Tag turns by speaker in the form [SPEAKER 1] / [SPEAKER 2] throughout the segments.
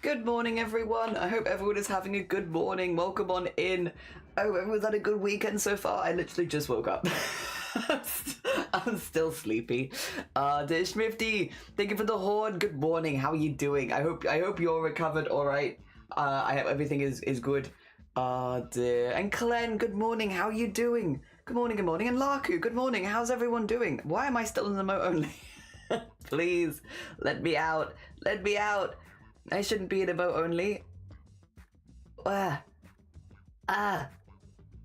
[SPEAKER 1] Good morning, everyone. I hope everyone is having a good morning. Welcome on in. Oh, everyone's had a good weekend so far. I literally just woke up. I'm still sleepy. Dear Shifty, thank you for the horn. Good morning. How are you doing? I hope you're recovered all right. I hope everything is good. Dear. And Clen, good morning. How are you doing? Good morning, good morning. And Larku, good morning. How's everyone doing? Why am I still in the emote only? Please, let me out. Let me out. I shouldn't be in emote only.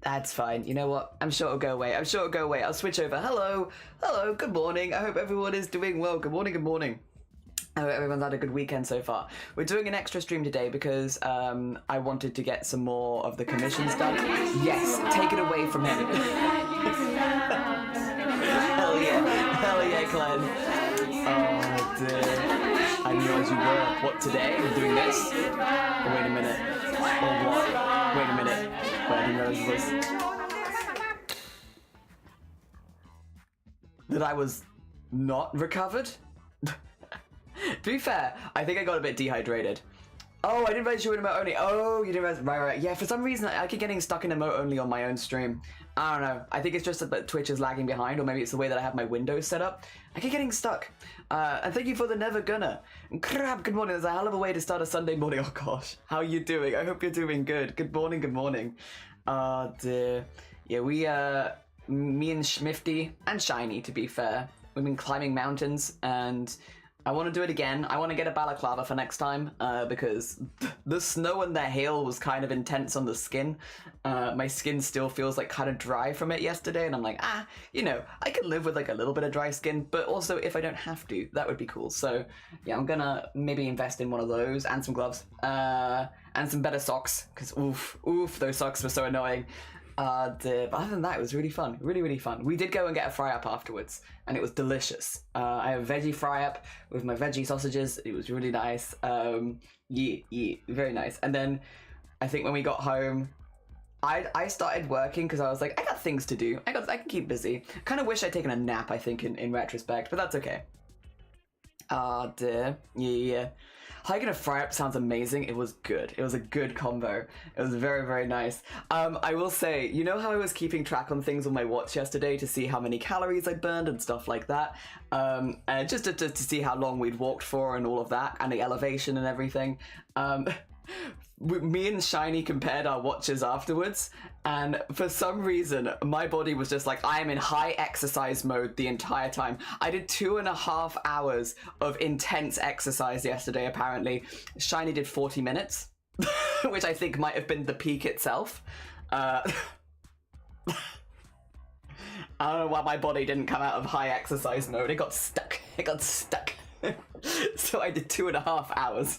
[SPEAKER 1] That's fine. You know what? I'm sure it'll go away. I'm sure it'll go away. I'll switch over. Hello. Hello. Good morning. I hope everyone is doing well. Good morning. Good morning. I hope everyone's had a good weekend so far. We're doing an extra stream today because I wanted to get some more of the commissions done. Yes, take it away from him. Hell yeah. Hell yeah, Glenn. Oh, dear. I knew as you were. What, today? I'm doing this? Oh, wait a minute. Or what? Wait a minute. Wait, I didn't realize it was... That I was not recovered? To be fair, I think I got a bit dehydrated. Oh, I didn't realize you were in emote only. Oh, you didn't realize. Right. Yeah, for some reason, I keep getting stuck in emote only on my own stream. I don't know. I think it's just that Twitch is lagging behind, or maybe it's the way that I have my windows set up. I keep getting stuck. And thank you for the never gonna. And crap, good morning. There's a hell of a way to start a Sunday morning. Oh, gosh. How are you doing? I hope you're doing good. Good morning, good morning. Dear. Yeah, me and Shifty, and Shiny, to be fair, we've been climbing mountains, and I want to do it again. I want to get a balaclava for next time, because the snow and the hail was kind of intense on the skin. My skin still feels like kind of dry from it yesterday, and I'm like, you know, I can live with like a little bit of dry skin, but also if I don't have to, that would be cool. So yeah, I'm gonna maybe invest in one of those, and some gloves, and some better socks, because oof, those socks were so annoying. But other than that, it was really fun. Really fun. We did go and get a fry-up afterwards, and it was delicious. I have a veggie fry-up with my veggie sausages. It was really nice. Yeah, very nice. And then I think when we got home, I started working because I was like, I got things to do. I can keep busy. Kind of wish I'd taken a nap, I think, in retrospect, but that's okay. Dear. Yeah. Hiking a fry-up sounds amazing. It was good. It was a good combo. It was very nice. I will say, you know how I was keeping track on things on my watch yesterday to see how many calories I burned and stuff like that? And just to see how long we'd walked for and all of that, and the elevation and everything. Me and Shiny compared our watches afterwards, and for some reason my body was just like, I am in high exercise mode the entire time. I did 2.5 hours of intense exercise yesterday, apparently. Shiny did 40 minutes, which I think might have been the peak itself. I don't know why my body didn't come out of high exercise mode. It got stuck. So I did 2.5 hours.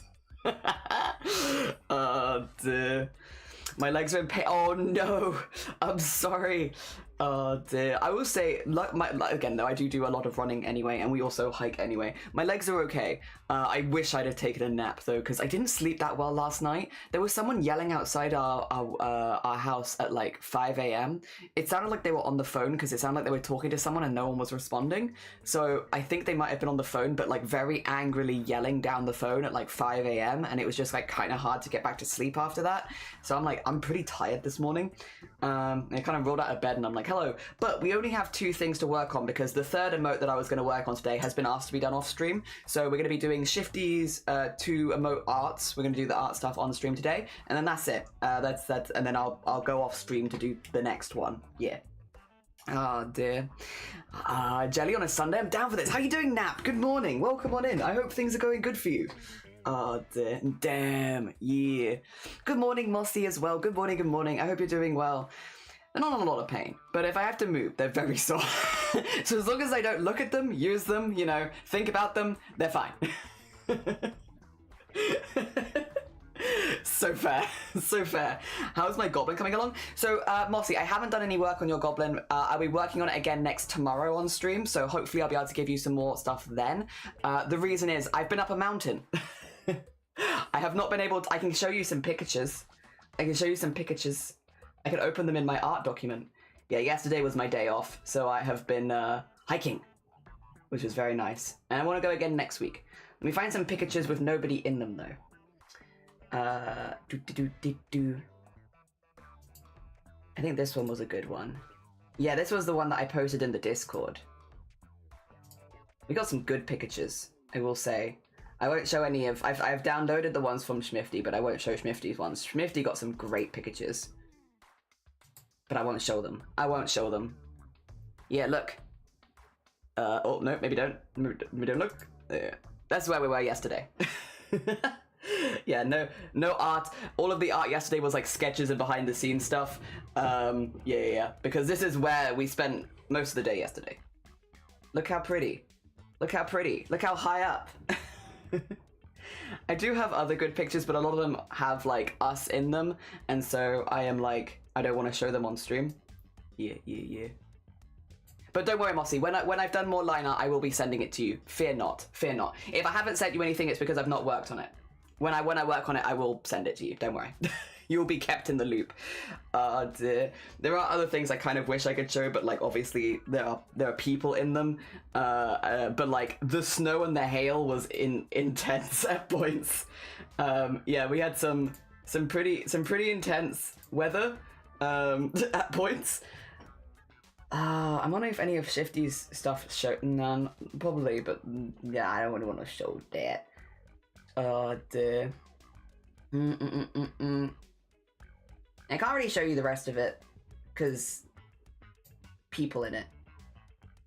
[SPEAKER 1] Dear. My legs are in pain. Oh no, I'm sorry. Oh dear. I will say, again though, I do a lot of running anyway, and we also hike anyway. My legs are okay. I wish I'd have taken a nap though, because I didn't sleep that well last night. There was someone yelling outside our house at like 5 a.m. It sounded like they were on the phone, because it sounded like they were talking to someone and no one was responding. So I think they might have been on the phone, but like very angrily yelling down the phone at like 5 a.m. And it was just like kind of hard to get back to sleep after that. So I'm like, I'm pretty tired this morning. I kind of rolled out of bed and I'm like, hello. But we only have 2 things to work on, because the third emote that I was going to work on today has been asked to be done off stream. So we're going to be doing Shifty's 2 emote arts. We're going to do the art stuff on stream today, and then that's it. That's and then I'll go off stream to do the next one. Yeah. Dear. Jelly on a Sunday. I'm down for this. How you doing, Nap? Good morning. Welcome on in. I hope things are going good for you. Dear. Damn. Yeah. Good morning, Mossy, as well. Good morning. Good morning. I hope you're doing well. They're not in a lot of pain, but if I have to move, they're very sore. So as long as I don't look at them, use them, you know, think about them, they're fine. So fair. How's my goblin coming along? So, Mossy, I haven't done any work on your goblin. I'll be working on it again next tomorrow on stream, so hopefully I'll be able to give you some more stuff then. The reason is, I've been up a mountain. I have not been able to... I can show you some pictures. I can open them in my art document. Yeah, yesterday was my day off, so I have been hiking, which was very nice. And I want to go again next week. Let me find some pictures with nobody in them, though. I think this one was a good one. Yeah, this was the one that I posted in the Discord. We got some good pictures, I will say. I won't show any of... I've downloaded the ones from Shifty, but I won't show Shifty's ones. Shifty got some great pictures. But I won't show them. I won't show them. Yeah, look. Oh, no, maybe don't. Maybe don't look. Yeah. That's where we were yesterday. Yeah, no art. All of the art yesterday was like sketches and behind the scenes stuff. Yeah. Because this is where we spent most of the day yesterday. Look how pretty. Look how pretty. Look how high up. I do have other good pictures, but a lot of them have like us in them. And so I am like, I don't want to show them on stream. Yeah. But don't worry, Mossy. When I've done more line art, I will be sending it to you. Fear not. Fear not. If I haven't sent you anything, it's because I've not worked on it. When I work on it, I will send it to you. Don't worry. You will be kept in the loop. Dear. There are other things I kind of wish I could show, but like obviously there are people in them. But like the snow and the hail was intense at points. Yeah, we had some pretty intense weather at points. I'm wondering if any of Shifty's stuff show. None, probably, but yeah, I don't really want to show that. Dear. I can't really show you the rest of it because people in it.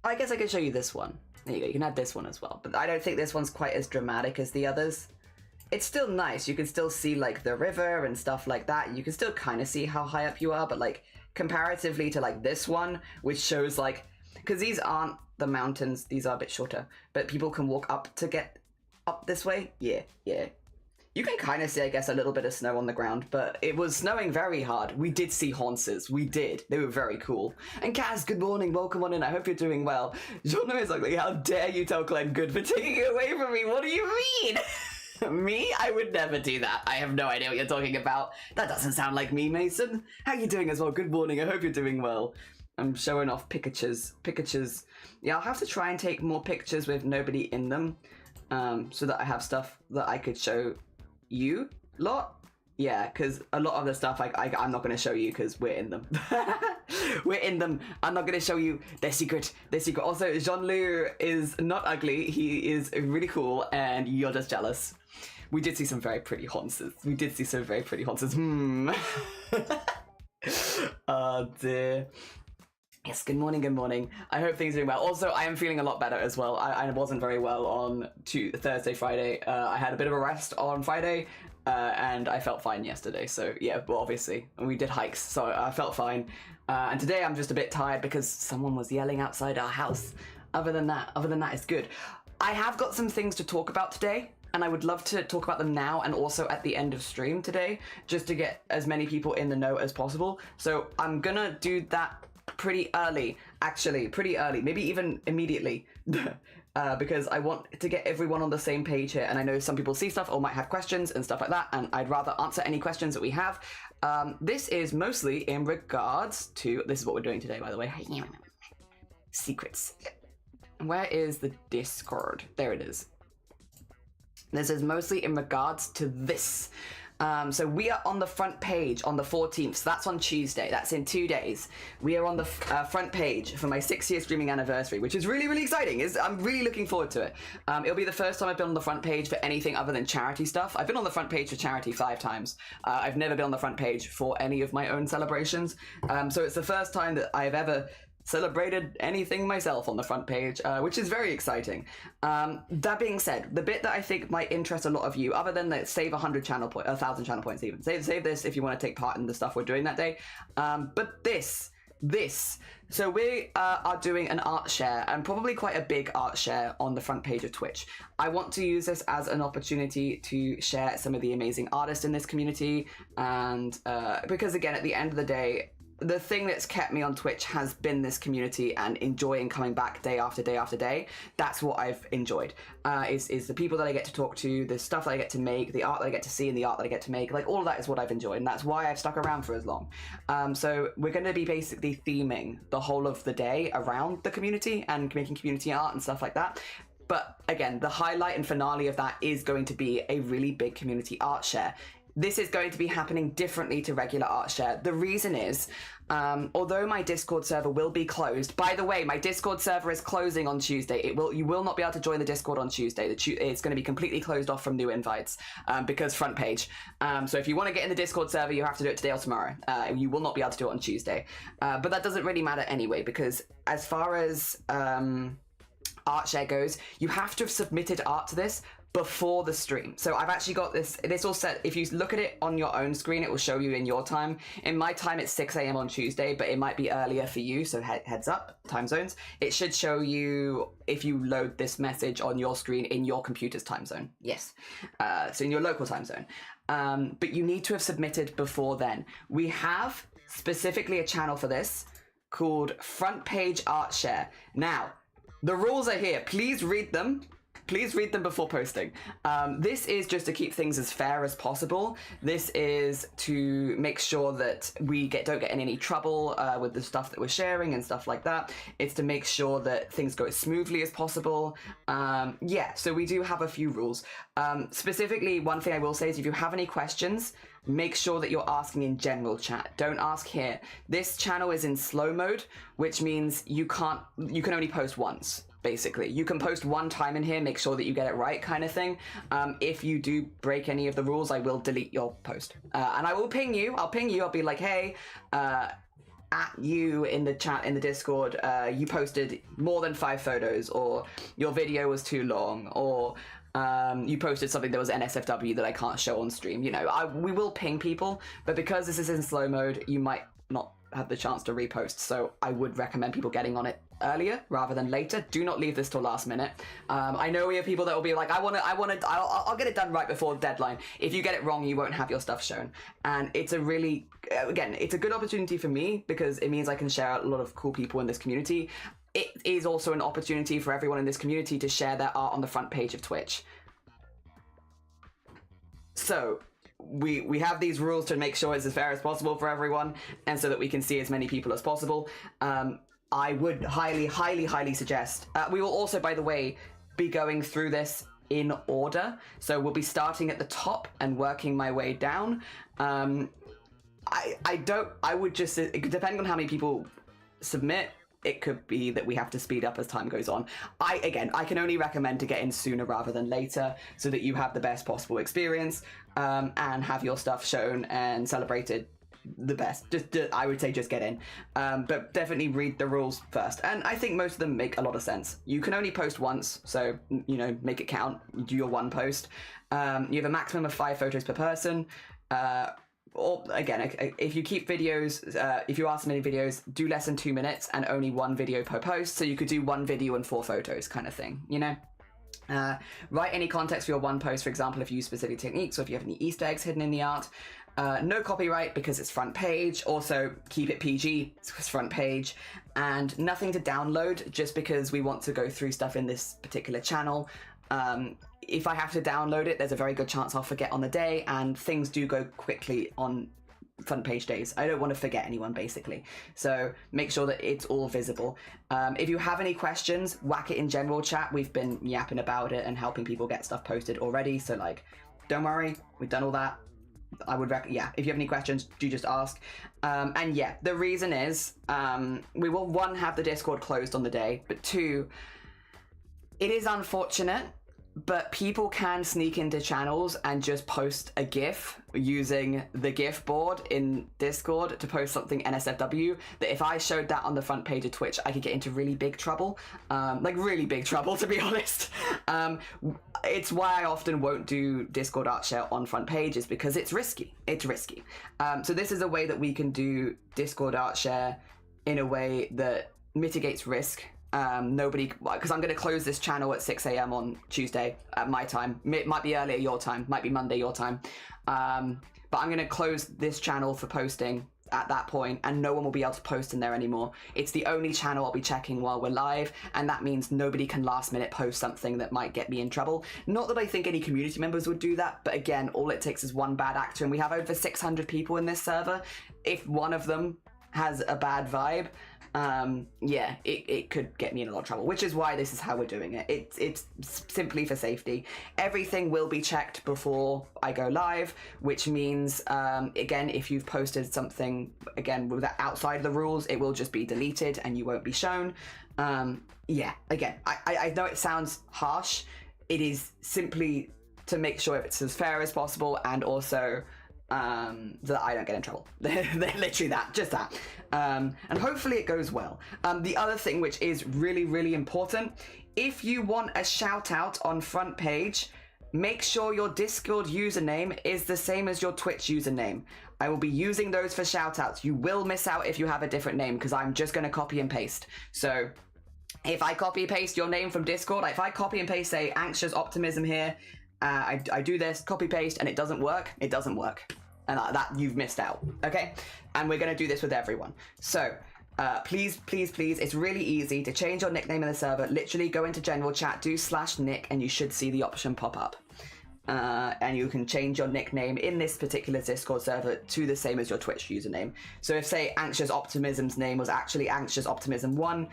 [SPEAKER 1] I guess I could show you this one. There you go. You can have this one as well, but I don't think this one's quite as dramatic as the others. It's still nice. You can still see like the river and stuff like that. You can still kind of see how high up you are, but like comparatively to like this one, which shows like, because these aren't the mountains, these are a bit shorter, but people can walk up to get up this way. Yeah. You can kind of see, I guess, a little bit of snow on the ground, but it was snowing very hard. We did see haunces. We did. They were very cool. And Kaz, good morning. Welcome on in. I hope you're doing well. Jean is like, how dare you tell Glenn good for taking it away from me? What do you mean? Me? I would never do that. I have no idea what you're talking about. That doesn't sound like me, Mason. How you doing as well? Good morning. I hope you're doing well. I'm showing off pictures. Yeah, I'll have to try and take more pictures with nobody in them, so that I have stuff that I could show you lot. Yeah, because a lot of the stuff I'm not going to show you because we're in them. We're in them. I'm not going to show you their secret. Also, Jean-Lu is not ugly. He is really cool and you're just jealous. We did see some very pretty haunces. Dear. Yes, good morning. I hope things are doing well. Also, I am feeling a lot better as well. I wasn't very well on Thursday, Friday. I had a bit of a rest on Friday, and I felt fine yesterday. So yeah, well, obviously, and we did hikes, so I felt fine. And today I'm just a bit tired because someone was yelling outside our house. Other than that, it's good. I have got some things to talk about today, and I would love to talk about them now and also at the end of stream today, just to get as many people in the know as possible. So I'm gonna do that pretty early, maybe even immediately, because I want to get everyone on the same page here, and I know some people see stuff or might have questions and stuff like that, and I'd rather answer any questions that we have. This is mostly in regards to, this is what we're doing today, by the way. Secrets. Where is the Discord? There it is. This is mostly in regards to this. So we are on the front page on the 14th. So that's on Tuesday. That's in 2 days. We are on the front page for my 6-year streaming anniversary, which is really, really exciting. I'm really looking forward to it. It'll be the first time I've been on the front page for anything other than charity stuff. I've been on the front page for charity 5 times. I've never been on the front page for any of my own celebrations. So it's the first time that I've ever celebrated anything myself on the front page, which is very exciting. That being said, the bit that I think might interest a lot of you, other than the save 1,000 channel points even, save this if you want to take part in the stuff we're doing that day. But this, so we are doing an art share, and probably quite a big art share on the front page of Twitch. I want to use this as an opportunity to share some of the amazing artists in this community, and because again, at the end of the day, the thing that's kept me on Twitch has been this community and enjoying coming back day after day after day. That's what I've enjoyed, is the people that I get to talk to, the stuff that I get to make, the art that I get to see, and the art that I get to make. Like, all of that is what I've enjoyed, and that's why I've stuck around for as long. So we're going to be basically theming the whole of the day around the community and making community art and stuff like that. But again, the highlight and finale of that is going to be a really big community art share. this is going to be happening differently to regular art share. The reason is, although my Discord server will be closed, by the way, my Discord server is closing on Tuesday. You will not be able to join the Discord on Tuesday. It's going to be completely closed off from new invites because front page. So if you want to get in the Discord server, you have to do it today or tomorrow. You will not be able to do it on Tuesday. But that doesn't really matter anyway, because as far as art share goes, you have to have submitted art to this before the stream. So I've actually got this all set. If you look at it on your own screen, it will show you in your time. In my time, it's 6 a.m. on Tuesday, but it might be earlier for you, so heads up, time zones. It should show you if you load this message on your screen in your computer's time zone. Yes. So in your local time zone. But you need to have submitted before then. We have specifically a channel for this called Front Page Art Share. Now, the rules are here. Please read them. Please read them before posting. This is just to keep things as fair as possible. This is to make sure that we don't get in any trouble with the stuff that we're sharing and stuff like that. It's to make sure that things go as smoothly as possible. Yeah, so we do have a few rules. Specifically, one thing I will say is if you have any questions, make sure that you're asking in general chat. Don't ask here. This channel is in slow mode, which means you can only post once. Basically, you can post one time in here, make sure that you get it right, kind of thing. If you do break any of the rules, I will delete your post, and I will ping you. I'll ping you. I'll be like, hey, at you in the chat in the Discord, you posted more than 5 photos, or your video was too long, or you posted something that was NSFW that I can't show on stream. You know, we will ping people, but because this is in slow mode, you might not have the chance to repost. So I would recommend people getting on it earlier rather than later. Do not leave this till last minute. I know we have people that will be like, I'll get it done right before the deadline. If you get it wrong, you won't have your stuff shown. And it's a really, again, it's a good opportunity for me because it means I can share a lot of cool people in this community. It is also an opportunity for everyone in this community to share their art on the front page of Twitch. So we have these rules to make sure it's as fair as possible for everyone, and so that we can see as many people as possible. I would highly suggest. We will also, by the way, be going through this in order. So we'll be starting at the top and working my way down. I would just, depending on how many people submit, it could be that we have to speed up as time goes on. I can only recommend to get in sooner rather than later so that you have the best possible experience and have your stuff shown and celebrated the best. I would say just get in. But definitely read the rules first. And I think most of them make a lot of sense. You can only post once, so, you know, make it count. Do your one post. You have a maximum of 5 photos per person. Or again, if you keep videos, if you ask many videos, do less than 2 minutes and only 1 video per post. So you could do 1 video and 4 photos kind of thing, you know? Write any context for your one post, for example, if you use specific techniques or if you have any Easter eggs hidden in the art. No copyright because it's front page. Also, keep it PG, it's front page. And nothing to download just because we want to go through stuff in this particular channel. If I have to download it, there's a very good chance I'll forget on the day, and things do go quickly on front page days. I don't want to forget anyone, basically. So make sure that it's all visible. If you have any questions, whack it in general chat. We've been yapping about it and helping people get stuff posted already. So like, don't worry, we've done all that. I would yeah, if you have any questions, do just ask. And yeah, the reason is we will, 1, have the Discord closed on the day, but 2, it is unfortunate, but people can sneak into channels and just post a GIF using the GIF board in Discord to post something NSFW, that if I showed that on the front page of Twitch, I could get into really big trouble. Like really big trouble, to be honest. It's why I often won't do Discord art share on front pages, because it's risky. It's risky. So this is a way that we can do Discord art share in a way that mitigates risk. Because I'm going to close this channel at 6 a.m. on Tuesday at my time. It might be earlier your time, might be Monday your time. But I'm going to close this channel for posting at that point, and no one will be able to post in there anymore. It's the only channel I'll be checking while we're live, and that means nobody can last minute post something that might get me in trouble. Not that I think any community members would do that, but again, all it takes is one bad actor, and we have over 600 people in this server. If one of them has a bad vibe, yeah, it could get me in a lot of trouble, which is why this is how we're doing it. It's simply for safety. Everything will be checked before I go live, which means, again, if you've posted something, again, with that outside the rules, it will just be deleted and you won't be shown. Yeah, again, I know it sounds harsh. It is simply to make sure it's as fair as possible, and also that I don't get in trouble. Literally that, just that. And hopefully it goes well. The other thing, which is really, really important, if you want a shout out on front page, make sure your Discord username is the same as your Twitch username. I will be using those for shout outs. You will miss out if you have a different name, because I'm just going to copy and paste. So if I copy and paste your name from Discord, if I copy and paste, say, Anxious Optimism here, I do this, copy paste, and it doesn't work, it doesn't work. And that you've missed out, okay? And we're gonna do this with everyone. So please, please, please, it's really easy to change your nickname in the server. Literally go into general chat, do /nick, and you should see the option pop up. And you can change your nickname in this particular Discord server to the same as your Twitch username. So if, say, Anxious Optimism's name was actually Anxious Optimism 1,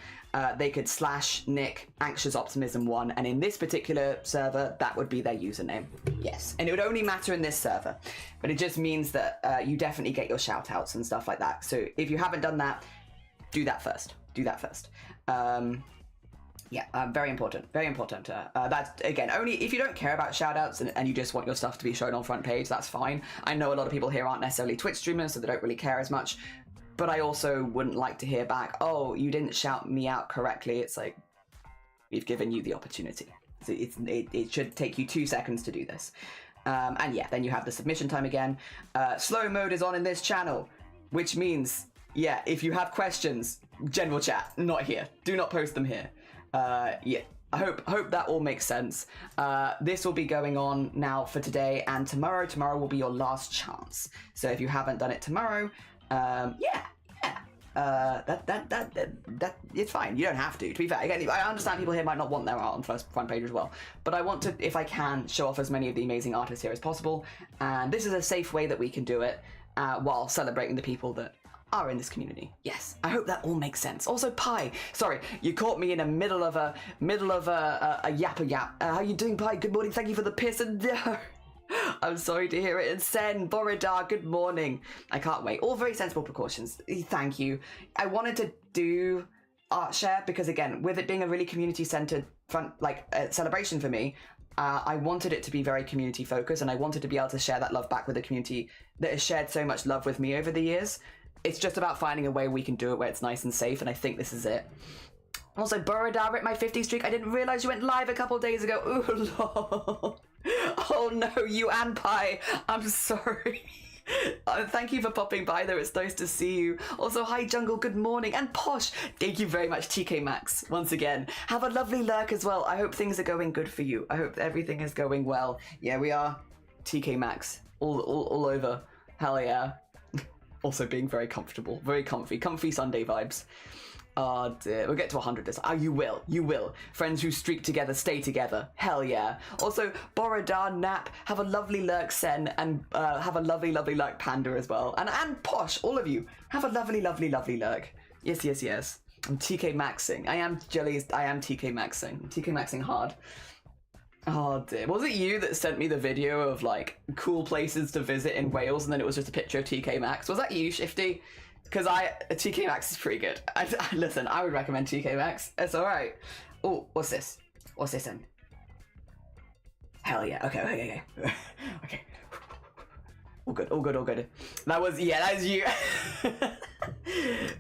[SPEAKER 1] they could /nick Anxious Optimism 1, and in this particular server, that would be their username. Yes, and it would only matter in this server, but it just means that you definitely get your shout outs and stuff like that. So if you haven't done that, do that first. Do that first. Yeah, very important, very important. That's, again, only if you don't care about shoutouts and you just want your stuff to be shown on front page, that's fine. I know a lot of people here aren't necessarily Twitch streamers, so they don't really care as much, but I also wouldn't like to hear back, oh, you didn't shout me out correctly. It's like, we've given you the opportunity. So it should take you 2 seconds to do this. And yeah, then you have the submission time again. Slow mode is on in this channel, which means, yeah, if you have questions, general chat, not here. Do not post them here. Yeah, I hope that all makes sense. This will be going on now for today and tomorrow. Tomorrow will be your last chance. So if you haven't done it tomorrow, yeah, that it's fine. You don't have to be fair. Again, I understand people here might not want their art on front page as well, but I want to, if I can, show off as many of the amazing artists here as possible. And this is a safe way that we can do it while celebrating the people that are in this community. Yes, I hope that all makes sense. Also, Pi, sorry, you caught me in the middle of a yappa yap. How you doing, Pi? Good morning. Thank you for the piss. And I'm sorry to hear it. And Sen, Borodar, good morning. I can't wait. All very sensible precautions. Thank you. I wanted to do art share because, again, with it being a really community-centered celebration for me, I wanted it to be very community focused, and I wanted to be able to share that love back with the community that has shared so much love with me over the years. It's just about finding a way we can do it where it's nice and safe, and I think this is it. Also, Borodar ripped my 50 streak. I didn't realize you went live a couple days ago. Ooh, lol. Oh no, you and Pi. I'm sorry. Thank you for popping by though. It's nice to see you. Also, hi Jungle, good morning. And Posh, thank you very much, TK Maxx, once again. Have a lovely lurk as well. I hope things are going good for you. I hope everything is going well. Yeah, we are TK Maxx all over. Hell yeah. Also being very comfortable, very comfy Sunday vibes. Oh dear, we'll get to 100 this. Oh, you will. Friends who streak together, stay together. Hell yeah. Also, Borodar, Nap, have a lovely lurk, Sen, and have a lovely lurk, Panda as well. And Posh, all of you, have a lovely lurk. Yes. I'm TK Maxing. I am TK Maxing. I'm TK Maxing hard. Oh dear. Was it you that sent me the video of like cool places to visit in Wales and then it was just a picture of TK Maxx? Was that you, Shifty? Because TK Maxx is pretty good. Listen, I would recommend TK Maxx. It's alright. Oh, what's this? What's this then? Hell yeah. Okay. Okay. All good. That was you.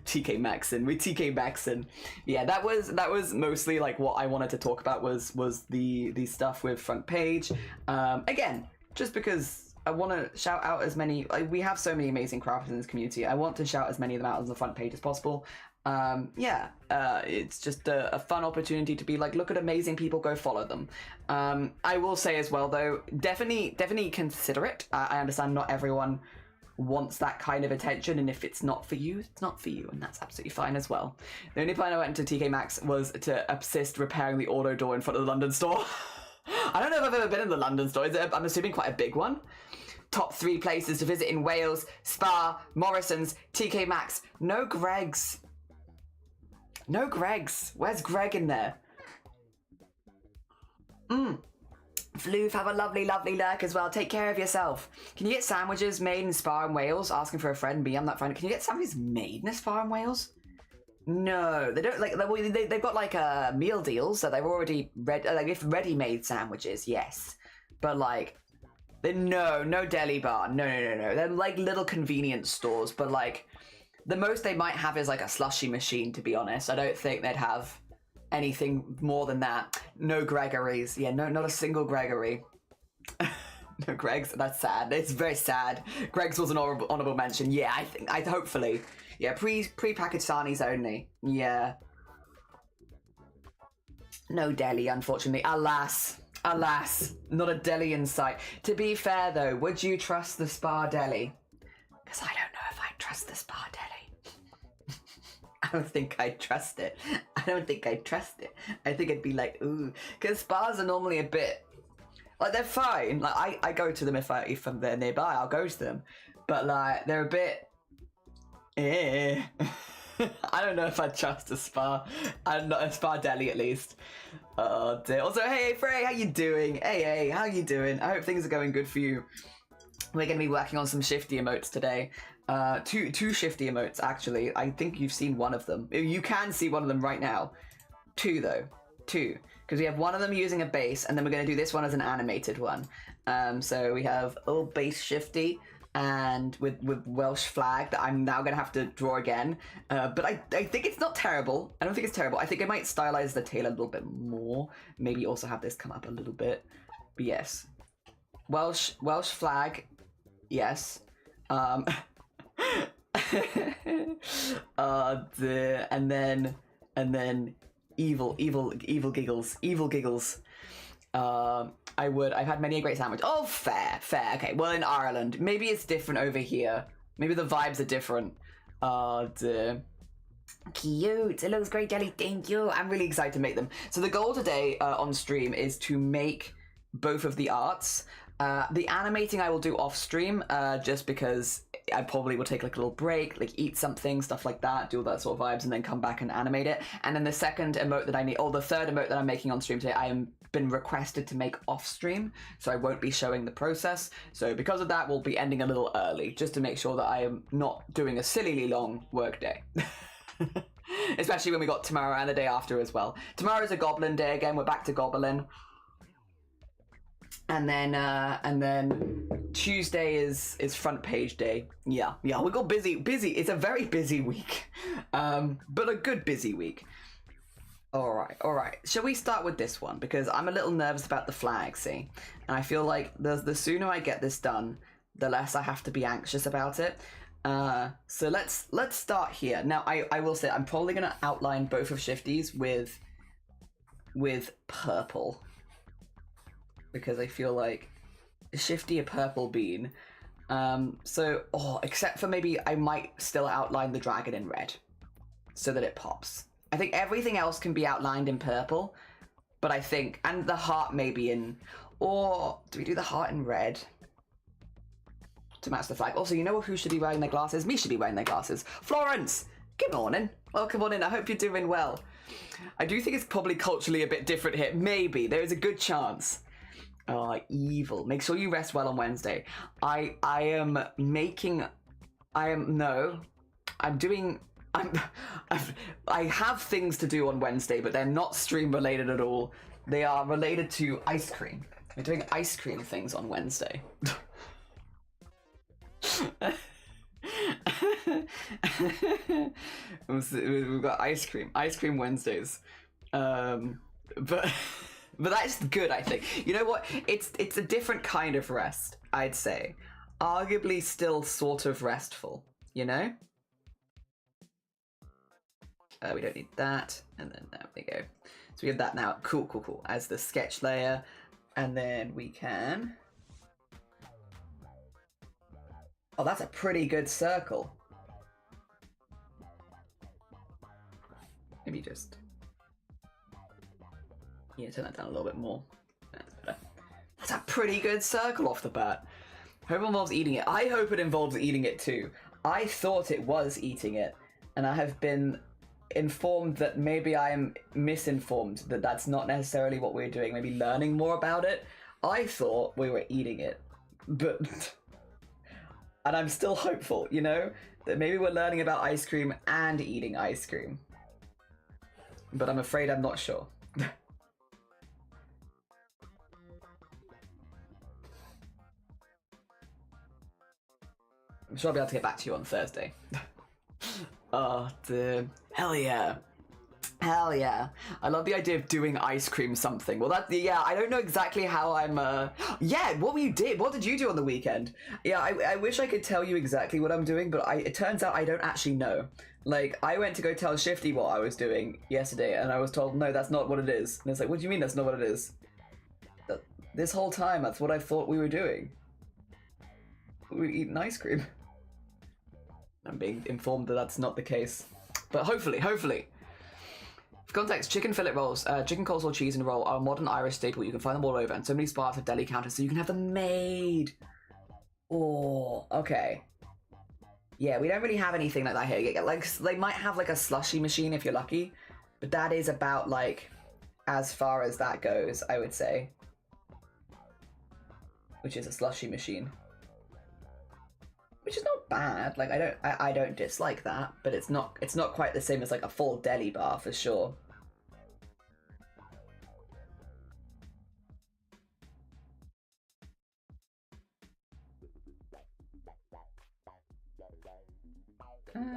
[SPEAKER 1] TK Maxon. With TK Maxon. Yeah, that was mostly like what I wanted to talk about was the stuff with front page. Again, just because I want to shout out as many, we have so many amazing crafters in this community. I want to shout as many of them out on the front page as possible. It's just a fun opportunity to be like, look at amazing people, go follow them. I will say as well though, definitely consider it. I understand not everyone wants that kind of attention, and if it's not for you, it's not for you, and that's absolutely fine as well. The only plan I went to TK Maxx was to assist repairing the auto door in front of the London store. I don't know if I've ever been in the London store. I'm assuming quite a big one. Top 3 places to visit in Wales: Spa, Morrison's, TK Maxx. No Greggs. No Gregs. Where's Greg in there? Floof, have a lovely, lovely lurk as well. Take care of yourself. Can you get sandwiches made in Spa and Wales? Asking for a friend. Me, I'm not finding. Can you get sandwiches made in Spa and Wales? No, they don't. Like they've got like meal deals, so they're already ready-made sandwiches. Yes, but like, no deli bar. No. They're like little convenience stores, but like, the most they might have is like a slushy machine. To be honest, I don't think they'd have anything more than that. No Gregory's. Yeah, no, not a single Gregory. No Greg's. That's sad. It's very sad. Greg's was an honorable mention. Yeah, I hopefully. Yeah, pre-packaged sarnies only. Yeah. No deli, unfortunately. Alas, not a deli in sight. To be fair though, would you trust the Spa deli? Because I don't know if I trust the Spa deli. I don't think I'd trust it. I think it'd be like, ooh. Because spas are normally a bit, like, they're fine. Like, I go to them if they're nearby, I'll go to them. But, like, they're a bit, I don't know if I'd trust a spa. I'm not a spa deli, at least. Oh, dear. Also, hey, Frey, how you doing? Hey, how you doing? I hope things are going good for you. We're going to be working on some Shifty emotes today. Two Shifty emotes, actually. I think you've seen one of them. You can see one of them right now. Two, though. Two. Because we have one of them using a base, and then we're going to do this one as an animated one. So we have old base Shifty, and with Welsh flag that I'm now going to have to draw again. But I think it's not terrible. I don't think it's terrible. I think I might stylize the tail a little bit more. Maybe also have this come up a little bit. But yes. Welsh flag. Yes. And then evil giggles. I've had many a great sandwich. Oh, fair. Okay, well, in Ireland, maybe it's different over here. Maybe the vibes are different. Cute. It looks great, Jelly. Thank you. I'm really excited to make them. So the goal today on stream is to make both of the arts. The animating I will do off stream, just because I probably will take like a little break, like eat something, stuff like that, do all that sort of vibes, and then come back and animate it. And then the second emote that I need, or the third emote that I'm making on stream today, I am been requested to make off stream, so I won't be showing the process. So because of that, we'll be ending a little early, just to make sure that I am not doing a sillily long work day. Especially when we got tomorrow and the day after as well. Tomorrow's a Goblin day again, we're back to Goblin. And then Tuesday is front page day. Yeah, we got busy. It's a very busy week, but a good busy week. All right. Shall we start with this one, because I'm a little nervous about the flag, see, and I feel like the sooner I get this done, the less I have to be anxious about it. So let's start here. Now I will say I'm probably gonna outline both of Shifty's with purple. Because I feel like Shifty a purple bean. Except for maybe I might still outline the dragon in red so that it pops. I think everything else can be outlined in purple, but I think, and the heart maybe in, or do we do the heart in red to match the flag? Also, you know who should be wearing their glasses? Me should be wearing their glasses. Florence, good morning. Welcome on in. I hope you're doing well. I do think it's probably culturally a bit different here. Maybe. There is a good chance. Oh, evil. Make sure you rest well on Wednesday. I have things to do on Wednesday, but they're not stream related at all. They are related to ice cream. We're doing ice cream things on Wednesday. We've got ice cream Wednesdays. But that's good, I think. You know what? It's a different kind of rest, I'd say. Arguably still sort of restful, you know? We don't need that. And then there we go. So we have that now. Cool. As the sketch layer. And then we can... Oh, that's a pretty good circle. Maybe just... Yeah, turn that down a little bit more. That's better. That's a pretty good circle off the bat. Hope it involves eating it. I hope it involves eating it too. I thought it was eating it, and I have been informed that maybe I'm misinformed, that that's not necessarily what we're doing, maybe learning more about it. I thought we were eating it, but... and I'm still hopeful, you know? That maybe we're learning about ice cream and eating ice cream. But I'm afraid I'm not sure. I'm sure I'll be able to get back to you on Thursday. Oh, dude. Hell yeah. Hell yeah. I love the idea of doing ice cream something. Well, yeah, I don't know exactly how I'm, yeah, what did you do on the weekend? Yeah, I wish I could tell you exactly what I'm doing, but it turns out I don't actually know. Like, I went to go tell Shifty what I was doing yesterday, and I was told, no, that's not what it is. And it's like, what do you mean that's not what it is? This whole time, that's what I thought we were doing. We were eating ice cream. I'm being informed that that's not the case. But hopefully. For context, chicken fillet rolls, chicken coleslaw cheese and roll are a modern Irish staple. You can find them all over, and so many spots have deli counters, so you can have them made. Oh, okay. Yeah, we don't really have anything like that here. Like, they might have like a slushy machine if you're lucky, but that is about like as far as that goes, I would say. Which is a slushy machine. Which is not bad. Like, I don't dislike that, but it's not quite the same as like a full deli bar for sure.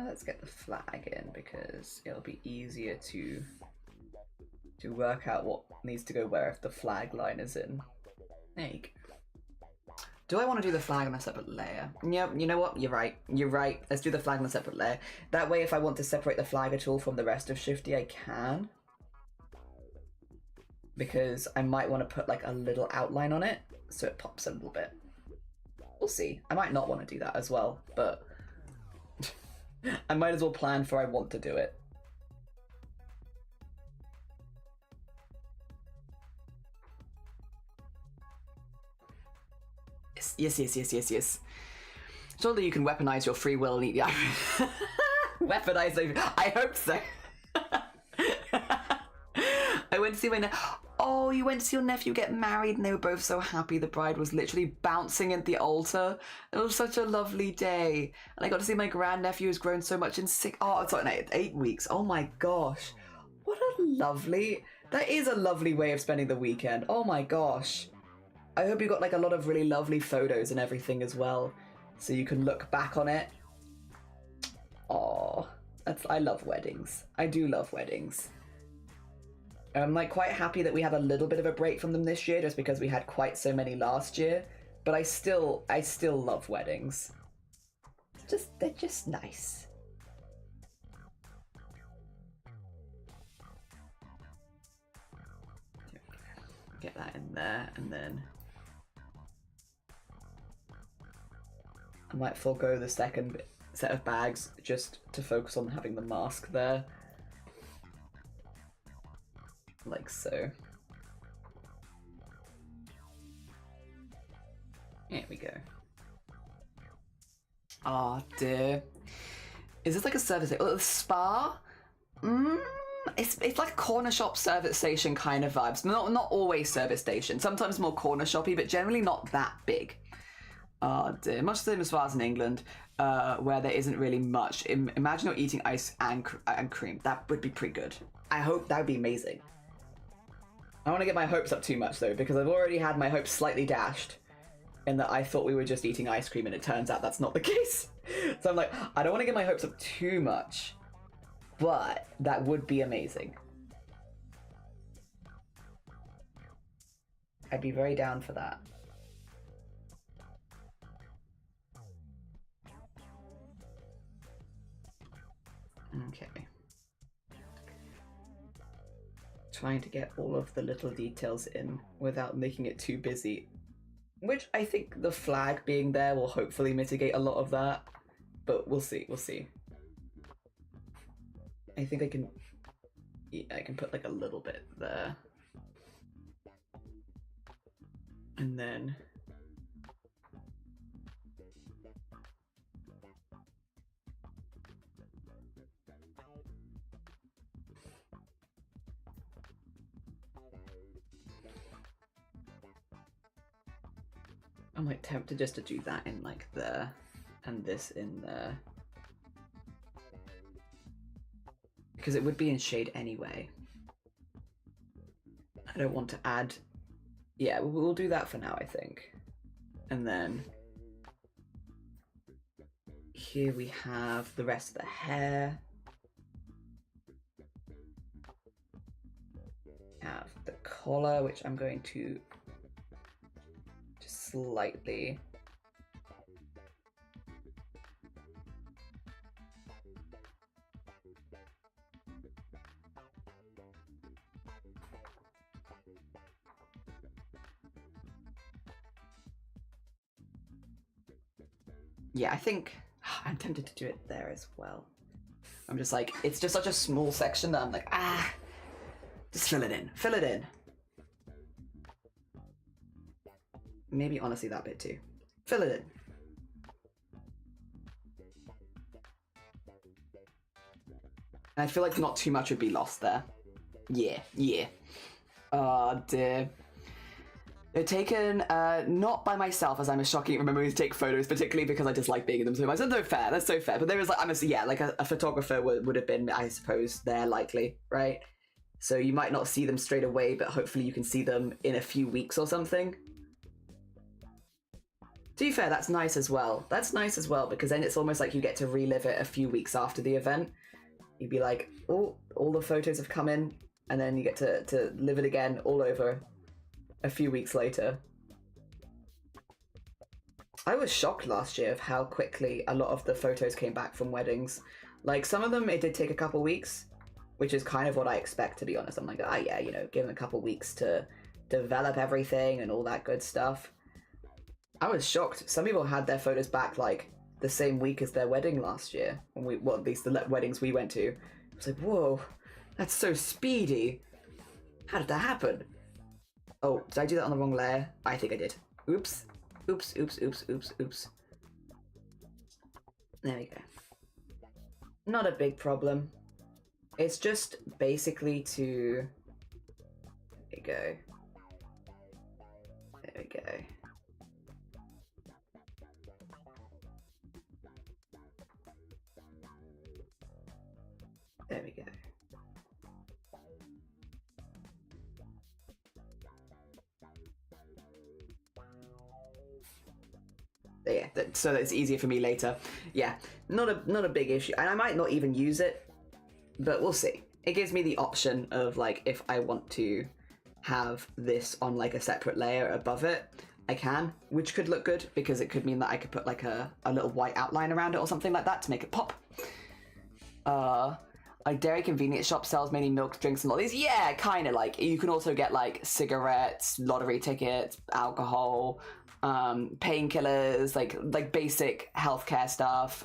[SPEAKER 1] Let's get the flag in because it'll be easier to work out what needs to go where if the flag line is in. There you go. Do I want to do the flag on a separate layer? Yeah, you know what? You're right. Let's do the flag on a separate layer. That way, if I want to separate the flag at all from the rest of Shifty, I can. Because I might want to put like a little outline on it so it pops a little bit. We'll see. I might not want to do that as well, but I might as well plan for I want to do it. Yes. Surely you can weaponize your free will and eat the iron. Weaponize them. I hope so. I went to see my oh, you went to see your nephew get married and they were both so happy. The bride was literally bouncing at the altar. It was such a lovely day. And I got to see my grandnephew who's grown so much in 8 weeks. Oh my gosh. What a lovely... That is a lovely way of spending the weekend. Oh my gosh. I hope you got like a lot of really lovely photos and everything as well, so you can look back on it. Oh, I love weddings. I do love weddings. I'm like quite happy that we had a little bit of a break from them this year, just because we had quite so many last year. But I still love weddings. They're just nice. Get that in there, and then I might forego the second set of bags just to focus on having the mask there. Like so. Here we go. Oh dear. Is this like a service station? A spa? It's like a corner shop service station kind of vibes. Not always service station. Sometimes more corner shoppy, but generally not that big. Oh dear. Much the same as far as in England, where there isn't really much. Imagine you're eating ice and cream. That would be pretty good. I hope that would be amazing. I don't want to get my hopes up too much though, because I've already had my hopes slightly dashed in that I thought we were just eating ice cream and it turns out that's not the case. So I'm like, I don't want to get my hopes up too much, but that would be amazing. I'd be very down for that. Okay. Trying to get all of the little details in without making it too busy. Which I think the flag being there will hopefully mitigate a lot of that. But we'll see, I think I can... Yeah, I can put like a little bit there. And then... I'm like tempted just to do that in like there and this in there. Because it would be in shade anyway. I don't want to add... Yeah, we'll do that for now, I think. And then... Here we have the rest of the hair. Have the collar, which I'm going to just slightly... Yeah, I think I'm tempted to do it there as well. I'm just like, it's just such a small section that I'm like, just fill it in. Fill it in. Maybe honestly that bit too. Fill it in. And I feel like not too much would be lost there. Yeah, yeah. Oh dear. They're taken not by myself, as I'm shocking remembering to take photos, particularly because I just like being in them so much. That's so fair. That's so fair. But there was like, yeah, like a photographer would have been, I suppose, there likely, right? So you might not see them straight away, but hopefully you can see them in a few weeks or something. To be fair, that's nice as well. That's nice as well, because then it's almost like you get to relive it a few weeks after the event. You'd be like, oh, all the photos have come in, and then you get to live it again all over a few weeks later. I was shocked last year of how quickly a lot of the photos came back from weddings. Like, some of them, it did take a couple weeks, which is kind of what I expect, to be honest. I'm like, yeah, you know, give them a couple weeks to develop everything and all that good stuff. I was shocked. Some people had their photos back, like, the same week as their wedding last year. Well, at least the weddings we went to. I was like, whoa, that's so speedy. How did that happen? Oh, did I do that on the wrong layer? I think I did. Oops. Oops, oops, oops, oops, oops. There we go. Not a big problem. It's just basically to... There we go. There we go. There we go. Yeah, so that it's easier for me later. Yeah, not a big issue, and I might not even use it, but we'll see. It gives me the option of like, if I want to have this on like a separate layer above it, I can, which could look good because it could mean that I could put like a little white outline around it or something like that to make it pop. Like dairy convenience shop sells many milk, drinks, and all these. Yeah, kind of like. You can also get like cigarettes, lottery tickets, alcohol, painkillers, like basic healthcare stuff,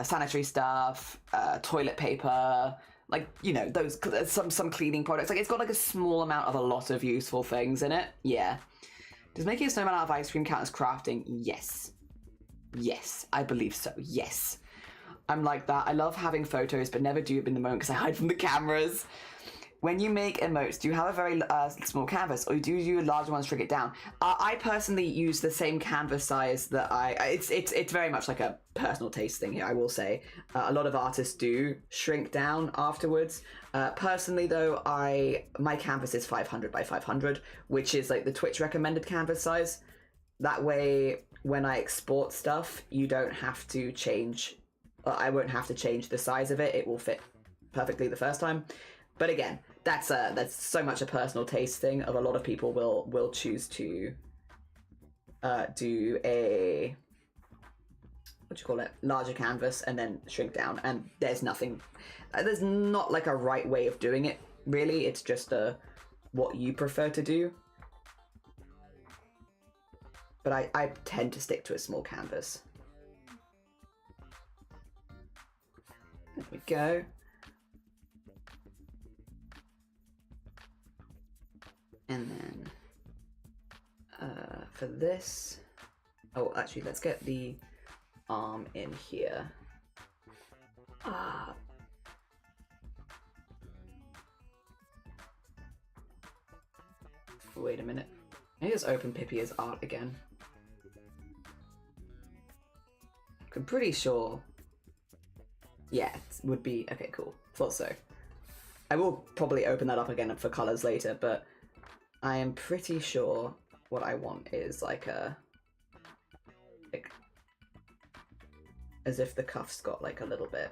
[SPEAKER 1] sanitary stuff, toilet paper, like, you know, those some cleaning products. Like, it's got like a small amount of a lot of useful things in it. Yeah. Does making a snowman out of ice cream count as crafting? Yes. Yes, I believe so. Yes. I'm like that. I love having photos, but never do it in the moment because I hide from the cameras. When you make emotes, do you have a very small canvas, or do you larger ones, shrink it down? I personally use the same canvas size that it's very much like a personal taste thing here, I will say. A lot of artists do shrink down afterwards. Personally though, my canvas is 500 by 500, which is like the Twitch recommended canvas size. That way, when I export stuff, you don't have to change, I won't have to change the size of it. It will fit perfectly the first time. But again, that's so much a personal taste thing. Of a lot of people will choose to do a, what do you call it, larger canvas and then shrink down. And there's not like a right way of doing it really. It's just what you prefer to do. But I tend to stick to a small canvas. There we go. And then for this, oh, actually, let's get the arm in here. Wait a minute. Maybe just open Pippi as art again. I'm pretty sure. Yeah, it would be okay. Cool. Thought so. I will probably open that up again for colors later, but I am pretty sure what I want is like as if the cuff's got like a little bit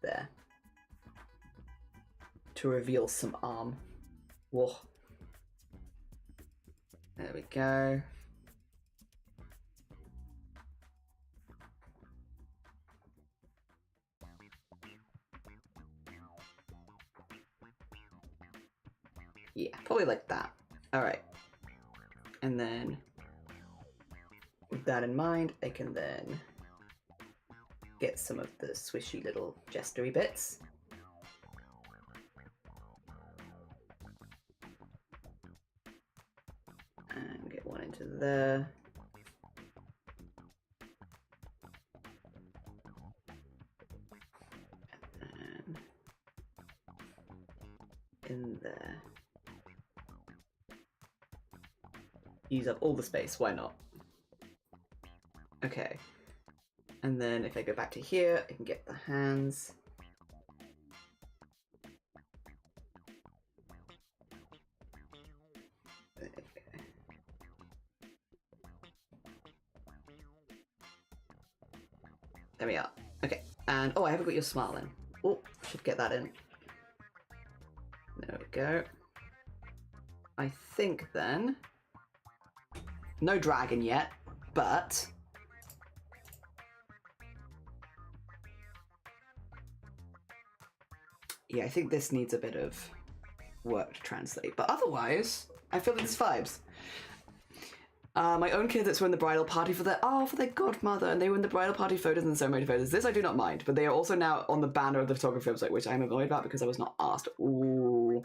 [SPEAKER 1] there to reveal some arm. Whoa. There we go. Yeah, probably like that. All right. And then with that in mind, I can then get some of the swishy little gestury bits. And get one into there. And then in there. Use up all the space, why not? Okay. And then if I go back to here, I can get the hands. There we go. There we are. Okay. And oh, I haven't got your smile in. Oh, should get that in. There we go. I think then. No dragon yet, but yeah, I think this needs a bit of work to translate. But otherwise, I feel it's vibes. My own kids were in the bridal party for their godmother, and they were in the bridal party photos and ceremony photos. This I do not mind, but they are also now on the banner of the photography website, which I'm annoyed about because I was not asked. Ooh.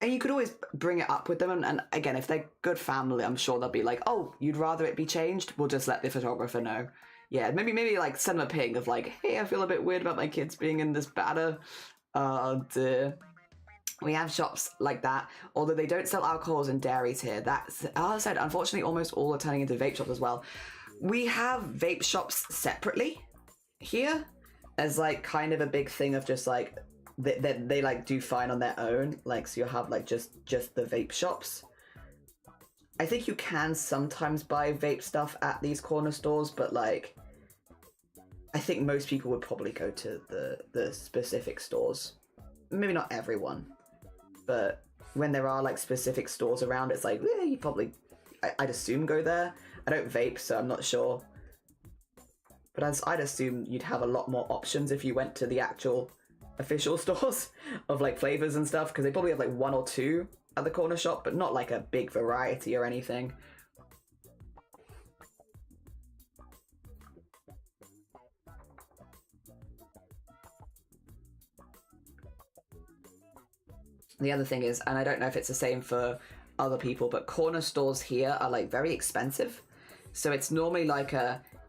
[SPEAKER 1] And you could always bring it up with them, and again, if they're good family, I'm sure they'll be like, oh, you'd rather it be changed? We'll just let the photographer know. Yeah, maybe like send them a ping of like, hey, I feel a bit weird about my kids being in this banner. We have shops like that, although they don't sell alcohols and dairies here. That's, as I said, unfortunately, almost all are turning into vape shops as well. We have vape shops separately here as like kind of a big thing of just like, they like do fine on their own, like so you have like just the vape shops. I think you can sometimes buy vape stuff at these corner stores, but like I think most people would probably go to the specific stores. Maybe not everyone, but when there are like specific stores around, it's like, yeah, you probably, I'd assume go there. I don't vape, so I'm not sure, but I'd assume you'd have a lot more options if you went to the actual official stores of like flavors and stuff, because they probably have like one or two at the corner shop, but not like a big variety or anything. The other thing is, and I don't know if it's the same for other people, but corner stores here are like very expensive. So it's normally like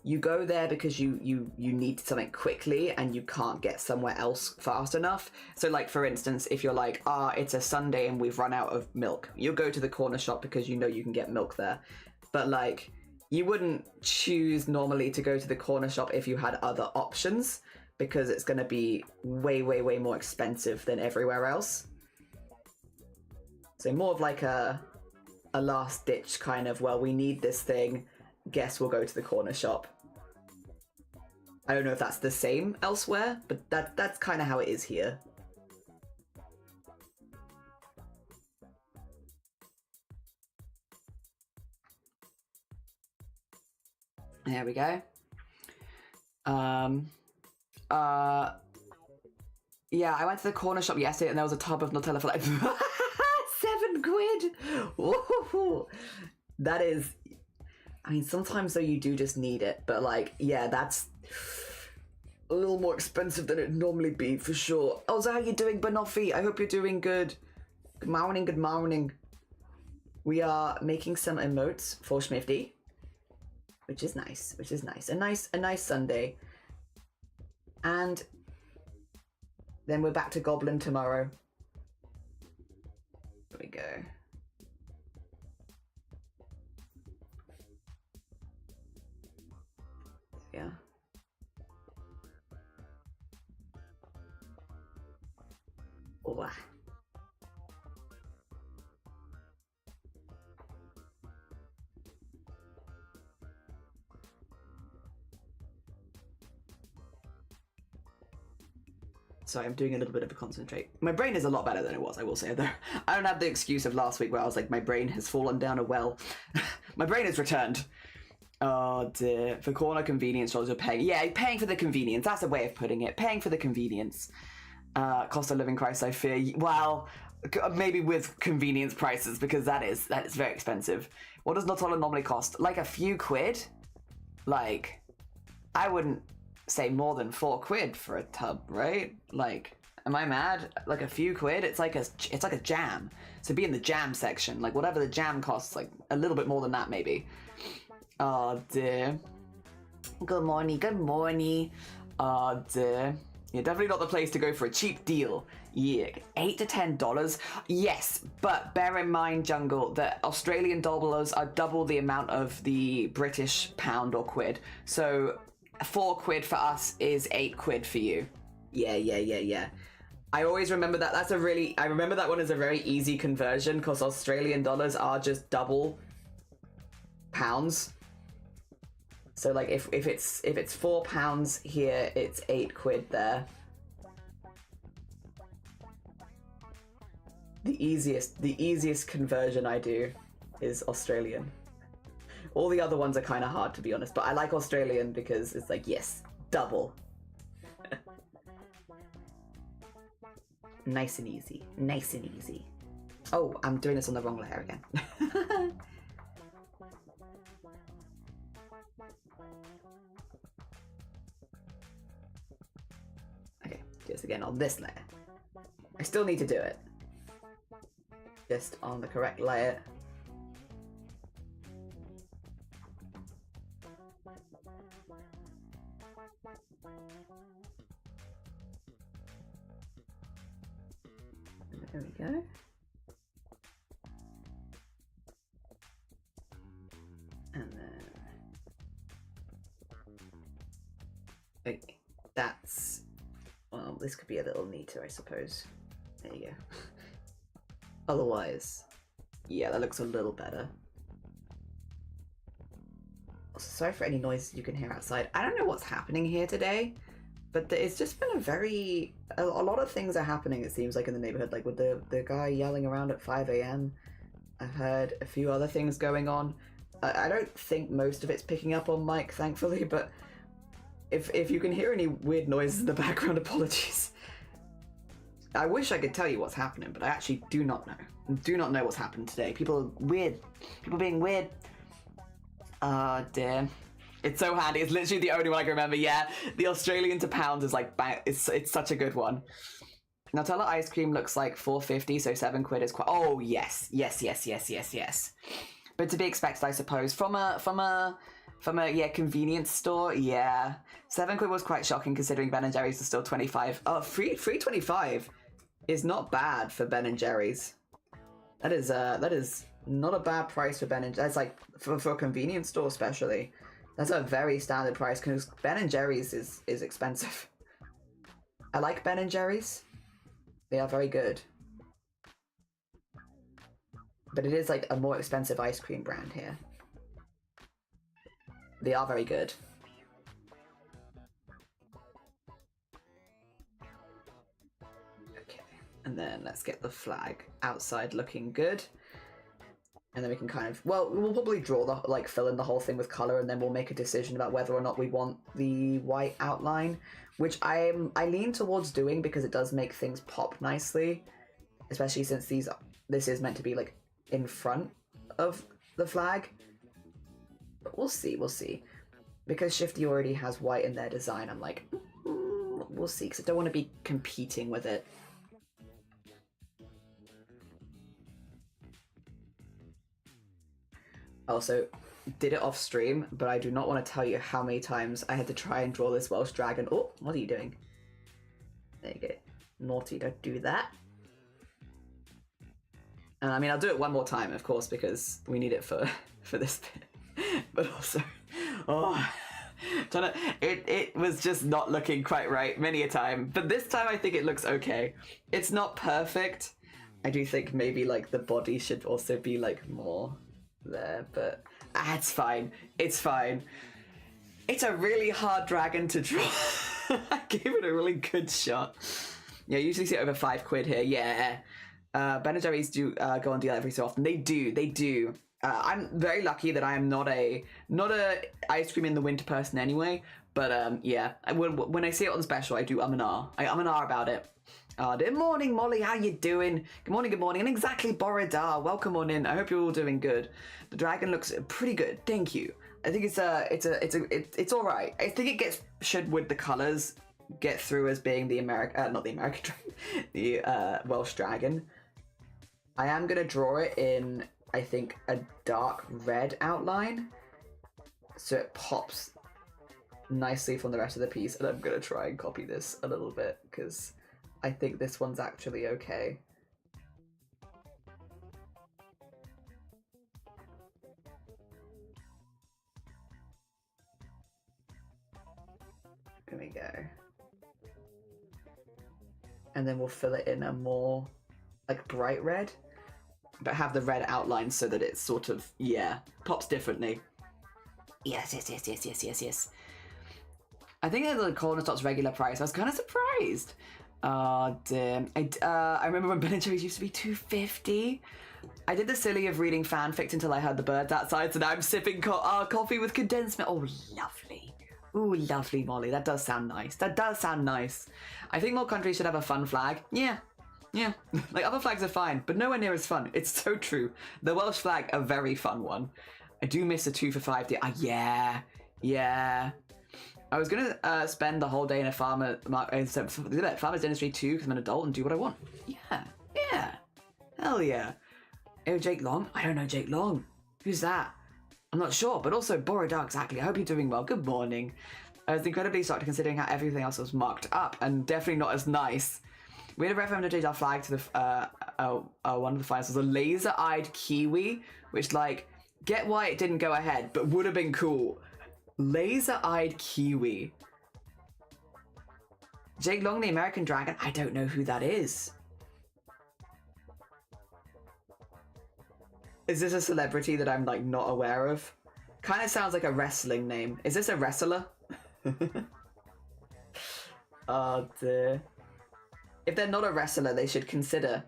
[SPEAKER 1] you go there because you need something quickly and you can't get somewhere else fast enough. So like, for instance, if you're like, it's a Sunday and we've run out of milk, you'll go to the corner shop because you know you can get milk there. But like, you wouldn't choose normally to go to the corner shop if you had other options, because it's going to be way, way, way more expensive than everywhere else. So more of like a last ditch kind of, well, we need this thing, guess we'll go to the corner shop. I don't know if that's the same elsewhere, but that's kind of how it is here. There we go. Yeah, I went to the corner shop yesterday and there was a tub of Nutella for like £7. Woohoo! That is, I mean, sometimes though you do just need it, but like, yeah, that's a little more expensive than it'd normally be for sure. Oh, so how you doing, Banoffee? I hope you're doing good. Good morning, good morning. We are making some emotes for Shifty, which is nice, A nice Sunday. And then we're back to Goblin tomorrow. There we go. go. Oh. Sorry, I'm doing a little bit of a concentrate. My brain is a lot better than it was, I will say, though. I don't have the excuse of last week where I was like, my brain has fallen down a well. My brain has returned. Oh dear. For corner convenience stores, you're paying. Yeah, paying for the convenience. That's a way of putting it. Paying for the convenience. Cost of living crisis, I fear. Well, maybe with convenience prices, because that is very expensive. What does Nutella normally cost? Like a few quid? Like, I wouldn't say more than £4 for a tub, right? Like, am I mad? Like a few quid? It's like a jam. So be in the jam section. Like whatever the jam costs, like a little bit more than that maybe. Oh dear. Good morning, good morning. Oh dear. Yeah, definitely not the place to go for a cheap deal. Yeah, $8 to $10. Yes, but bear in mind, Jungle, that Australian dollars are double the amount of the British pound or quid. So £4 for us is £8 for you. Yeah. I always remember that. I remember that one as a very easy conversion because Australian dollars are just double pounds. So like if it's £4 here, it's £8 there. The easiest conversion I do is Australian. All the other ones are kind of hard, to be honest, but I like Australian because it's like, yes, double. Nice and easy. Nice and easy. Oh, I'm doing this on the wrong layer again. Okay, do this again on this layer. I still need to do it. Just on the correct layer. There we go. And then okay, that's, well, this could be a little neater, I suppose. There you go. Otherwise, yeah, that looks a little better. Sorry for any noise you can hear outside. I don't know what's happening here today, but it's just been a lot of things are happening, it seems like, in the neighborhood, like with the guy yelling around at 5 a.m. I've heard a few other things going on. I don't think most of it's picking up on mic, thankfully, but if you can hear any weird noises in the background, apologies. I wish I could tell you what's happening, but I actually do not know. Do not know what's happened today. People are weird. People being weird. Oh dear. It's so handy. It's literally the only one I can remember. Yeah, the Australian to pounds is like, it's such a good one. Nutella ice cream looks like $4.50, so £7 is quite. Oh yes. But to be expected, I suppose, from a convenience store. Yeah, £7 was quite shocking considering Ben and Jerry's are still 25. Oh, $3.25 is not bad for Ben and Jerry's. That is not a bad price for Ben and Jerry's. That's like for a convenience store especially. That's a very standard price because Ben and Jerry's is expensive. I like Ben and Jerry's. They are very good. But it is like a more expensive ice cream brand here. They are very good. Okay, and then let's get the flag outside looking good. And then we can kind of, well, we'll probably draw fill in the whole thing with color, and then we'll make a decision about whether or not we want the white outline, which I lean towards doing because it does make things pop nicely, especially since this is meant to be like in front of the flag. But we'll see. Because Shifty already has white in their design, I'm like, we'll see, because I don't want to be competing with it. Also, did it off stream, but I do not want to tell you how many times I had to try and draw this Welsh dragon. Oh, what are you doing? There you go. Naughty, don't do that. And I mean, I'll do it one more time, of course, because we need it for this bit. But also, oh, It was just not looking quite right many a time, but this time I think it looks okay. It's not perfect. I do think maybe like the body should also be like more there, but it's fine. It's fine. It's a really hard dragon to draw. I gave it a really good shot. Yeah, I usually see it over £5 here. Yeah. Ben & Jerry's do go on deal every so often. They do. I'm very lucky that I am not a ice cream in the winter person anyway. But yeah, when I see it on special, I do and ah. I and ah about it. Good morning, Molly. How you doing? Good morning. And exactly, Borodar. Welcome on in. I hope you're all doing good. The dragon looks pretty good. Thank you. I think it's all right. I think it should with the colors get through as being the not the American dragon, the Welsh dragon. I am gonna draw it in, I think, a dark red outline, so it pops nicely from the rest of the piece. And I'm gonna try and copy this a little bit because I think this one's actually okay. There we go. And then we'll fill it in a more like bright red, but have the red outline so that it sort of, yeah, pops differently. Yes. I think the corner stop's regular price. I was kind of surprised. Damn. I remember when Ben & Jerry's used to be $2.50. I did the silly of reading fanfic until I heard the birds outside, so now I'm sipping coffee with condensed milk. Oh, lovely. Ooh, lovely, Molly. That does sound nice. I think more countries should have a fun flag. Yeah. Like, other flags are fine, but nowhere near as fun. It's so true. The Welsh flag, a very fun one. I do miss a 2 for $5 deal. Yeah. I was gonna spend the whole day in a farmer's industry too, because I'm an adult and do what I want. Yeah. Hell yeah. Oh, Jake Long? I don't know Jake Long. Who's that? I'm not sure, but also Borodar, exactly. I hope you're doing well. Good morning. I was incredibly shocked considering how everything else was marked up, and definitely not as nice. We had a referendum to change our flag to the one of the finals was a laser-eyed kiwi, which, like, get why it didn't go ahead, but would have been cool. Laser-eyed kiwi. Jake Long, the American Dragon? I don't know who that is. Is this a celebrity that I'm, like, not aware of? Kind of sounds like a wrestling name. Is this a wrestler? Oh, dear. If they're not a wrestler, they could consider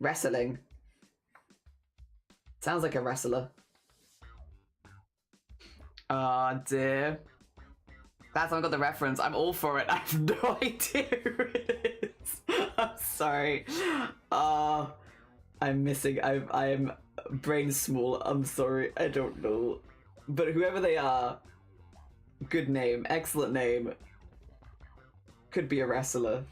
[SPEAKER 1] wrestling. Sounds like a wrestler. Oh, dear. That's not got the reference. I'm all for it. I have no idea who it is. I'm sorry. I'm missing. I am brain small. I'm sorry. I don't know. But whoever they are, good name. Excellent name. Could be a wrestler.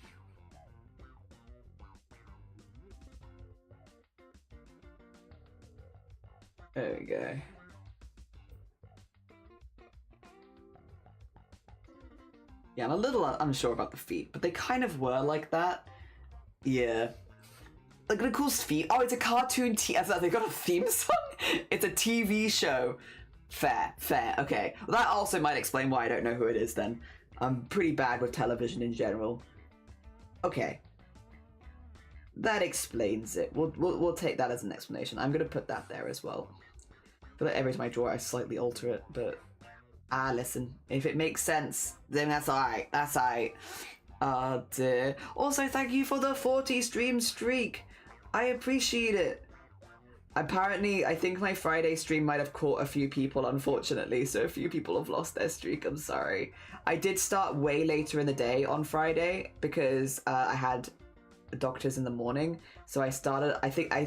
[SPEAKER 1] There we go. Yeah, I'm a little unsure about the feet, but they kind of were like that. Yeah. Like the cool feet. Oh, it's a cartoon. They got a theme song? It's a TV show. Fair. Okay. Well, that also might explain why I don't know who it is then. I'm pretty bad with television in general. Okay. That explains it. We'll take that as an explanation. I'm gonna put that there as well. I feel like every time I draw, I slightly alter it, but listen. If it makes sense, then that's alright. Dear. Also, thank you for the 40 stream streak. I appreciate it. Apparently, I think my Friday stream might have caught a few people, unfortunately, so a few people have lost their streak. I'm sorry. I did start way later in the day on Friday because I had doctors in the morning, so I started,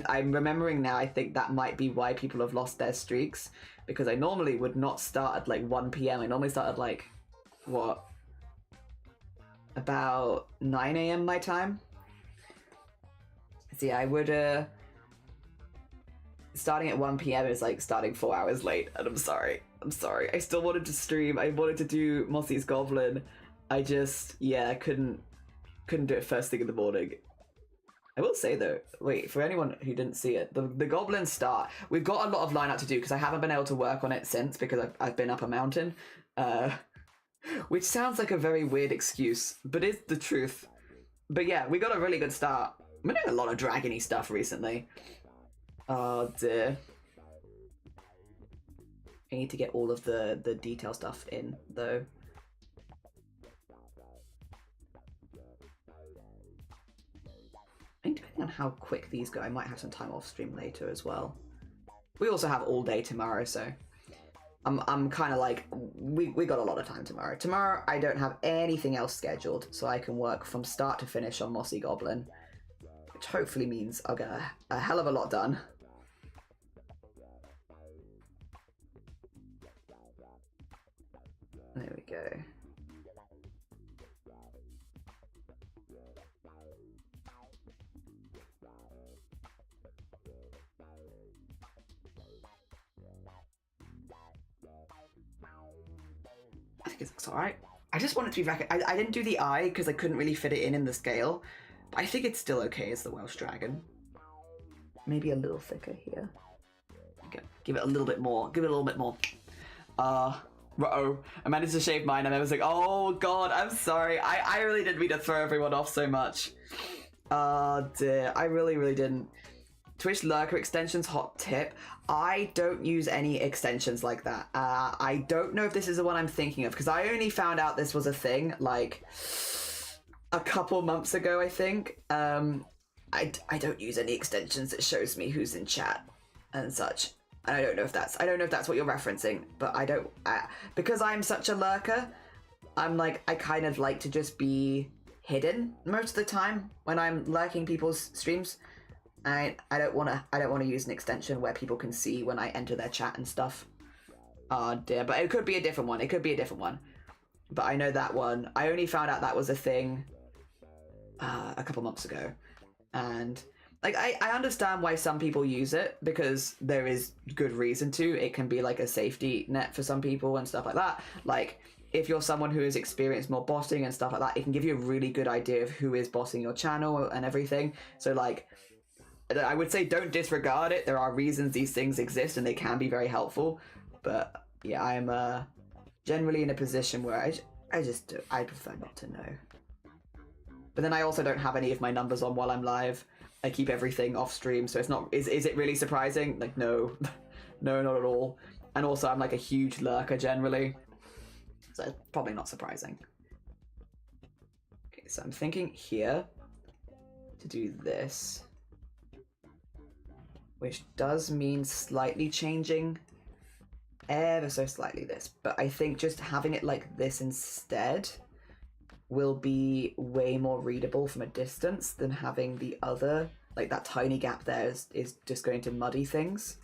[SPEAKER 1] I'm remembering now, I think that might be why people have lost their streaks, because I normally would not start at like 1 p.m. I normally start at like, what? About 9 a.m. my time? See, I would, starting at 1 p.m. is like starting 4 hours late, and I'm sorry. I still wanted to stream. I wanted to do Mossy's Goblin. I just, yeah, couldn't do it first thing in the morning. I will say though, wait, for anyone who didn't see it, the goblin start, we've got a lot of line art to do because I haven't been able to work on it since because I've been up a mountain. Which sounds like a very weird excuse, but it's the truth. But yeah, we got a really good start. I've been doing a lot of dragony stuff recently. Oh dear. I need to get all of the detail stuff in, though. I think depending on how quick these go, I might have some time off stream later as well. We also have all day tomorrow, so I'm kind of like, we got a lot of time tomorrow. Tomorrow I don't have anything else scheduled, so I can work from start to finish on Mossy Goblin, which hopefully means I'll get a hell of a lot done. There we go. I think it looks alright. I just want it to be I didn't do the eye because I couldn't really fit it in the scale, but I think it's still okay as the Welsh Dragon. Maybe a little thicker here. Okay. Give it a little bit more. Give it a little bit more. Uh-oh. I managed to shave mine and I was like, oh god, I'm sorry. I really didn't mean to throw everyone off so much. Oh dear. I really didn't. Twitch lurker extensions, hot tip. I don't use any extensions like that. I don't know if this is the one I'm thinking of because I only found out this was a thing like a couple months ago, I think. I don't use any extensions that shows me who's in chat and such. And I don't know if that's what you're referencing, but I don't because I'm such a lurker. I'm like I kind of like to just be hidden most of the time when I'm lurking people's streams. I don't want to use an extension where people can see when I enter their chat and stuff. Oh dear, but it could be a different one. It could be a different one. But I know that one. I only found out that was a thing a couple months ago, and like I understand why some people use it because there is good reason to. It can be like a safety net for some people and stuff like that. Like if you're someone who has experienced more bossing and stuff like that, it can give you a really good idea of who is bossing your channel and everything. So like I would say don't disregard it. There are reasons these things exist and they can be very helpful. But yeah, I'm generally in a position where I prefer not to know. But then I also don't have any of my numbers on while I'm live. I keep everything off stream, so it's not. Is it really surprising? Like no, no, not at all. And also I'm like a huge lurker generally, so it's probably not surprising. Okay, so I'm thinking here to do this, which does mean slightly changing ever so slightly this, but I think just having it like this instead will be way more readable from a distance than having the other, like that tiny gap there is just going to muddy things.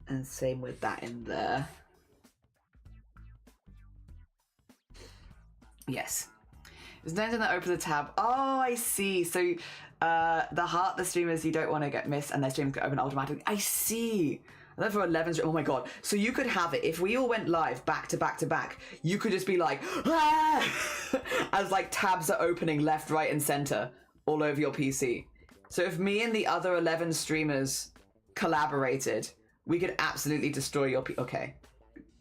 [SPEAKER 1] And same with that in there. Yes. There's no that opens a tab. Oh, I see. So the streamers you don't want to get missed and their streams get open automatically. I see. And then for 11, oh my god. So you could have it, if we all went live back to back to back, you could just be like, ah! As like tabs are opening left, right, and center all over your PC. So if me and the other 11 streamers collaborated, we could absolutely destroy your okay.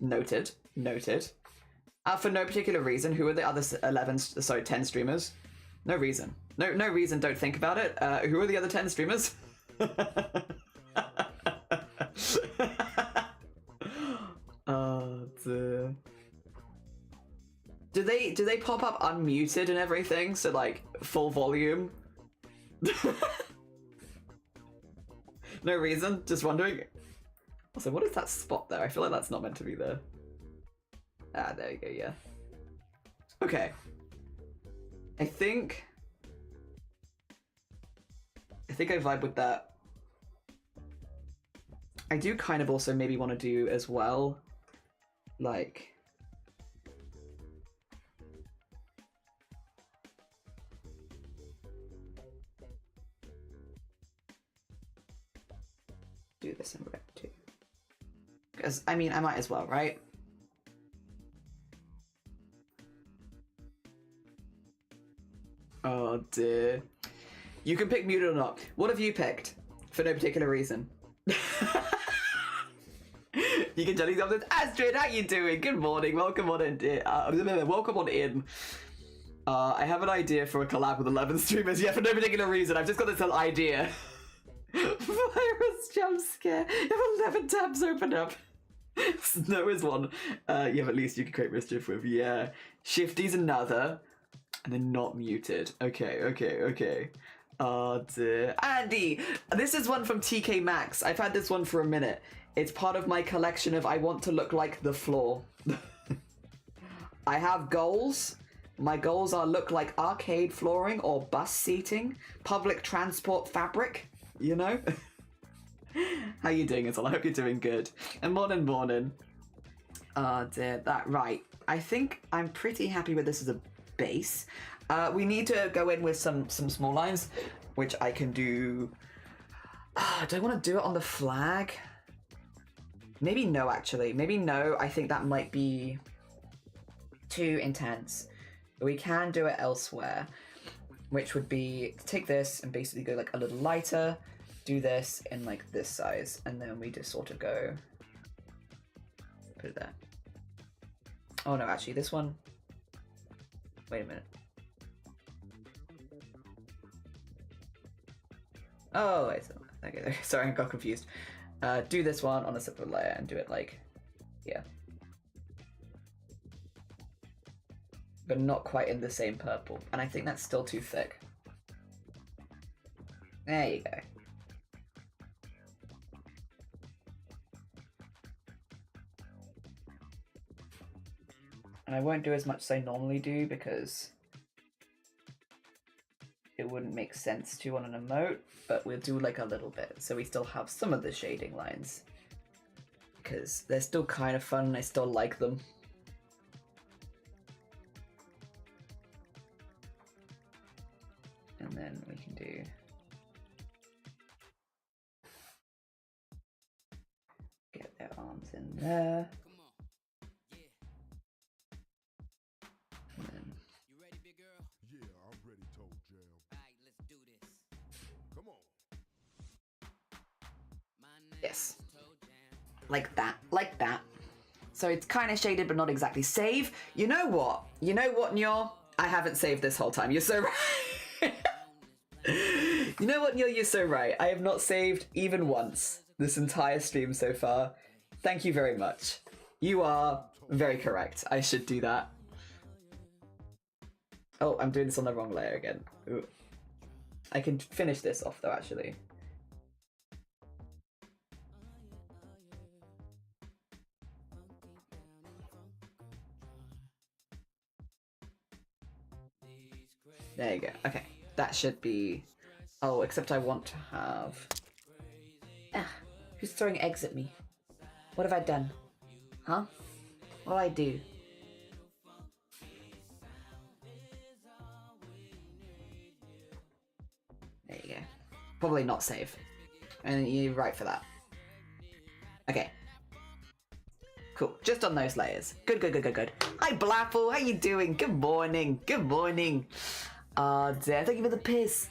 [SPEAKER 1] Noted. For no particular reason, who are the other 10 streamers? No reason. No reason, don't think about it. Who are the other 10 streamers? Oh dear. Do they pop up unmuted and everything? So like full volume? No reason, just wondering. Also, what is that spot there? I feel like that's not meant to be there. Ah, there you go, yeah. Okay. I think I vibe with that. I do kind of also maybe want to do as well, like, do this in red too. Because, I mean, I might as well, right? dear. You can pick muted or not. What have you picked? For no particular reason. You can tell these others. Astrid, how you doing? Good morning. Welcome on in, dear. Welcome on in. I have an idea for a collab with 11 streamers. Yeah, for no particular reason. I've just got this little idea. Virus jump scare. You have 11 tabs open up. Snow is one. Yeah, at least you can create mischief with. Yeah. Shifty's another. And then not muted. Okay. Oh dear. Andy! This is one from TK Maxx. I've had this one for a minute. It's part of my collection of I want to look like the floor. I have goals. My goals are look like arcade flooring or bus seating, public transport fabric, you know? How you doing, Isol? I hope you're doing good. And morning. Oh dear, right. I think I'm pretty happy with this as a base. We need to go in with some small lines, which I can do. Do I want to do it on the flag? Maybe no, actually. Maybe no. I think that might be too intense. We can do it elsewhere, which would be take this and basically go like a little lighter, do this in like this size, and then we just sort of go put it there. Oh no, actually this one. Wait a minute. Oh, wait. Okay, sorry, I got confused. Do this one on a separate layer and do it like here. But not quite in the same purple. And I think that's still too thick. There you go. And I won't do as much as I normally do because it wouldn't make sense to on an emote, but we'll do like a little bit so we still have some of the shading lines because they're still kind of fun and I still like them. And then we can do get their arms in there. And then yes, like that. So it's kind of shaded, but not exactly. Save. You know what, Nyor? I haven't saved this whole time. You're so right. You know what, Nyor? You're so right. I have not saved even once this entire stream so far. Thank you very much. You are very correct. I should do that. Oh, I'm doing this on the wrong layer again. Ooh. I can finish this off though, actually. There you go. Okay, that should be. Oh, except I want to have. Who's throwing eggs at me? What have I done? Huh? What do I do? There you go. Probably not save. And you're right for that. Okay. Cool. Just on those layers. Good. Hi, Blapple. How you doing? Good morning. Oh dear. Thank you for the piss.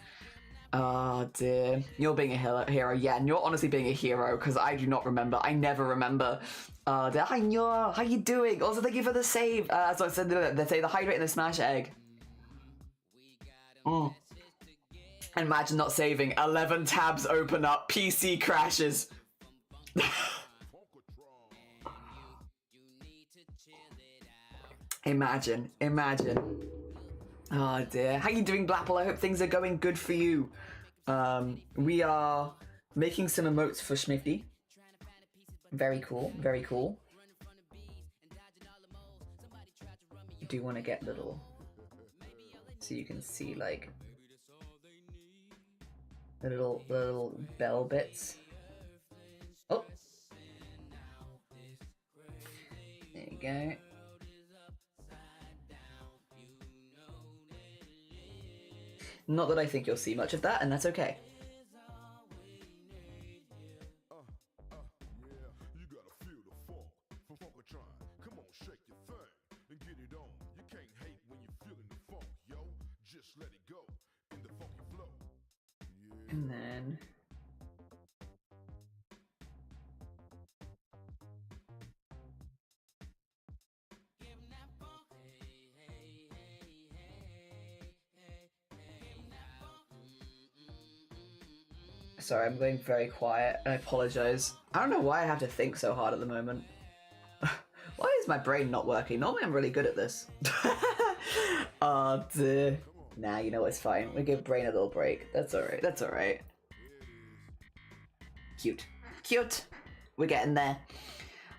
[SPEAKER 1] Oh dear. You're being a hero. Yeah, and you're honestly being a hero because I do not remember. I never remember. Oh dear. Hi, Nyor. How you doing? Also, thank you for the save. As I said, they say the hydrate and the smash egg. Imagine not saving. 11 tabs open up. PC crashes. Imagine. Oh dear. How you doing, Blapple? I hope things are going good for you. We are making some emotes for Shifty. Very cool. You do want to get little, so you can see like the little bell bits. Oh, there you go. Not that I think you'll see much of that, and that's okay. And then... Sorry, I'm going very quiet. I apologize. I don't know why I have to think so hard at the moment. Why is my brain not working? Normally I'm really good at this. Oh, dear. Nah, you know it's fine. We give brain a little break. That's alright. That's alright. Cute. Cute. We're getting there.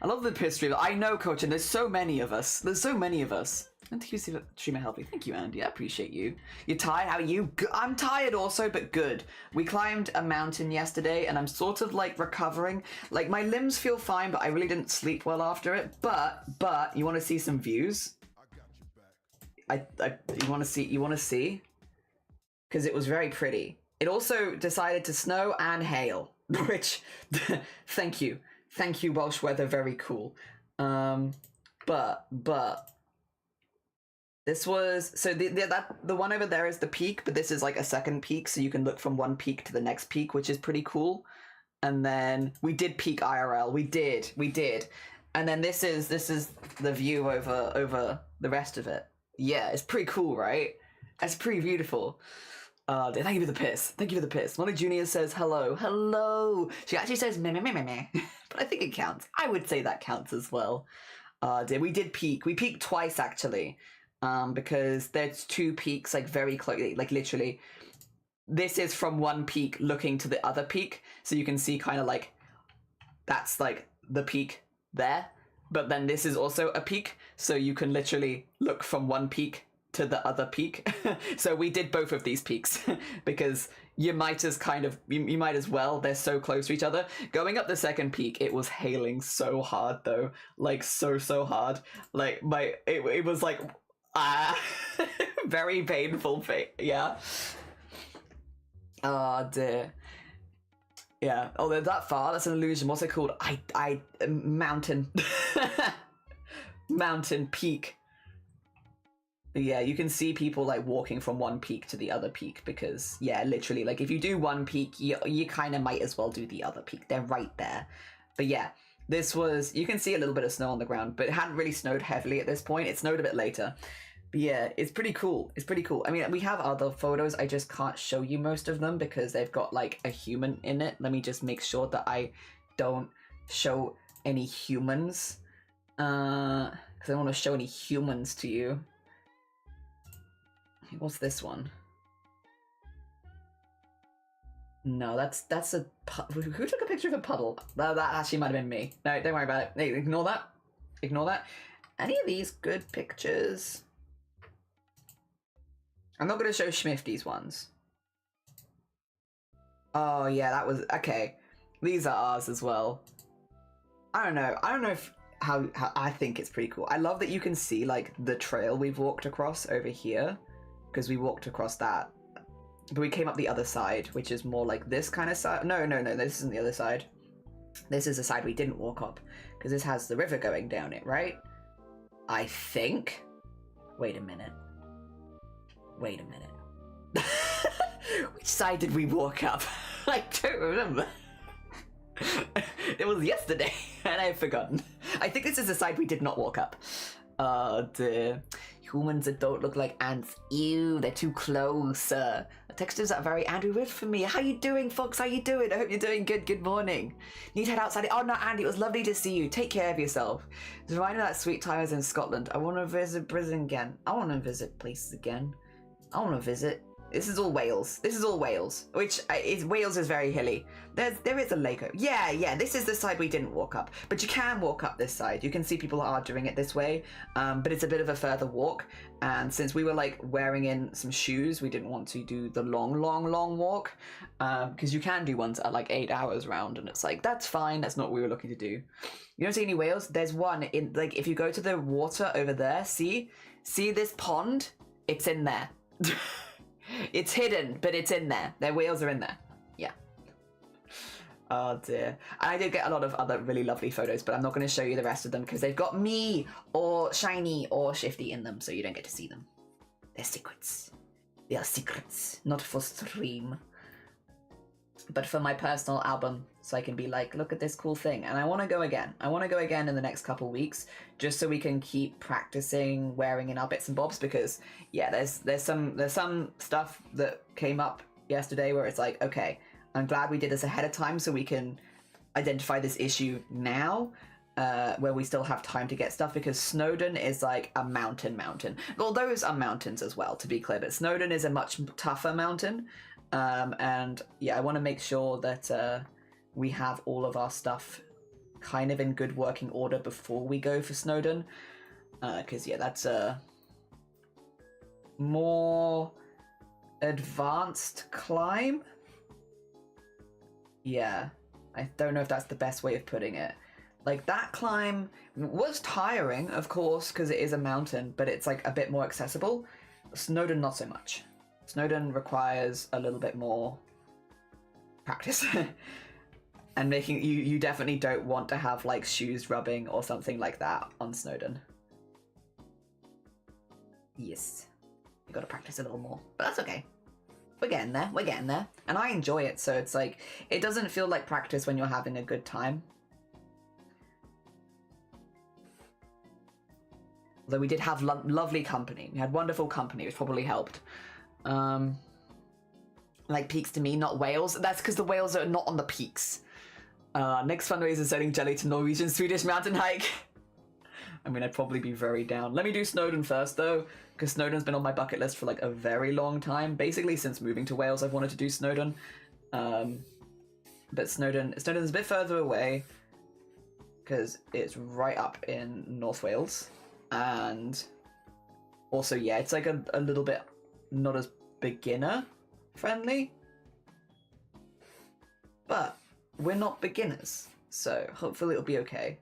[SPEAKER 1] I love the piss streamer. I know, Coach, and there's so many of us. There's so many of us. And thank you, streamer helping. Thank you, Andy. I appreciate you. You're tired? How are you? I'm tired also, but good. We climbed a mountain yesterday, and I'm sort of like recovering. Like my limbs feel fine, but I really didn't sleep well after it. But you want to see some views? You want to see? Because it was very pretty. It also decided to snow and hail, which thank you, Welsh weather. Very cool. But. This was, so the one over there is the peak, but this is like a second peak, so you can look from one peak to the next peak, which is pretty cool. And then we did peak IRL. We did. And then this is the view over the rest of it. Yeah, it's pretty cool, right? It's pretty beautiful. Thank you for the piss. Thank you for the piss. Molly Junior says hello. Hello. She actually says meh meh meh meh meh. But I think it counts. I would say that counts as well. We did peak. We peaked twice actually. Because there's two peaks like very close, like literally this is from one peak looking to the other peak, so you can see kind of like that's like the peak there, but then this is also a peak, so you can literally look from one peak to the other peak. So we did both of these peaks because you might as well, they're so close to each other. Going up the second peak, it was hailing so hard though, like so hard, like it was like very painful yeah. Oh dear. Yeah. Oh, they're that far. That's an illusion. What's it called? Mountain. Mountain peak. Yeah, you can see people like walking from one peak to the other peak because yeah, literally, like if you do one peak, you kind of might as well do the other peak. They're right there. But yeah, this was, you can see a little bit of snow on the ground, but it hadn't really snowed heavily at this point. It snowed a bit later. But yeah, it's pretty cool. It's pretty cool. I mean, we have other photos. I just can't show you most of them because they've got like a human in it. Let me just make sure that I don't show any humans. Because I don't want to show any humans to you. What's this one? No, that's a... Who took a picture of a puddle? That actually might have been me. No, don't worry about it. Hey, ignore that. Ignore that. Any of these good pictures? I'm not going to show Shifty's ones. Oh, yeah, that was... Okay. These are ours as well. I don't know. I don't know if... How I think it's pretty cool. I love that you can see, like, the trail we've walked across over here. Because we walked across that. But we came up the other side, which is more like this kind of side. No, this isn't the other side. This is the side we didn't walk up. Because this has the river going down it, right? I think... Wait a minute. Which side did we walk up? I don't remember. It was yesterday, and I've forgotten. I think this is the side we did not walk up. Dear. Humans that don't look like ants. Ew, they're too close. The textures are very Andrew Rift for me. How you doing, Fox? How you doing? I hope you're doing good. Good morning. Need to head outside. Oh, no, Andy, it was lovely to see you. Take care of yourself. It's reminding me of that sweet time I was in Scotland. I want to visit Brisbane again. I want to visit places again. I want to visit. This is all Wales. This is all Wales, which Wales is very hilly. There is a lake. Yeah. This is the side we didn't walk up, but you can walk up this side. You can see people are doing it this way, but it's a bit of a further walk. And since we were like wearing in some shoes, we didn't want to do the long walk, because you can do ones at like 8 hours round, and it's like that's fine. That's not what we were looking to do. You don't see any whales? There's one in like if you go to the water over there. See this pond? It's in there. It's hidden, but it's in there. Their whales are in there. Yeah. Oh dear. And I did get a lot of other really lovely photos, but I'm not going to show you the rest of them because they've got me or Shiny or Shifty in them, so you don't get to see them. They're secrets. They are secrets, not for stream. but for my personal album, so I can be like, look at this cool thing. And I want to go again. I want to go again in the next couple weeks, just so we can keep practicing wearing in our bits and bobs. Because yeah, there's some stuff that came up yesterday where it's like, okay, I'm glad we did this ahead of time so we can identify this issue now, where we still have time to get stuff, because Snowdon is like a mountain. Well, those are mountains as well, to be clear, but Snowdon is a much tougher mountain. And yeah, I want to make sure that we have all of our stuff kind of in good working order before we go for Snowdon, because yeah, that's a more advanced climb. Yeah, I don't know if that's the best way of putting it. Like, that climb was tiring, of course, because it is a mountain, but it's like a bit more accessible. Snowdon, not so much. Snowdon requires a little bit more practice. And making you definitely don't want to have like shoes rubbing or something like that on Snowdon. Yes. You gotta practice a little more. But that's okay. We're getting there. And I enjoy it, so it's like, it doesn't feel like practice when you're having a good time. Although we did have lovely company. We had wonderful company, which probably helped. Like peaks to me, not whales. That's because the whales are not on the peaks. Next fundraiser, sending Jelly to Norwegian Swedish mountain hike. I mean, I'd probably be very down. Let me do Snowdon first, though, because Snowdon's been on my bucket list for like a very long time. Basically, since moving to Wales, I've wanted to do Snowdon. But Snowdon's a bit further away because it's right up in North Wales, and also, yeah, it's like a little bit not as beginner friendly, but we're not beginners, so hopefully it'll be okay.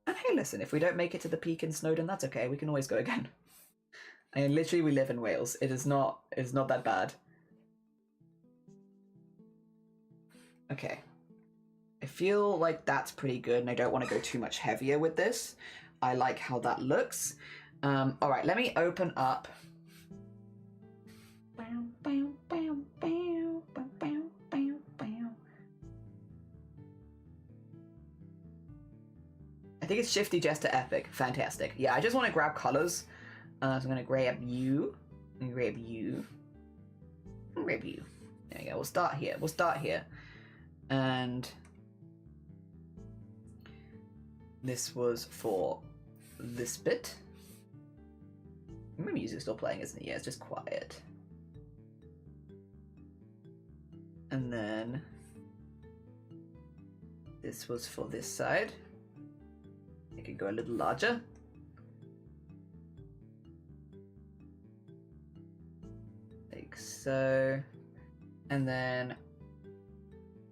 [SPEAKER 1] And hey, listen, if we don't make it to the peak in Snowdon, that's okay, we can always go again. I mean, literally, we live in Wales. It is not that bad. Okay. I feel like that's pretty good, and I don't want to go too much heavier with this. I like how that looks. Alright, let me open up. I think it's Shifty Jester Epic. Fantastic. Yeah, I just want to grab colors. So I'm going to grab you. And grab you. And grab you. There we go. We'll start here. And this was for this bit. My music's still playing, isn't it? Yeah, it's just quiet. And then this was for this side. It could go a little larger. Like so. And then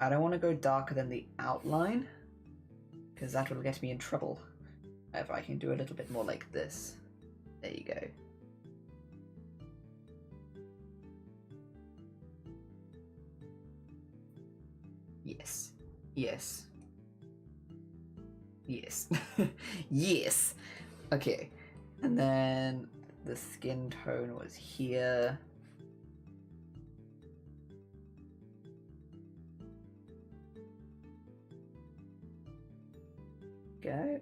[SPEAKER 1] I don't want to go darker than the outline, because that will get me in trouble. However, I can do a little bit more like this. There you go. Yes. Yes. Yes. Yes. Okay. And then the skin tone was here. Go.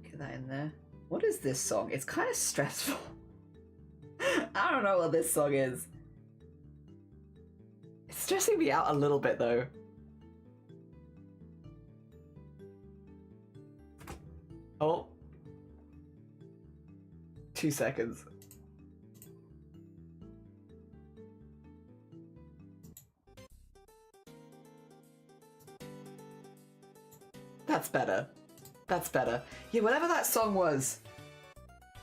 [SPEAKER 1] Get that in there. What is this song? It's kind of stressful. I don't know what this song is. It's stressing me out a little bit, though. Oh. 2 seconds. That's better. That's better. Yeah, whatever that song was,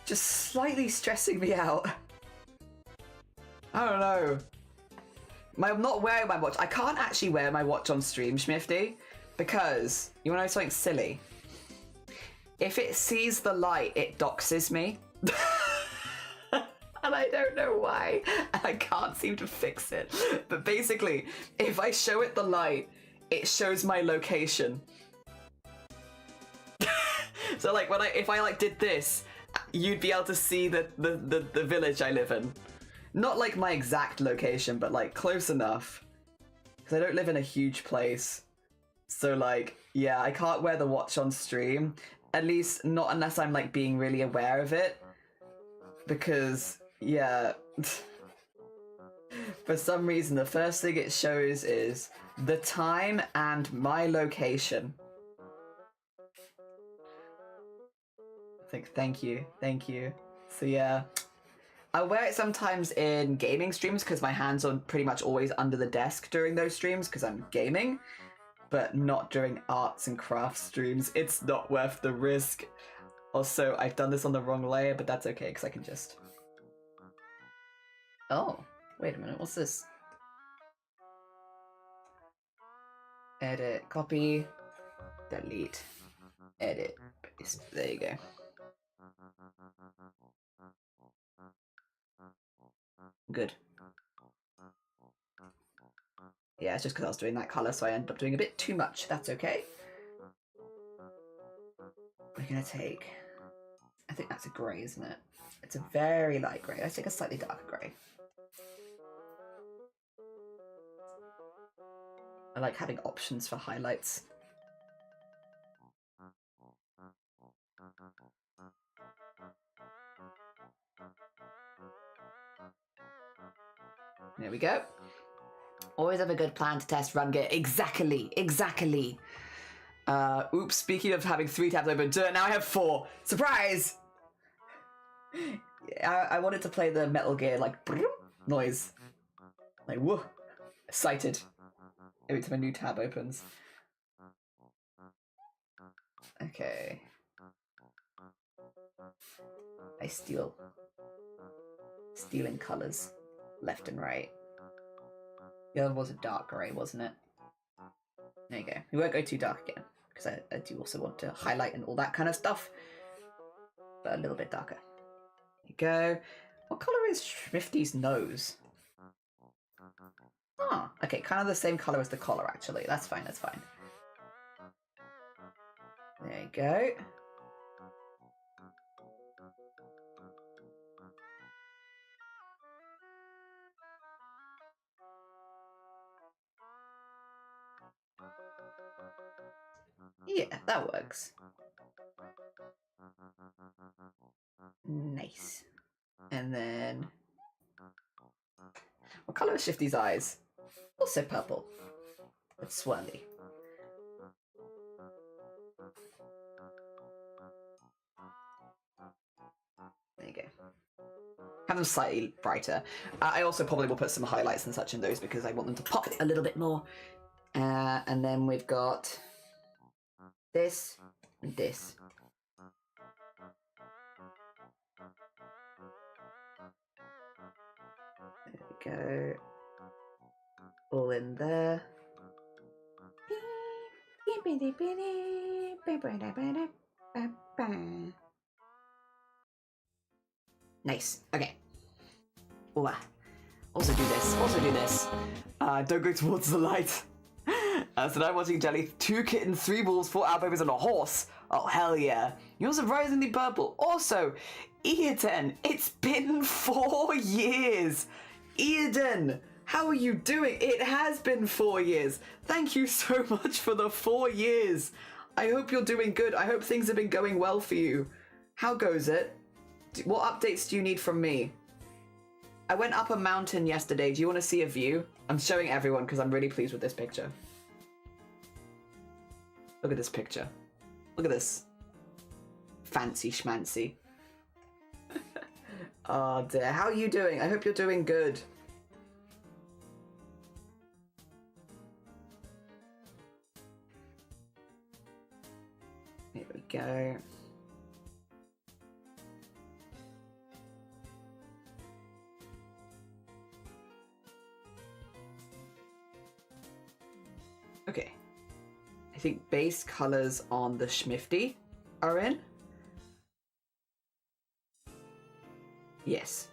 [SPEAKER 1] just slightly stressing me out. I don't know. I'm not wearing my watch. I can't actually wear my watch on stream, Shifty, because, you wanna know something silly? If it sees the light, it doxes me. And I don't know why. And I can't seem to fix it. But basically, if I show it the light, it shows my location. So like if I like did this, you'd be able to see the village I live in. Not like my exact location, but like close enough. Because I don't live in a huge place. So like, yeah, I can't wear the watch on stream. At least not unless I'm like being really aware of it. Because, yeah, for some reason the first thing it shows is the time and my location. I think, thank you. So yeah, I wear it sometimes in gaming streams because my hands are pretty much always under the desk during those streams because I'm gaming, but not during arts and crafts streams. It's not worth the risk. Also, I've done this on the wrong layer, but that's okay because I can just... Oh, wait a minute, what's this? Edit, copy, delete, edit, paste. There you go. Good. Yeah, it's just because I was doing that colour, so I ended up doing a bit too much. That's okay. We're gonna take... I think that's a grey, isn't it? It's a very light grey. Let's take a slightly darker grey. I like having options for highlights. There we go. Always have a good plan to test run gear. Exactly. Oops, speaking of having 3 tabs open, now I have 4. Surprise! I wanted to play the Metal Gear, like, noise. Like, whoa. Excited. Every time a new tab opens. Okay. I stealing colours. Left and right. The other was a dark grey, wasn't it? There you go. We won't go too dark again, because I do also want to highlight and all that kind of stuff. But a little bit darker. There you go. What colour is Shifty's nose? Ah, okay, kind of the same colour as the collar, actually. That's fine. There you go. Yeah, that works. Nice. And then... what colour is Shifty's eyes? Also purple. But swirly. There you go. Have them slightly brighter. I also probably will put some highlights and such in those because I want them to pop a little bit more. And then we've got this and this. There we go. All in there. Nice. Okay. Ooh, also do this. Don't go towards the light. So now I'm watching Jelly, 2 kittens, 3 wolves, 4 alpacas, and a horse. Oh, hell yeah. You're surprisingly purple. Also, Eden, it's been 4 years. Eden, how are you doing? It has been 4 years. Thank you so much for the 4 years. I hope you're doing good. I hope things have been going well for you. How goes it? What updates do you need from me? I went up a mountain yesterday. Do you want to see a view? I'm showing everyone because I'm really pleased with this picture. Look at this picture. Look at this. Fancy schmancy. Oh dear. How are you doing? I hope you're doing good. Here we go. Okay. I think base colors on the Shifty are in. Yes.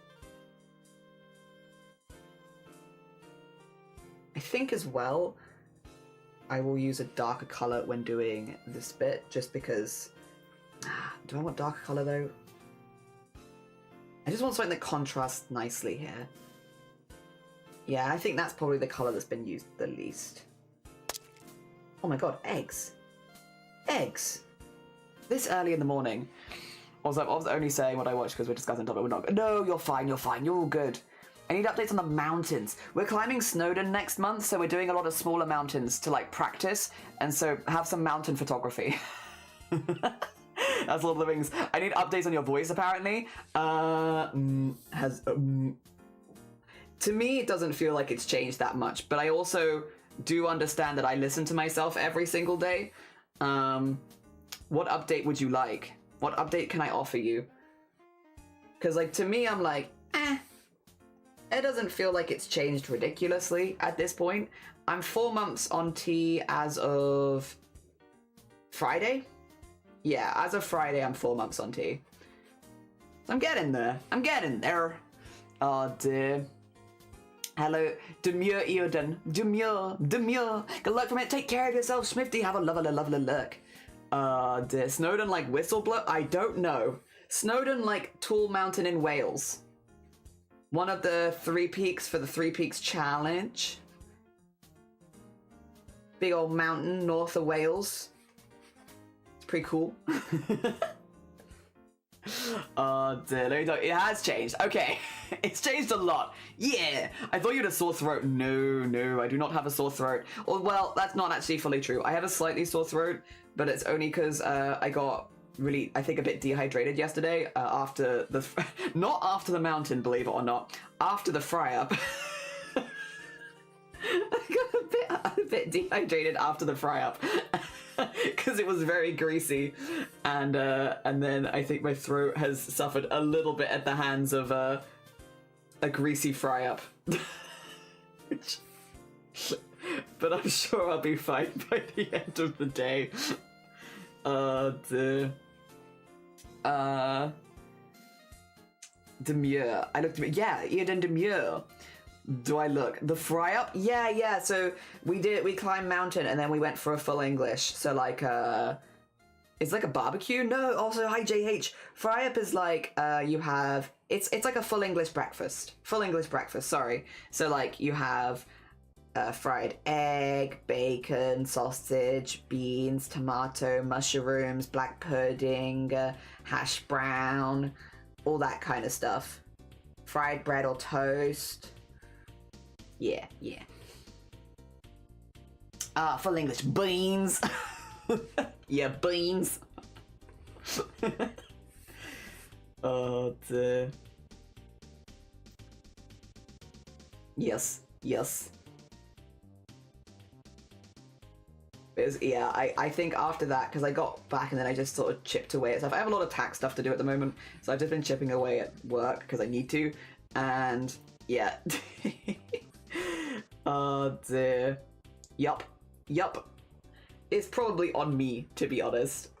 [SPEAKER 1] I think as well, I will use a darker color when doing this bit, just because Do I want darker color though? I just want something that contrasts nicely here. Yeah, I think that's probably the color that's been used the least. Oh my god, eggs. Eggs. This early in the morning. Also, I was only saying what I watched because we're discussing topic. We're not. No, you're fine. You're fine. You're all good. I need updates on the mountains. We're climbing Snowdon next month, so we're doing a lot of smaller mountains to like practice, and so have some mountain photography. That's all the things. I need updates on your voice, apparently. To me, it doesn't feel like it's changed that much, but I also do understand that I listen to myself every single day. What update would you like? What update can I offer you? Because, like, to me, I'm like, it doesn't feel like it's changed ridiculously at this point. I'm 4 months on T as of Friday. Yeah, as of Friday, I'm 4 months on T. So I'm getting there. I'm getting there. Oh, dear. Hello, Demure Eoden. Demure. Good luck from it. Take care of yourself, Shifty. Have a lovely look. Dear. Snowdon like Whistleblower? I don't know. Snowdon like Tall Mountain in Wales. One of the 3 peaks for the 3 Peaks Challenge. Big old mountain north of Wales. It's pretty cool. Dear. It has changed. Okay. It's changed a lot. Yeah. I thought you had a sore throat. No, I do not have a sore throat. Or, well, that's not actually fully true. I have a slightly sore throat, but it's only because I got really, I think, a bit dehydrated yesterday after the... Not after the mountain, believe it or not. After the fry-up. I got a bit dehydrated after the fry-up. Because it was very greasy. And then I think my throat has suffered a little bit at the hands of a greasy fry-up. But I'm sure I'll be fine by the end of the day. Demure. I looked. Yeah, Eden Demure. Do I look the fry up? Yeah. So we climbed mountain and then we went for a full English. So like it's like a barbecue. No, also hi JH. Fry up is like you have it's like a full English breakfast. Sorry. So like you have fried egg, bacon, sausage, beans, tomato, mushrooms, black pudding, hash brown, all that kind of stuff. Fried bread or toast. Yeah. Full English. Beans. Yeah, beans. Oh, dear. Yes. Yeah, I think after that, because I got back and then I just sort of chipped away at stuff. I have a lot of tax stuff to do at the moment, so I've just been chipping away at work because I need to. And yeah. Oh dear. Yup. It's probably on me, to be honest.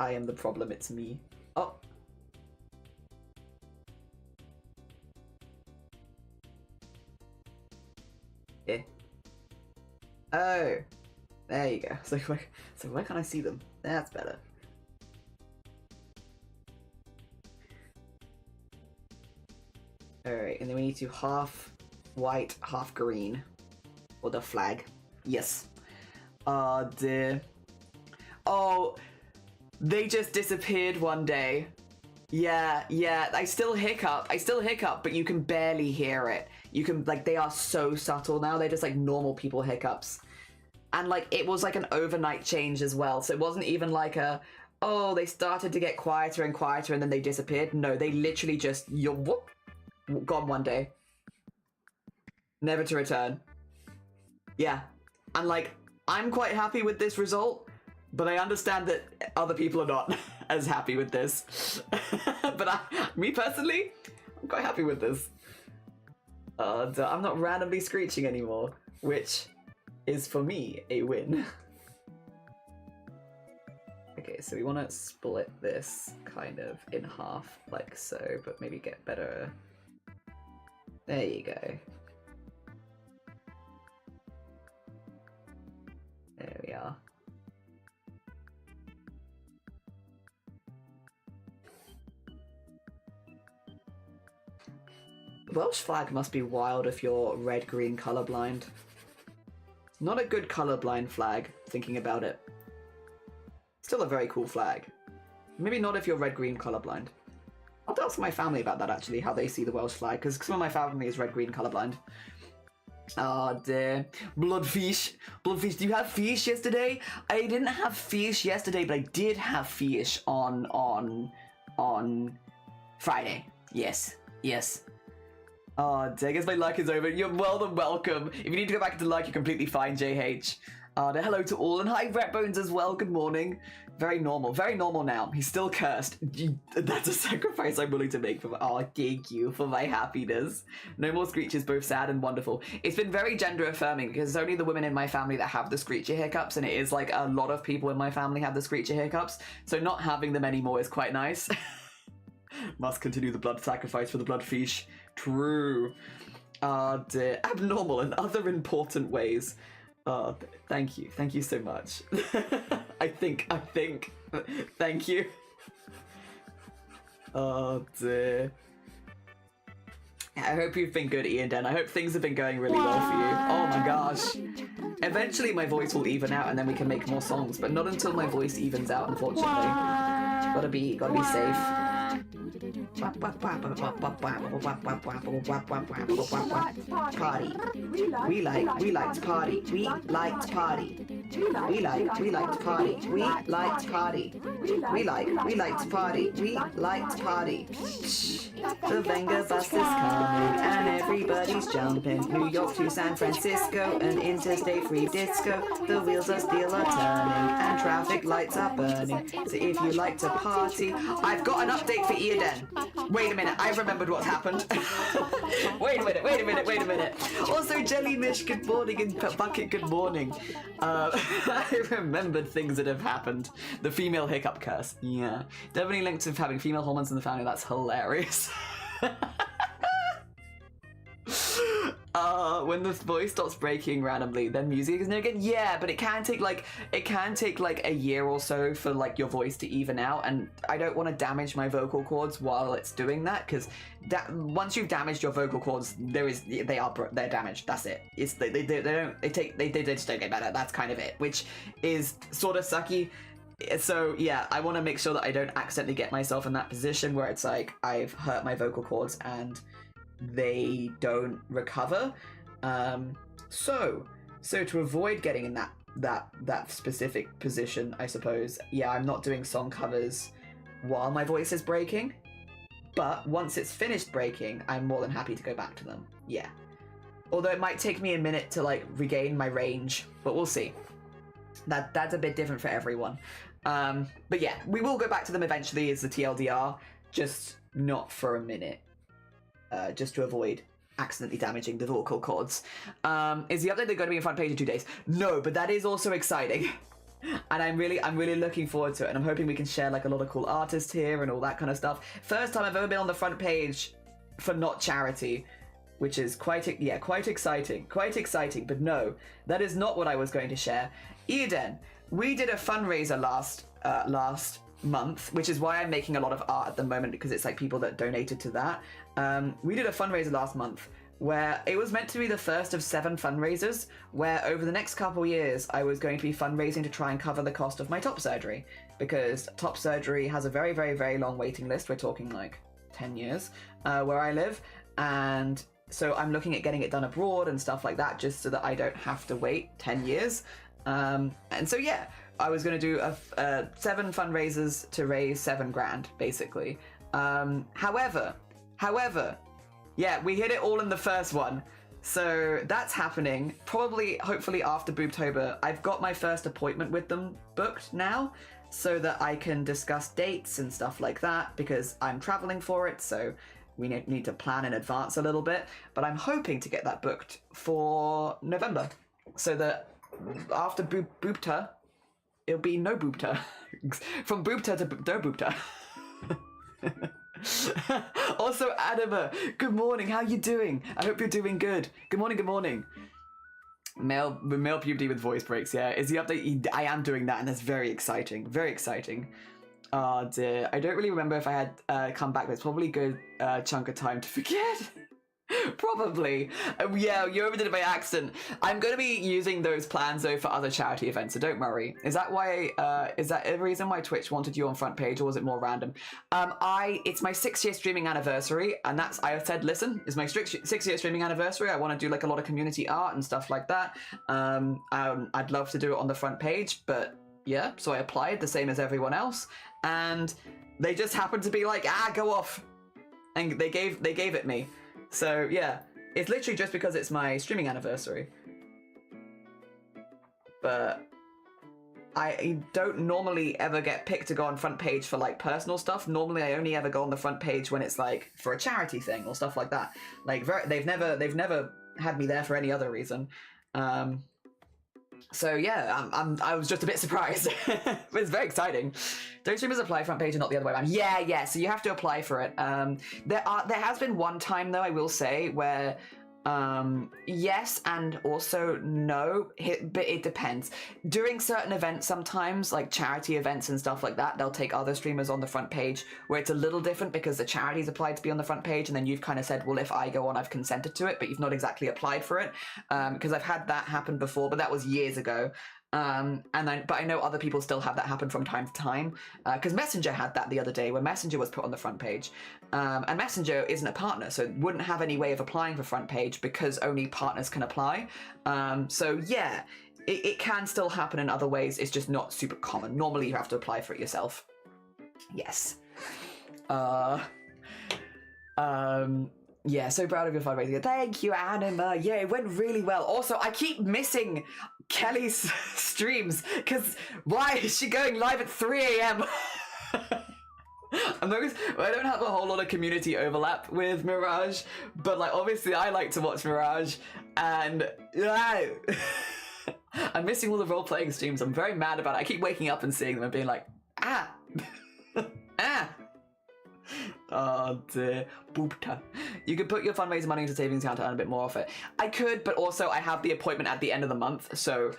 [SPEAKER 1] I am the problem, it's me. Oh. Oh, there you go. So where can I see them? That's better. Alright, and then we need to half white, half green. Or the flag. Yes. Oh dear. Oh, they just disappeared one day. Yeah, I still hiccup, but you can barely hear it. You can, like, they are so subtle now, they're just like normal people hiccups. And like, it was like an overnight change as well, so it wasn't even like oh, they started to get quieter and quieter and then they disappeared. No, they literally just, whoop, gone one day. Never to return. Yeah, and like, I'm quite happy with this result, but I understand that other people are not as happy with this. But me personally, I'm quite happy with this. I'm not randomly screeching anymore, which is for me a win. Okay, so we want to split this kind of in half, like so, but maybe get better. There you go. There we are. Welsh flag must be wild if you're red-green colorblind. Not a good colorblind flag, thinking about it. Still a very cool flag. Maybe not if you're red-green colorblind. I'll ask my family about that, actually, how they see the Welsh flag, because some of my family is red-green colorblind. Oh dear. Bloodfish. Bloodfish, do you have fish yesterday? I didn't have fish yesterday, but I did have fish on Friday. Yes. Yes. Oh dear, I guess my luck is over. You're more than welcome. If you need to go back into luck, you're completely fine, JH. Hello to all, and hi Bones as well, good morning. Very normal now. He's still cursed. That's a sacrifice I'm willing to make for thank you for my happiness. No more screeches, both sad and wonderful. It's been very gender affirming because it's only the women in my family that have the screecher hiccups, and it is like a lot of people in my family have the screecher hiccups, so not having them anymore is quite nice. Must continue the blood sacrifice for the bloodfish. True. Dear. Abnormal and other important ways. Thank you so much. I think, thank you. Oh dear. I hope you've been good, Ian Den. I hope things have been going really well for you. Oh my gosh. Eventually my voice will even out and then we can make more songs, but not until my voice evens out, unfortunately. Gotta be safe. Party. We liked party. We liked party. We liked party. We liked party. We liked party. We liked party. The Venga bus is coming and everybody's jumping. New York to San Francisco, an interstate free disco. The wheels of steel are turning and traffic lights are burning. So if you like to party, I've got an update for Eden. Wait a minute, I've remembered what's happened. Wait a minute. Also, Jellymish, good morning, and Bucket, good morning. I remembered things that have happened. The female hiccup curse. Yeah. Definitely linked to having female hormones in the family. That's hilarious. When the voice stops breaking randomly, then music is no good. Yeah, but it can take like a year or so for like your voice to even out, and I don't want to damage my vocal cords while it's doing that, because once you've damaged your vocal cords, they're damaged. That's it. It's they just don't get better. That's kind of it, which is sort of sucky. So yeah, I want to make sure that I don't accidentally get myself in that position where it's like I've hurt my vocal cords and they don't recover. So to avoid getting in that specific position, I suppose, yeah, I'm not doing song covers while my voice is breaking, but once it's finished breaking, I'm more than happy to go back to them. Yeah. Although it might take me a minute to like regain my range, but we'll see. That's a bit different for everyone. But yeah, we will go back to them eventually as the TLDR, just not for a minute. Just to avoid accidentally damaging the vocal cords. Is the update going to be in front page in 2 days? No, but that is also exciting. And I'm really looking forward to it, and I'm hoping we can share like a lot of cool artists here and all that kind of stuff. First time I've ever been on the front page for not charity, which is quite exciting, but no, that is not what I was going to share. Eden, we did a fundraiser last month, which is why I'm making a lot of art at the moment, because it's like people that donated to that. We did a fundraiser last month where it was meant to be the first of 7 fundraisers, where over the next couple years I was going to be fundraising to try and cover the cost of my top surgery, because top surgery has a very, very, very long waiting list. We're talking like 10 years where I live, and so I'm looking at getting it done abroad and stuff like that, just so that I don't have to wait 10 years. And so yeah, I was going to do 7 fundraisers to raise 7 grand, basically. However, yeah, we hit it all in the first one. So that's happening, probably, hopefully after Boobtober. I've got my first appointment with them booked now, so that I can discuss dates and stuff like that, because I'm traveling for it, so we need to plan in advance a little bit. But I'm hoping to get that booked for November, so that after Boobta, it'll be no Boobta. From Boobta to no Boobta. Also, Adama, good morning. How you doing? I hope you're doing good. Good morning. Male puberty with voice breaks. Yeah, is the update? I am doing that, and that's very exciting. Very exciting. Oh dear, I don't really remember if I had come back, but it's probably a good chunk of time to forget. Probably. Yeah, you overdid it by accident. I'm going to be using those plans though for other charity events, so don't worry. Is that why? Is that a reason why Twitch wanted you on front page, or was it more random? It's my 6-year streaming anniversary, and I said, listen, it's my 6-year streaming anniversary. I want to do like a lot of community art and stuff like that. I'd love to do it on the front page, but yeah, so I applied the same as everyone else, and they just happened to be like, go off, and they gave it me. So yeah, it's literally just because it's my streaming anniversary. But I don't normally ever get picked to go on front page for like personal stuff. Normally I only ever go on the front page when it's like for a charity thing or stuff like that. Like they've never had me there for any other reason. So yeah, I was just a bit surprised. But it's very exciting. Don't streamers apply front page and not the other way around? Yeah. So you have to apply for it. There has been one time though, I will say, where yes and also no, but it depends. During certain events, sometimes like charity events and stuff like that, they'll take other streamers on the front page, where it's a little different because the charity's applied to be on the front page, and then you've kind of said, well, if I go on, I've consented to it, but you've not exactly applied for it. Because I've had that happen before, but that was years ago. But I know other people still have that happen from time to time, because Messenger had that the other day, where Messenger was put on the front page, and Messenger isn't a partner, so it wouldn't have any way of applying for front page because only partners can apply. So yeah, it can still happen in other ways. It's just not super common. Normally you have to apply for it yourself. Yes. Yeah, so proud of your fundraising. Thank you, Anima. Yeah, it went really well. Also, I keep missing Kelly's streams, because why is she going live at 3 a.m? I don't have a whole lot of community overlap with Mirage, but like obviously I like to watch Mirage, and I'm missing all the role-playing streams. I'm very mad about it. I keep waking up and seeing them and being like, oh dear. Boopta. You could put your fundraising money into savings account to earn a bit more off it. I could, but also I have the appointment at the end of the month, so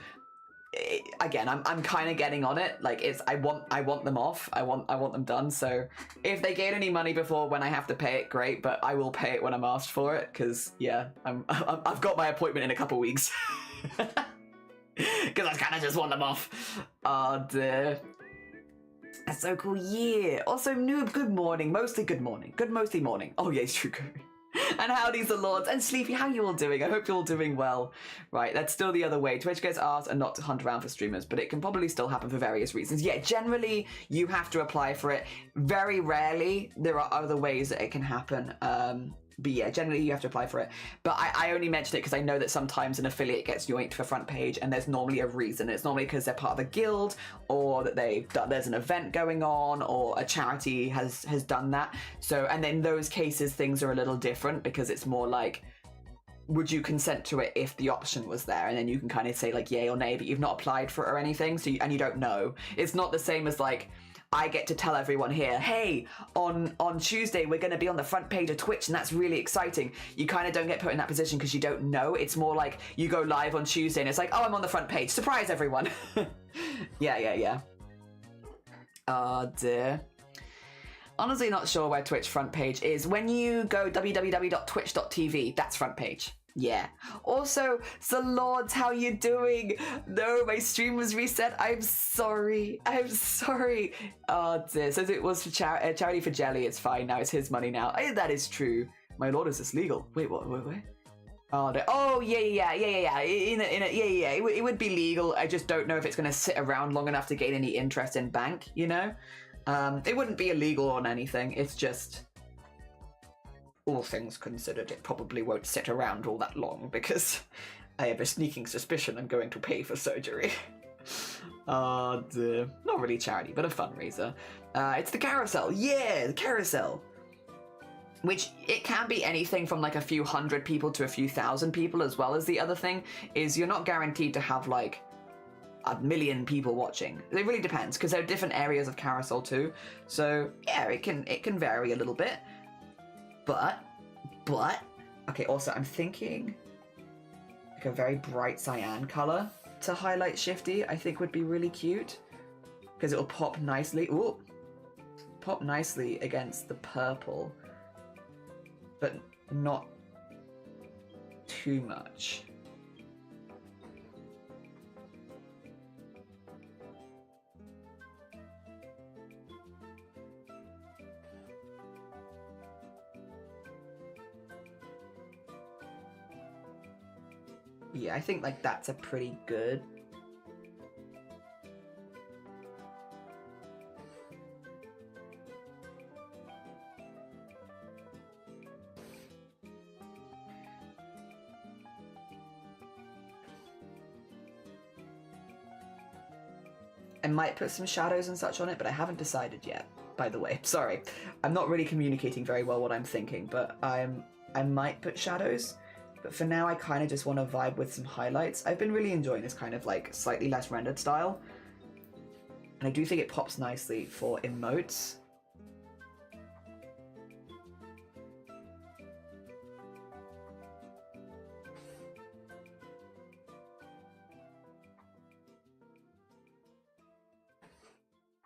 [SPEAKER 1] again, I'm kind of getting on it. Like I want them off. I want them done. So if they gain any money before when I have to pay it, great. But I will pay it when I'm asked for it, because yeah, I've got my appointment in a couple weeks. Because I kind of just want them off. Oh dear. That's so cool. Yeah. Also, Noob, good morning. Mostly good morning. Good mostly morning. Oh yeah, it's true. And howdy's the lords. And Sleepy, how you all doing? I hope you're all doing well. Right, that's still the other way. Twitch gets asked and not to hunt around for streamers, but it can probably still happen for various reasons. Yeah, generally, you have to apply for it. Very rarely, there are other ways that it can happen. But yeah, generally you have to apply for it. But I only mention it because I know that sometimes an affiliate gets yoinked for front page, and there's normally a reason. It's normally because they're part of a guild, or that there's an event going on, or a charity has done that. So, and in those cases, things are a little different, because it's more like, would you consent to it if the option was there? And then you can kind of say like yay or nay, but you've not applied for it or anything, so and you don't know. It's not the same as like, I get to tell everyone here, hey, on Tuesday we're going to be on the front page of Twitch, and that's really exciting. You kind of don't get put in that position because you don't know. It's more like you go live on Tuesday and it's like, oh, I'm on the front page. Surprise, everyone. Yeah. Oh, dear. Honestly not sure where Twitch front page is. When you go www.twitch.tv, that's front page. Yeah. Also, so Lords, how you doing? No, my stream was reset. I'm sorry. Oh dear. So it was for charity for Jelly. It's fine now. It's his money now. That is true. My lord, is this legal? Wait, what? Wait. Oh, no. Oh, yeah. It would be legal. I just don't know if it's going to sit around long enough to gain any interest in bank, you know? It wouldn't be illegal on anything. It's just, all things considered, it probably won't sit around all that long, because I have a sneaking suspicion I'm going to pay for surgery. Oh dear. Not really charity, but a fundraiser. It's the carousel. Yeah, the carousel. Which, it can be anything from like a few hundred people to a few thousand people, as well as the other thing is you're not guaranteed to have like 1 million people watching. It really depends, because there are different areas of carousel too. So yeah, it can vary a little bit. But, okay, also I'm thinking like a very bright cyan color to highlight Shifty, I think would be really cute, because it'll pop nicely. Ooh, pop nicely against the purple, but not too much. Yeah, I think like that's a pretty good. I might put some shadows and such on it, but I haven't decided yet, by the way. Sorry. I'm not really communicating very well what I'm thinking, but I might put shadows. But for now, I kind of just want to vibe with some highlights. I've been really enjoying this kind of like slightly less rendered style. And I do think it pops nicely for emotes.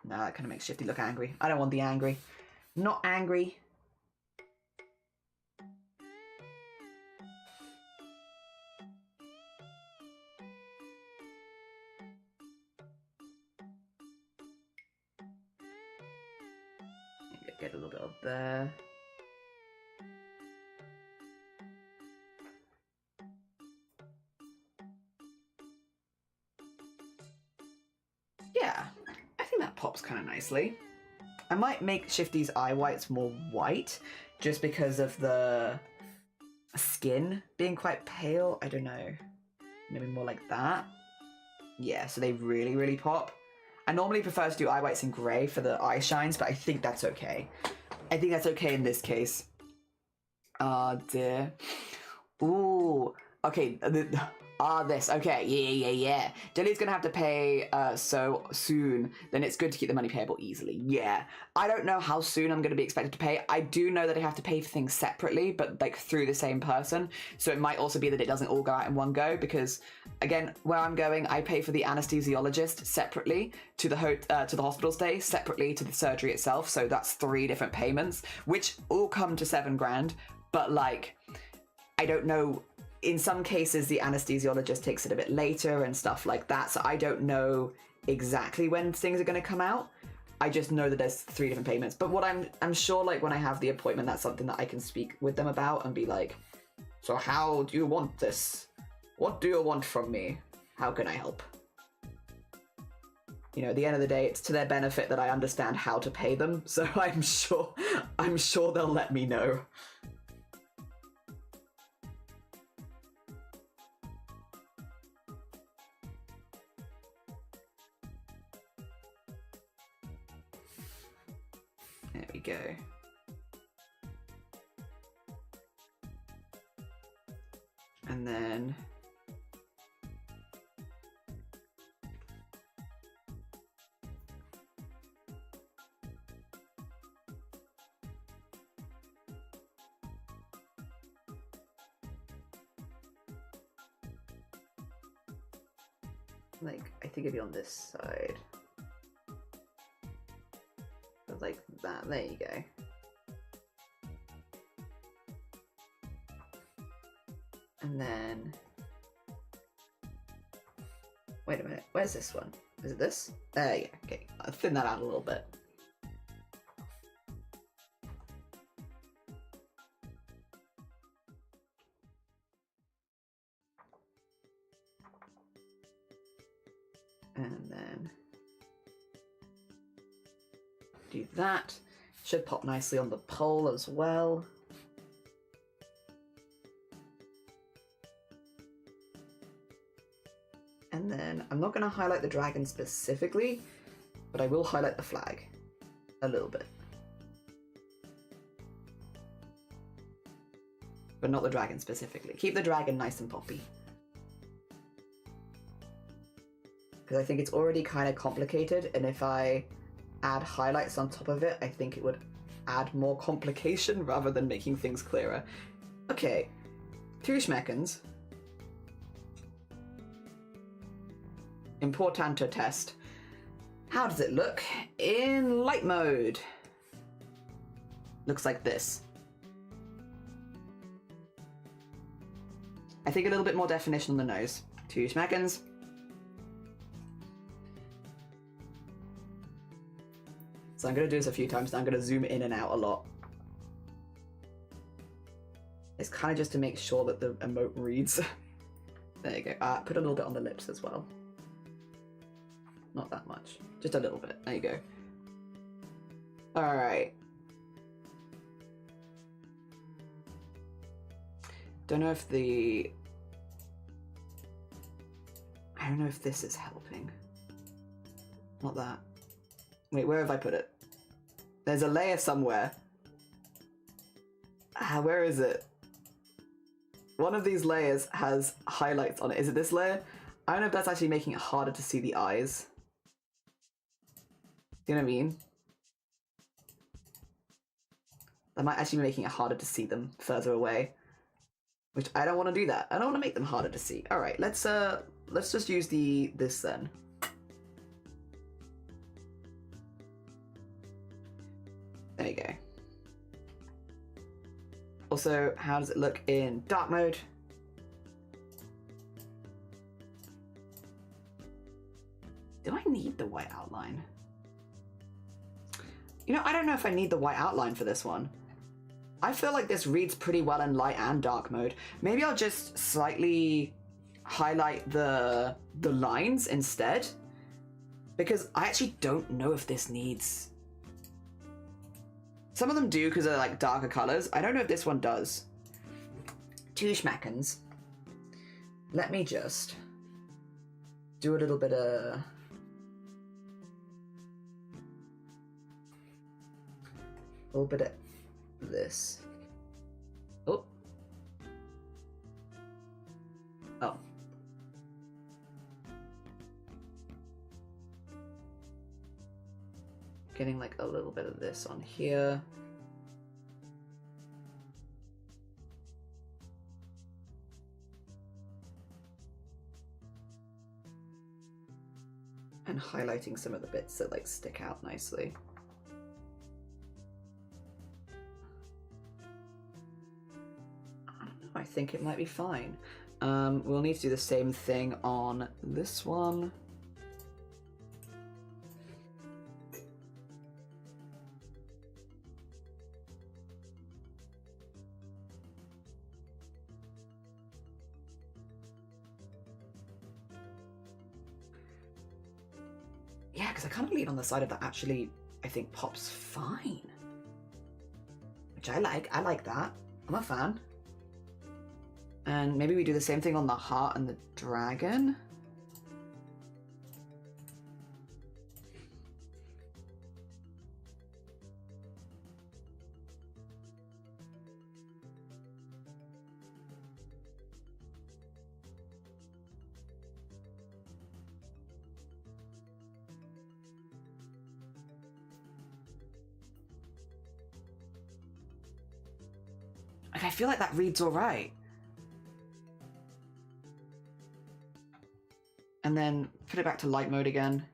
[SPEAKER 1] Nah, that kind of makes Shifty look angry. I don't want the angry. Not angry. Get a little bit of there. Yeah, I think that pops kind of nicely. I might make Shifty's eye whites more white, just because of the skin being quite pale. I don't know. Maybe more like that. Yeah, so they really, really pop. I normally prefer to do eye whites in grey for the eye shines, but I think that's okay. I think that's okay in this case. Oh dear. Ooh. Okay. This. Okay. Yeah. Dilly's gonna have to pay so soon. Then it's good to keep the money payable easily. Yeah. I don't know how soon I'm gonna be expected to pay. I do know that I have to pay for things separately, but like through the same person. So it might also be that it doesn't all go out in one go because, again, where I'm going, I pay for the anesthesiologist separately to the hospital stay, separately to the surgery itself. So that's 3 different payments, which all come to $7,000. But like, I don't know. In some cases, the anesthesiologist takes it a bit later and stuff like that. So I don't know exactly when things are going to come out. I just know that there's 3 different payments. But what I'm sure, like when I have the appointment, that's something that I can speak with them about and be like, so how do you want this? What do you want from me? How can I help? You know, at the end of the day, it's to their benefit that I understand how to pay them. So I'm sure they'll let me know. There we go. And then like, I think it'd be on this side. Like that, there you go. And then, wait a minute, where's this one? Is it this? Yeah, okay, I'll thin that out a little bit. And then do that. Should pop nicely on the pole as well. And then I'm not going to highlight the dragon specifically, but I will highlight the flag a little bit. But not the dragon specifically. Keep the dragon nice and poppy. Because I think it's already kind of complicated, and if I add highlights on top of it, I think it would add more complication rather than making things clearer. Okay, 2 schmeckens. Importante test. How does it look in light mode? Looks like this. I think a little bit more definition on the nose. 2 schmackens. So I'm going to do this a few times, and I'm going to zoom in and out a lot. It's kind of just to make sure that the emote reads. There you go. Put a little bit on the lips as well. Not that much. Just a little bit. There you go. Alright. Don't know if the... I don't know if this is helping. Not that. Wait, where have I put it? There's a layer somewhere. Where is it? One of these layers has highlights on it. Is it this layer? I don't know if that's actually making it harder to see the eyes. Do you know what I mean? That might actually be making it harder to see them further away. Which I don't want to do that. I don't want to make them harder to see. Alright, let's just use this then. There you go. Also, how does it look in dark mode? Do I need the white outline? You know, I don't know if I need the white outline for this one. I feel like this reads pretty well in light and dark mode. Maybe I'll just slightly highlight the lines instead. Because I actually don't know if this needs... Some of them do because they're like darker colors. I don't know if this one does. 2 schmackens. Let me just do a little bit of... A little bit of this. Oh. Oh. Getting like a little bit of this on here. And highlighting some of the bits that like stick out nicely. I don't know, I think it might be fine. We'll need to do the same thing on this one. Yeah, because I kind of lean on the side of that actually, I think pops fine. Which I like that. I'm a fan. And maybe we do the same thing on the heart and the dragon. Like, I feel like that reads all right. And then put it back to light mode again.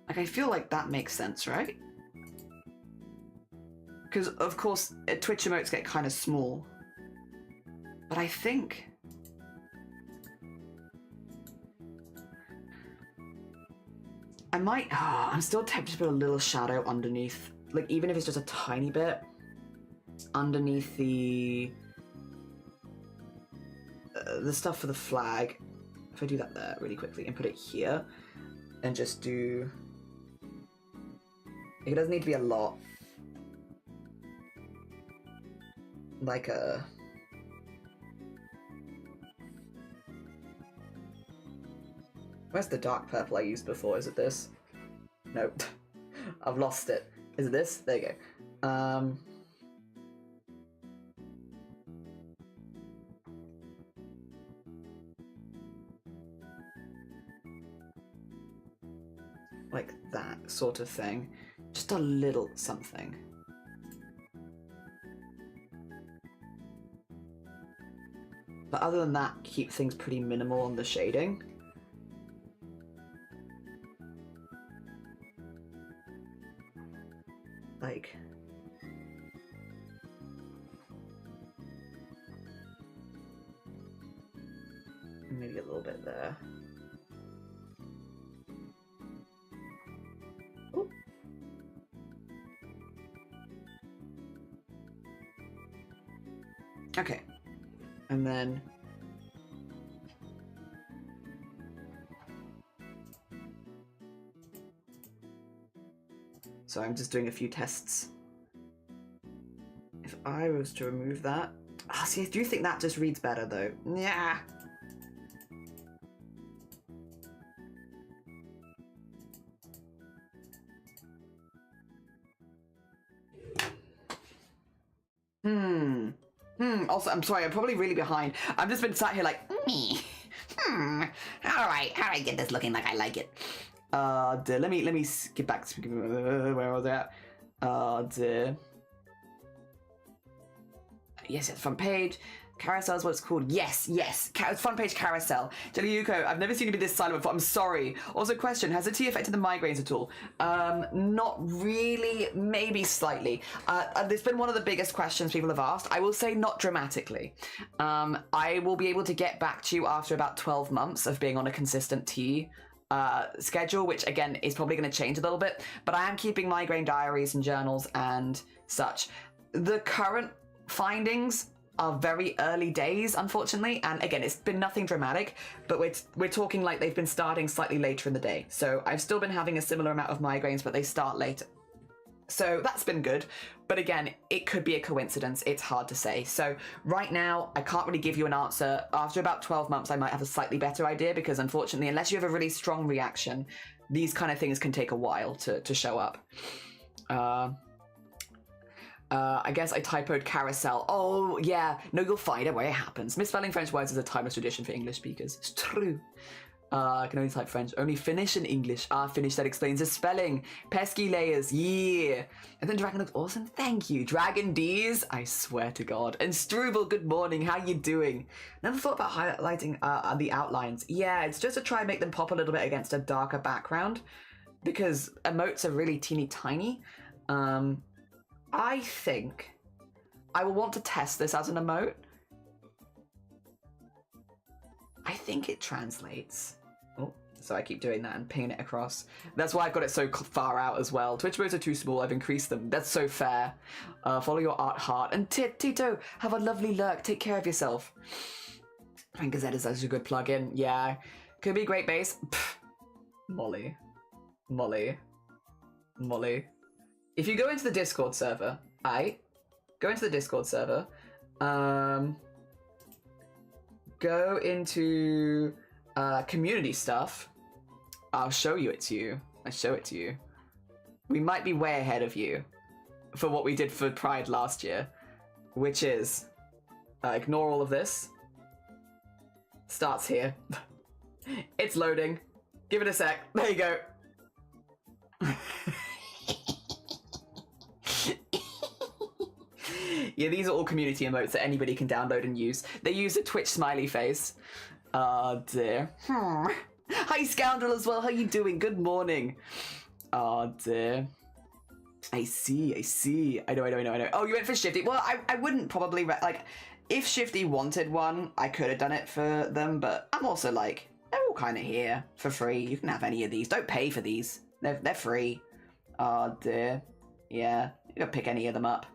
[SPEAKER 1] Like, I feel like that makes sense, right? Because, of course, Twitch emotes get kind of small. But I think... I might... Oh, I'm still tempted to put a little shadow underneath. Like, even if it's just a tiny bit. Underneath the stuff for the flag. If I do that there really quickly and put it here. And just do... It doesn't need to be a lot. Like a... Where's the dark purple I used before? Is it this? Nope. I've lost it. Is it this? There you go. Like that sort of thing. Just a little something. But other than that, keep things pretty minimal on the shading. Maybe a little bit there. Ooh. Okay. And then... So I'm just doing a few tests. If I was to remove that... Oh, see, I do think that just reads better, though. Yeah. Also, I'm sorry, I'm probably really behind. I've just been sat here like, me. Alright, how do I get this looking like I like it? Let me skip back to where was that? Yes, it's front page. Carousel is what it's called. Yes. Front page carousel. Jelly Yuko, I've never seen you be this silent before. I'm sorry. Also, question: has the tea affected the migraines at all? Not really. Maybe slightly. There's been one of the biggest questions people have asked. I will say not dramatically. I will be able to get back to you after about 12 months of being on a consistent tea schedule, which again is probably going to change a little bit. But I am keeping migraine diaries and journals and such. The current findings are very early days, unfortunately, and again, it's been nothing dramatic, but we're talking like they've been starting slightly later in the day. So I've still been having a similar amount of migraines, but they start later. So that's been good, but again, it could be a coincidence. It's hard to say. So right now, I can't really give you an answer. After about 12 months, I might have a slightly better idea, because unfortunately, unless you have a really strong reaction, these kind of things can take a while to show up. I guess I typoed carousel. Oh, yeah. No, you'll find it where it happens. Misspelling French words is a timeless tradition for English speakers. It's true. I can only type French. Only Finnish and English. Finnish, that explains the spelling. Pesky layers. Yeah. And then Dragon looks awesome. Thank you. Dragon D's. I swear to God. And Struble, good morning. How you doing? Never thought about highlighting the outlines. Yeah, it's just to try and make them pop a little bit against a darker background, because emotes are really teeny tiny. I think I will want to test this as an emote. I think it translates. Oh, so I keep doing that and pinging it across. That's why I've got it so far out as well. Twitch modes are too small. I've increased them. That's so fair. Follow your art heart. And Tito, have a lovely lurk. Take care of yourself. Frank Gazette is such a good plugin. Yeah. Could be great base. Pff. Molly. If you go into the Discord server, go into the Discord server, go into community stuff. I'll show it to you. We might be way ahead of you for what we did for Pride last year, which is, ignore all of this. Starts here. It's loading. Give it a sec. There you go. Yeah, these are all community emotes that anybody can download and use. They use a Twitch smiley face. Oh dear. Hi Scoundrel as well, how you doing? Good morning. Oh dear. I see. I know. Oh, you went for Shifty. Well, I wouldn't probably, like, if Shifty wanted one, I could have done it for them, but I'm also like, they're all kind of here for free. You can have any of these. Don't pay for these. They're free. Oh dear. Yeah, you can pick any of them up.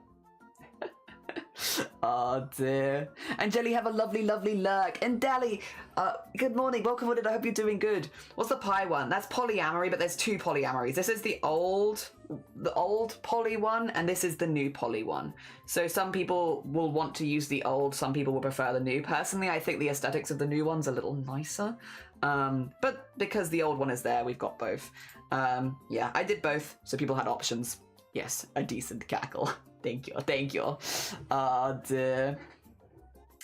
[SPEAKER 1] Oh dear. And Jelly, have a lovely lurk. And Dally, good morning, welcome on it. I hope you're doing good. What's the pie one? That's polyamory, but there's two polyamories. This is the old poly one, and this is the new poly one. So some people will want to use the old, some people will prefer the new. Personally, I think the aesthetics of the new one's a little nicer. But because the old one is there, we've got both. Yeah, I did both, so people had options. Yes, a decent cackle. Thank you.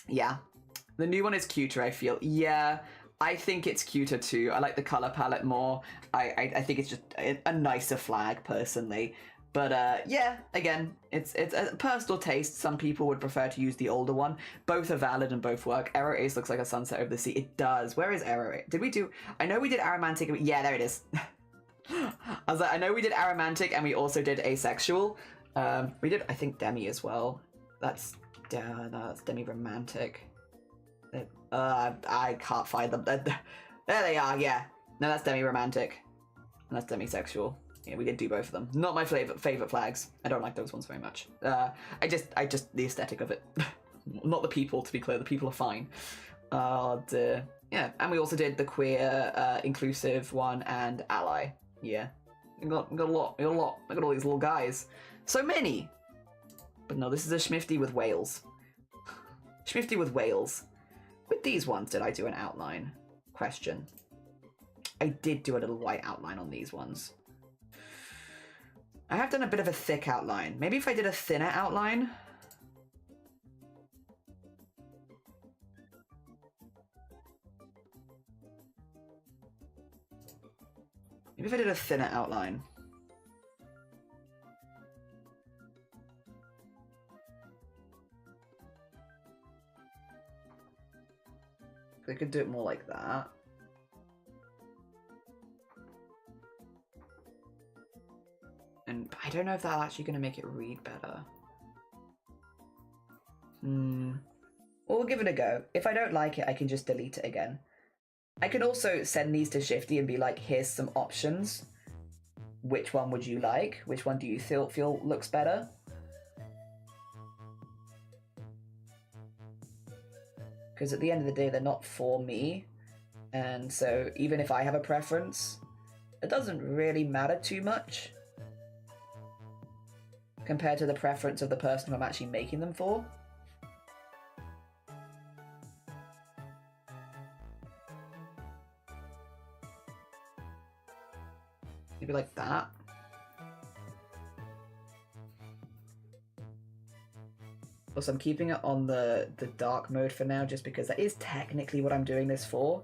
[SPEAKER 1] Yeah. The new one is cuter, I feel. Yeah, I think it's cuter too. I like the color palette more. I think it's just a nicer flag, personally. But yeah, again, it's a personal taste. Some people would prefer to use the older one. Both are valid and both work. Arrow Ace looks like a sunset over the sea. It does. Where is Arrow Ace? Did we do... I know we did Aromantic. Yeah, there it is. I was like, I know we did Aromantic and we also did Asexual. We did, I think, Demi as well. That's Demi Romantic. I can't find them. There they are, yeah. No, that's demi-romantic. And that's demisexual. Yeah, we did do both of them. Not my favorite flags. I don't like those ones very much. I just the aesthetic of it. Not the people, to be clear. The people are fine. Yeah, and we also did the queer, inclusive one and ally. Yeah, we got a lot. Look at all these little guys. So many. But no, this is a Shifty with whales. Shifty with whales. With these ones, did I do an outline? Question. I did do a little white outline on these ones. I have done a bit of a thick outline. Maybe if I did a thinner outline. Maybe if I did a thinner outline. I could do it more like that. And I don't know if that's actually going to make it read better. Well, we'll give it a go. If I don't like it, I can just delete it again. I can also send these to Shifty and be like, here's some options. Which one would you like? Which one do you feel looks better? Because at the end of the day, they're not for me. And so even if I have a preference, it doesn't really matter too much compared to the preference of the person who I'm actually making them for. Maybe like that. Also, I'm keeping it on the dark mode for now, just because that is technically what I'm doing this for.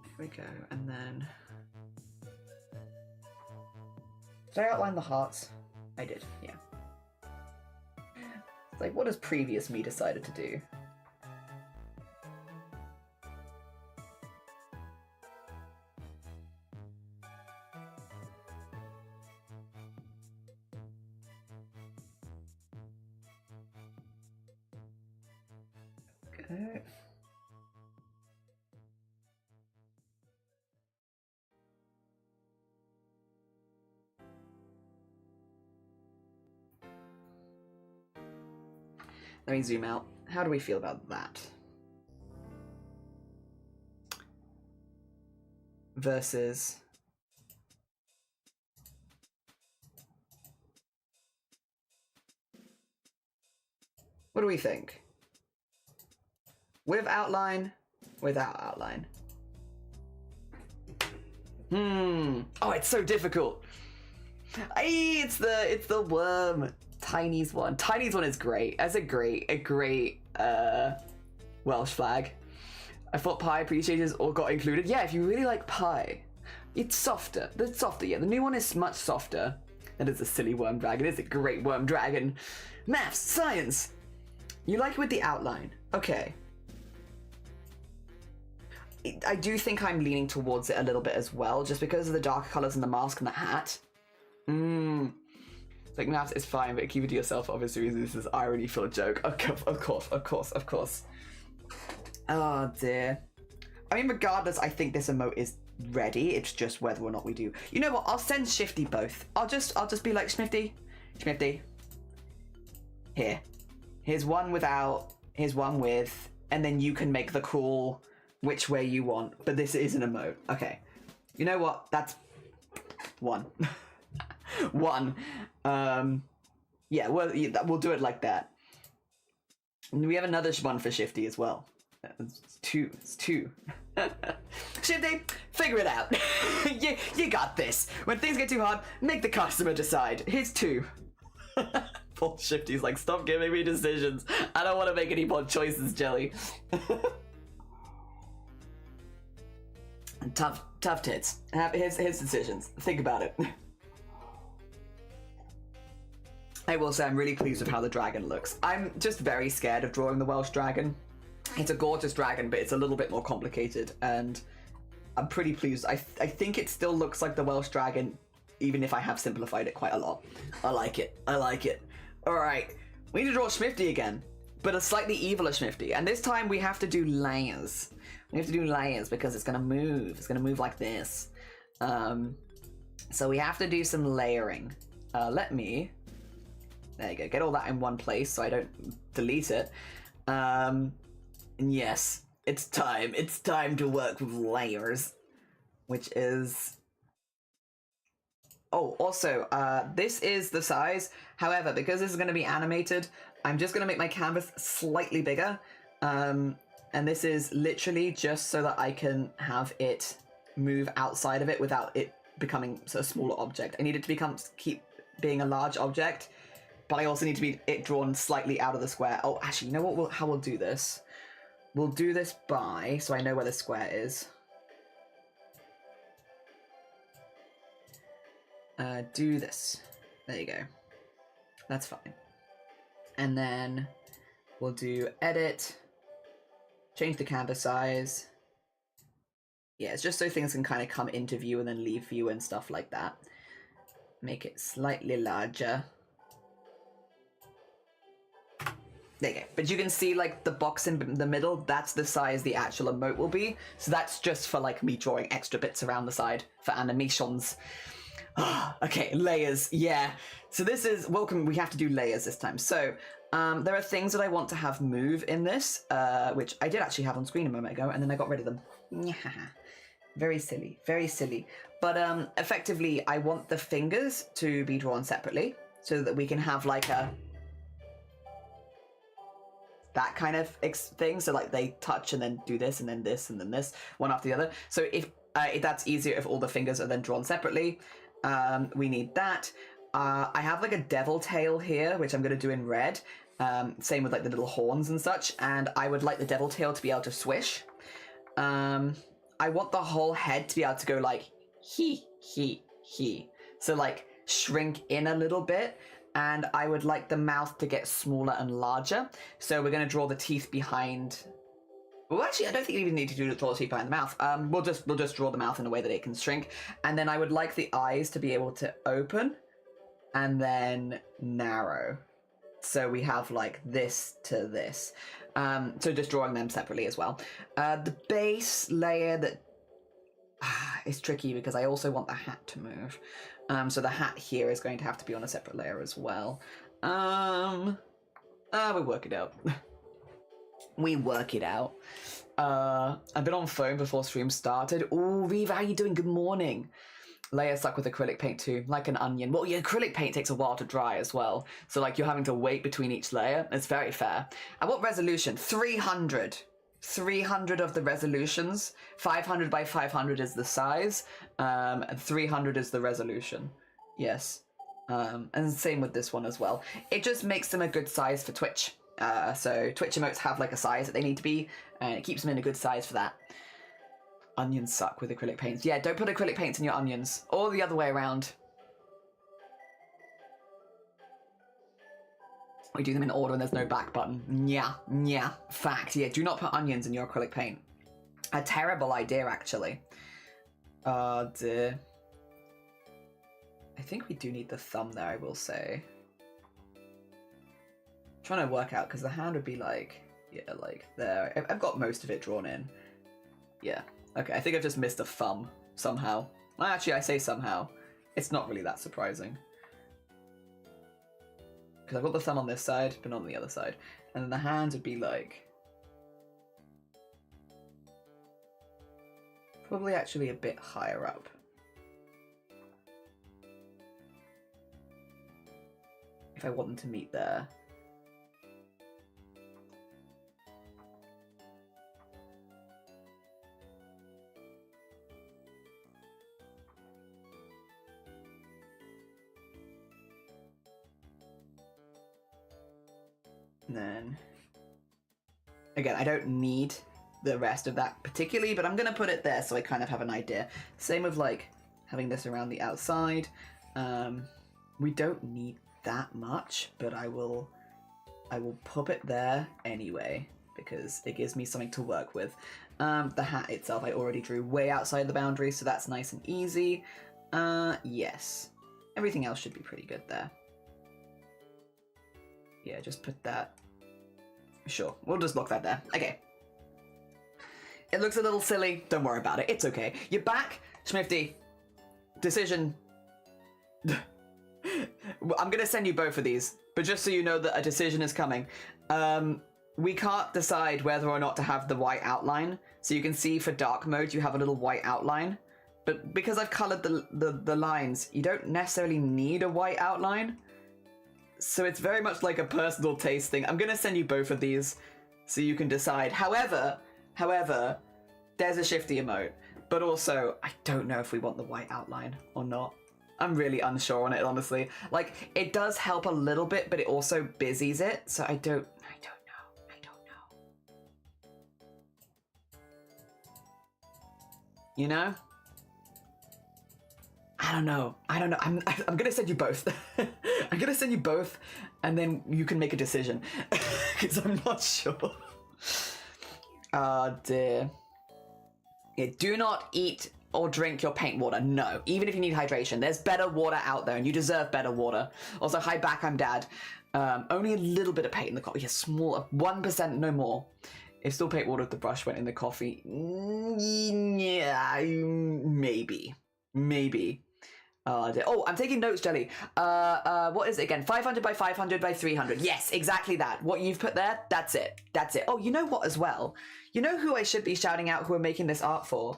[SPEAKER 1] Here we go, and then... Did I outline the hearts? I did, yeah. It's like, what has previous me decided to do? Okay. Let me zoom out. How do we feel about that? Versus... What do we think? With outline, without outline. Oh, it's so difficult. It's the worm. Tiny's one. Tiny's one is great. That's a great Welsh flag. I thought pie appreciators all got included. Yeah, if you really like pie, it's softer. The softer, yeah. The new one is much softer. That is a silly worm dragon. It's a great worm dragon. Maths, science. You like it with the outline. Okay. I do think I'm leaning towards it a little bit as well, just because of the darker colors in the mask and the hat. Like, maths is fine, but keep it to yourself, obviously. This is irony-filled joke. Of course. Oh, dear. I mean, regardless, I think this emote is ready. It's just whether or not we do. You know what? I'll send Shifty both. I'll just be like, Shifty. Here. Here's one without, here's one with, and then you can make the call which way you want. But this is an emote. Okay. You know what? That's one. One. Yeah, we'll do it like that. And we have another one for Shifty as well. It's two. Shifty, figure it out. you got this. When things get too hard, make the customer decide. Here's two. Poor Shifty's like, stop giving me decisions. I don't want to make any more choices, Jelly. Tough tits. His decisions. Think about it. I will say I'm really pleased with how the dragon looks. I'm just very scared of drawing the Welsh dragon. It's a gorgeous dragon, but it's a little bit more complicated, and I'm pretty pleased. I think it still looks like the Welsh dragon even if I have simplified it quite a lot. I like it. I like it. All right, we need to draw Shifty again, but a slightly eviler Shifty. And this time we have to do layers. We have to do layers because it's gonna move. It's gonna move like this. So we have to do some layering. Let me, there you go, get all that in one place so I don't delete it. And yes, it's time to work with layers, which is, oh, also, this is the size. However, because this is gonna be animated, I'm just gonna make my canvas slightly bigger. And this is literally just so that I can have it move outside of it without it becoming a smaller object. I need it to keep being a large object, but I also need to be it drawn slightly out of the square. Oh, actually, you know what? How we'll do this? We'll do this by, so I know where the square is. Do this. There you go. That's fine. And then we'll do edit, change the canvas size. Yeah, it's just so things can kind of come into view and then leave view and stuff like that. Make it slightly larger. There you go. But you can see like the box in the middle, that's the size the actual emote will be. So that's just for like me drawing extra bits around the side for animations. Okay, layers, yeah. So this is, welcome, we have to do layers this time. So there are things that I want to have move in this, which I did actually have on screen a moment ago, and then I got rid of them. Very silly, very silly. But effectively, I want the fingers to be drawn separately so that we can have like a, that kind of thing. So like they touch and then do this and then this and then this, one after the other. So if that's easier if all the fingers are then drawn separately. We need that. I have like a devil tail here, which I'm going to do in red. Same with like the little horns and such. And I would like the devil tail to be able to swish. I want the whole head to be able to go like he. So like shrink in a little bit. And I would like the mouth to get smaller and larger. So we're going to draw the teeth behind. Well, actually, I don't think you even need to draw the teeth behind the mouth. We'll just draw the mouth in a way that it can shrink. And then I would like the eyes to be able to open and then narrow. So we have like this to this. So just drawing them separately as well. The base layer that is tricky because I also want the hat to move. So the hat here is going to have to be on a separate layer as well. We work it out. We work it out. I've been on phone before stream started. Oh, Riva, how you doing? Good morning. Layer stuck with acrylic paint too, like an onion. Well, yeah, acrylic paint takes a while to dry as well. So like you're having to wait between each layer. It's very fair. And what resolution? 300. 300 of the resolutions. 500 by 500 is the size. And 300 is the resolution. Yes. And same with this one as well. It just makes them a good size for Twitch. So Twitch emotes have like a size that they need to be, and it keeps them in a good size for that. Onions suck with acrylic paints. Yeah, don't put acrylic paints in your onions, or the other way around. We do them in order and there's no back button. Yeah, fact. Yeah, do not put onions in your acrylic paint. A terrible idea, actually. Oh dear. I think we do need the thumb there, I will say. Trying to work out because the hand would be like, yeah, like there. I've got most of it drawn in. Yeah. Okay, I think I've just missed a thumb somehow. Well, actually, I say somehow. It's not really that surprising. Because I've got the thumb on this side, but not on the other side. And then the hands would be like... probably actually a bit higher up. If I want them to meet there. And then, again, I don't need the rest of that particularly, but I'm going to put it there so I kind of have an idea. Same with like having this around the outside. We don't need that much, but I will pop it there anyway because it gives me something to work with. The hat itself I already drew way outside the boundary, so that's nice and easy. Yes. Everything else should be pretty good there. Yeah, just put that. Sure, we'll just lock that there. Okay. It looks a little silly. Don't worry about it. It's okay. You're back, Shifty. Decision. I'm gonna send you both of these, but just so you know that a decision is coming. We can't decide whether or not to have the white outline. So you can see for dark mode, you have a little white outline. But because I've colored the lines, you don't necessarily need a white outline. So it's very much like a personal taste thing. I'm gonna send you both of these so you can decide. However, there's a Shifty emote, but also I don't know if we want the white outline or not. I'm really unsure on it, honestly. Like, it does help a little bit, but it also busies it, so I don't know. You know? I don't know. I'm gonna send you both. I'm gonna send you both, and then you can make a decision, because I'm not sure. Oh dear. Yeah, do not eat or drink your paint water. No, even if you need hydration, there's better water out there, and you deserve better water. Also, hi back, I'm Dad. Only a little bit of paint in the coffee. Yeah, small, 1%, no more. If still paint water, if the brush went in the coffee. Yeah, maybe. Oh, I'm taking notes, Jelly. What is it again? 500 by 500 by 300. Yes, exactly that. What you've put there, that's it. Oh, you know what as well? You know who I should be shouting out who are making this art for?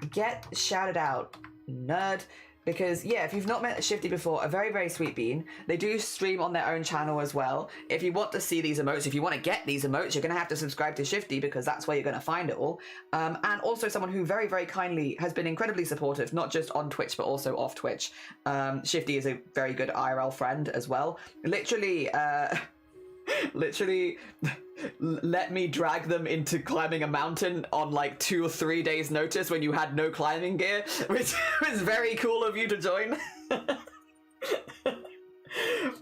[SPEAKER 1] Get shouted out, nerd. Because, yeah, if you've not met Shifty before, a very, very sweet bean. They do stream on their own channel as well. If you want to see these emotes, if you want to get these emotes, you're going to have to subscribe to Shifty because that's where you're going to find it all. And also someone who very, very kindly has been incredibly supportive, not just on Twitch, but also off Twitch. Shifty is a very good IRL friend as well. Literally let me drag them into climbing a mountain on like 2 or 3 days notice when you had no climbing gear, which was very cool of you to join.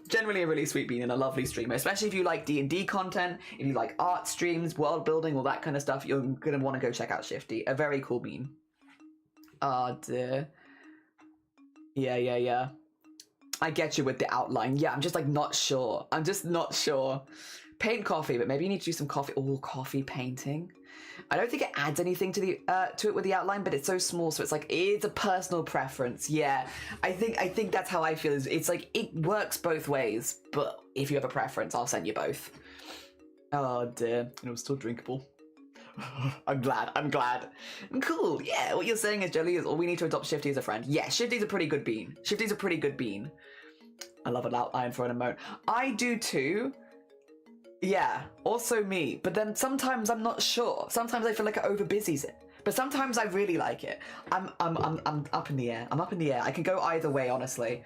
[SPEAKER 1] Generally a really sweet bean and a lovely streamer, especially if you like D&D content, if you like art streams, world building, all that kind of stuff, you're gonna want to go check out Shifty. A very cool bean. Oh dear. Yeah. I get you with the outline. Yeah, I'm just like not sure. I'm just not sure. Paint coffee, but maybe you need to do some coffee. Oh, coffee painting. I don't think it adds anything to the to it with the outline, but it's so small, so it's like it's a personal preference. Yeah, I think that's how I feel. It's like it works both ways, but if you have a preference, I'll send you both. Oh dear, it was still drinkable. I'm glad. Cool. Yeah, what you're saying is, Jelly, is all we need to adopt Shifty as a friend. Yeah, Shifty's a pretty good bean. I love an outline for an emote. I do too. Yeah, also me. But then sometimes I'm not sure. Sometimes I feel like it overbusies it. But sometimes I really like it. I'm up in the air. I can go either way, honestly.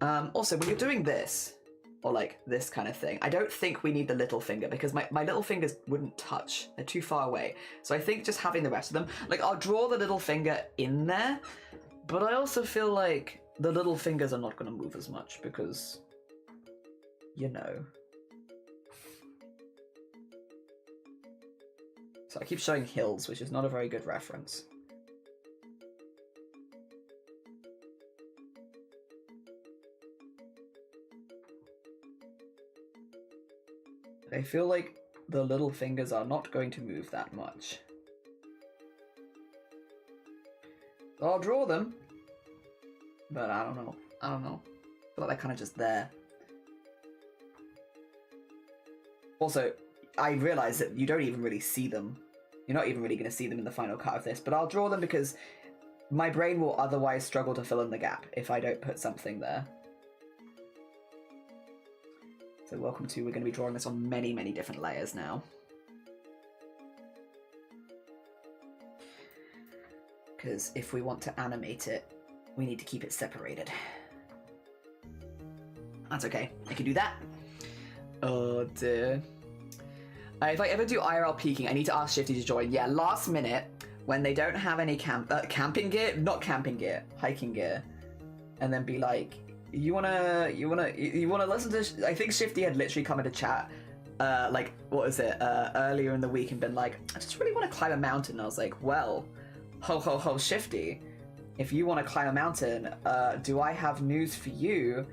[SPEAKER 1] Also, when you're doing this, or like this kind of thing, I don't think we need the little finger because my little fingers wouldn't touch. They're too far away. So I think just having the rest of them, like I'll draw the little finger in there, but I also feel like the little fingers are not going to move as much because, you know. So I keep showing hills, which is not a very good reference. I feel like the little fingers are not going to move that much. I'll draw them, but I don't know. I feel like they're kind of just there. Also, I realize that you don't even really see them. You're not even really going to see them in the final cut of this, but I'll draw them because my brain will otherwise struggle to fill in the gap if I don't put something there. So welcome to, we're going to be drawing this on many, many different layers now. Because if we want to animate it, we need to keep it separated. That's okay, I can do that. Oh dear. If I ever do IRL peeking, I need to ask Shifty to join. Yeah, last minute, when they don't have any camping gear, not camping gear, hiking gear, and then be like, you wanna listen to? I think Shifty had literally come into chat, like what was it, earlier in the week, and been like, I just really want to climb a mountain. And I was like, well, ho ho ho, Shifty, if you want to climb a mountain, do I have news for you?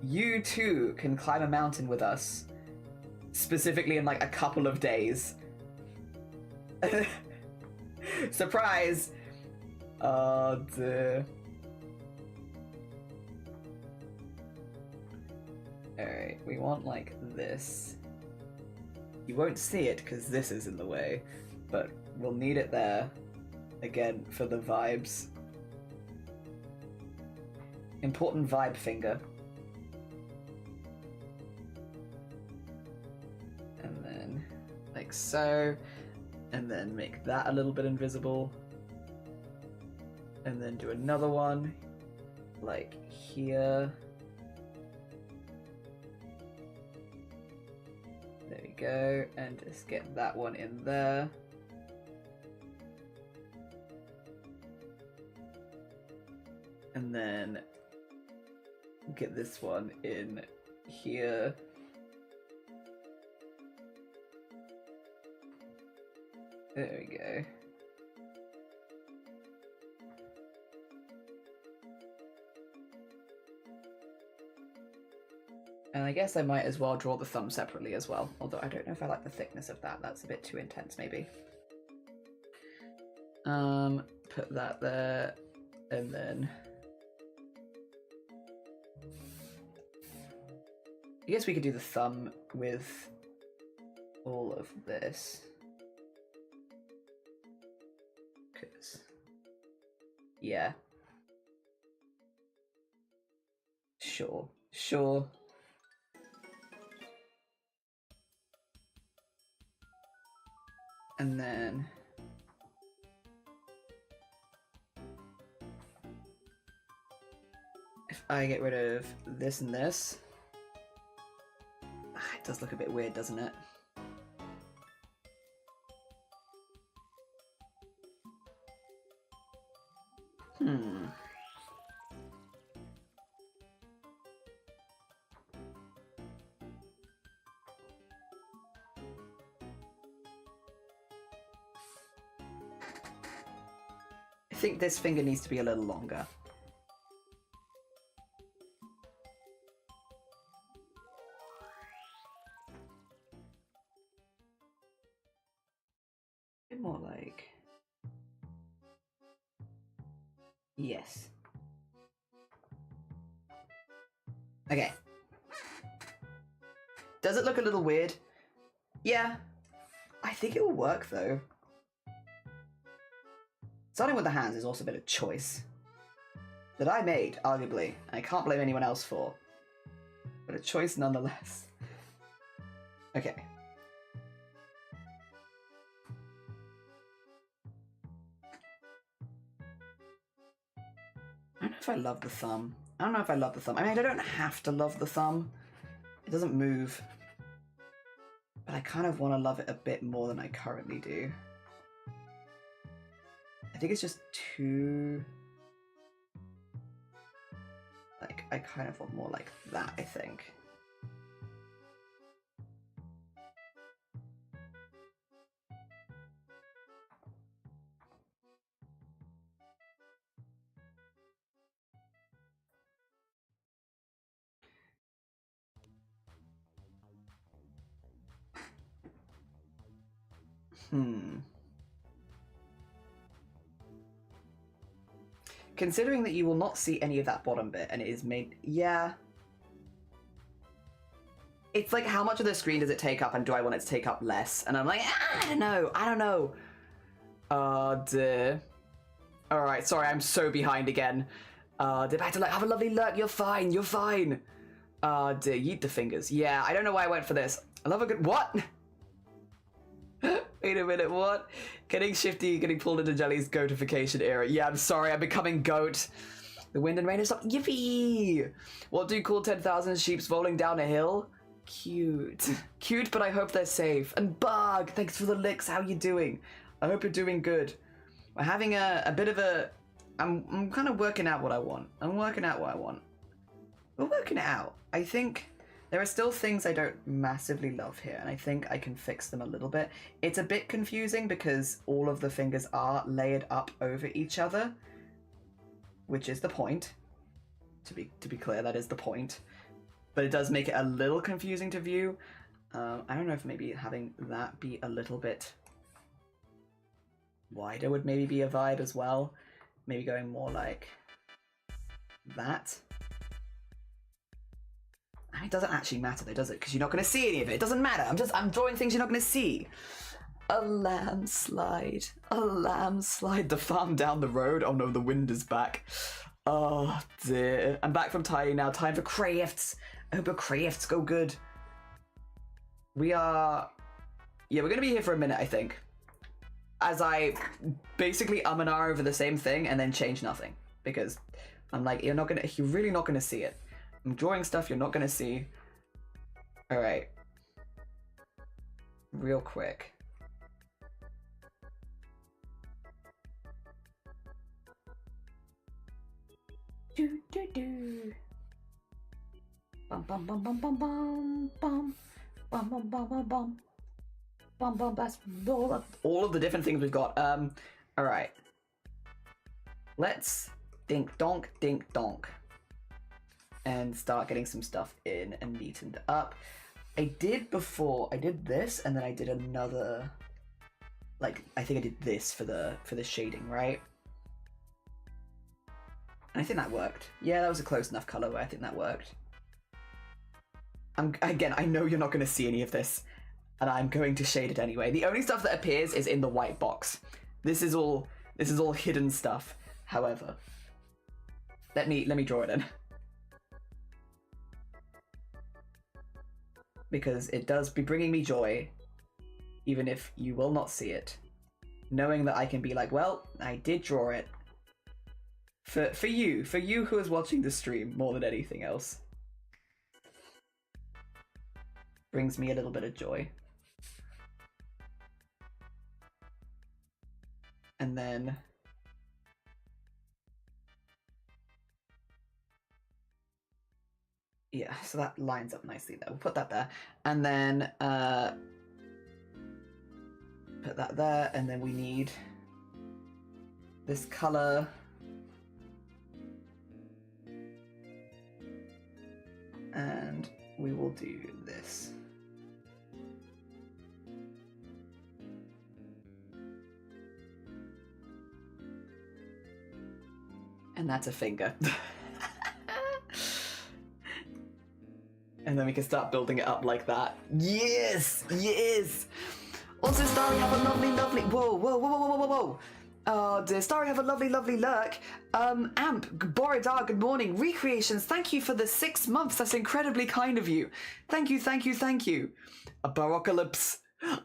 [SPEAKER 1] You too can climb a mountain with us. Specifically in like a couple of days. Surprise! Oh dear. Alright, we want like this. You won't see it because this is in the way, but we'll need it there. Again, for the vibes. Important vibe finger. And then, like so. And then make that a little bit invisible. And then do another one, like here. There we go, and just get that one in there. And then get this one in here. There we go. And I guess I might as well draw the thumb separately as well, although I don't know if I like the thickness of that. That's a bit too intense, maybe. Put that there, and then... I guess we could do the thumb with all of this. Yeah. Sure. And then... if I get rid of this and this... it does look a bit weird, doesn't it? I think this finger needs to be a little longer. A bit more like... yes. Okay. Does it look a little weird? Yeah. I think it will work though. Starting with the hands is also a bit of choice. That I made, arguably, and I can't blame anyone else for. But a choice nonetheless. Okay. I don't know if I love the thumb. I mean, I don't have to love the thumb. It doesn't move. But I kind of want to love it a bit more than I currently do. I think it's just too... like, I kind of want more like that, I think. Considering that you will not see any of that bottom bit and it is made... yeah. It's like, how much of the screen does it take up and do I want it to take up less? And I'm like, I don't know. Oh dear. Alright, sorry, I'm so behind again. Did I have to like have a lovely look? You're fine. Dear, yeet the fingers. Yeah, I don't know why I went for this. I love a good... what? Wait a minute, what? Getting Shifty, getting pulled into Jelly's goatification era. Yeah, I'm sorry, I'm becoming goat. The wind and rain have stopped. Yippee! What do you call 10,000 sheeps rolling down a hill? Cute. Cute, but I hope they're safe. And Bug, thanks for the licks. How you doing? I hope you're doing good. We're having a bit of a... I'm kind of working out what I want. We're working it out. I think... there are still things I don't massively love here, and I think I can fix them a little bit. It's a bit confusing because all of the fingers are layered up over each other. which is the point. To be clear, that is the point. But it does make it a little confusing to view. I don't know if maybe having that be a little bit wider would maybe be a vibe as well. Maybe going more like that. I mean, it doesn't actually matter though, does it? Because you're not going to see any of it. It doesn't matter. I'm drawing things you're not going to see. A landslide. A landslide. The farm down the road. Oh no, the wind is back. Oh dear. I'm back from tidying now. Time for crafts. I hope your crafts go good. We are... Yeah, we're going to be here for a minute, I think. As I basically and ah over the same thing and then change nothing. Because I'm like, you're really not going to see it. I'm drawing stuff you're not going to see. Alright. Real quick. Do do do. Bum bum bum bum bum bum bum bum bum bum bum bum bum bum. That's all of the different things we've got. All right. Let's dink donk, and start getting some stuff in and neatened up. I did this, and then I did another. Like I think I did this for the shading, right? And I think that worked. Yeah, that was a close enough color where I think that worked. Again, I know you're not going to see any of this, and I'm going to shade it anyway. The only stuff that appears is in the white box. This is all hidden stuff. However, let me draw it in. Because it does be bringing me joy, even if you will not see it. Knowing that I can be like, well, I did draw it. For you who is watching the stream more than anything else. Brings me a little bit of joy. And then... Yeah, so that lines up nicely there. We'll put that there. And then put that there, and then we need this color. And we will do this. And that's a finger. And then we can start building it up like that. Yes! Yes! Also, Starry, have a lovely... Whoa, whoa, whoa, whoa, whoa, whoa, whoa! Oh dear, Starry, have a lovely lurk. Amp, Boridar, good morning. Recreations, thank you for the 6 months. That's incredibly kind of you. Thank you, thank you, thank you. A Barocalypse.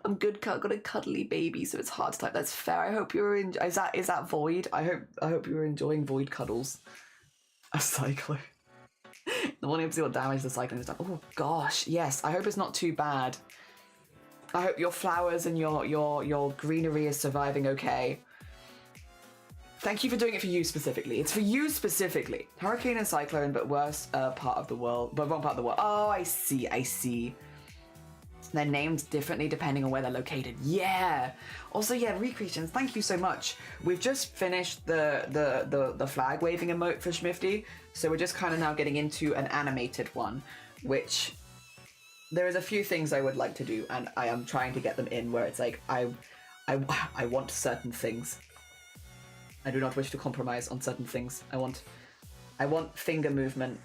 [SPEAKER 1] I'm good, got a cuddly baby, so it's hard to type. That's fair. I hope you're in... Is that Void? I hope you're enjoying Void cuddles. A cycler. The one to see what damage the cycling has done. Oh gosh, yes. I hope it's not too bad. I hope your flowers and your greenery is surviving okay. Thank you for doing it for you specifically. It's for you specifically. Hurricane and cyclone, but worse part of the world. But wrong part of the world. Oh, I see. They're named differently depending on where they're located. Yeah. Also, yeah, recreations. Thank you so much. We've just finished the flag waving emote for Shifty, so we're just kind of now getting into an animated one, which there is a few things I would like to do, and I am trying to get them in where it's like I want certain things. I do not wish to compromise on certain things. I want finger movement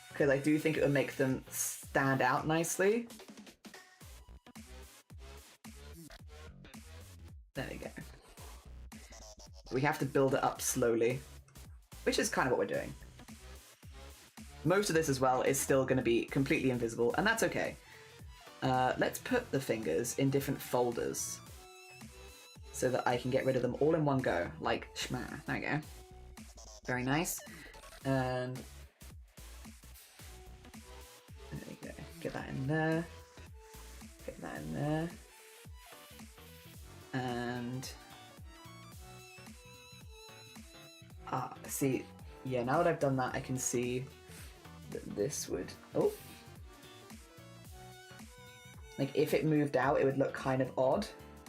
[SPEAKER 1] because I do think it would make them stand out nicely. There we go. We have to build it up slowly, which is kind of what we're doing. Most of this as well is still going to be completely invisible, and that's okay. Let's put the fingers in different folders so that I can get rid of them all in one go, like shma. There we go. Very nice. And there we go. Get that in there. Get that in there. And see, yeah, now that I've done that, I can see that this would, oh, like if it moved out, it would look kind of odd.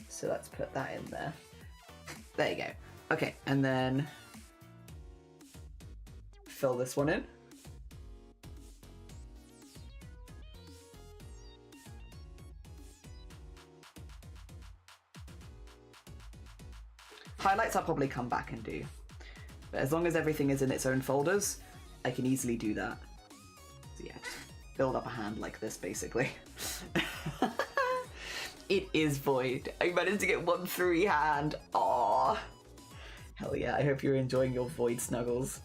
[SPEAKER 1] So let's put that in there. There you go. Okay, and then fill this one in. Highlights I'll probably come back and do. But as long as everything is in its own folders, I can easily do that. So yeah, just build up a hand like this, basically. It is void. I managed to get one freehand. Aww. Hell yeah, I hope you're enjoying your void snuggles.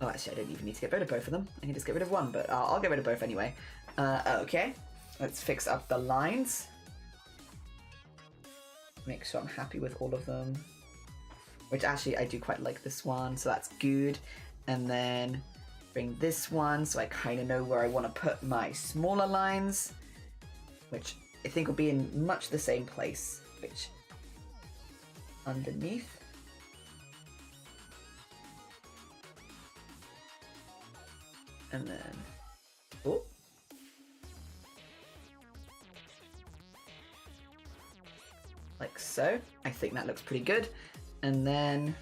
[SPEAKER 1] Oh, actually, I don't even need to get rid of both of them. I can just get rid of one, but I'll get rid of both anyway. Okay, let's fix up the lines. Make sure I'm happy with all of them. Which actually, I do quite like this one, so that's good. And then bring this one, so I kind of know where I want to put my smaller lines, which I think will be in much the same place, which underneath. And then, oh. Like so. I think that looks pretty good. And then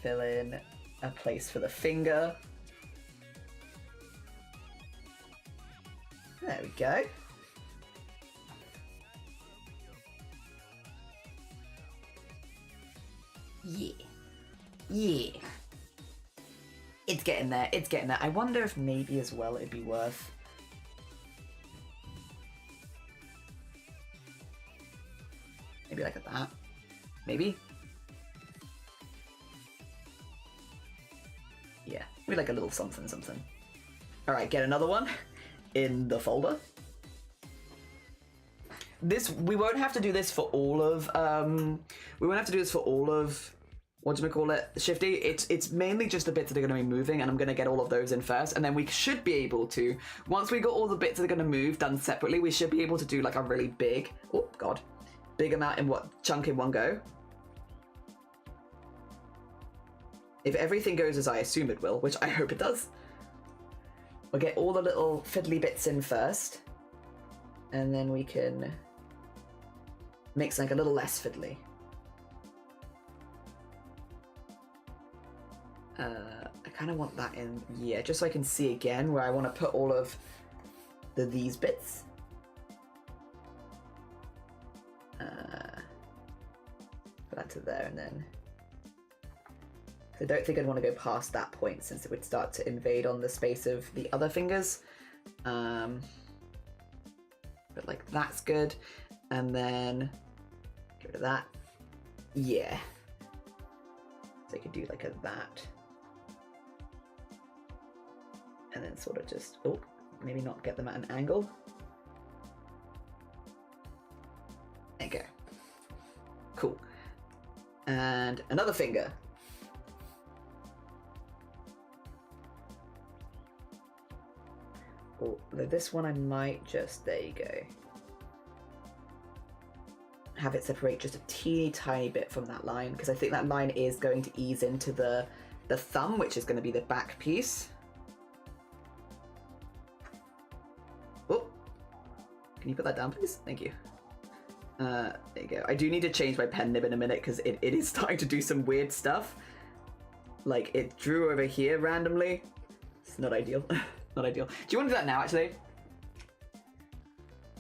[SPEAKER 1] fill in a place for the finger. There we go. Yeah. Yeah. It's getting there, it's getting there. I wonder if maybe as well it'd be worth maybe like that. Maybe? Yeah, maybe like a little something something. Alright, get another one in the folder. This, we won't have to do this for all of, whatchamacallit, Shifty. It's mainly just the bits that are going to be moving, and I'm going to get all of those in first, and then we should be able to, once we got all the bits that are going to move done separately, we should be able to do like a really big, oh god, big amount in chunk in one go. If everything goes as I assume it will, which I hope it does, we'll get all the little fiddly bits in first, and then we can make something a little less fiddly. I kind of want that in, yeah, just so I can see again where I want to put all of these bits. Put that to there, and then I don't think I'd want to go past that point since it would start to invade on the space of the other fingers. But like that's good, and then get rid of that. Yeah. So I could do like that. And then sort of just, oh, maybe not get them at an angle. There you go. Cool. And another finger. Oh, this one I might just, there you go. Have it separate just a teeny tiny bit from that line, because I think that line is going to ease into the thumb, which is going to be the back piece. Oh, can you put that down, please? Thank you. There you go. I do need to change my pen nib in a minute because it is starting to do some weird stuff. Like, it drew over here randomly. It's not ideal. Not ideal. Do you want to do that now, actually?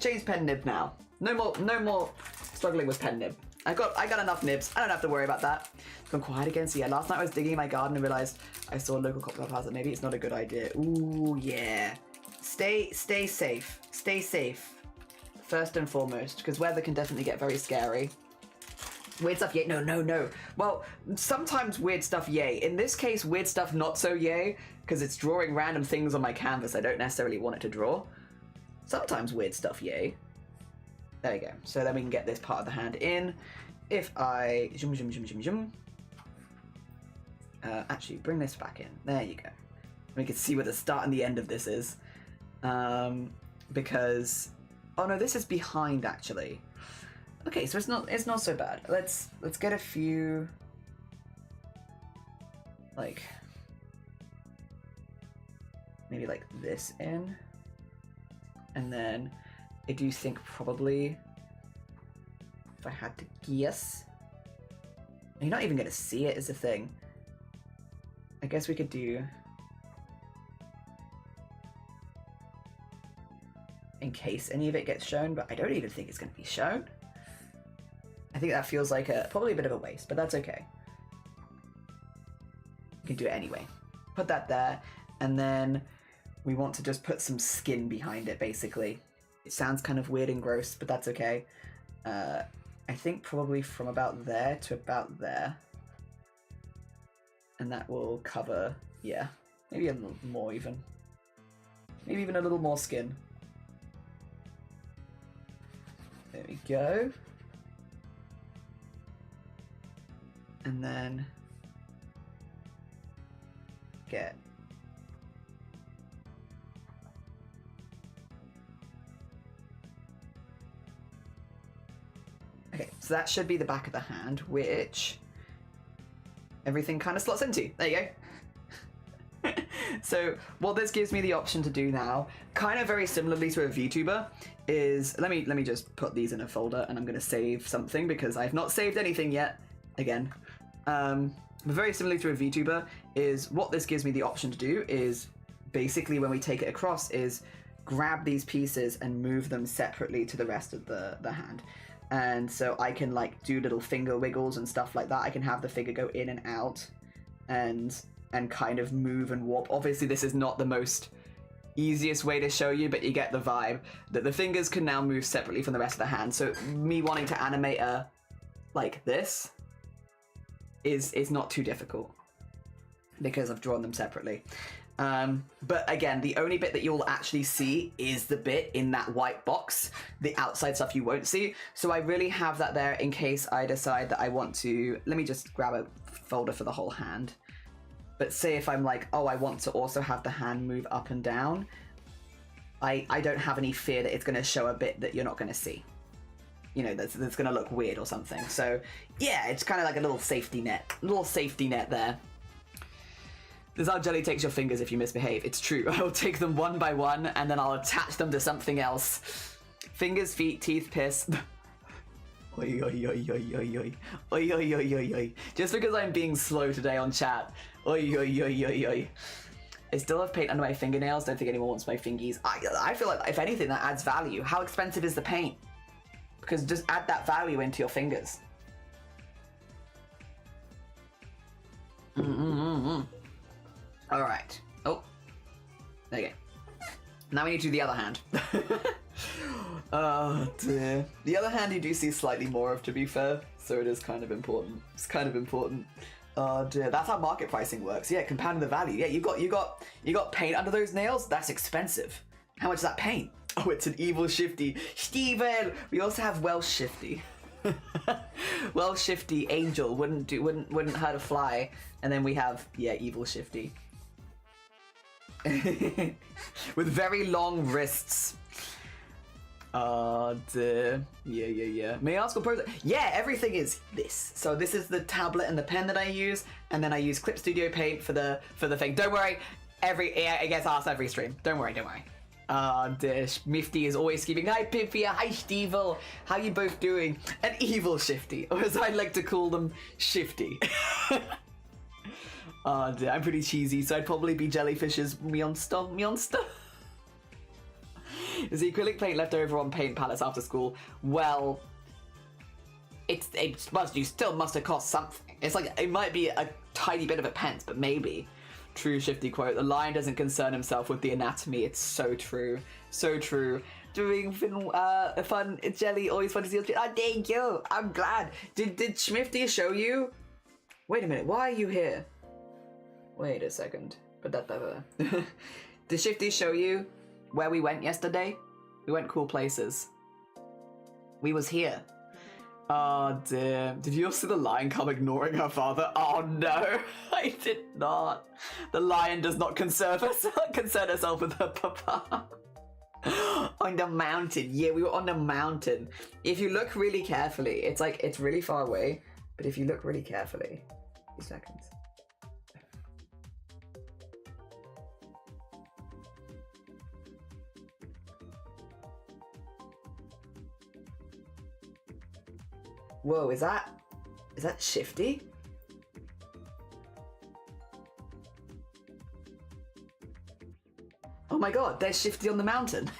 [SPEAKER 1] Change pen nib now. No more struggling with pen nib. I got enough nibs. I don't have to worry about that. It's gone quiet again. So yeah, last night I was digging in my garden and realized I saw a local cop plaza. Maybe it's not a good idea. Ooh, yeah. Stay safe. Stay safe. First and foremost, because weather can definitely get very scary. Weird stuff, yay. No. Well, sometimes weird stuff, yay. In this case, weird stuff not so yay, because it's drawing random things on my canvas I don't necessarily want it to draw. Sometimes weird stuff, yay. There we go. So then we can get this part of the hand in. If I actually bring this back in. There you go. We can see where the start and the end of this is. Because oh no, this is behind actually. Okay, so it's not so bad. Let's get a few like maybe like this in. And then I do think probably, if I had to guess, You're not even going to see it as a thing. I guess we could do... in case any of it gets shown, but I don't even think it's going to be shown. I think that feels like probably a bit of a waste, but that's okay. You can do it anyway. Put that there, and then we want to just put some skin behind it, basically. It sounds kind of weird and gross, but that's okay. I think probably from about there to about there. And that will cover, yeah, maybe a little more even. Maybe even a little more skin. There we go. And then get okay, so that should be the back of the hand, which everything kind of slots into. There you go. So what this gives me the option to do now, kind of very similarly to a VTuber, is let me just put these in a folder, and I'm going to save something because I've not saved anything yet. Again, but very similarly to a VTuber, is what this gives me the option to do is basically when we take it across is grab these pieces and move them separately to the rest of the hand. And so I can like do little finger wiggles and stuff like that. I can have the figure go in and out and kind of move and warp. Obviously this is not the most easiest way to show you, but you get the vibe that the fingers can now move separately from the rest of the hand. So me wanting to animate a like this is not too difficult because I've drawn them separately. But again, the only bit that you'll actually see is the bit in that white box. The outside stuff you won't see. So I really have that there in case I decide that I want to... Let me just grab a folder for the whole hand. But say if I'm like, oh, I want to also have the hand move up and down, I don't have any fear that it's going to show a bit that you're not going to see. You know, that's going to look weird or something. So yeah, it's kind of like a little safety net. There. This is how jelly takes your fingers if you misbehave. It's true. I will take them one by one and then I'll attach them to something else. Fingers, feet, teeth, piss. Oi, oi, oi, oi, oi, oi. Oi, oi, oi, oi, oi. Just because I'm being slow today on chat. Oi, oi, oi, oi, oi. I still have paint under my fingernails. Don't think anyone wants my fingies. I feel like, if anything, that adds value. How expensive is the paint? Because just add that value into your fingers. All right. Oh, there you go. Now we need to do the other hand. Oh dear. The other hand you do see slightly more of, to be fair, so it is kind of important. It's kind of important. Oh dear. That's how market pricing works. Yeah, compounding the value. Yeah, you got paint under those nails. That's expensive. How much is that paint? Oh, it's an evil Shifty. Steven! We also have Welsh Shifty. Welsh Shifty, angel, wouldn't hurt a fly. And then we have, yeah, evil Shifty. With very long wrists. Oh dear. Yeah. May I ask what process? Yeah, everything is this. So this is the tablet and the pen that I use, and then I use Clip Studio Paint for the thing. Don't worry, it gets asked every stream. Don't worry. Oh dear, Mifty is always screaming, hi Pimpia, hi Stevel, how you both doing? An evil Shifty, or as I like to call them, Shifty. Oh dear, I'm pretty cheesy, so I'd probably be Jellyfish's Meonster. Is the acrylic paint left over on paint palettes after school? Well, you still must have cost something. It's like, it might be a tiny bit of a pence, but maybe. True Shifty quote, the lion doesn't concern himself with the anatomy. It's so true. So true. Doing fun, jelly, always fun to see you. Oh, thank you. I'm glad. Did Shifty show you? Wait a minute, why are you here? Wait a second. Put that there. Did Shifty show you where we went yesterday? We went cool places. We was here. Oh dear. Did you all see the lion come ignoring her father? Oh no, I did not. The lion does not concern herself with her papa. On the mountain. Yeah, we were on the mountain. If you look really carefully, it's really far away, but if you look really carefully, 2 seconds. Whoa, is that Shifty? my god, there's Shifty on the mountain.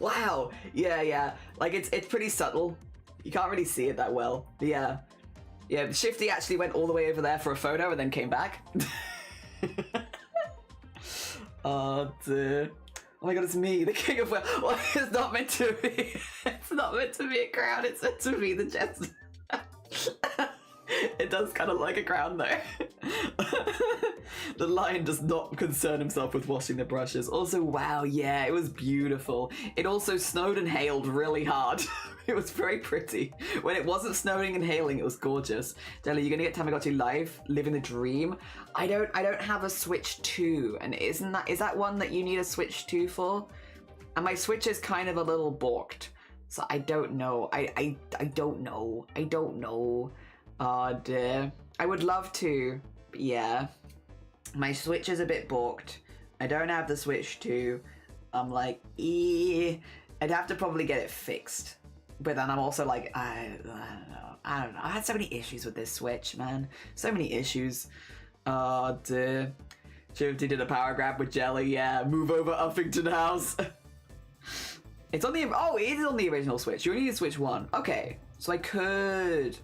[SPEAKER 1] Wow. Yeah. Like, it's pretty subtle. You can't really see it that well. Yeah. Yeah, Shifty actually went all the way over there for a photo and then came back. Oh, dear. Oh my god, it's me, the king of... Well, it's not meant to be. It's not meant to be a crown, it's meant to be the chest. It does kind of like a crown, though. The lion does not concern himself with washing the brushes. Also, wow, yeah, it was beautiful. It also snowed and hailed really hard. It was very pretty. When it wasn't snowing and hailing, it was gorgeous. Jelly, you're gonna get Tamagotchi live, living the dream. I don't have a Switch 2, and is that one that you need a Switch 2 for? And my Switch is kind of a little balked, so I don't know. I don't know. Oh dear. I would love to, but yeah. My Switch is a bit balked. I don't have the Switch 2. I'm like, I'd have to probably get it fixed. But then I'm also like, I don't know. I had so many issues with this Switch, man. So many issues. Oh dear. Shifty did a power grab with Jelly, yeah. Move over Uffington House. It's on the, oh, it is on the original Switch. You only need a Switch 1. Okay. So I could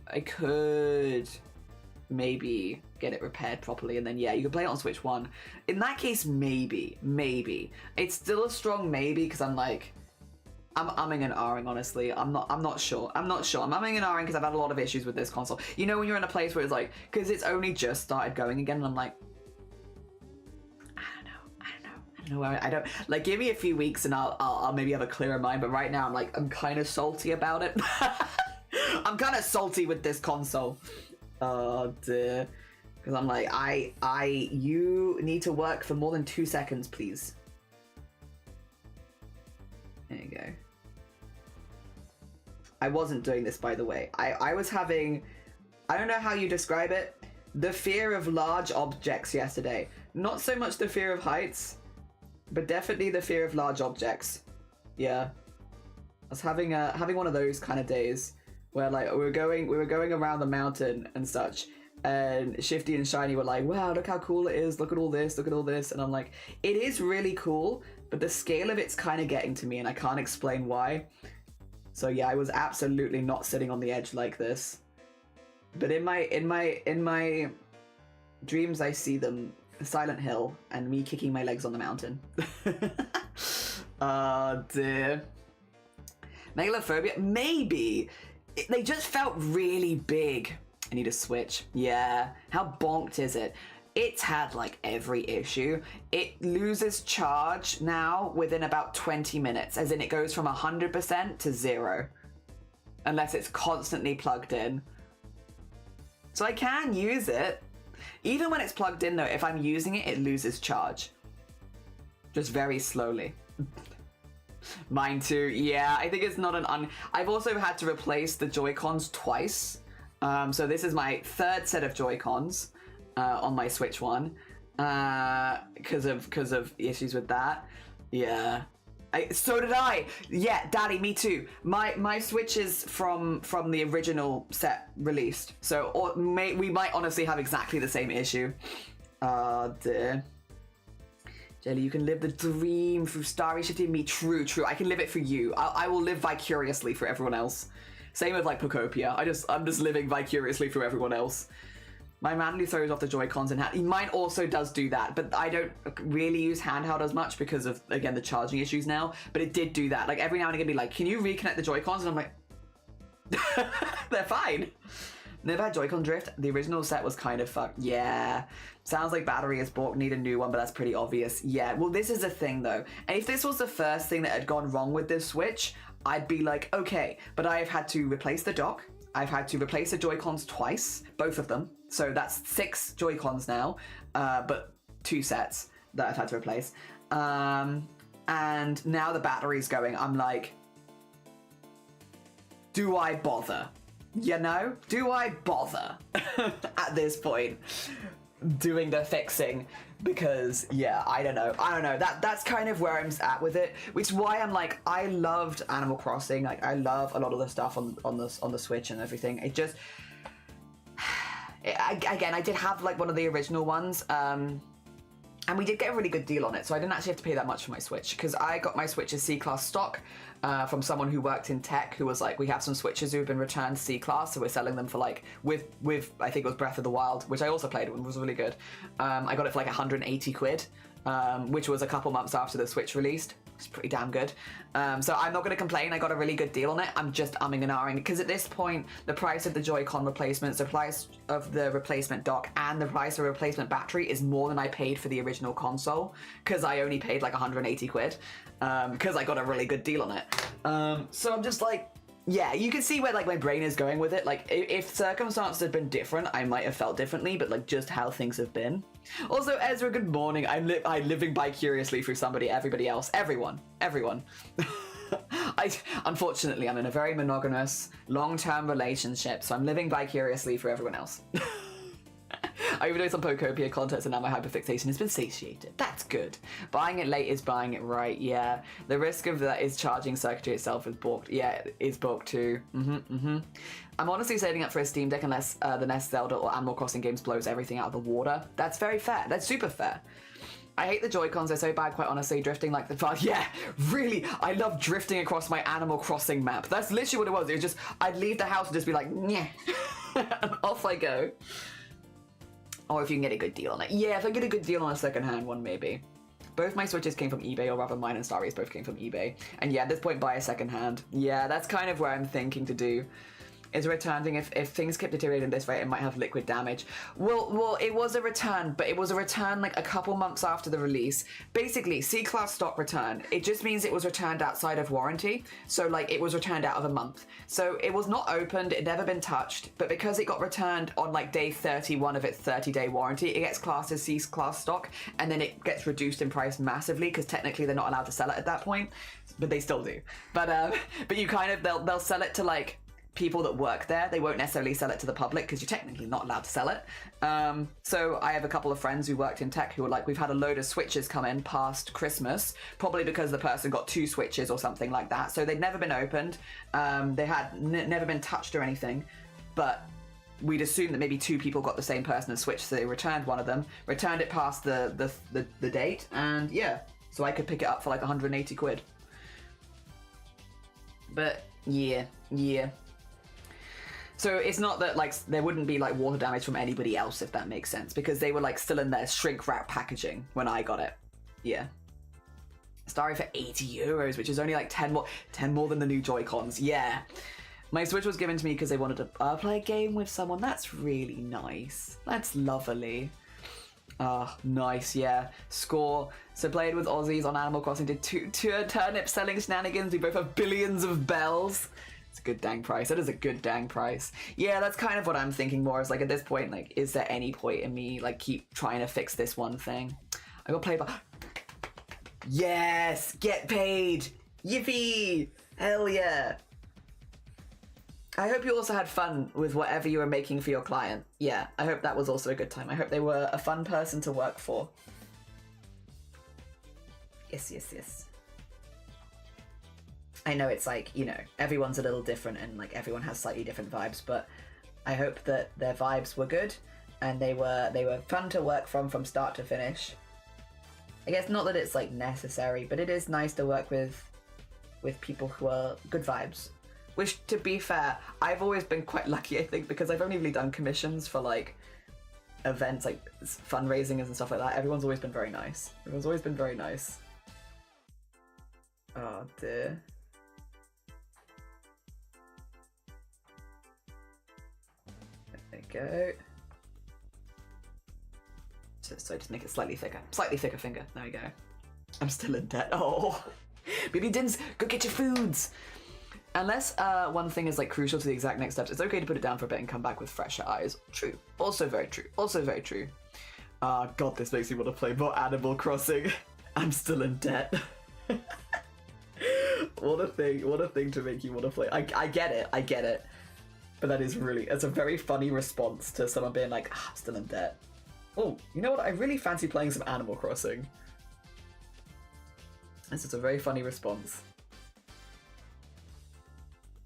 [SPEAKER 1] maybe get it repaired properly, and then yeah, you can play it on Switch 1. In that case, maybe. It's still a strong maybe, because I'm like, I'm umming and ahhing, honestly. I'm not sure. I'm umming and ahhing because I've had a lot of issues with this console. You know when you're in a place where it's like, because it's only just started going again, and I'm like, I don't know. Like, give me a few weeks and I'll maybe have a clearer mind, but right now I'm kind of salty about it. I'm kind of salty with this console. Oh dear. Because I'm like, you need to work for more than 2 seconds, please. There you go. I wasn't doing this, by the way. I was having, I don't know how you describe it, the fear of large objects yesterday. Not so much the fear of heights, but definitely the fear of large objects. Yeah. I was having one of those kind of days where like we were going around the mountain and such, and Shifty and Shiny were like, wow, look how cool it is, look at all this, and I'm like, it is really cool, but the scale of it's kind of getting to me and I can't explain why. So yeah, I was absolutely not sitting on the edge like this. But in my dreams I see them Silent Hill and me kicking my legs on the mountain. Oh dear. Megalophobia? Maybe. They just felt really big. I need a Switch. Yeah. How bonked is it? It's had like every issue. It loses charge now within about 20 minutes, as in it goes from 100% to 0. Unless it's constantly plugged in. So I can use it. Even when it's plugged in though, if I'm using it, it loses charge. Just very slowly. Mine too, yeah, I think it's not I've also had to replace the Joy-Cons twice. So this is my third set of Joy-Cons on my Switch 1. Because of issues with that. Yeah. So did I! Yeah, Daddy, me too. My Switch is from the original set released. So we might honestly have exactly the same issue. Oh dear. Jelly, you can live the dream through Starry, Shifty, and me. True. I can live it for you. I will live vicariously for everyone else. Same with like Pocopia. I'm just living vicariously through everyone else. My manually throws off the Joy-Cons in hand. Mine also does do that, but I don't really use handheld as much because of, again, the charging issues now. But it did do that. Like every now and again, be like, can you reconnect the Joy-Cons? And I'm like, they're fine. Never had Joy-Con drift. The original set was kind of fucked. Yeah. Sounds like battery is broke. Need a new one, but that's pretty obvious. Yeah. Well, this is a thing though. And if this was the first thing that had gone wrong with this Switch, I'd be like, okay. But I've had to replace the dock. I've had to replace the Joy-Cons twice. Both of them. So that's 6 Joy-Cons now. But 2 sets that I've had to replace. And now the battery's going. I'm like, do I bother? You know, do I bother at this point doing the fixing? Because yeah, I don't know. That's kind of where I'm at with it, which is why I'm like, I loved Animal Crossing. Like I love a lot of the stuff on the Switch and everything. It just again, I did have like one of the original ones. And we did get a really good deal on it, so I didn't actually have to pay that much for my Switch, because I got my Switch as C-Class stock from someone who worked in tech, who was like, we have some Switches who've been returned C-Class, so we're selling them for like, with I think it was Breath of the Wild, which I also played, and was really good. I got it for like 180 quid, which was a couple months after the Switch released. It's pretty damn good. So I'm not going to complain. I got a really good deal on it. I'm just umming and ahhing because at this point, the price of the Joy-Con replacements, the price of the replacement dock, and the price of the replacement battery is more than I paid for the original console, because I only paid like 180 quid because I got a really good deal on it. So I'm just like, yeah, you can see where like my brain is going with it. Like if circumstances had been different, I might have felt differently, but like just how things have been. Also, Ezra, good morning. I'm living vicariously through everybody else, everyone. Unfortunately, I'm in a very monogamous, long-term relationship, so I'm living vicariously for everyone else. I even know some Pokopia content, and now my hyperfixation has been satiated. That's good. Buying it late is buying it right, yeah. The risk of that is charging circuitry itself is balked. Yeah, is balked too. I'm honestly saving up for a Steam Deck unless the next Zelda or Animal Crossing games blows everything out of the water. That's very fair. That's super fair. I hate the Joy-Cons, they're so bad, quite honestly, drifting like the fun. Yeah, really, I love drifting across my Animal Crossing map. That's literally what it was. It was just, I'd leave the house and just be like, yeah, and off I go. Or if you can get a good deal on it. Yeah, if I get a good deal on a second-hand one, maybe. Both my Switches came from eBay, or rather mine and Starry's both came from eBay. And yeah, at this point, buy a second-hand. Yeah, that's kind of where I'm thinking to do. Is a return thing. If things keep deteriorating this rate, it might have liquid damage. Well, it was a return, but it was a return like a couple months after the release. Basically, C-Class stock return. It just means it was returned outside of warranty. So like it was returned out of a month. So it was not opened, it never been touched, but because it got returned on like day 31 of its 30-day warranty, it gets classed as C-Class stock, and then it gets reduced in price massively because technically they're not allowed to sell it at that point, but they still do. But you kind of, they'll sell it to like people that work there. They won't necessarily sell it to the public because you're technically not allowed to sell it. So I have a couple of friends who worked in tech who were like, we've had a load of Switches come in past Christmas, probably because the person got 2 Switches or something like that. So they'd never been opened. They had never been touched or anything, but we'd assume that maybe 2 people got the same person a Switch, so they returned one of them, returned it past the date, and yeah, so I could pick it up for like 180 quid. But yeah. So it's not that like there wouldn't be like water damage from anybody else, if that makes sense, because they were like still in their shrink wrap packaging when I got it. Yeah. Starry for 80 euros, which is only like 10 more than the new Joy-Cons. Yeah. My Switch was given to me because they wanted to play a game with someone. That's really nice. That's lovely. Nice, yeah. Score. So played with Aussies on Animal Crossing, did two turnip selling shenanigans. We both have billions of bells. It's a good dang price. That is a good dang price. Yeah, that's kind of what I'm thinking more is like at this point, like, is there any point in me like keep trying to fix this one thing? I got paid by... Yes! Get paid! Yippee! Hell yeah! I hope you also had fun with whatever you were making for your client. Yeah, I hope that was also a good time. I hope they were a fun person to work for. Yes. I know it's like, you know, everyone's a little different and like everyone has slightly different vibes, but I hope that their vibes were good and they were fun to work from start to finish. I guess not that it's like necessary, but it is nice to work with people who are good vibes. Which, to be fair, I've always been quite lucky, I think, because I've only really done commissions for like events, like fundraising and stuff like that. Everyone's always been very nice. Oh dear. There we go. So just make it slightly thicker finger. There we go. I'm still in debt. Oh, baby Dins, go get your foods. Unless one thing is like crucial to the exact next steps, it's okay to put it down for a bit and come back with fresher eyes. True. Also very true. God, this makes me want to play more Animal Crossing. I'm still in debt. What a thing to make you want to play. I get it. But it's a very funny response to someone being like, I'm still in debt. Oh, you know what? I really fancy playing some Animal Crossing. This is a very funny response.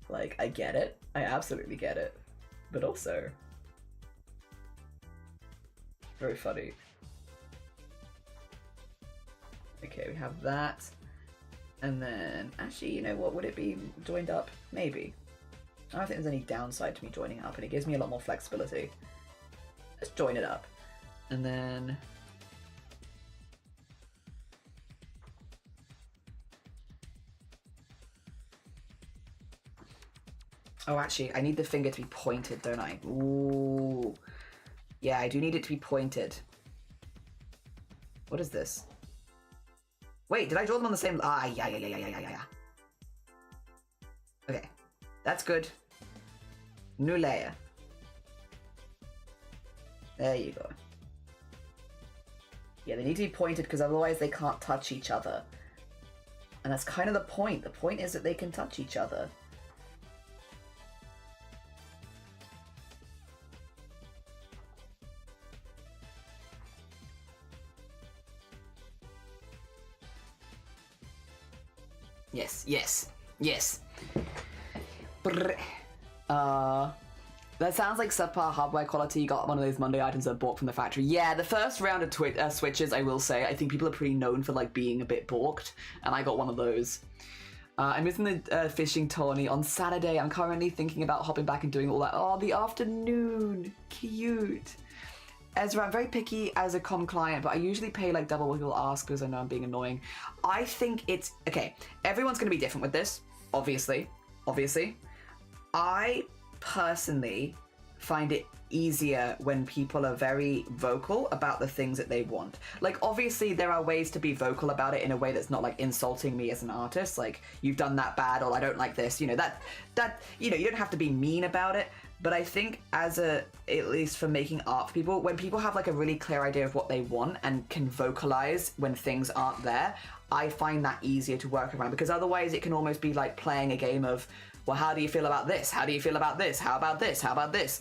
[SPEAKER 1] Like, I get it. I absolutely get it. But also... very funny. Okay, we have that. And then, actually, you know what? Would it be joined up? Maybe. I don't think there's any downside to me joining it up, and it gives me a lot more flexibility. Let's join it up. And then... Oh, actually, I need the finger to be pointed, don't I? Ooh. Yeah, I do need it to be pointed. What is this? Wait, did I draw them on the same... Ah, yeah. Okay, that's good. New layer. There you go. Yeah, they need to be pointed because otherwise they can't touch each other. And that's kind of the point. The point is that they can touch each other. Yes. Brr. That sounds like subpar hardware quality. You got one of those Monday items that are bought from the factory. Yeah, the first round of switches, I will say, I think people are pretty known for like being a bit balked, and I got one of those. I'm missing the fishing tourney on Saturday. I'm currently thinking about hopping back and doing all that. Oh, the afternoon. Cute. Ezra, I'm very picky as a com client, but I usually pay like double what people ask because I know I'm being annoying. I think it's... Okay, everyone's going to be different with this, obviously. I personally find it easier when people are very vocal about the things that they want. Like, obviously there are ways to be vocal about it in a way that's not like insulting me as an artist, like you've done that bad, or I don't like this, you know, that you know, you don't have to be mean about it. But I think at least for making art for people, when people have like a really clear idea of what they want and can vocalize when things aren't there, I find that easier to work around, because otherwise it can almost be like playing a game of, well, how do you feel about this? How do you feel about this? How about this? How about this?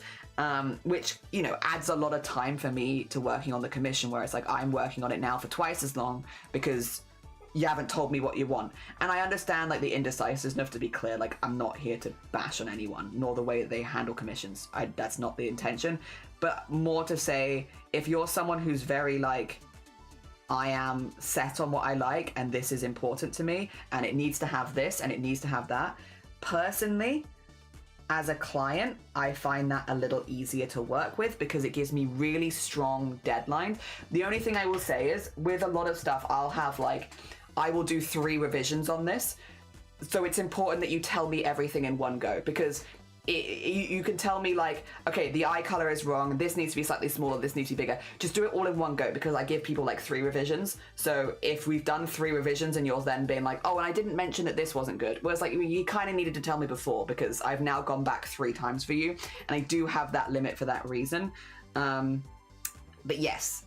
[SPEAKER 1] Which, you know, adds a lot of time for me to working on the commission, where it's like I'm working on it now for twice as long because you haven't told me what you want. And I understand like the indecisiveness, to be clear, like I'm not here to bash on anyone, nor the way that they handle commissions. That's not the intention. But more to say, if you're someone who's very like, I am set on what I like and this is important to me and it needs to have this and it needs to have that, personally, as a client, I find that a little easier to work with because it gives me really strong deadlines. The only thing I will say is, with a lot of stuff, I'll have like, I will do 3 revisions on this. So it's important that you tell me everything in one go, because you can tell me like, okay, the eye color is wrong, this needs to be slightly smaller, this needs to be bigger. Just do it all in one go, because I give people like 3 revisions. So if we've done 3 revisions and you're then being like, oh, and I didn't mention that this wasn't good. Whereas like, you kind of needed to tell me before, because I've now gone back 3 times for you. And I do have that limit for that reason. But yes,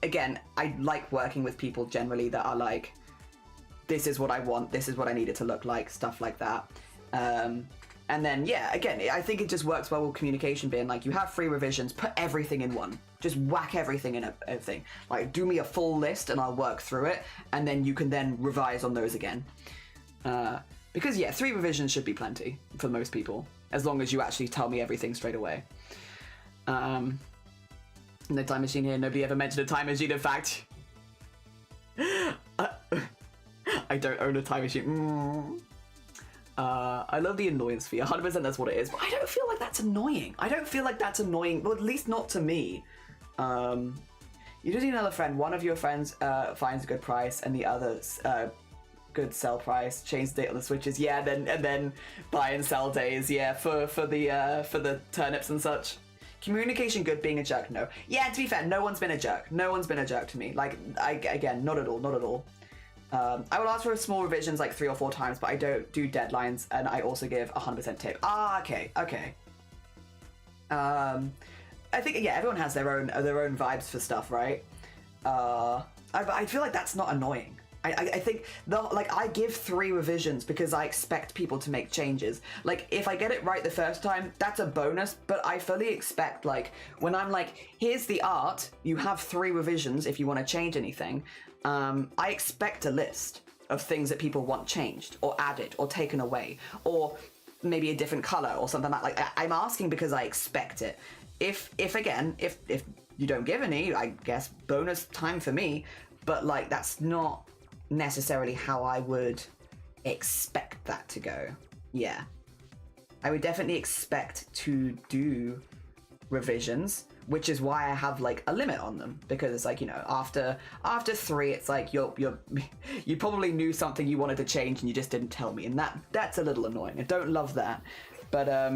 [SPEAKER 1] again, I like working with people generally that are like, this is what I want, this is what I need it to look like, stuff like that. And then, yeah, again, I think it just works well with communication, being like, you have 3 revisions, put everything in one. Just whack everything in a thing. Like, do me a full list and I'll work through it, and then you can then revise on those again. Because, yeah, 3 revisions should be plenty for most people, as long as you actually tell me everything straight away. No time machine here, nobody ever mentioned a time machine, in fact. I don't own a time machine. I love the annoyance fee, 100% that's what it is, but I don't feel like that's annoying. Well, at least not to me. You just need another friend. One of your friends finds a good price and the other's good sell price, change the date on the switches, yeah, and then buy and sell days, yeah, for the turnips and such. Communication good, being a jerk, no. Yeah, to be fair, no one's been a jerk. No one's been a jerk to me. Like, again, not at all. I will ask for small revisions like 3 or 4 times, but I don't do deadlines, and I also give 100% tip. Okay. I think, yeah, everyone has their own vibes for stuff, right? I feel like that's not annoying. I think I give 3 revisions because I expect people to make changes. Like, if I get it right the first time, that's a bonus, but I fully expect, like, when I'm like, here's the art, you have 3 revisions if you want to change anything. I expect a list of things that people want changed or added or taken away, or maybe a different color or something like that. I'm asking because I expect it. If you don't give any, I guess bonus time for me. but like that's not necessarily how I would expect that to go. Yeah. I would definitely expect to do revisions, which is why I have like a limit on them, because it's like, you know, after 3 it's like you probably knew something you wanted to change and you just didn't tell me, and that's a little annoying. I don't love that, but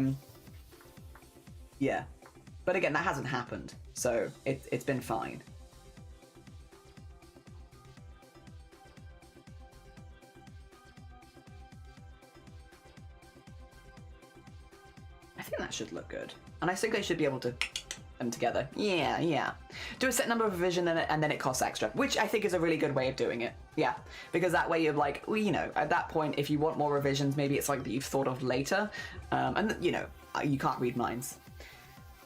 [SPEAKER 1] yeah, but again, that hasn't happened, so it's been fine. I think that should look good, and I think they should be able to them together. Yeah. Do a set number of revision and then it costs extra, which I think is a really good way of doing it. Yeah, because that way you're like, well, you know, at that point, if you want more revisions, maybe it's like that you've thought of later, and you know, you can't read minds.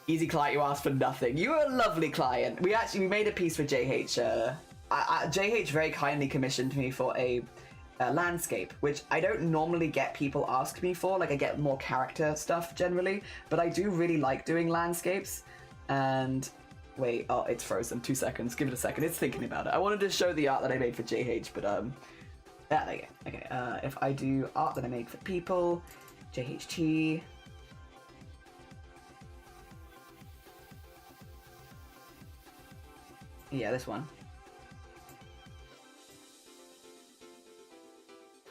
[SPEAKER 1] Easy client, you asked for nothing. You're a lovely client. We made a piece for JH. JH very kindly commissioned me for a landscape, which I don't normally get people ask me for. Like, I get more character stuff generally, but I do really like doing landscapes. And wait, oh, it's frozen. 2 seconds. Give it a second. It's thinking about it. I wanted to show the art that I made for JH, but yeah, there you go. Okay, if I do art that I made for people, JHT. Yeah, this one.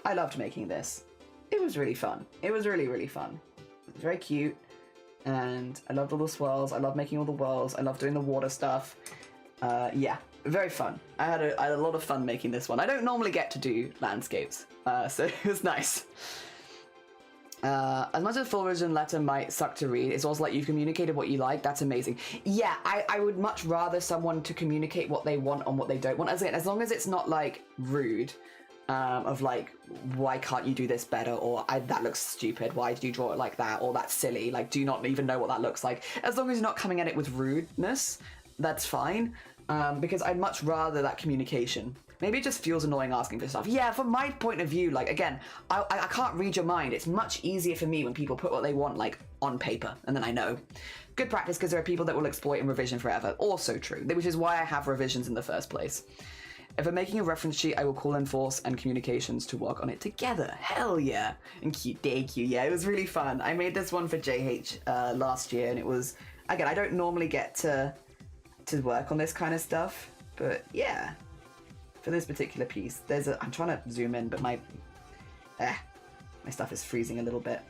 [SPEAKER 1] I loved making this. It was really fun. It was really, really fun. It was very cute. And I loved all the swirls. I love making all the whirls. I love doing the water stuff. Yeah, very fun. I had a lot of fun making this one. I don't normally get to do landscapes, so it was nice. As much as a full version letter might suck to read, it's also like you've communicated what you like. That's amazing. Yeah, I would much rather someone to communicate what they want and what they don't want. As long as it's not like rude. Of like, why can't you do this better, or that looks stupid, why did you draw it like that, or that's silly, like, do you not even know what that looks like? As long as you're not coming at it with rudeness, that's fine, because I'd much rather that communication. Maybe it just feels annoying asking for stuff. Yeah, from my point of view, like, again, I can't read your mind. It's much easier for me when people put what they want, like, on paper, and then I know. Good practice, because there are people that will exploit in revision forever. Also true, which is why I have revisions in the first place. If I'm making a reference sheet, I will call in Force and Communications to work on it together. Hell yeah. And cute, thank you. Yeah, it was really fun. I made this one for JH last year, and it was, again, I don't normally get to work on this kind of stuff, but yeah. For this particular piece, I'm trying to zoom in, but my stuff is freezing a little bit.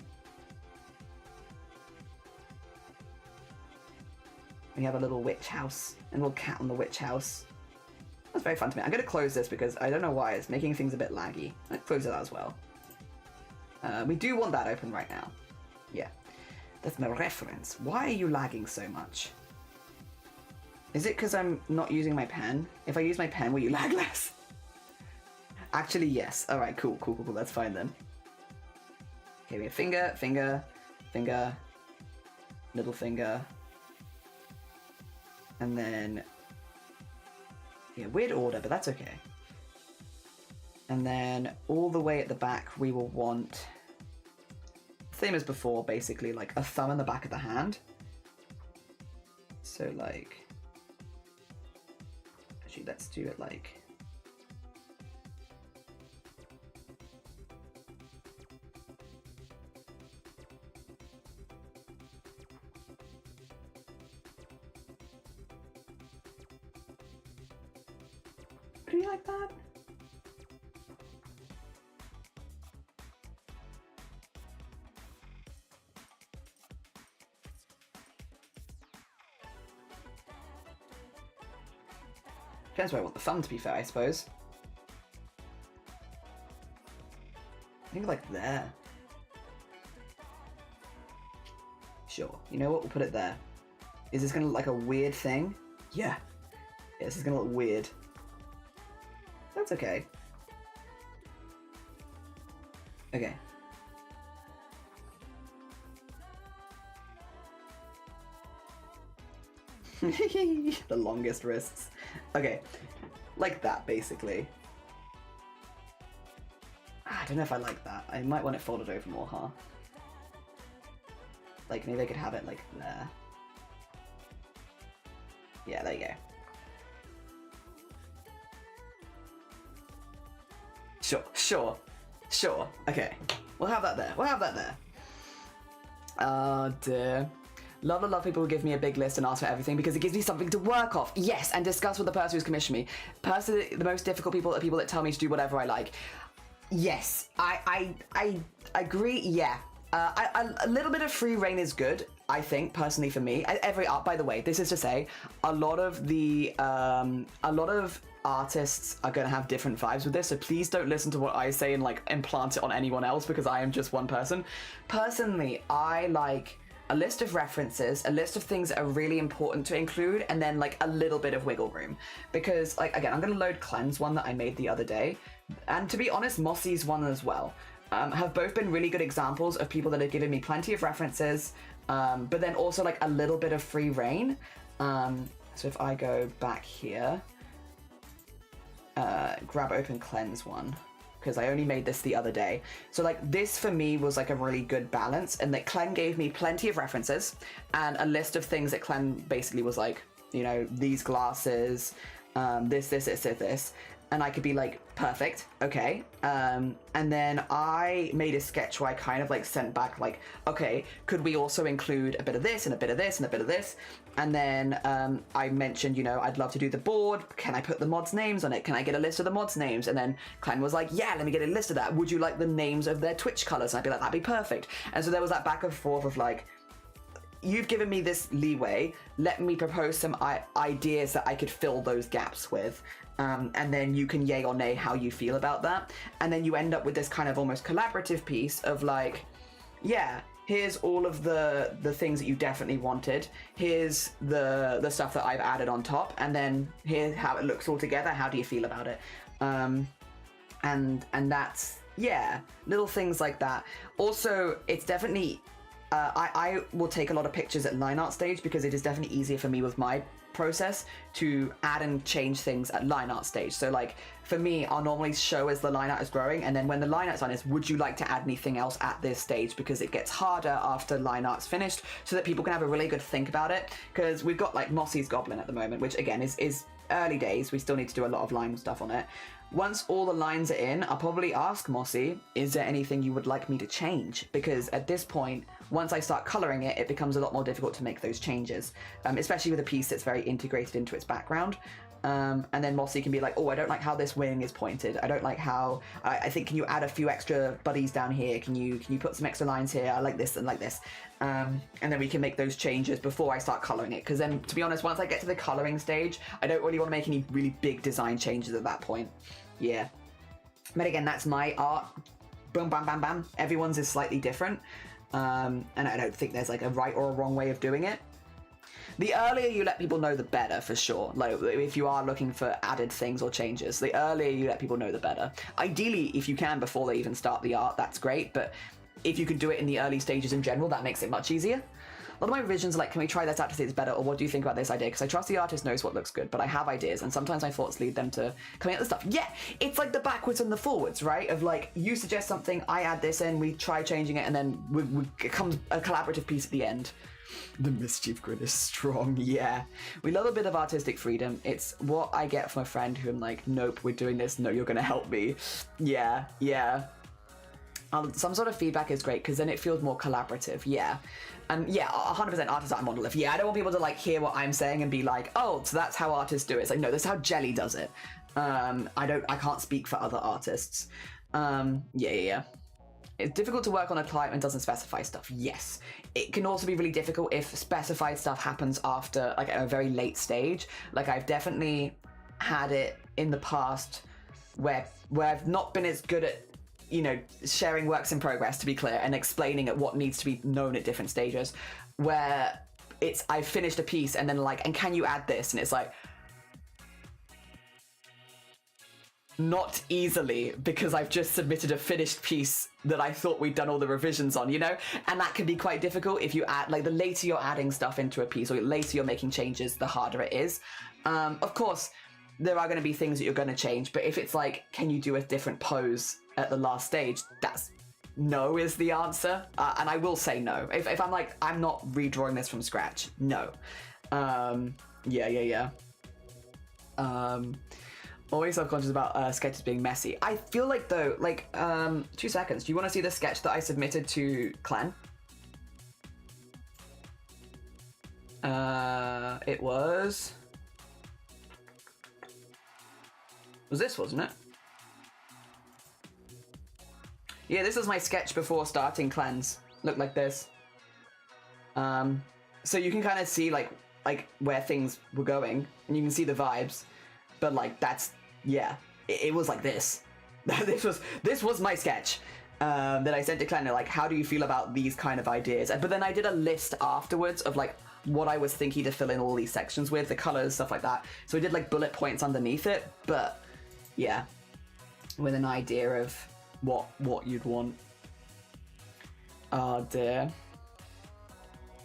[SPEAKER 1] We have a little witch house, a little cat on the witch house. That's very fun to me. I'm going to close this because I don't know why it's making things a bit laggy. Let's close it as well. We do want that open right now. Yeah. That's my reference. Why are you lagging so much? Is it because I'm not using my pen? If I use my pen, will you lag less? Actually, yes. Alright, cool. That's fine then. Okay, we have finger, little finger. And then... yeah, weird order, but that's okay. And then all the way at the back, we will want, same as before, basically, like a thumb in the back of the hand. So like, actually, let's do it like, do you like that? Depends where I want the thumb to be fair, I suppose. I think like there. Sure. You know what? We'll put it there. Is this gonna look like a weird thing? Yeah. Yeah, this is gonna look weird. That's okay. Okay. The longest wrists. Okay. Like that, basically. I don't know if I like that. I might want it folded over more, huh? Like, maybe I could have it, like, there. Yeah, there you go. Sure. Okay, we'll have that there. Oh dear. Love people who give me a big list and ask for everything because it gives me something to work off. Yes, and discuss with the person who's commissioned me. Personally, the most difficult people are people that tell me to do whatever I like. Yes, I agree. Yeah, a little bit of free reign is good. I think personally for me, every art. By the way, this is to say, a lot of artists are going to have different vibes with this, so please don't listen to what I say and like implant it on anyone else because I am just one person. Personally, I like a list of references, a list of things that are really important to include, and then like a little bit of wiggle room. Because like, again, I'm going to load Cleanse one that I made the other day. And to be honest, Mossy's one as well. Have both been really good examples of people that have given me plenty of references, but then also like a little bit of free reign. So if I go back here, grab open Cleanse one, because I only made this the other day. So like this for me was like a really good balance, and that Clen gave me plenty of references and a list of things that Clen basically was like, you know, these glasses, this, and I could be like, perfect, okay. And then I made a sketch where I kind of like sent back like, okay, could we also include a bit of this and a bit of this and a bit of this? And then I mentioned, you know, I'd love to do the board. Can I put the mods' names on it? Can I get a list of the mods' names? And then Klein was like, yeah, let me get a list of that. Would you like the names of their Twitch colors? And I'd be like, that'd be perfect. And so there was that back and forth of like, you've given me this leeway. Let me propose some ideas that I could fill those gaps with. And then you can yay or nay how you feel about that. And then you end up with this kind of almost collaborative piece of like, yeah, here's all of the things that you definitely wanted. Here's the stuff that I've added on top. And then here's how it looks all together. How do you feel about it? And that's, yeah, little things like that. Also, it's definitely, I will take a lot of pictures at line art stage because it is definitely easier for me with my process to add and change things at line art stage. So like for me, I'll normally show as the line art is growing, and then when the line art's done is, would you like to add anything else at this stage, because it gets harder after line art's finished, so that people can have a really good think about it. Because we've got like Mossy's Goblin at the moment, which again is early days. We still need to do a lot of line stuff on it. Once all the lines are in, I'll probably ask Mossy, is there anything you would like me to change? Because at this point, once I start coloring it, it becomes a lot more difficult to make those changes, especially with a piece that's very integrated into its background. And then Mossy can be like, oh, I don't like how this wing is pointed. I don't like how, I think, can you add a few extra buddies down here? Can you put some extra lines here? I like this and like this. And then we can make those changes before I start coloring it. Because then, to be honest, once I get to the coloring stage, I don't really want to make any really big design changes at that point. Yeah. But again, that's my art. Boom, bam, bam, bam. Everyone's is slightly different. And I don't think there's like a right or a wrong way of doing it. The earlier you let people know, the better, for sure. Like, if you are looking for added things or changes, the earlier you let people know, the better. Ideally, if you can, before they even start the art, that's great. But if you can do it in the early stages in general, that makes it much easier. A lot of my revisions are like, can we try this out to see it's better? Or what do you think about this idea? Because I trust the artist knows what looks good, but I have ideas. And sometimes my thoughts lead them to coming up with stuff. Yeah, it's like the backwards and the forwards, right? Of like, you suggest something, I add this in, we try changing it, and then it comes a collaborative piece at the end. The mischief grin is strong, yeah. We love a bit of artistic freedom. It's what I get from a friend who I'm like, nope, we're doing this, no, you're gonna help me. Yeah. Some sort of feedback is great, because then it feels more collaborative, yeah. And yeah, 100% artists are monolith. Yeah, I don't want people to like hear what I'm saying and be like, oh, so that's how artists do it. It's like, no, that's how Jelly does it. I can't speak for other artists. Yeah. It's difficult to work on a client and doesn't specify stuff. Yes. It can also be really difficult if specified stuff happens after like at a very late stage. Like I've definitely had it in the past where I've not been as good at, you know, sharing works in progress, to be clear, and explaining at what needs to be known at different stages, where I've finished a piece and then like, and can you add this? And it's like, not easily, because I've just submitted a finished piece that I thought we'd done all the revisions on, you know? And that can be quite difficult if you add, like, the later you're adding stuff into a piece or the later you're making changes, the harder it is. Of course, there are going to be things that you're going to change, but if it's like, can you do a different pose at the last stage? That's no is the answer. And I will say no. If I'm like, I'm not redrawing this from scratch, no. Yeah. Always self-conscious about sketches being messy. I feel like though, like, 2 seconds. Do you want to see the sketch that I submitted to Clan? It was this, wasn't it? Yeah, this is my sketch before starting Clans. Look like this. So you can kind of see like where things were going, and you can see the vibes. But like that's, yeah, it was like this. this was my sketch that I sent to Clan. Like, how do you feel about these kind of ideas? But then I did a list afterwards of like what I was thinking to fill in all these sections with, the colors, stuff like that. So I did like bullet points underneath it, but yeah, with an idea of what you'd want. Oh dear.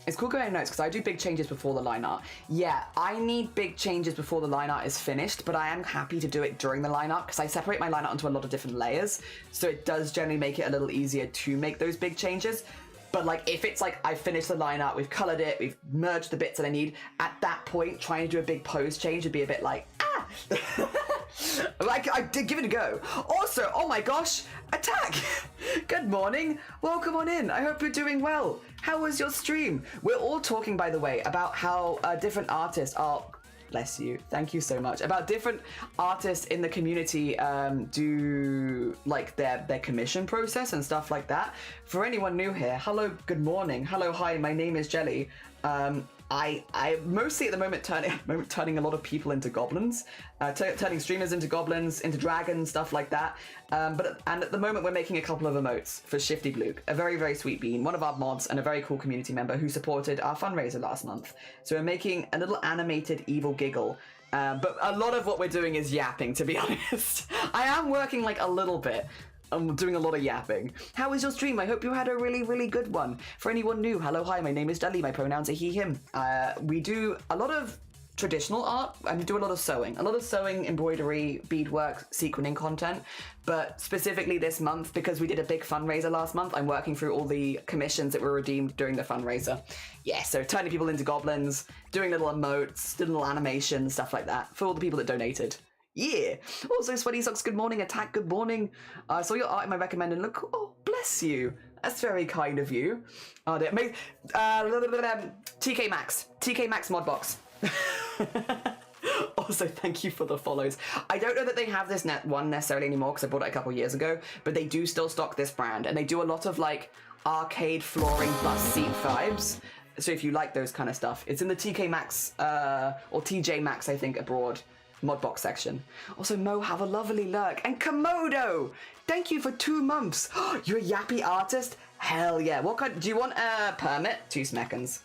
[SPEAKER 1] It's cool going notes because I do big changes before the line art. Yeah, I need big changes before the line art is finished, but I am happy to do it during the line art because I separate my line art into a lot of different layers. So it does generally make it a little easier to make those big changes. But like, if it's like I finished the line art, we've colored it, we've merged the bits that I need, at that point, trying to do a big pose change would be a bit like, ah! Like, I did give it a go. Also, oh my gosh, attack! Good morning, welcome on in. I hope you're doing well. How was your stream? We're all talking, by the way, about how different artists are, bless you, thank you so much, about different artists in the community do like their commission process and stuff like that. For anyone new here, hello, good morning, hello, hi, my name is Jelly. I mostly at the moment turning a lot of people into goblins, turning streamers into goblins, into dragons, stuff like that. And at the moment we're making a couple of emotes for Shifty a very, very sweet bean, one of our mods and a very cool community member who supported our fundraiser last month. So we're making a little animated evil giggle. But a lot of what we're doing is yapping, to be honest. I am working like a little bit. I'm doing a lot of yapping. How was your stream? I hope you had a really, really good one. For anyone new, hello, hi, my name is Dudley. My pronouns are he, him. We do a lot of traditional art and we do a lot of sewing. A lot of sewing, embroidery, beadwork, sequinning content. But specifically this month, because we did a big fundraiser last month, I'm working through all the commissions that were redeemed during the fundraiser. Yeah, so turning people into goblins, doing little emotes, doing little animations, stuff like that, for all the people that donated. Yeah. Also, Sweaty Socks, good morning. Attack, good morning. I saw your art in my recommended look. Oh, bless you. That's very kind of you. Oh, dear. TK Maxx. TK Maxx Modbox. Also, thank you for the follows. I don't know that they have this one necessarily anymore because I bought it a couple years ago, but they do still stock this brand, and they do a lot of like arcade flooring bus seat vibes. So if you like those kind of stuff, it's in the TK Maxx or TJ Maxx, I think, abroad modbox section. Also, Mo, have a lovely lurk. And Komodo, thank you for 2 months. You're a yappy artist? Hell yeah. What kind? Do you want a permit? 2 seconds.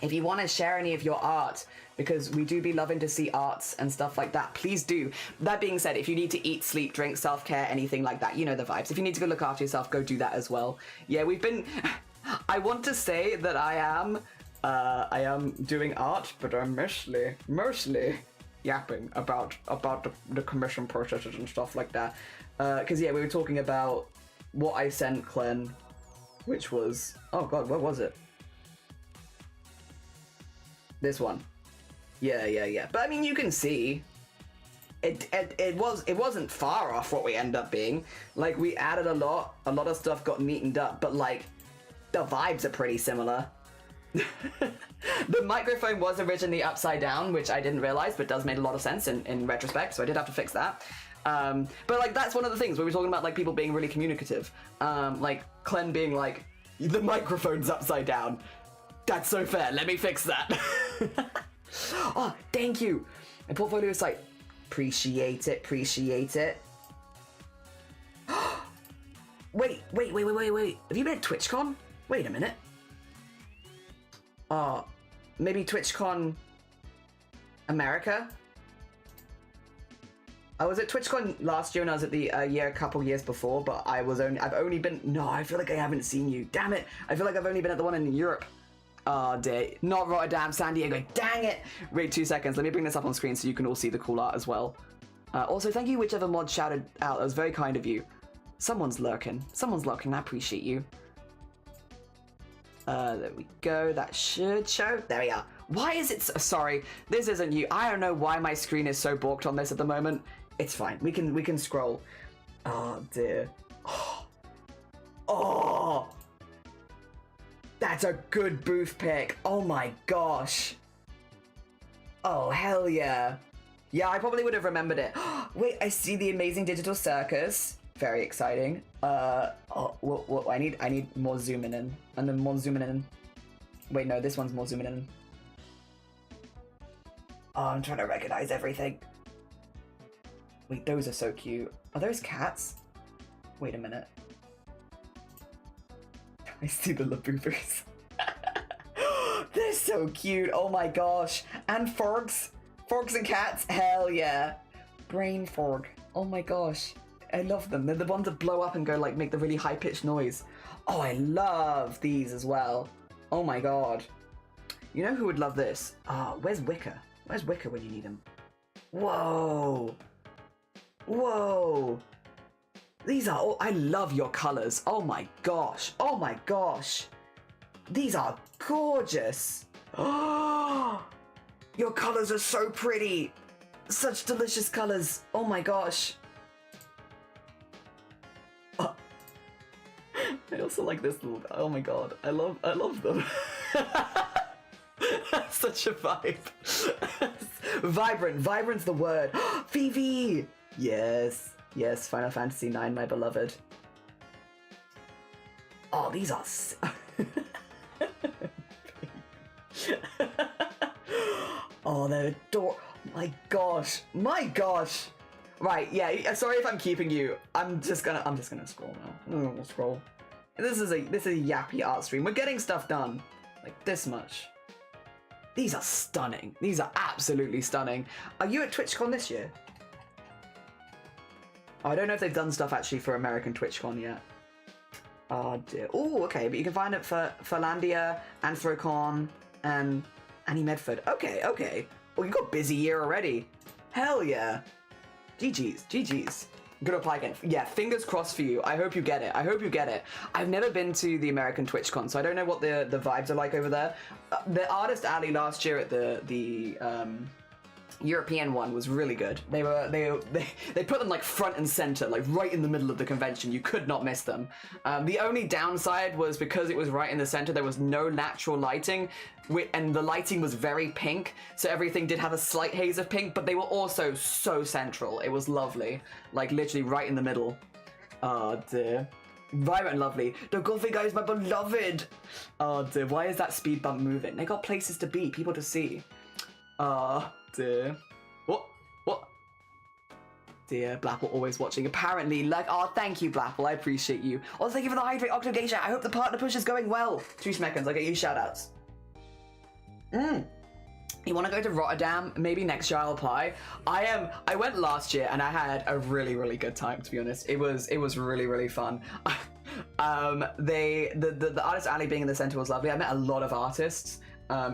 [SPEAKER 1] If you want to share any of your art, because we do be loving to see arts and stuff like that, please do. That being said, if you need to eat, sleep, drink, self-care, anything like that, you know the vibes. If you need to go look after yourself, go do that as well. Yeah, we've been... I want to say that I am doing art, but I'm mostly yapping about the commission processes and stuff like that. Because yeah, we were talking about what I sent Clen, which was, oh god, where was it? This one. Yeah. But I mean, you can see it wasn't far off what we end up being. Like, we added a lot of stuff got neatened up, but like the vibes are pretty similar. The microphone was originally upside down, which I didn't realize, but does make a lot of sense in retrospect, so I did have to fix that. But like, that's one of the things where we're talking about like people being really communicative. Like Clen being like, the microphone's upside down. That's so fair, let me fix that. Oh, thank you. My portfolio site. Appreciate it. Wait. Have you been at TwitchCon? Wait a minute. Maybe TwitchCon America? I was at TwitchCon last year and I was at the a couple years before, but I've only been, no, I feel like I haven't seen you. Damn it. I feel like I've only been at the one in Europe. Oh, dear. Not Rotterdam, San Diego. Dang it. Wait 2 seconds. Let me bring this up on screen so you can all see the cool art as well. Also, thank you whichever mod shouted out. That was very kind of you. Someone's lurking. I appreciate you. There we go. That should show. There we are. Why is it... Sorry, this isn't you. I don't know why my screen is so balked on this at the moment. It's fine. We can scroll. Oh dear. Oh, that's a good booth pick. Oh my gosh. Oh hell yeah. Yeah, I probably would have remembered it. Wait, I see the amazing digital circus. Very exciting. What I need more zooming in, and then more zooming in. Wait, no, this one's more zooming in. Oh, I'm trying to recognize everything. Wait, those are so cute. Are those cats? Wait a minute. I see the Labubu's. They're so cute. Oh my gosh. And frogs. Frogs and cats. Hell yeah. Brain frog. Oh my gosh. I love them. They're the ones that blow up and go like make the really high-pitched noise. Oh, I love these as well. Oh my god. You know who would love this? Oh, where's Wicker? Where's Wicker when you need him? Whoa. Whoa. These are all, I love your colors. Oh my gosh. Oh my gosh. These are gorgeous. Oh, your colors are so pretty. Such delicious colors. Oh my gosh. Oh. I also like this little, oh my god. I love them. Such a vibe. Vibrant. Vibrant's the word. Vivi. Yes. Yes, Final Fantasy IX, my beloved. Oh, these are oh, they're adorable. My gosh. My gosh. Right, yeah, sorry if I'm keeping you. I'm just gonna scroll now. I'm gonna scroll. This is a yappy art stream. We're getting stuff done. Like this much. These are stunning. These are absolutely stunning. Are you at TwitchCon this year? Oh, I don't know if they've done stuff actually for American TwitchCon yet. Oh dear. Oh, okay, but you can find it for Landia, Anthrocon, and Annie Medford. Okay, okay. Well, you got a busy year already. Hell yeah. GG's, GG's. Gonna apply again. Yeah, fingers crossed for you. I hope you get it. I hope you get it. I've never been to the American TwitchCon, so I don't know what the vibes are like over there. The Artist Alley last year at the European one was really good. They put them like front and center, like right in the middle of the convention. You could not miss them. The only downside was because it was right in the center, there was no natural lighting, and the lighting was very pink, so everything did have a slight haze of pink, but they were also so central. It was lovely, like literally right in the middle. Oh dear. Vibrant and lovely. The Golfing guy is my beloved. Oh dear, why is that speed bump moving? They got places to be, people to see. Dear. What? Dear, Blapple always watching. Apparently, like, oh, thank you, Blapple. I appreciate you. Also, thank you for the hydrate, Octogeisha. I hope the partner push is going well. 2 seconds, I'll get you shoutouts. You want to go to Rotterdam? Maybe next year I'll apply. I went last year and I had a really, really good time, to be honest. It was really, really fun. The Artist Alley being in the center was lovely. I met a lot of artists.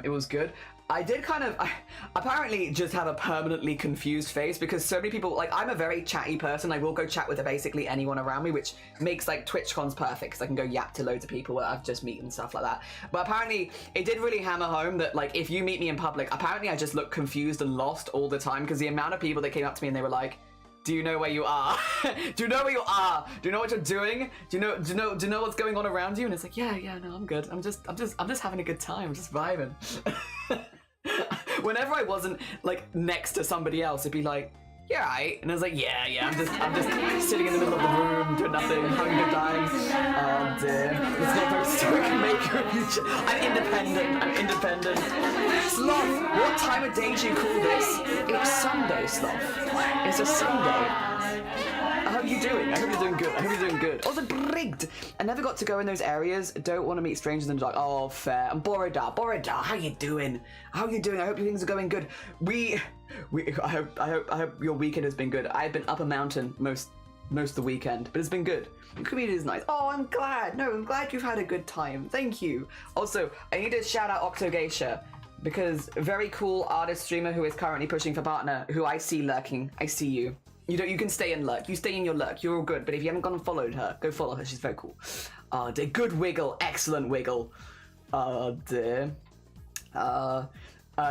[SPEAKER 1] It was good. I did I apparently just have a permanently confused face because so many people, like, I'm a very chatty person. I will go chat with basically anyone around me, which makes like TwitchCons perfect because I can go yap to loads of people that I've just met and stuff like that. But apparently it did really hammer home that like if you meet me in public, apparently I just look confused and lost all the time because the amount of people that came up to me and they were like, do you know where you are? Do you know where you are? Do you know what you're doing? Do you know what's going on around you? And it's like, yeah, no, I'm good. I'm just having a good time. I'm just vibing. Whenever I wasn't like next to somebody else, it'd be like, you're right. And I was like, yeah, I'm just sitting in the middle of the room, doing nothing, having a good time. Oh dear. It's not very stoic maker of you. I'm independent. Sloth, what time of day do you call this? It's Sunday, Sloth. It's a Sunday. How are you doing? I hope you're doing good. Also, Brigged. I never got to go in those areas. Don't want to meet strangers in the dark. Oh, fair. And Borida, how you doing? I hope your things are going good. I hope your weekend has been good. I've been up a mountain most of the weekend, but it's been good. Your community is nice. Oh, I'm glad. No, I'm glad you've had a good time. Thank you. Also, I need to shout out Octogeisha because very cool artist streamer who is currently pushing for partner, who I see lurking. I see you. You can stay in lurk. You stay in your lurk. You're all good. But if you haven't gone and followed her, go follow her. She's very cool. Oh dear. Good wiggle. Excellent wiggle. Oh dear.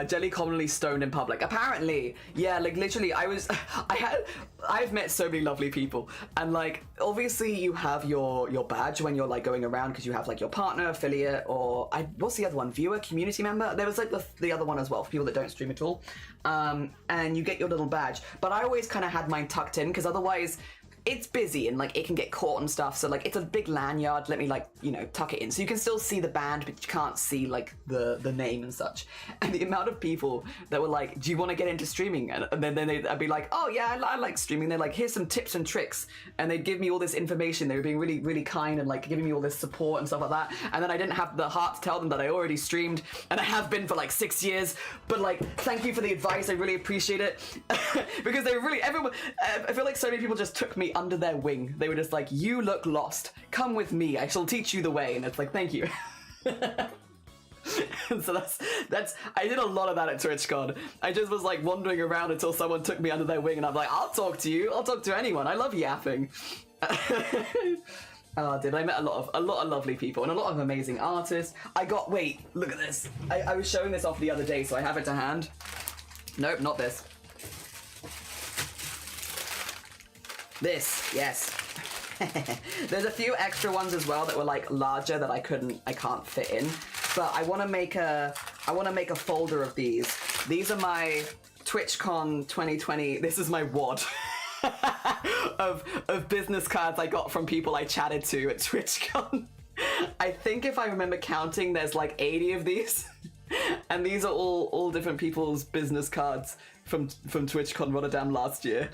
[SPEAKER 1] Jelly commonly stoned in public. Apparently, yeah, like literally, I've met so many lovely people, and like obviously you have your badge when you're like going around because you have like your partner, affiliate, or what's the other one? Viewer, community member. There was like the other one as well for people that don't stream at all, and you get your little badge. But I always kind of had mine tucked in because otherwise it's busy and like it can get caught and stuff, so like it's a big lanyard. Let me like, you know, tuck it in so you can still see the band but you can't see like the name and such. And the amount of people that were like, do you want to get into streaming? And then I'd be like, oh yeah, I like streaming. They're like, here's some tips and tricks, and they'd give me all this information. They were being really, really kind and like giving me all this support and stuff like that. And then I didn't have the heart to tell them that I already streamed, and I have been for like 6 years, but like thank you for the advice, I really appreciate it. Because they really, everyone, I feel like so many people just took me under their wing. They were just like, you look lost, come with me, I shall teach you the way. And it's like, thank you. So that's I did a lot of that at TwitchCon. I just was like wandering around until someone took me under their wing, and I'm like, I'll talk to you, I'll talk to anyone, I love yapping. Oh, dude, I met a lot of lovely people and a lot of amazing artists. Wait, look at this. I was showing this off the other day, so I have it to hand. Nope, not this. This, yes. There's a few extra ones as well that were like larger that I can't fit in. But I want to make a folder of these. These are my TwitchCon 2020. This is my wad of business cards I got from people I chatted to at TwitchCon. I think if I remember counting, there's like 80 of these. And these are all different people's business cards from TwitchCon Rotterdam last year.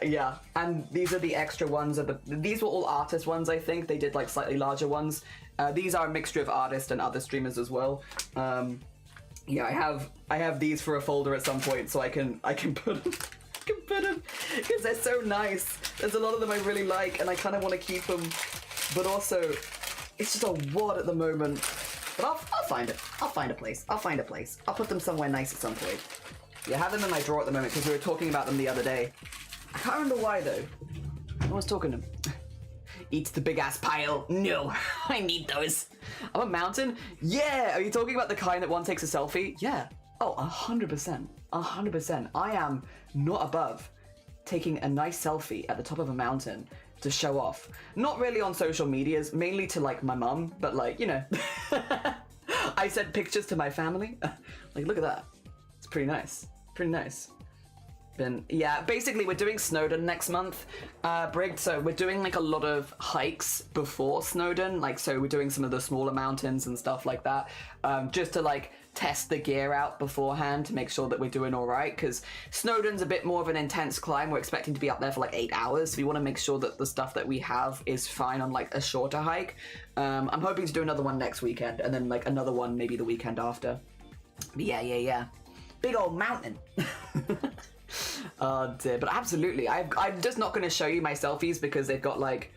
[SPEAKER 1] Yeah, and these are the extra ones. These were all artist ones, I think. They did like slightly larger ones. These are a mixture of artists and other streamers as well. Yeah, I have these for a folder at some point, so I can put them. Because they're so nice. There's a lot of them I really like, and I kind of want to keep them. But also, it's just a wad at the moment. But I'll find it. I'll find a place. I'll put them somewhere nice at some point. Yeah, I have them in my drawer at the moment because we were talking about them the other day. I can't remember why though. I was talking to him. Eats the big ass pile. No, I need those. I'm a mountain? Yeah! Are you talking about the kind that one takes a selfie? Yeah. Oh, 100%. 100%. I am not above taking a nice selfie at the top of a mountain to show off. Not really on social medias, mainly to like my mum, but like, you know. I sent pictures to my family. Like, look at that. It's pretty nice. Pretty nice. Then yeah, basically we're doing Snowdon next month, Brig, so we're doing like a lot of hikes before Snowdon, like so we're doing some of the smaller mountains and stuff like that, just to like test the gear out beforehand to make sure that we're doing all right, because Snowdon's a bit more of an intense climb. We're expecting to be up there for like 8 hours, so we want to make sure that the stuff that we have is fine on like a shorter hike. I'm hoping to do another one next weekend, and then like another one maybe the weekend after. But yeah. Big old mountain. Oh dear, but absolutely. I'm just not going to show you my selfies because they've got like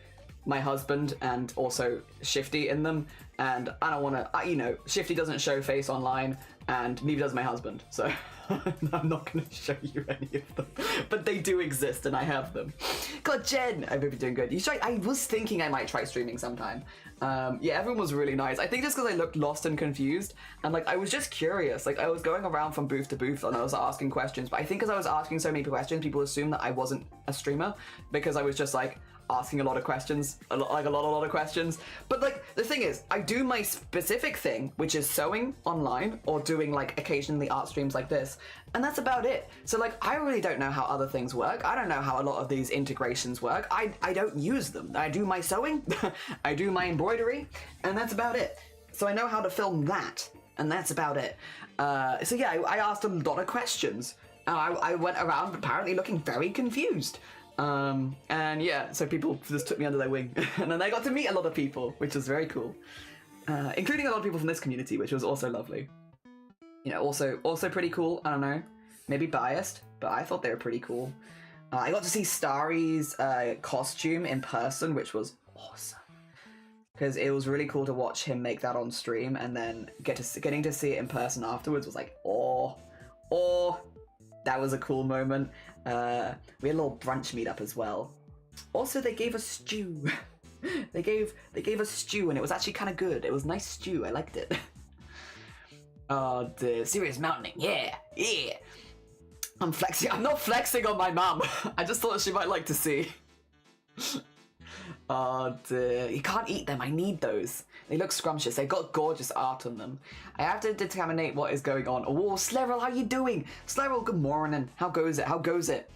[SPEAKER 1] my husband and also Shifty in them, and I don't want to, you know, Shifty doesn't show face online and neither does my husband, so I'm not going to show you any of them, but they do exist and I have them. God, Jen, I hope you're doing good. I was thinking I might try streaming sometime. Yeah, everyone was really nice. I think just because I looked lost and confused, and like I was just curious. Like I was going around from booth to booth and I was asking questions, but I think because I was asking so many questions, people assumed that I wasn't a streamer because I was just like asking a lot of questions, a lot of questions. But like the thing is, I do my specific thing, which is sewing online or doing like occasionally art streams like this, and that's about it. So like I really don't know how other things work. I don't know how a lot of these integrations work. I don't use them. I do my sewing, I do my embroidery, and that's about it. So I know how to film that, and that's about it. So yeah, I asked a lot of questions. I went around apparently looking very confused. And yeah, so people just took me under their wing and then I got to meet a lot of people, which was very cool, including a lot of people from this community, which was also lovely. You know, also pretty cool. I don't know, maybe biased, but I thought they were pretty cool. I got to see Starry's costume in person, which was awesome because it was really cool to watch him make that on stream, and then getting to see it in person afterwards was like, oh, that was a cool moment. We had a little brunch meetup as well. Also, they gave us stew. they gave us stew, and it was actually kind of good. It was nice stew. I liked it. Oh, the serious mountaining. Yeah, yeah. I'm flexing. I'm not flexing on my mum. I just thought she might like to see. Oh, you can't eat them. I need those. They look scrumptious. They've got gorgeous art on them. I have to determine what is going on. Oh, Slerrel, how you doing? Slerrel, good morning. How goes it? How goes it?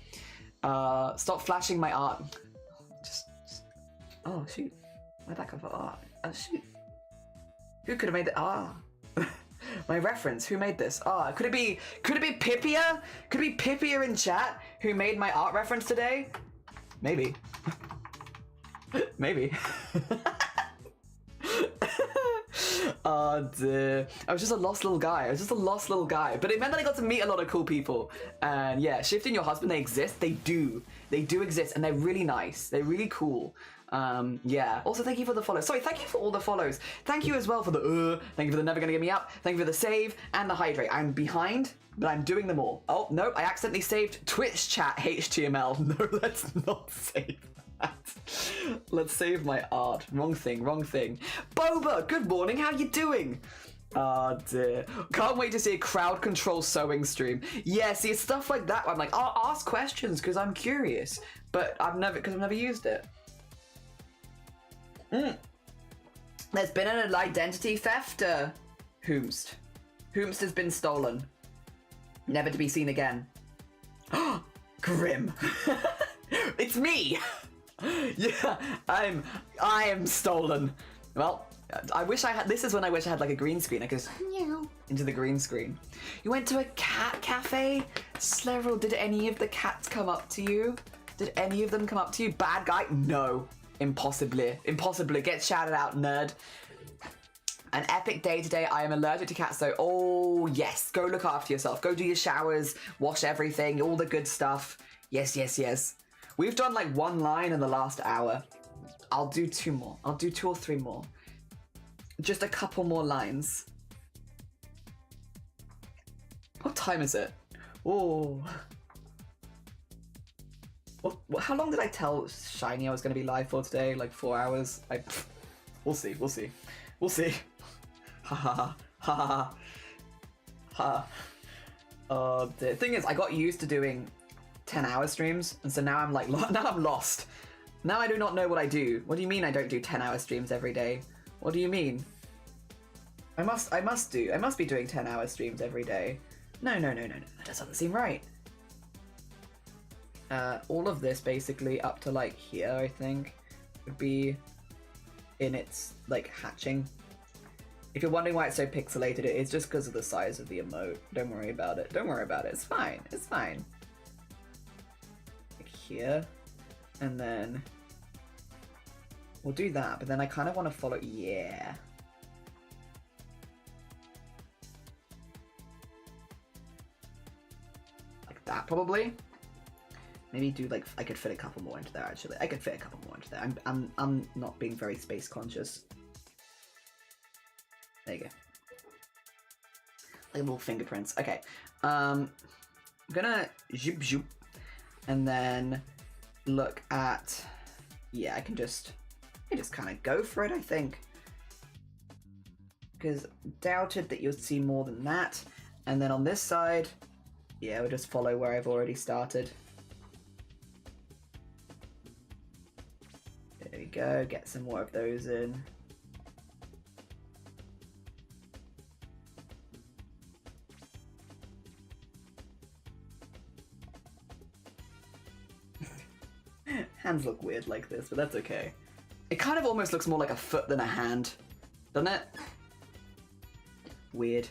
[SPEAKER 1] Stop flashing my art. Just... Oh, shoot. Where'd that come from? Oh, shoot. Who could have made it? Ah. My reference. Who made this? Ah, could it be Pipia? Could it be Pipia in chat who made my art reference today? Maybe. Maybe. I was just a lost little guy. But it meant that I got to meet a lot of cool people. And yeah, Shifty and your husband, they exist. They do exist, and they're really nice. They're really cool. Yeah. Also, thank you for the follow. Sorry, thank you for all the follows. Thank you as well for the thank you for the never gonna get me up. Thank you for the save and the hydrate. I'm behind, but I'm doing them all. Oh no, I accidentally saved Twitch chat HTML. No, let's not save that. Let's save my art. Wrong thing. Boba, good morning. How you doing? Dear. Can't wait to see a crowd control sewing stream. Yeah, see, it's stuff like that. I'm like, I'll ask questions because I'm curious, but I've never used it. There's been an identity theft. Whomst has been stolen, never to be seen again. Grim. It's me. Yeah, I am stolen. Well, I wish I had. This is when I wish I had like a green screen. I could just into the green screen. You went to a cat cafe, Slerrel. Did any of the cats come up to you? Did any of them come up to you? Bad guy? No. Impossibly. Get shouted out, nerd. An epic day today. I am allergic to cats, so oh yes. Go look after yourself. Go do your showers, wash everything, all the good stuff. Yes. We've done like one line in the last hour. I'll do 2 more. I'll do 2 or 3 more. Just a couple more lines. What time is it? Oh. How long did I tell Shiny I was going to be live for today? Like 4 hours? We'll see. Ha ha ha ha ha. The thing is, I got used to doing 10-hour streams, and so now I'm like, now I'm lost. Now I do not know what I do. What do you mean I don't do 10-hour streams every day? What do you mean? I must be doing 10-hour streams every day. No. That doesn't seem right. All of this basically up to like here, I think, would be in its like hatching. If you're wondering why it's so pixelated, it is just because of the size of the emote. Don't worry about it. It's fine. Like here, and then we'll do that. But then I kind of want to follow. Yeah. Like that, probably. Maybe do like, I could fit a couple more into there actually. I could fit a couple more into there. I'm not being very space conscious. There you go. Like little fingerprints. Okay. I'm gonna zoop, and then look at, yeah, I can just kind of go for it, I think. Because doubted that you'll see more than that. And then on this side, yeah, we'll just follow where I've already started. There we go, get some more of those in. Hands look weird like this, but that's okay. It kind of almost looks more like a foot than a hand, doesn't it? Weird.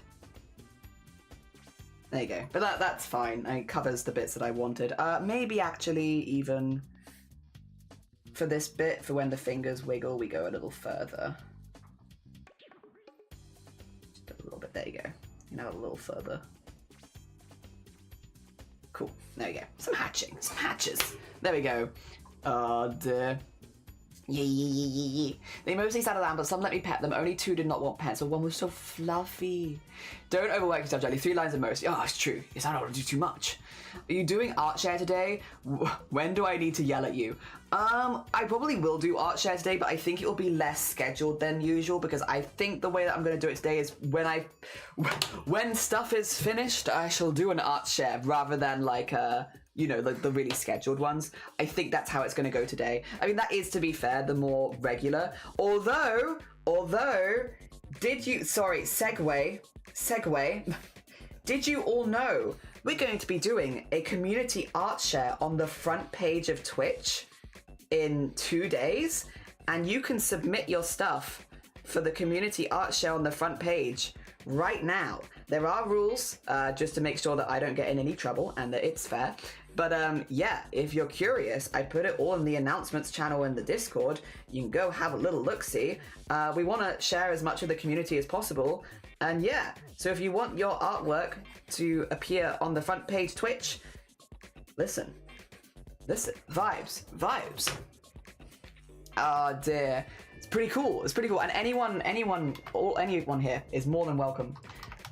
[SPEAKER 1] There you go. But that's fine. It covers the bits that I wanted. Maybe actually even for this bit, for when the fingers wiggle, we go a little further. Just a little bit. There you go. You know, a little further. Cool. There we go. Some hatching. Some hatches. There we go. Yeah. They mostly settle down, but some let me pet them. Only 2 did not want pets, or 1 was so fluffy. Don't overwork yourself, Jelly. 3 lines at most. Oh, it's true. Yes, I don't want to do too much. Are you doing art share today? When do I need to yell at you? I probably will do art share today, but I think it will be less scheduled than usual, because I think the way that I'm going to do it today is when stuff is finished, I shall do an art share rather than like you know, the really scheduled ones. I think that's how it's going to go today. I mean, that is, to be fair, the more regular. Although, did you, sorry, segue, did you all know we're going to be doing a community art share on the front page of Twitch in 2 days? And you can submit your stuff for the community art share on the front page right now. There are rules, just to make sure that I don't get in any trouble and that it's fair. But yeah, if you're curious, I put it all in the announcements channel in the Discord. You can go have a little look-see. We want to share as much of the community as possible. And yeah, so if you want your artwork to appear on the front page Twitch, listen, vibes. Oh dear. It's pretty cool. And anyone here is more than welcome.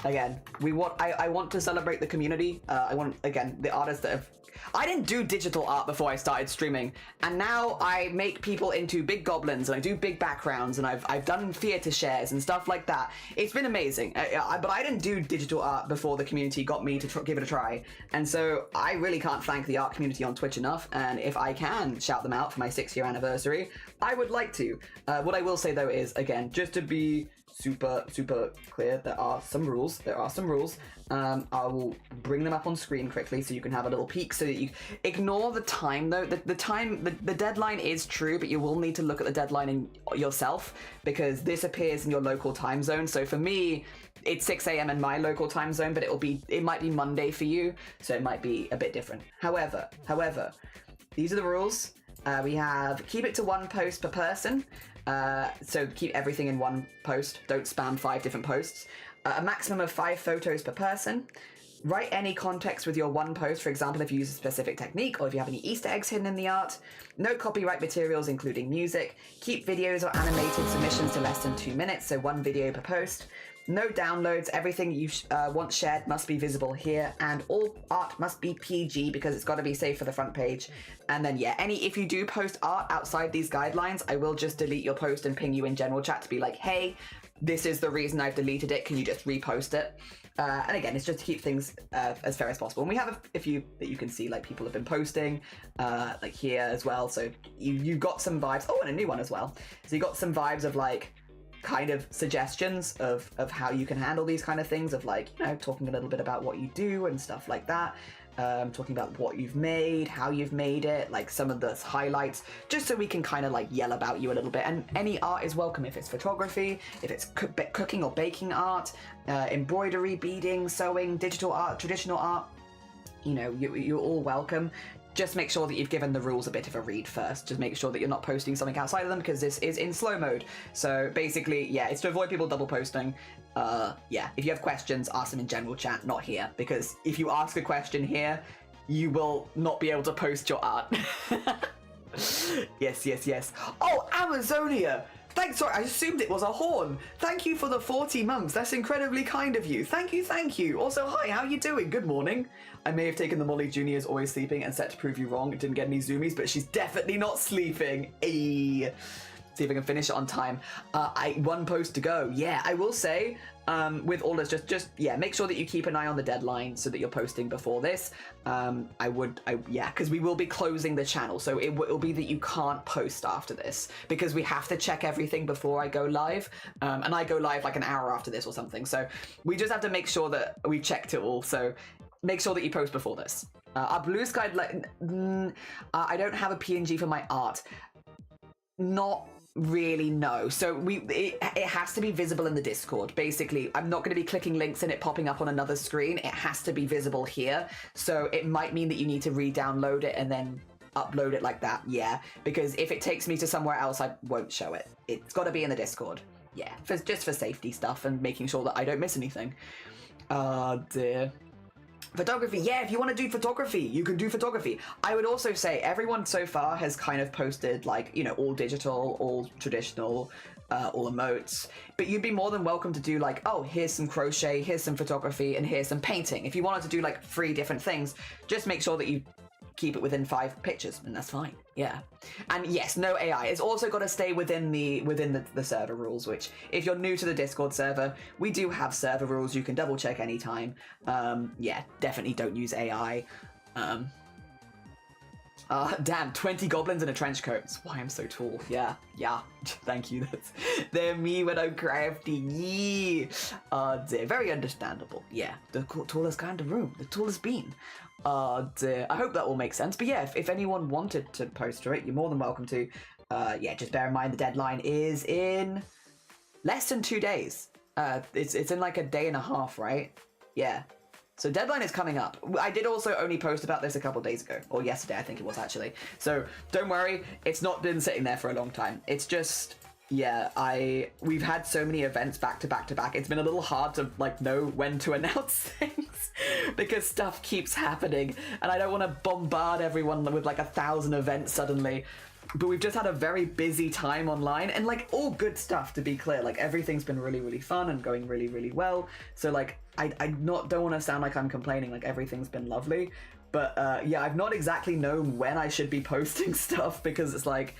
[SPEAKER 1] Again, I want to celebrate the community. I want, again, the artists that have... I didn't do digital art before I started streaming, and now I make people into big goblins, and I do big backgrounds, and I've done theatre shares and stuff like that. It's been amazing, but I didn't do digital art before the community got me to give it a try, and so I really can't thank the art community on Twitch enough, and if I can shout them out for my 6-year anniversary, I would like to. What I will say though is, again, just to be super clear, there are some rules. I will bring them up on screen quickly so you can have a little peek, so that you ignore the time though. The deadline is true, but you will need to look at the deadline in yourself, because this appears in your local time zone. So for me, it's 6 a.m. in my local time zone, but it might be Monday for you, so it might be a bit different. However, these are the rules. We have keep it to 1 post per person. So keep everything in 1 post. Don't spam 5 different posts. A maximum of 5 photos per person. Write any context with your 1 post, for example, if you use a specific technique or if you have any Easter eggs hidden in the art. No copyright materials, including music. Keep videos or animated submissions to less than 2 minutes, so 1 video per post. No downloads. Everything you want shared must be visible here, and all art must be PG because it's got to be safe for the front page. And then yeah, if you do post art outside these guidelines, I will just delete your post and ping you in general chat to be like, hey, this is the reason I've deleted it. Can you just repost it? And again, it's just to keep things as fair as possible. And we have a few that you can see, like people have been posting, like here as well. So you got some vibes. Oh, and a new one as well. So you got some vibes of like kind of suggestions of how you can handle these kind of things, of like, you know, talking a little bit about what you do and stuff like that. Talking about what you've made, how you've made it, like some of the highlights, just so we can kind of like yell about you a little bit. And any art is welcome, if it's photography, if it's cooking or baking art, embroidery, beading, sewing, digital art, traditional art, you know, you're all welcome. Just make sure that you've given the rules a bit of a read first. Just make sure that you're not posting something outside of them, because this is in slow mode. So basically, yeah, it's to avoid people double posting. Yeah, if you have questions, ask them in general chat, not here. Because if you ask a question here, you will not be able to post your art. Yes. Oh, Amazonia! Thanks, sorry, I assumed it was a horn. Thank you for the 40 months. That's incredibly kind of you. Thank you. Also, hi, how you doing? Good morning. I may have taken the Molly Jr. is always sleeping and set to prove you wrong. It didn't get any zoomies, but she's definitely not sleeping. Ayy. See if I can finish it on time. 1 post to go. Yeah, I will say, with all this, just yeah, make sure that you keep an eye on the deadline so that you're posting before this. Yeah, because we will be closing the channel, so it will be that you can't post after this, because we have to check everything before I go live, and I go live like an hour after this or something. So we just have to make sure that we've checked it all. So make sure that you post before this. Our blue sky, I don't have a PNG for my art. Not really, no. So it has to be visible in the Discord. Basically, I'm not going to be clicking links and it popping up on another screen. It has to be visible here. So it might mean that you need to re-download it and then upload it like that. Yeah, because if it takes me to somewhere else, I won't show it. It's got to be in the Discord. Yeah, just for safety stuff and making sure that I don't miss anything. Oh dear. Photography, yeah, if you want to do photography, you can do photography. I would also say everyone so far has kind of posted, like, you know, all digital, all traditional, all emotes, but you'd be more than welcome to do like, oh, here's some crochet, here's some photography, and here's some painting. If you wanted to do like 3 different things, just make sure that you keep it within 5 pictures, and that's fine. Yeah. And yes, no AI. It's also got to stay within the server rules, which if you're new to the Discord server, we do have server rules. You can double check anytime. Yeah, definitely don't use AI. Damn, 20 goblins in a trench coat. That's why I'm so tall. Yeah. Thank you. They're me when I'm crafty. Yeah. Dear. Very understandable. Yeah. The tallest guy in the room. The tallest bean. Dear. I hope that all makes sense. But yeah, if anyone wanted to poster it, you're more than welcome to. Yeah, just bear in mind the deadline is in less than 2 days. It's in like a day and a half, right? Yeah. So deadline is coming up. I did also only post about this a couple days ago, or yesterday I think it was actually. So don't worry, it's not been sitting there for a long time. It's just, yeah, we've had so many events back to back to back. It's been a little hard to like know when to announce things because stuff keeps happening and I don't want to bombard everyone with like 1,000 events suddenly. But we've just had a very busy time online and like all good stuff, to be clear. Like everything's been really, really fun and going really, really well. So like I don't want to sound like I'm complaining, like everything's been lovely. But yeah, I've not exactly known when I should be posting stuff because it's like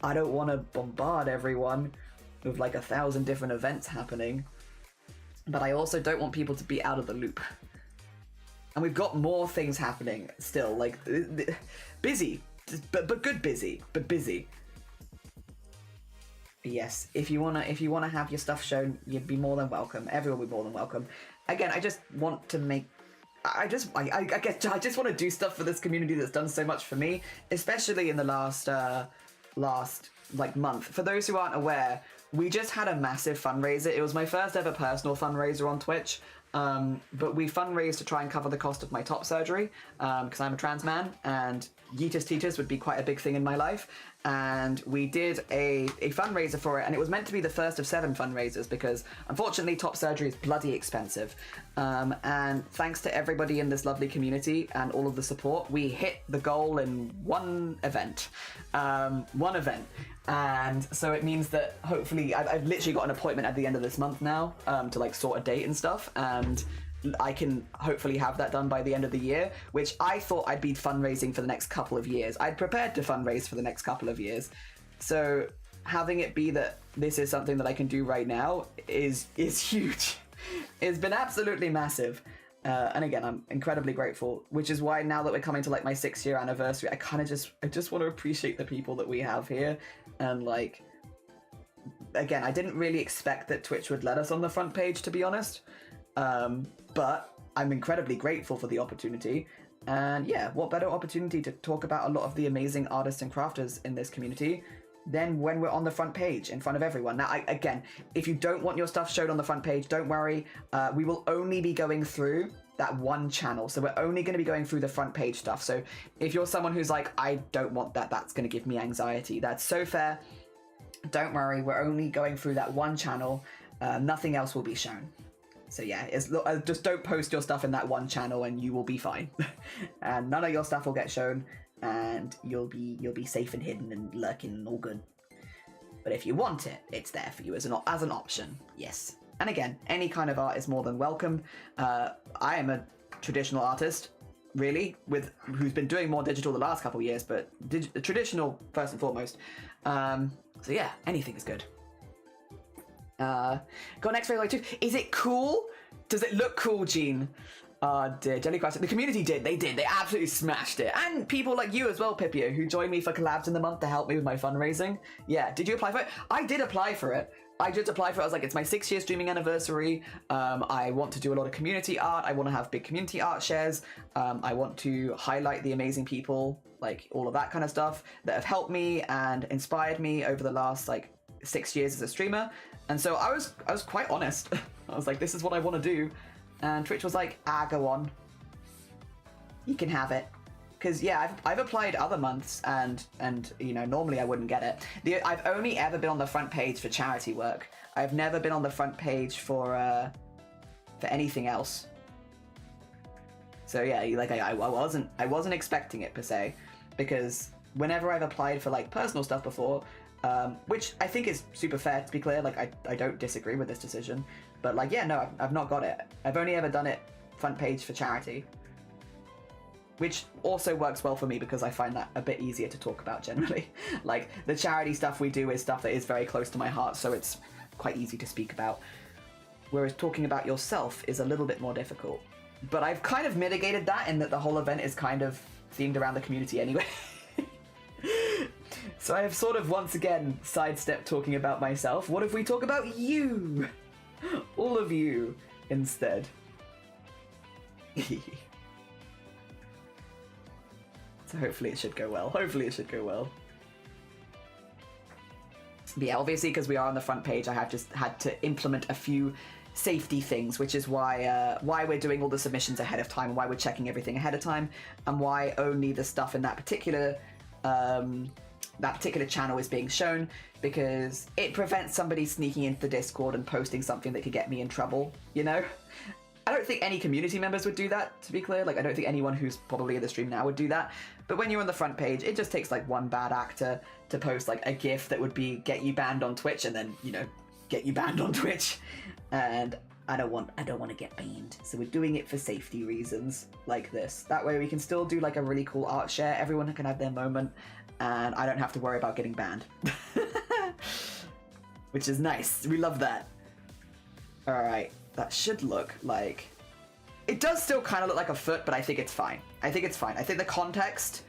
[SPEAKER 1] I don't want to bombard everyone with like 1,000 different events happening. But I also don't want people to be out of the loop. And we've got more things happening still, like busy. But good busy, but busy. But yes, if you wanna have your stuff shown, you'd be more than welcome. Everyone would be more than welcome. Again, I just want to make. I guess I just want to do stuff for this community that's done so much for me, especially in the last like month. For those who aren't aware, we just had a massive fundraiser. It was my first ever personal fundraiser on Twitch. But we fundraised to try and cover the cost of my top surgery because I'm a trans man and Yeetus Teeters would be quite a big thing in my life. And we did a fundraiser for it, and it was meant to be the first of 7 fundraisers because unfortunately top surgery is bloody expensive. And thanks to everybody in this lovely community and all of the support, we hit the goal in one event. And so it means that hopefully I've literally got an appointment at the end of this month now to like sort a date and stuff, and I can hopefully have that done by the end of the year, which I thought I'd be fundraising for the next couple of years. I'd prepared to fundraise for the next couple of years. So having it be that this is something that I can do right now is huge. It's been absolutely massive. And again, I'm incredibly grateful, which is why now that we're coming to like my 6-year anniversary, I just want to appreciate the people that we have here. And like, again, I didn't really expect that Twitch would let us on the front page, to be honest. But I'm incredibly grateful for the opportunity. And yeah, what better opportunity to talk about a lot of the amazing artists and crafters in this community than when we're on the front page in front of everyone. Now, again, if you don't want your stuff showed on the front page, don't worry. We will only be going through that one channel. So we're only going to be going through the front page stuff. So if you're someone who's like, I don't want that, that's going to give me anxiety. That's so fair. Don't worry. We're only going through that one channel. Nothing else will be shown. So yeah, just don't post your stuff in that one channel and you will be fine. And none of your stuff will get shown and you'll be safe and hidden and lurking and all good. But if you want it, it's there for you as an option. Yes. And again, any kind of art is more than welcome. I am a traditional artist, really, who's been doing more digital the last couple of years, but traditional first and foremost. So yeah, anything is good. Got an X-ray light too. Is it cool? Does it look cool, Gene? Dear Jellycrust. The community did. They absolutely smashed it. And people like you as well, Pipio, who joined me for collabs in the month to help me with my fundraising. Yeah, did you apply for it? I did apply for it. I just applied for it. I was like, it's my 6-year streaming anniversary. I want to do a lot of community art. I want to have big community art shares. I want to highlight the amazing people, like all of that kind of stuff that have helped me and inspired me over the last like 6 years as a streamer. And so I was quite honest. I was like, this is what I want to do. And Twitch was like, go on. You can have it. Because yeah, I've applied other months and you know, normally I wouldn't get it. I've only ever been on the front page for charity work. I've never been on the front page for anything else. So yeah, like I wasn't expecting it per se, because whenever I've applied for like personal stuff before, which I think is super fair, to be clear, like I don't disagree with this decision, but like, yeah, no, I've not got it. I've only ever done it front page for charity, which also works well for me because I find that a bit easier to talk about generally. Like, the charity stuff we do is stuff that is very close to my heart, so it's quite easy to speak about. Whereas talking about yourself is a little bit more difficult. But I've kind of mitigated that in that the whole event is kind of themed around the community anyway. So I have sort of once again sidestepped talking about myself. What if we talk about you? All of you instead. So hopefully it should go well. Hopefully it should go well. But yeah, obviously because we are on the front page, I have just had to implement a few safety things, which is why we're doing all the submissions ahead of time, why we're checking everything ahead of time, and why only the stuff in that particular channel is being shown, because it prevents somebody sneaking into the Discord and posting something that could get me in trouble, you know? I don't think any community members would do that, to be clear. Like, I don't think anyone who's probably in the stream now would do that. But when you're on the front page, it just takes like one bad actor to post like a GIF that would be get you banned on Twitch, and then, you know, get you banned on Twitch. And I don't want to get banned. So we're doing it for safety reasons like this. That way we can still do like a really cool art share. Everyone can have their moment, and I don't have to worry about getting banned. Which is nice. We love that. All right. That should look like... It does still kind of look like a foot, but I think it's fine. I think it's fine. I think the context...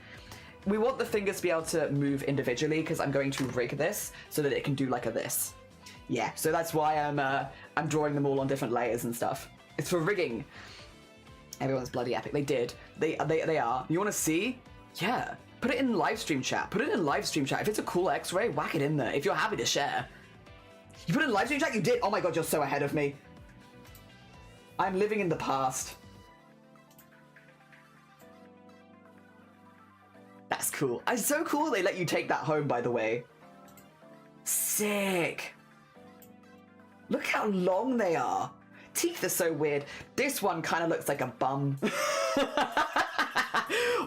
[SPEAKER 1] We want the fingers to be able to move individually, because I'm going to rig this so that it can do like a this. Yeah, so that's why I'm drawing them all on different layers and stuff. It's for rigging. Everyone's bloody epic. They did. They are. You want to see? Yeah. Put it in live stream chat. Put it in live stream chat. If it's a cool X-ray, whack it in there. If you're happy to share. You put it in live stream chat? You did? Oh my god, you're so ahead of me. I'm living in the past. That's cool. It's so cool they let you take that home, by the way. Sick. Look how long they are. Teeth are so weird. This one kind of looks like a bum.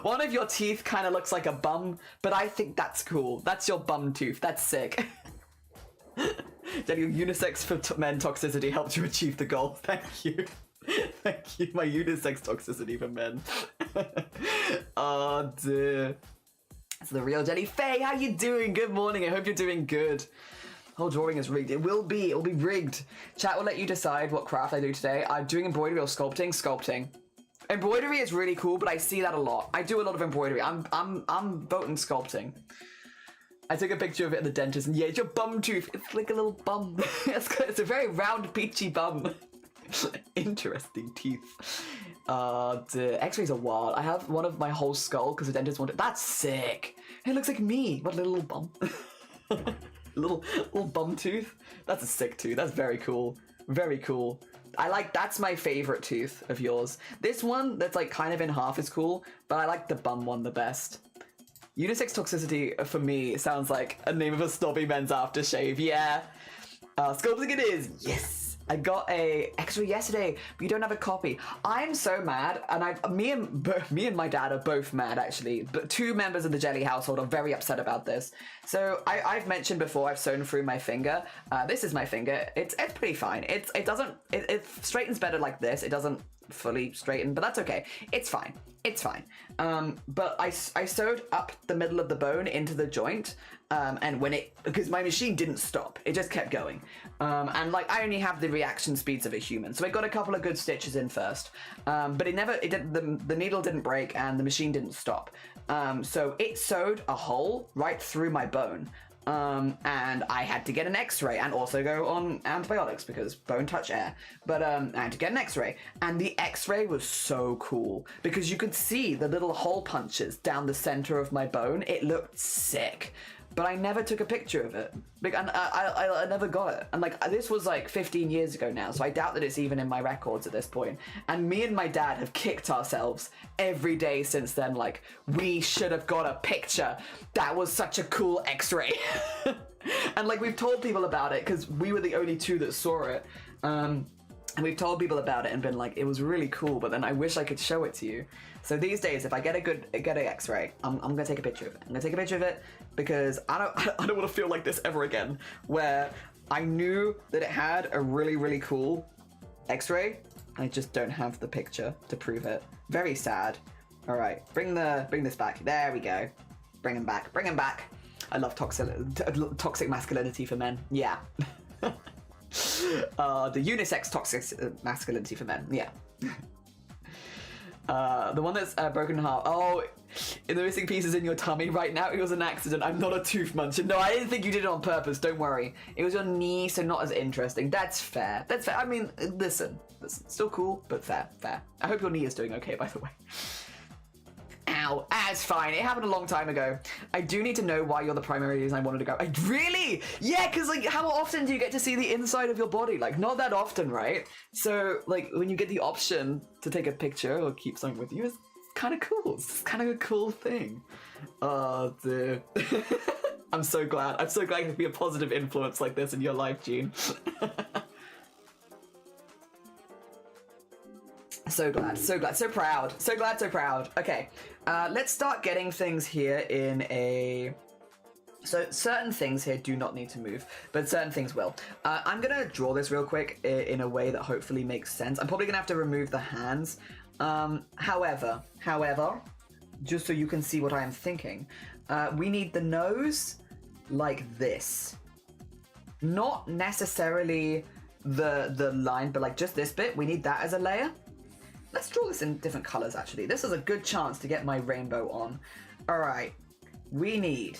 [SPEAKER 1] One of your teeth kind of looks like a bum, but I think that's cool. That's your bum tooth. That's sick. Daniel, unisex for men toxicity helped you achieve the goal. Thank you. Thank you. My unisex toxicity for men. Oh dear. It's the real Jenny. Faye, how you doing? Good morning. I hope you're doing good. Whole drawing is rigged. It'll be rigged. Chat will let you decide what craft I do today. I'm doing embroidery or sculpting. Sculpting. Embroidery is really cool, but I see that a lot. I do a lot of embroidery. I'm voting sculpting. I took a picture of it at the dentist, and yeah, it's your bum tooth. It's like a little bum. It's a very round, peachy bum. Interesting teeth. The X-rays are wild. I have one of my whole skull because the dentist wanted. That's sick. It looks like me. What a little bum. little bum tooth. That's a sick tooth. That's very cool. Very cool. That's my favorite tooth of yours. This one that's like kind of in half is cool, but I like the bum one the best. Unisex toxicity for me sounds like a name of a snobby men's aftershave. Yeah. Sculpting it is. Yes. I got a X-ray yesterday, but you don't have a copy. I'm so mad, and me and my dad are both mad actually. But 2 members of the Jelly household are very upset about this. So I've mentioned before I've sewn through my finger. This is my finger. It's pretty fine. It straightens better like this. It doesn't fully straighten, but that's okay. It's fine. It's fine. But I sewed up the middle of the bone into the joint, and because my machine didn't stop, it just kept going. And like I only have the reaction speeds of a human, so I got a couple of good stitches in first. But the needle didn't break and the machine didn't stop. So it sewed a hole right through my bone. And I had to get an X-ray and also go on antibiotics because bone touch air. But I had to get an X-ray, and the X-ray was so cool because you could see the little hole punches down the center of my bone. It looked sick. But I never took a picture of it. And I never got it. And like, this was like 15 years ago now, so I doubt that it's even in my records at this point. And me and my dad have kicked ourselves every day since then. Like, we should have got a picture. That was such a cool X-ray. And like, we've told people about it because we were the only 2 that saw it. And we've told people about it and been like, it was really cool, but then I wish I could show it to you. So these days, if I get an X-ray, I'm gonna take a picture of it. I'm gonna take a picture of it because I don't want to feel like this ever again, where I knew that it had a really, really cool X-ray. I just don't have the picture to prove it. Very sad. All right, bring this back. There we go. Bring him back. Bring him back. I love toxic masculinity for men. Yeah. The unisex toxic masculinity for men. Yeah. The one that's broken in half. Oh, the missing pieces in your tummy right now. It was an accident. I'm not a tooth muncher. No, I didn't think you did it on purpose. Don't worry. It was your knee, so not as interesting. That's fair. That's fair. I mean, listen. Still cool, but fair. I hope your knee is doing okay, by the way. Ow. It's fine. It happened a long time ago. I do need to know why you're the primary reason I wanted to go. Really? Yeah, because, like, how often do you get to see the inside of your body? Like, not that often, right? So, like, when you get the option to take a picture or keep something with you, it's kind of cool. It's kind of a cool thing. Oh, dude. I'm so glad. I'm so glad to be a positive influence like this in your life, Gene. So glad, so proud. So glad, so proud. Okay, let's start getting things here in a... So certain things here do not need to move, but certain things will. I'm gonna draw this real quick in a way that hopefully makes sense. I'm probably gonna have to remove the hands. However, just so you can see what I am thinking, we need the nose like this. Not necessarily the line, but like just this bit, we need that as a layer. Let's draw this in different colors, actually. This is a good chance to get my rainbow on. All right, we need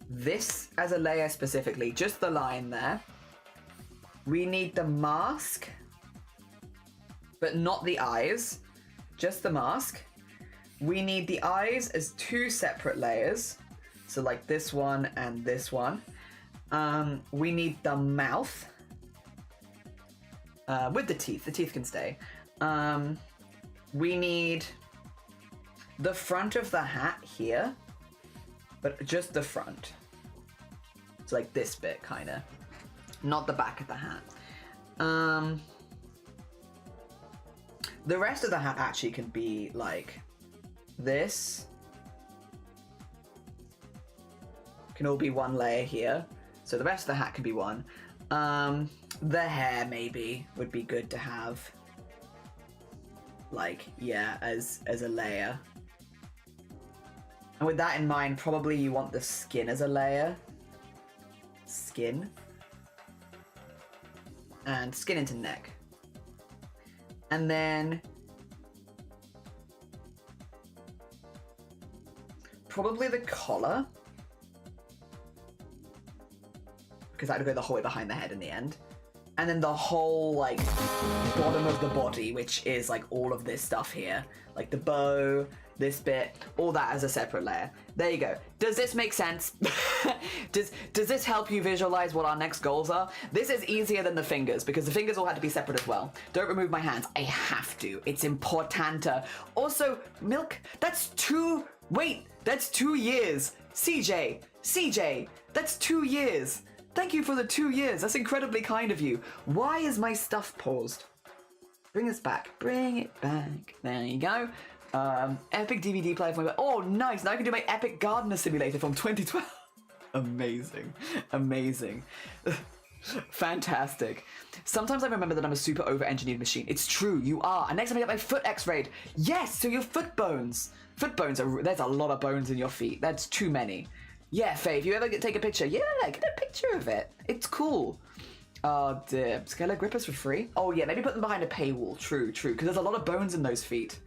[SPEAKER 1] this as a layer specifically, just the line there. We need the mask, but not the eyes, just the mask. We need the eyes as two separate layers. So like this one and this one. We need the mouth with the teeth can stay. We need the front of the hat here, but just the front. So like this bit, kind of. Not the back of the hat. The rest of the hat actually can be like this. Can all be one layer here. So the rest of the hat can be one. The hair maybe would be good to have. Like, yeah, as a layer. And with that in mind, probably you want the skin as a layer. Skin. And skin into neck. And then probably the collar. Because that would go the whole way behind the head in the end. And then the whole, like, bottom of the body, which is, like, all of this stuff here. Like the bow, this bit, all that as a separate layer. There you go. Does this make sense? Does this help you visualize what our next goals are? This is easier than the fingers, because the fingers all had to be separate as well. Don't remove my hands. I have to. It's importante. Also, milk, that's 2 years. CJ, that's 2 years. Thank you for the 2 years. That's incredibly kind of you. Why is my stuff paused? Bring this back. Bring it back. There you go. Epic DVD player from my... Oh, nice. Now I can do my Epic Gardener Simulator from 2012. Amazing. Fantastic. Sometimes I remember that I'm a super over-engineered machine. It's true, you are. And next time I get my foot x-rayed. Yes, so your foot bones. There's a lot of bones in your feet. That's too many. Yeah, Faye, if you ever take a picture, yeah, get a picture of it. It's cool. Oh, dear. Scalar grippers for free? Oh, yeah, maybe put them behind a paywall. True, because there's a lot of bones in those feet.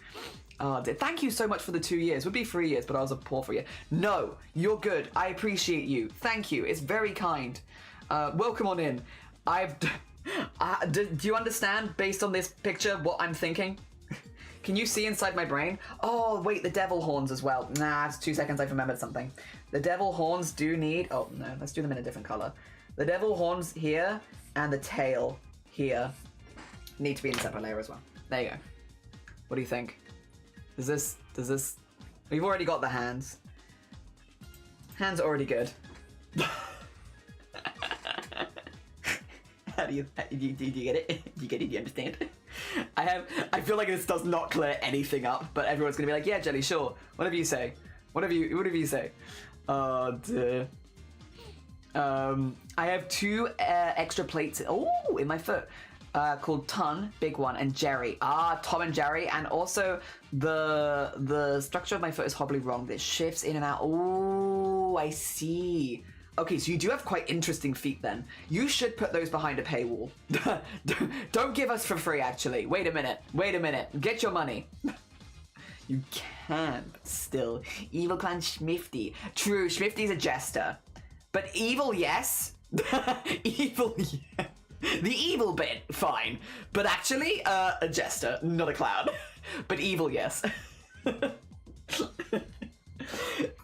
[SPEAKER 1] Oh, dear. Thank you so much for the 2 years. Would be 3 years, but I was a poor 4 year. No, you're good. I appreciate you. Thank you. It's very kind. Welcome on in. Do you understand, based on this picture, what I'm thinking? Can you see inside my brain? Oh, wait, the devil horns as well. Nah, it's 2 seconds, I've remembered something. The devil horns do need... Oh, no, let's do them in a different color. The devil horns here and the tail here need to be in a separate layer as well. There you go. What do you think? Does this... We've already got the hands. Hands are already good. How do you get it? You get it? You understand? I feel like this does not clear anything up, but everyone's gonna be like, yeah, Jelly, sure. Whatever you say. Whatever you say. Oh dear. I have 2 extra plates. Oh, in my foot. Called Ton, big one, and Jerry. Tom and Jerry, and also the structure of my foot is horribly wrong. It shifts in and out. Oh, I see. Okay, so you do have quite interesting feet then. You should put those behind a paywall. Don't give us for free, actually. Wait a minute. Get your money. You can, but still. Evil Clan Shifty. True, Shifty's a jester. But evil, yes. Evil, yes. The evil bit, fine. But actually, a jester, not a clown. But evil, yes.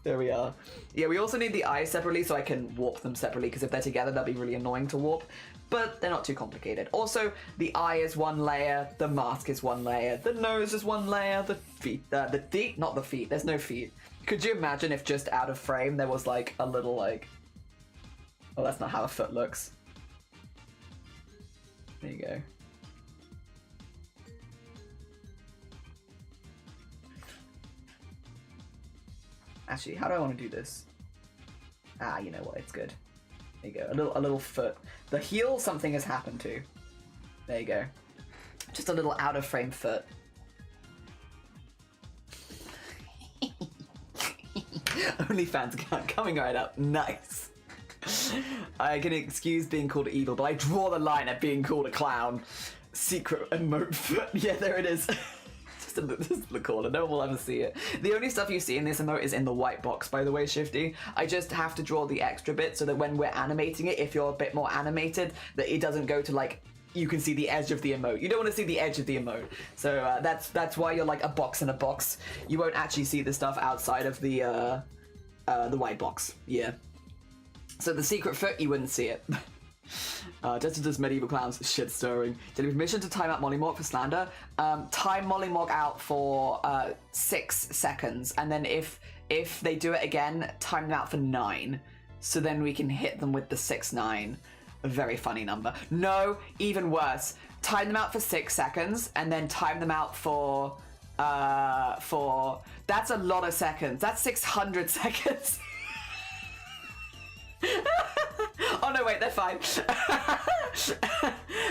[SPEAKER 1] There we are. Yeah, we also need the eyes separately so I can warp them separately, because if they're together, that'd be really annoying to warp. But they're not too complicated. Also, the eye is 1 layer, the mask is 1 layer, the nose is 1 layer, the feet, not the feet, there's no feet. Could you imagine if just out of frame there was like a little like, oh, that's not how a foot looks. There you go. Actually, how do I want to do this? You know what? It's good. There you go. A little foot. The heel, something has happened to. There you go. Just a little out of frame foot. OnlyFans account coming right up. Nice. I can excuse being called evil, but I draw the line at being called a clown. Secret emote foot. Yeah, there it is. Just in the corner. No one will ever see it. The only stuff you see in this emote is in the white box, by the way, Shifty. I just have to draw the extra bit so that when we're animating it, if you're a bit more animated, that it doesn't go to like, you can see the edge of the emote. You don't want to see the edge of the emote. So that's why you're like a box in a box. You won't actually see the stuff outside of the white box. Yeah. So the secret foot, you wouldn't see it. Just as medieval clowns, shit stirring. Did you permission to time out Mollymorg for slander? Time Mollymorg out for 6 seconds, and then if they do it again, time them out for 9. So then we can hit them with the 6-9. A very funny number. No, even worse. Time them out for 6 seconds, and then time them out for that's a lot of seconds. That's 600 seconds. Oh no, wait, they're fine.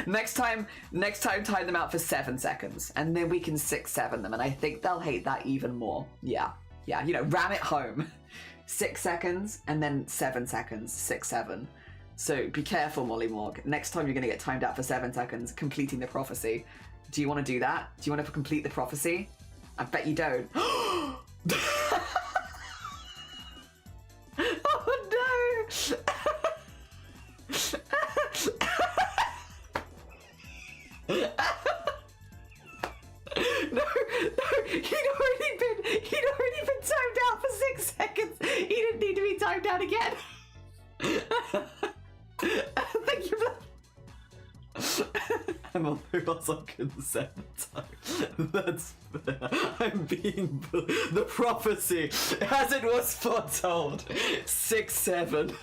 [SPEAKER 1] Next time time them out for 7 seconds, and then we can 6-7 them, and I think they'll hate that even more. Yeah, you know, ram it home. 6 seconds, and then 7 seconds, 6-7. So be careful, Mollymorg. Next time you're gonna get timed out for 7 seconds, completing the prophecy. Do you want to do that? Do you want to complete the prophecy? I bet you don't. Oh no! No, he'd already been timed out for 6 seconds. He didn't need to be timed out again. Thank you. I'm on loss on consent time. That's fair. I'm being the prophecy as it was foretold. 6-7.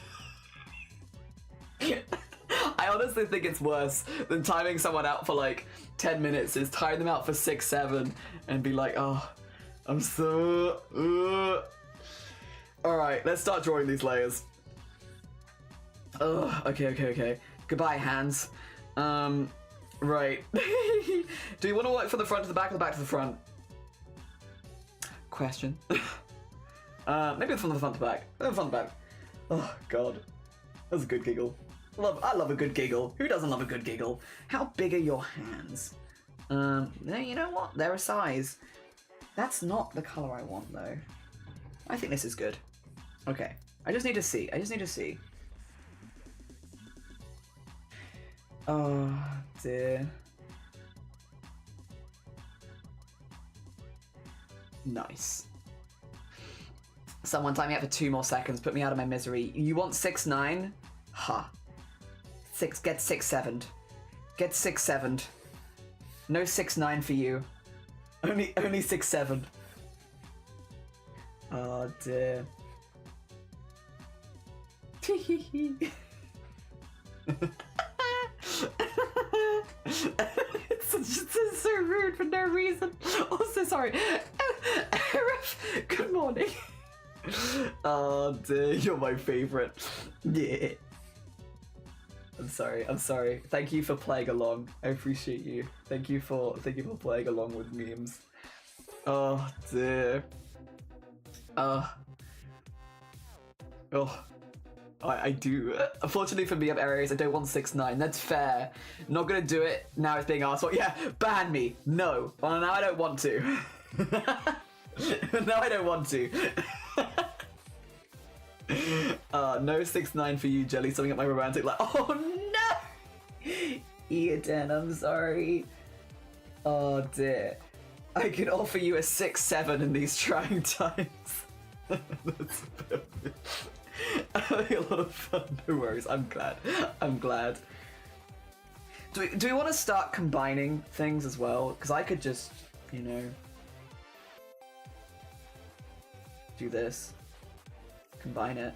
[SPEAKER 1] I honestly think it's worse than timing someone out for like 10 minutes is time them out for 6-7 and be like, oh, I'm so Alright, let's start drawing these layers. Oh, okay. Goodbye, hands. Right. Do you want to work from the front to the back or the back to the front? Question. Maybe from the front to the back. From the front to the back. Oh, God. That was a good giggle. I love a good giggle. Who doesn't love a good giggle? How big are your hands? You know what? They're a size. That's not the color I want, though. I think this is good. Okay. I just need to see. Oh, dear. Nice. Someone time me out for 2 more seconds. Put me out of my misery. You want 6-9? Ha. 6. Get 6-7'd. Get 6-7'd. No 6-9 for you. Only 6-7. Oh dear. It's just so rude for no reason. Also, sorry. Arif, good morning. Oh dear, you're my favorite. Yeah. I'm sorry. Thank you for playing along. I appreciate you. Thank you for playing along with memes. Oh dear. I do. Unfortunately for me, I'm Aries. I don't want 6ix9ine. That's fair. Not gonna do it. Now it's being asked for. Yeah, ban me. No. Well, now I don't want to. Now I don't want to. No 6ix9ine for you, Jelly. Something up my romantic life. Oh no! Eden, I'm sorry. Oh dear. I could offer you a 6-7 in these trying times. That's perfect. I'm having a lot of fun. No worries. I'm glad. Do we want to start combining things as well? Because I could just, you know, do this. Combine it.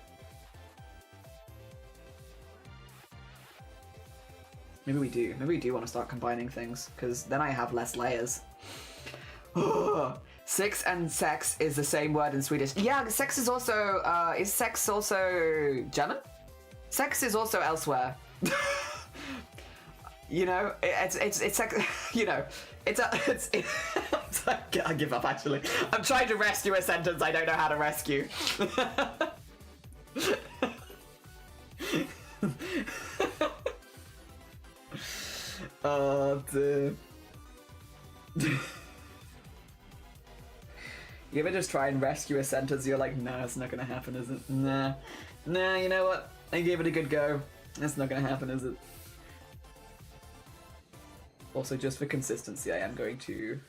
[SPEAKER 1] Maybe we do. Maybe we do want to start combining things, because then I have less layers. Six and sex is the same word in Swedish. Yeah, sex is also, is sex also German? Sex is also elsewhere. You know, it's sex, you know, I give up actually. I'm trying to rescue a sentence I don't know how to rescue. Oh dear. You ever just try and rescue a sentence, you're like, nah, it's not gonna happen, is it? Nah, you know what? I gave it a good go. It's not gonna happen, is it? Also, just for consistency, I am going to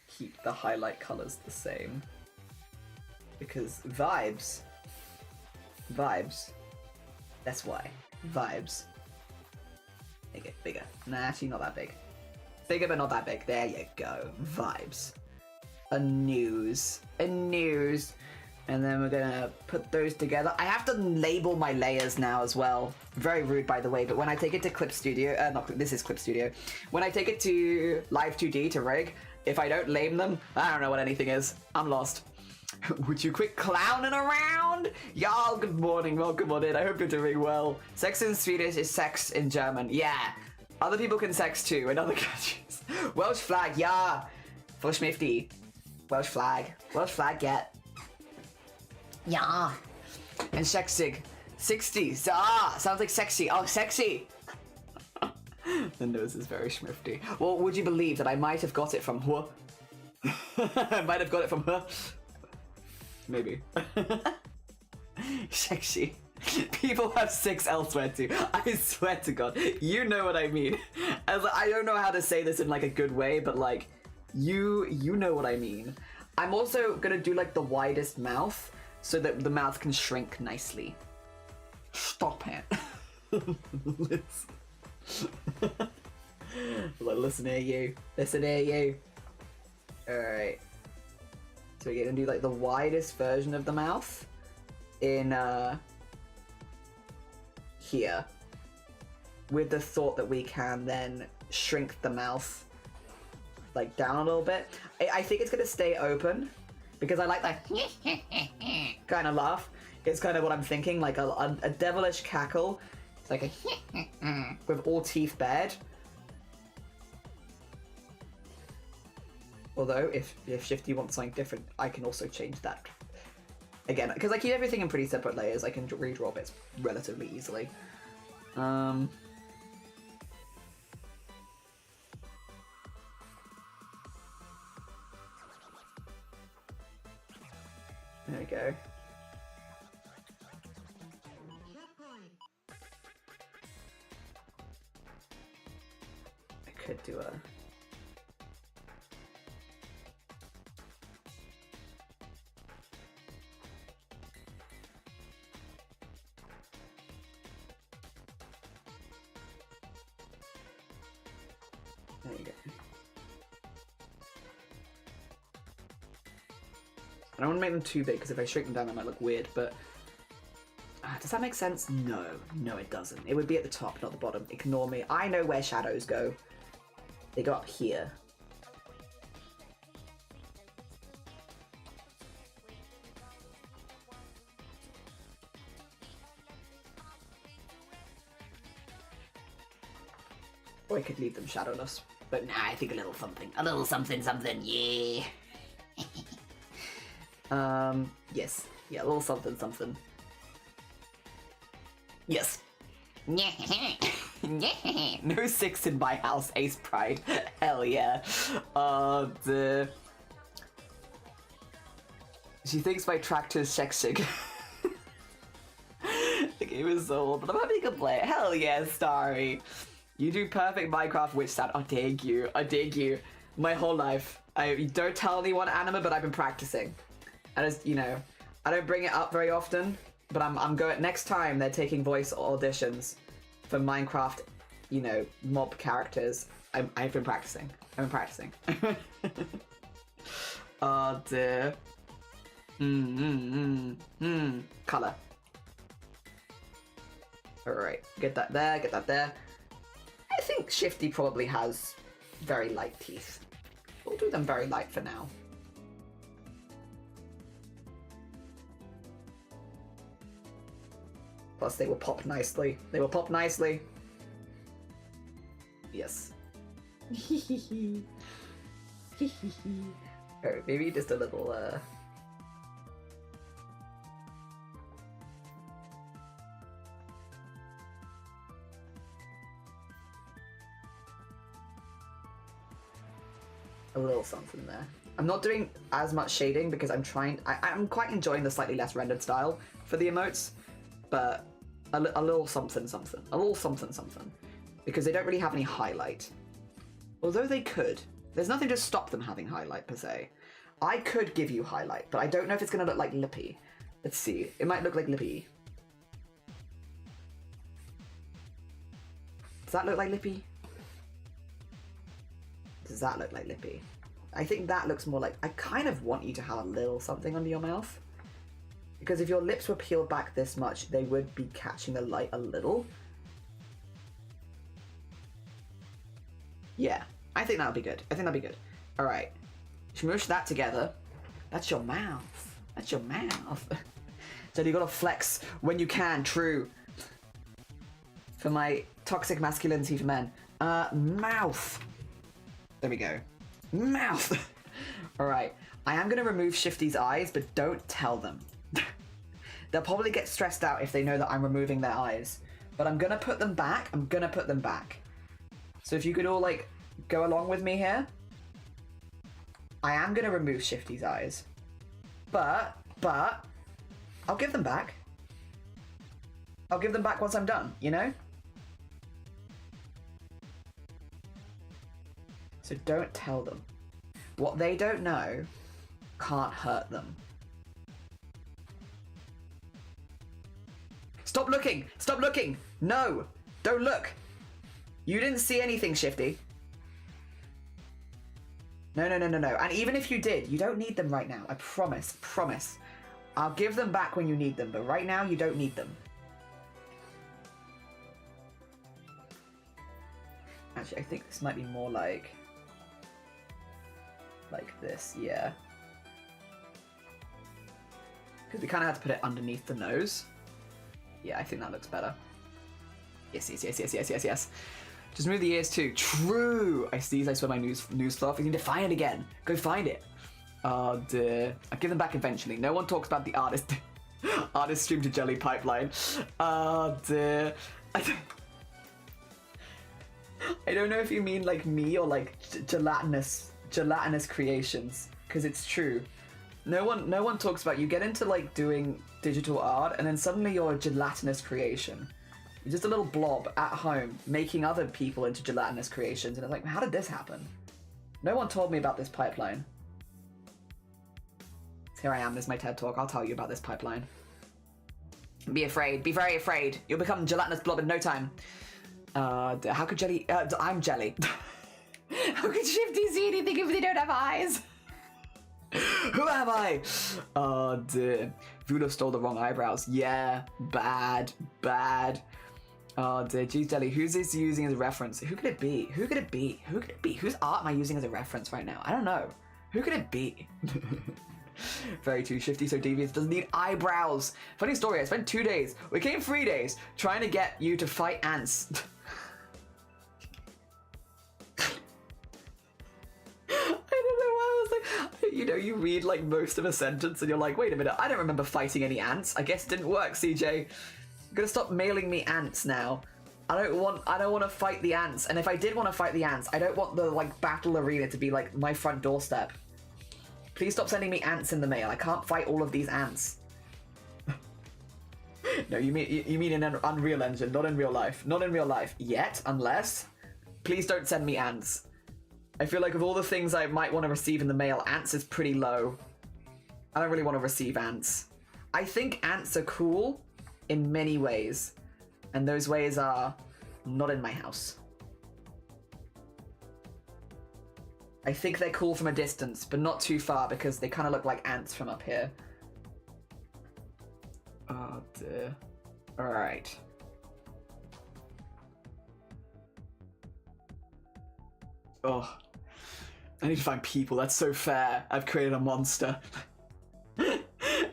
[SPEAKER 1] keep the highlight colors the same. Because vibes. That's why. Vibes. Make it bigger. Nah, actually not that big. Bigger but not that big. There you go. Vibes. A news. And then we're gonna put those together. I have to label my layers now as well. Very rude, by the way, but when I take it to Clip Studio, this is Clip Studio. When I take it to Live 2D to rig, if I don't label them, I don't know what anything is. I'm lost. Would you quit clowning around? Y'all, good morning, welcome on in. I hope you're doing well. Sex in Swedish is sex in German. Yeah. Other people can sex too in other countries. Welsh flag, yeah. For Shifty. Welsh flag, get. Yeah. And sexig. 60. Sounds like sexy. Oh, sexy. The nose is very schmifty. Well, would you believe that I might have got it from her? I might have got it from her. Maybe. Sexy. People have 6 elsewhere too. I swear to God. You know what I mean. I don't know how to say this in like a good way, but like, you know what I mean. I'm also gonna do like the widest mouth so that the mouth can shrink nicely. Stop it. Listen here, you. Alright. So we're gonna do like the widest version of the mouth in here. With the thought that we can then shrink the mouth like down a little bit. I think it's gonna stay open because I like that kind of laugh. It's kind of what I'm thinking, like a devilish cackle. It's like a with all teeth bared. Although, if Shifty wants something different, I can also change that. Again, because I keep everything in pretty separate layers, I can redraw bits relatively easily. There we go. I could do a... There you go. I don't want to make them too big because if I shrink them down, they might look weird, but... does that make sense? No, it doesn't. It would be at the top, not the bottom. Ignore me. I know where shadows go. They go up here. Or I could leave them shadowless. But nah, I think a little something. A little something, yeah. Yes. Yeah, a little something. Yes. No 6 in my house, Ace Pride. Hell yeah. She thinks my tractor is sexy. The game is so old, but I'm happy to play it. Hell yeah, Starry. You do perfect Minecraft witch sound. Oh, dig you. I dig you. My whole life. I don't tell anyone anima, but I've been practicing. And as you know, I don't bring it up very often, but I'm going next time they're taking voice auditions for Minecraft, you know, mob characters. I've been practicing. I've been practicing. Oh dear. Color. Alright, get that there, get that there. I think Shifty probably has very light teeth. We'll do them very light for now. Plus they will pop nicely. They will pop nicely. Yes. Alright, maybe just a little a little something there. I'm not doing as much shading because I'm I'm quite enjoying the slightly less rendered style for the emotes, but a little something. A little something. Because they don't really have any highlight. Although they could. There's nothing to stop them having highlight per se. I could give you highlight, but I don't know if it's gonna look like Lippy. Let's see. It might look like Lippy. Does that look like Lippy? Does that look like Lippy? I think that looks more like... I kind of want you to have a little something under your mouth. Because if your lips were peeled back this much, they would be catching the light a little. Yeah, I think that'll be good. I think that'll be good. Alright. Smoosh that together. That's your mouth. That's your mouth. So you gotta flex when you can, true. For my toxic masculinity for men. Mouth. There we go. Mouth! Alright, I am going to remove Shifty's eyes, but don't tell them. They'll probably get stressed out if they know that I'm removing their eyes. But I'm going to put them back. I'm going to put them back. So if you could all, like, go along with me here. I am going to remove Shifty's eyes. But, I'll give them back. I'll give them back once I'm done, you know? So don't tell them. What they don't know can't hurt them. Stop looking! Stop looking! No! Don't look! You didn't see anything, Shifty. No. And even if you did, you don't need them right now. I promise. Promise. I'll give them back when you need them, but right now you don't need them. Actually, I think this might be more like this, yeah. Because we kind of had to put it underneath the nose. Yeah, I think that looks better. Yes. Just move the ears too. True! I sneeze, I swear my news fluff. You need to find it again. Go find it. Oh dear. I'll give them back eventually. No one talks about the artist stream to jelly pipeline. Oh dear. I don't know if you mean like me or like gelatinous creations, because it's true. No one talks about, you get into like doing digital art and then suddenly you're a gelatinous creation. You're just a little blob at home making other people into gelatinous creations, and it's like, how did this happen? No one told me about this pipeline. So here I am, there's my TED talk. I'll tell you about this pipeline. Be afraid, be very afraid. You'll become gelatinous blob in no time. How could jelly? I'm jelly. How could Shifty see anything if they don't have eyes? Who am I? Oh dear. Vula stole the wrong eyebrows. Yeah, bad. Oh dear, geez jelly, who's this using as a reference? Who could it be? Who could it be? Who could it be? Whose art am I using as a reference right now? I don't know. Who could it be? Very too shifty, so devious, doesn't need eyebrows. Funny story, I spent 2 days, we came 3 days, trying to get you to fight ants. You know, you read like most of a sentence and you're like, wait a minute, I don't remember fighting any ants. I guess it didn't work, CJ. You're gonna stop mailing me ants now. I don't want to fight the ants. And if I did want to fight the ants, I don't want the like battle arena to be like my front doorstep. Please stop sending me ants in the mail. I can't fight all of these ants. No, you mean in an Unreal Engine, not in real life. Not in real life yet, unless. Please don't send me ants. I feel like of all the things I might want to receive in the mail, ants is pretty low. I don't really want to receive ants. I think ants are cool in many ways. And those ways are not in my house. I think they're cool from a distance, but not too far because they kind of look like ants from up here. Oh dear. Alright. Oh. I need to find people, that's so fair. I've created a monster.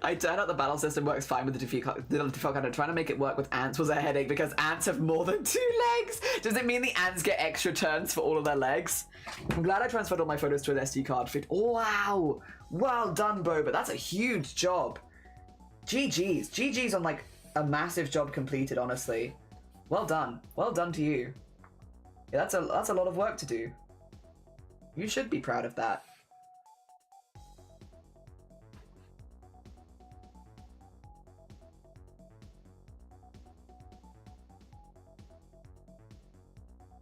[SPEAKER 1] I turned out the battle system works fine with the default kind. Trying to make it work with ants was a headache because ants have more than 2 legs. Does it mean the ants get extra turns for all of their legs? I'm glad I transferred all my photos to an SD card fit. Oh, wow. Well done, Bo, but that's a huge job. GG's. GG's on like a massive job completed, honestly. Well done. Well done to you. Yeah, that's a lot of work to do. You should be proud of that.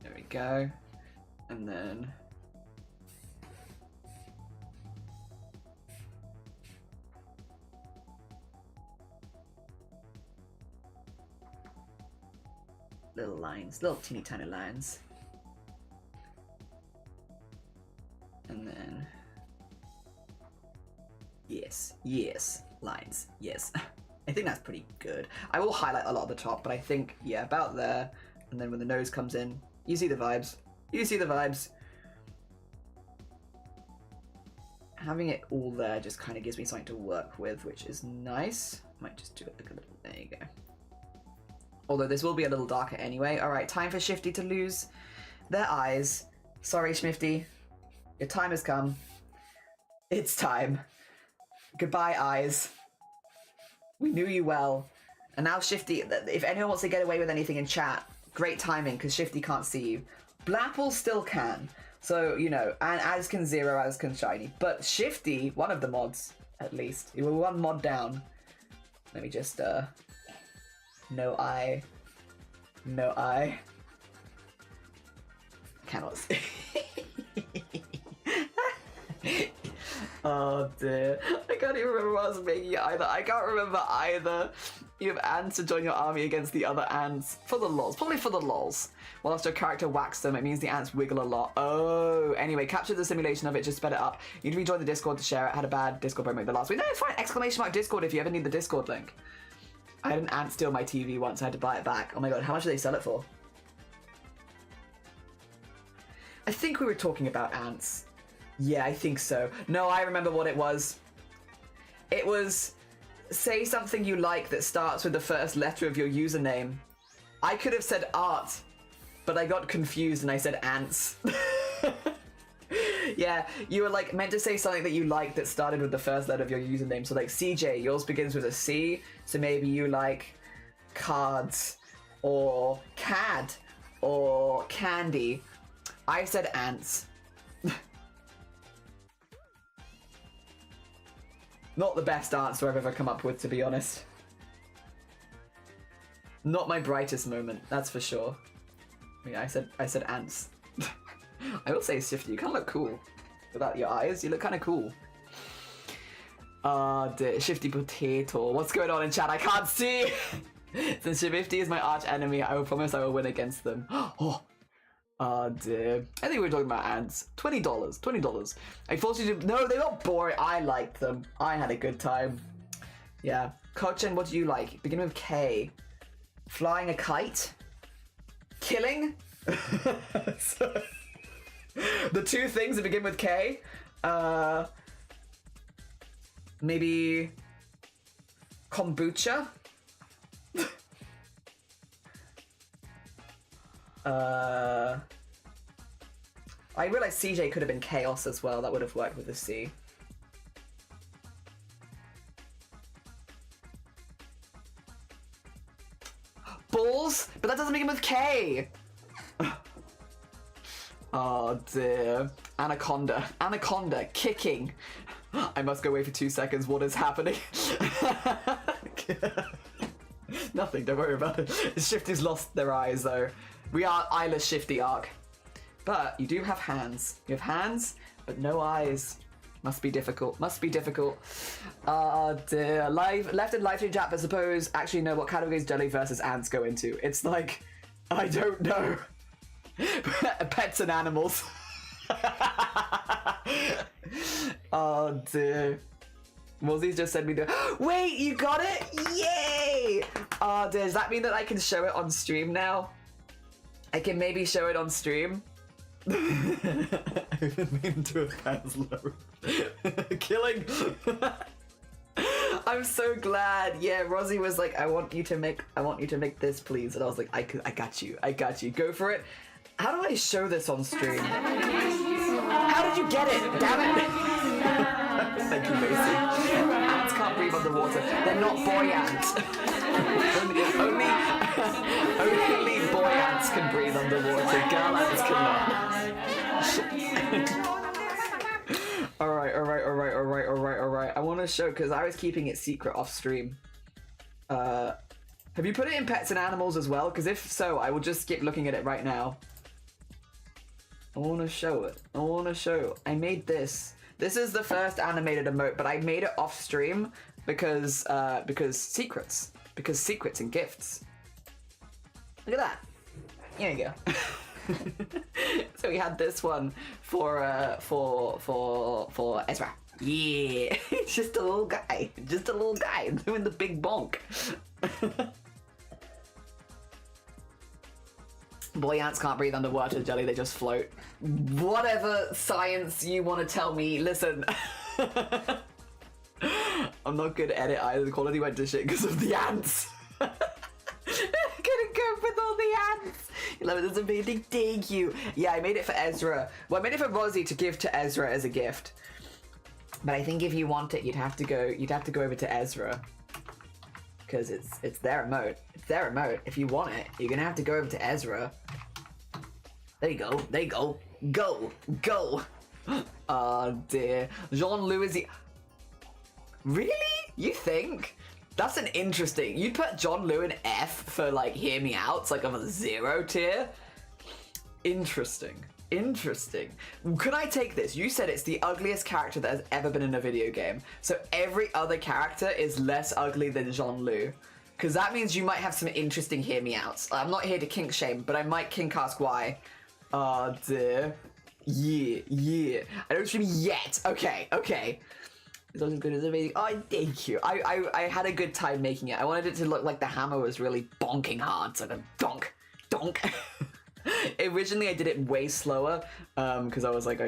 [SPEAKER 1] There we go. And then... little lines, little teeny tiny lines. And then, yes, lines, yes. I think that's pretty good. I will highlight a lot of the top, but I think, yeah, about there. And then when the nose comes in, you see the vibes. You see the vibes. Having it all there just kind of gives me something to work with, which is nice. Might just do it like a little, there you go. Although this will be a little darker anyway. All right, time for Shifty to lose their eyes. Sorry, Shifty. Your time has come. It's time. Goodbye, eyes. We knew you well. And now Shifty, if anyone wants to get away with anything in chat, great timing, because Shifty can't see you. Blapple still can. So, you know, and as can Zero, as can Shiny. But Shifty, one of the mods, at least. You were one mod down. Let me just, no eye. No eye. Cannot see. Oh dear. I can't even remember what I was making either. I can't remember either. You have ants to join your army against the other ants. For the lols. Probably for the lols. While after a character whacks them, it means the ants wiggle a lot. Oh, anyway, capture the simulation of it, just sped it up. You need to rejoin the Discord to share it. Had a bad Discord break the last week. No, it's fine. Exclamation mark Discord if you ever need the Discord link. I had an ant steal my TV once. I had to buy it back. Oh my god, how much did they sell it for? I think we were talking about ants. Yeah, I think so. No, I remember what it was. It was, say something you like that starts with the first letter of your username. I could have said art, but I got confused and I said ants. Yeah, you were like meant to say something that you liked that started with the first letter of your username. So like CJ, yours begins with a C, so maybe you like cards or cad or candy. I said ants. Not the best answer I've ever come up with, to be honest. Not my brightest moment, that's for sure. Yeah, I said ants. I will say, Shifty, you kind of look cool. Without your eyes, you look kind of cool. Dear, Shifty Potato. What's going on in chat? I can't see! Since Shifty is my arch enemy, I will promise I will win against them. Oh dear. I think we were talking about ants. $20. $20. I forced you to... No, they're not boring. I liked them. I had a good time. Yeah. Kochen, what do you like? Beginning with K. Flying a kite? Killing. So, the two things that begin with K. Maybe kombucha. I realized CJ could have been chaos as well. That would have worked with the C. Balls? But that doesn't begin with K. Oh dear. Anaconda. Anaconda. Kicking. I must go away for 2 seconds. What is happening? Nothing, don't worry about it. Shifty's lost their eyes though. We are eyeless Shifty arc. But you do have hands. You have hands, but no eyes. Must be difficult. Must be difficult. Dear. Left and live stream chat, but suppose actually know what categories jelly versus ants go into. It's like, I don't know. Pets and animals. Oh dear. Mozzi's just sent me the. Wait, you got it? Yay! Oh dear. Does that mean that I can show it on stream now? I can maybe show it on stream. I've been meaning to have hands low. Killing. I'm so glad. Yeah, Rosie was like, I want you to make this, please. And I was like, I got you. I got you. Go for it. How do I show this on stream? How did you get it? Damn it. Thank you, Macy. Ants can't breathe underwater. They're not boy ants. only boy ants can breathe underwater. Girl ants cannot. Alright. I want to show, because I was keeping it secret off stream. Have you put it in pets and animals as well? Because if so, I will just skip looking at it right now. I want to show it. I made this. This is the first animated emote, but I made it off stream because secrets. Because secrets and gifts. Look at that. Here you go. So we had this one for Ezra. Yeah, just a little guy doing the big bonk. Boy ants can't breathe underwater, Jelly, they just float. Whatever science you want to tell me, listen. I'm not good at edit either, the quality went to shit because of the ants. Couldn't cope with all the ants. You love it, that's amazing, thank you. Yeah, I made it for Ezra. Well, I made it for Rosie to give to Ezra as a gift. But I think if you want it, you'd have to go over to Ezra. Because it's their emote. It's their emote. If you want it, you're gonna have to go over to Ezra. There you go. There you go. Go. Oh dear. Jean-Louis. Really? You think? That's an interesting. You'd put John Lou in F for like hear me out. It's like of a 0 tier. Interesting. Could I take this? You said it's the ugliest character that has ever been in a video game. So every other character is less ugly than Jean-Louis. Because that means you might have some interesting hear me outs. I'm not here to kink shame, but I might kink ask why. Oh dear. Yeah. I don't stream yet. Okay. It's not as good as amazing. Oh, thank you. I had a good time making it. I wanted it to look like the hammer was really bonking hard. So the donk. Originally, I did it way slower because I was like,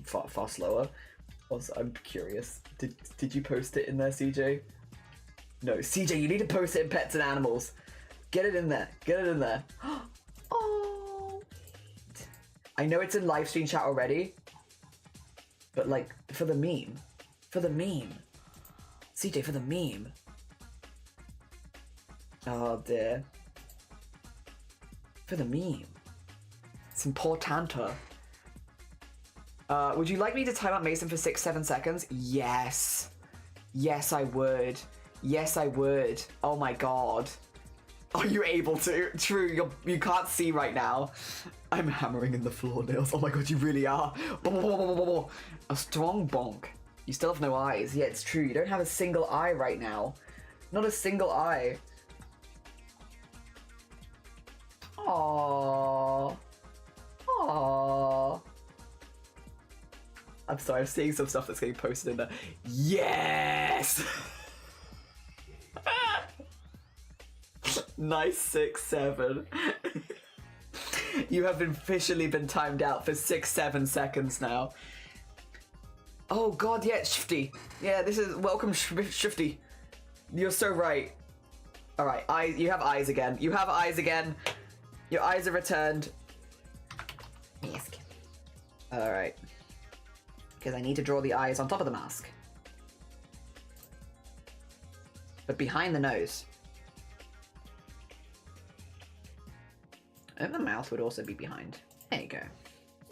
[SPEAKER 1] far slower. Also, I'm curious. Did you post it in there, CJ? No, CJ, you need to post it in Pets and Animals. Get it in there. Oh. I know it's in live stream chat already, but like for the meme. CJ, for the meme. Oh dear. For the meme. It's importante. Would you like me to time out Mason for 6-7 seconds? Yes. Yes, I would. Oh my god. Are you able to? True, you can't see right now. I'm hammering in the floor nails. Oh my god, you really are. A strong bonk. You still have no eyes. Yeah, it's true. You don't have a single eye right now. Not a single eye. Aww. I'm sorry, I'm seeing some stuff that's getting posted in there. Yes! Nice 6-7. You have officially been timed out for 6-7 seconds now. Oh god, yeah, Shifty. Yeah, this is welcome, Shifty. You're so right. All right, eyes. You have eyes again. You have eyes again. Your eyes are returned. Mask. All right. Because I need to draw the eyes on top of the mask, but behind the nose. And the mouth would also be behind. There you go.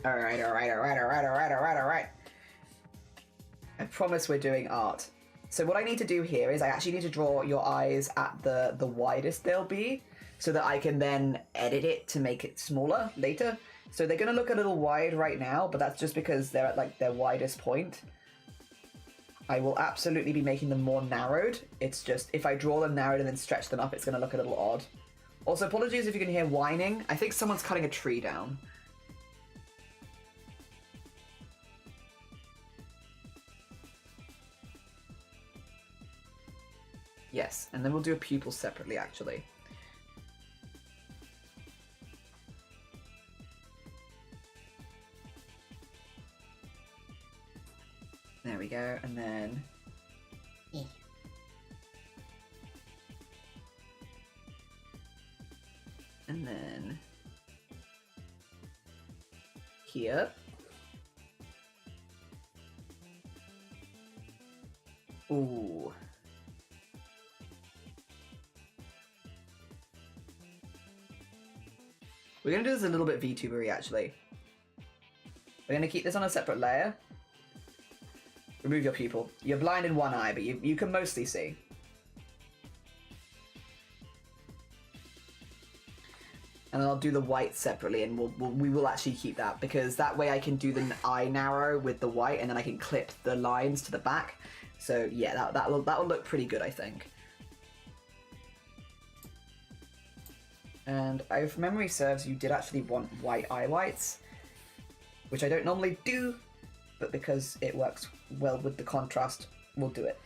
[SPEAKER 1] All right, all right, all right, all right, all right, all right, all right. I promise we're doing art. So what I need to do here is I actually need to draw your eyes at the widest they'll be, so that I can then edit it to make it smaller later. So they're gonna look a little wide right now, but that's just because they're at like their widest point. I will absolutely be making them more narrowed. It's just, if I draw them narrowed and then stretch them up, it's gonna look a little odd. Also, apologies if you can hear whining. I think someone's cutting a tree down. Yes, and then we'll do a pupil separately, actually. There we go, and then... And then... Here. Ooh. We're gonna do this a little bit VTuber-y, actually. We're gonna keep this on a separate layer. Remove your pupil. You're blind in one eye, but you can mostly see. And then I'll do the white separately, and we will actually keep that, because that way I can do the eye narrow with the white, and then I can clip the lines to the back. So yeah, that will look pretty good, I think. And if memory serves, you did actually want white eye whites, which I don't normally do, but because it works well with the contrast, we'll do it.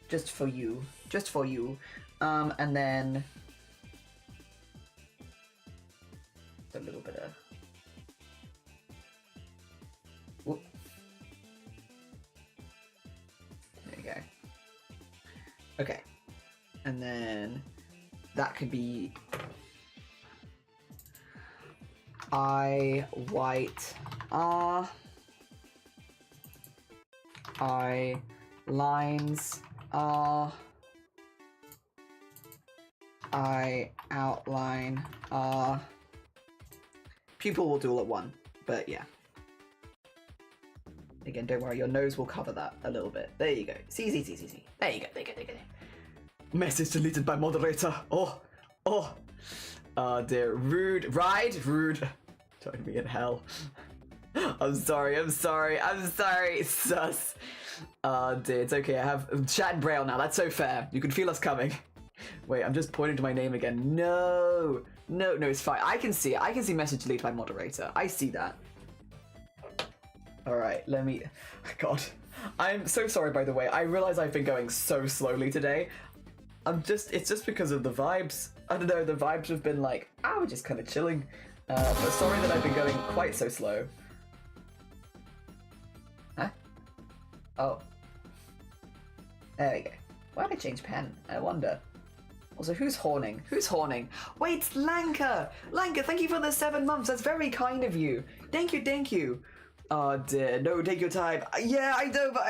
[SPEAKER 1] Just for you. Just for you. And then... a little bit of... Whoop. There you go. Okay. And then... that could be... eye white R. Eye lines R. Eye outline R. Pupil will do all at one, but yeah. Again, don't worry, your nose will cover that a little bit. There you go. See. There you go, there you go. Message deleted by moderator. Oh. Dear. Rude. Ride. Rude. Join me in hell. I'm sorry. Sus. Dear, it's okay. I have chat in Braille now. That's so fair. You can feel us coming. Wait, I'm just pointing to my name again. No, it's fine. I can see it. I can see message deleted by moderator. I see that. All right, let me... God. I'm so sorry, by the way. I realize I've been going so slowly today. It's just because of the vibes. I don't know, the vibes have been like, we're just kind of chilling. But sorry that I've been going quite so slow. Huh? Oh. There we go. Why did I change pen? I wonder. Also, who's horning? Wait, it's Lanka! Lanka, thank you for the 7 months. That's very kind of you. Thank you. Oh dear, no, take your time. Yeah, I know, but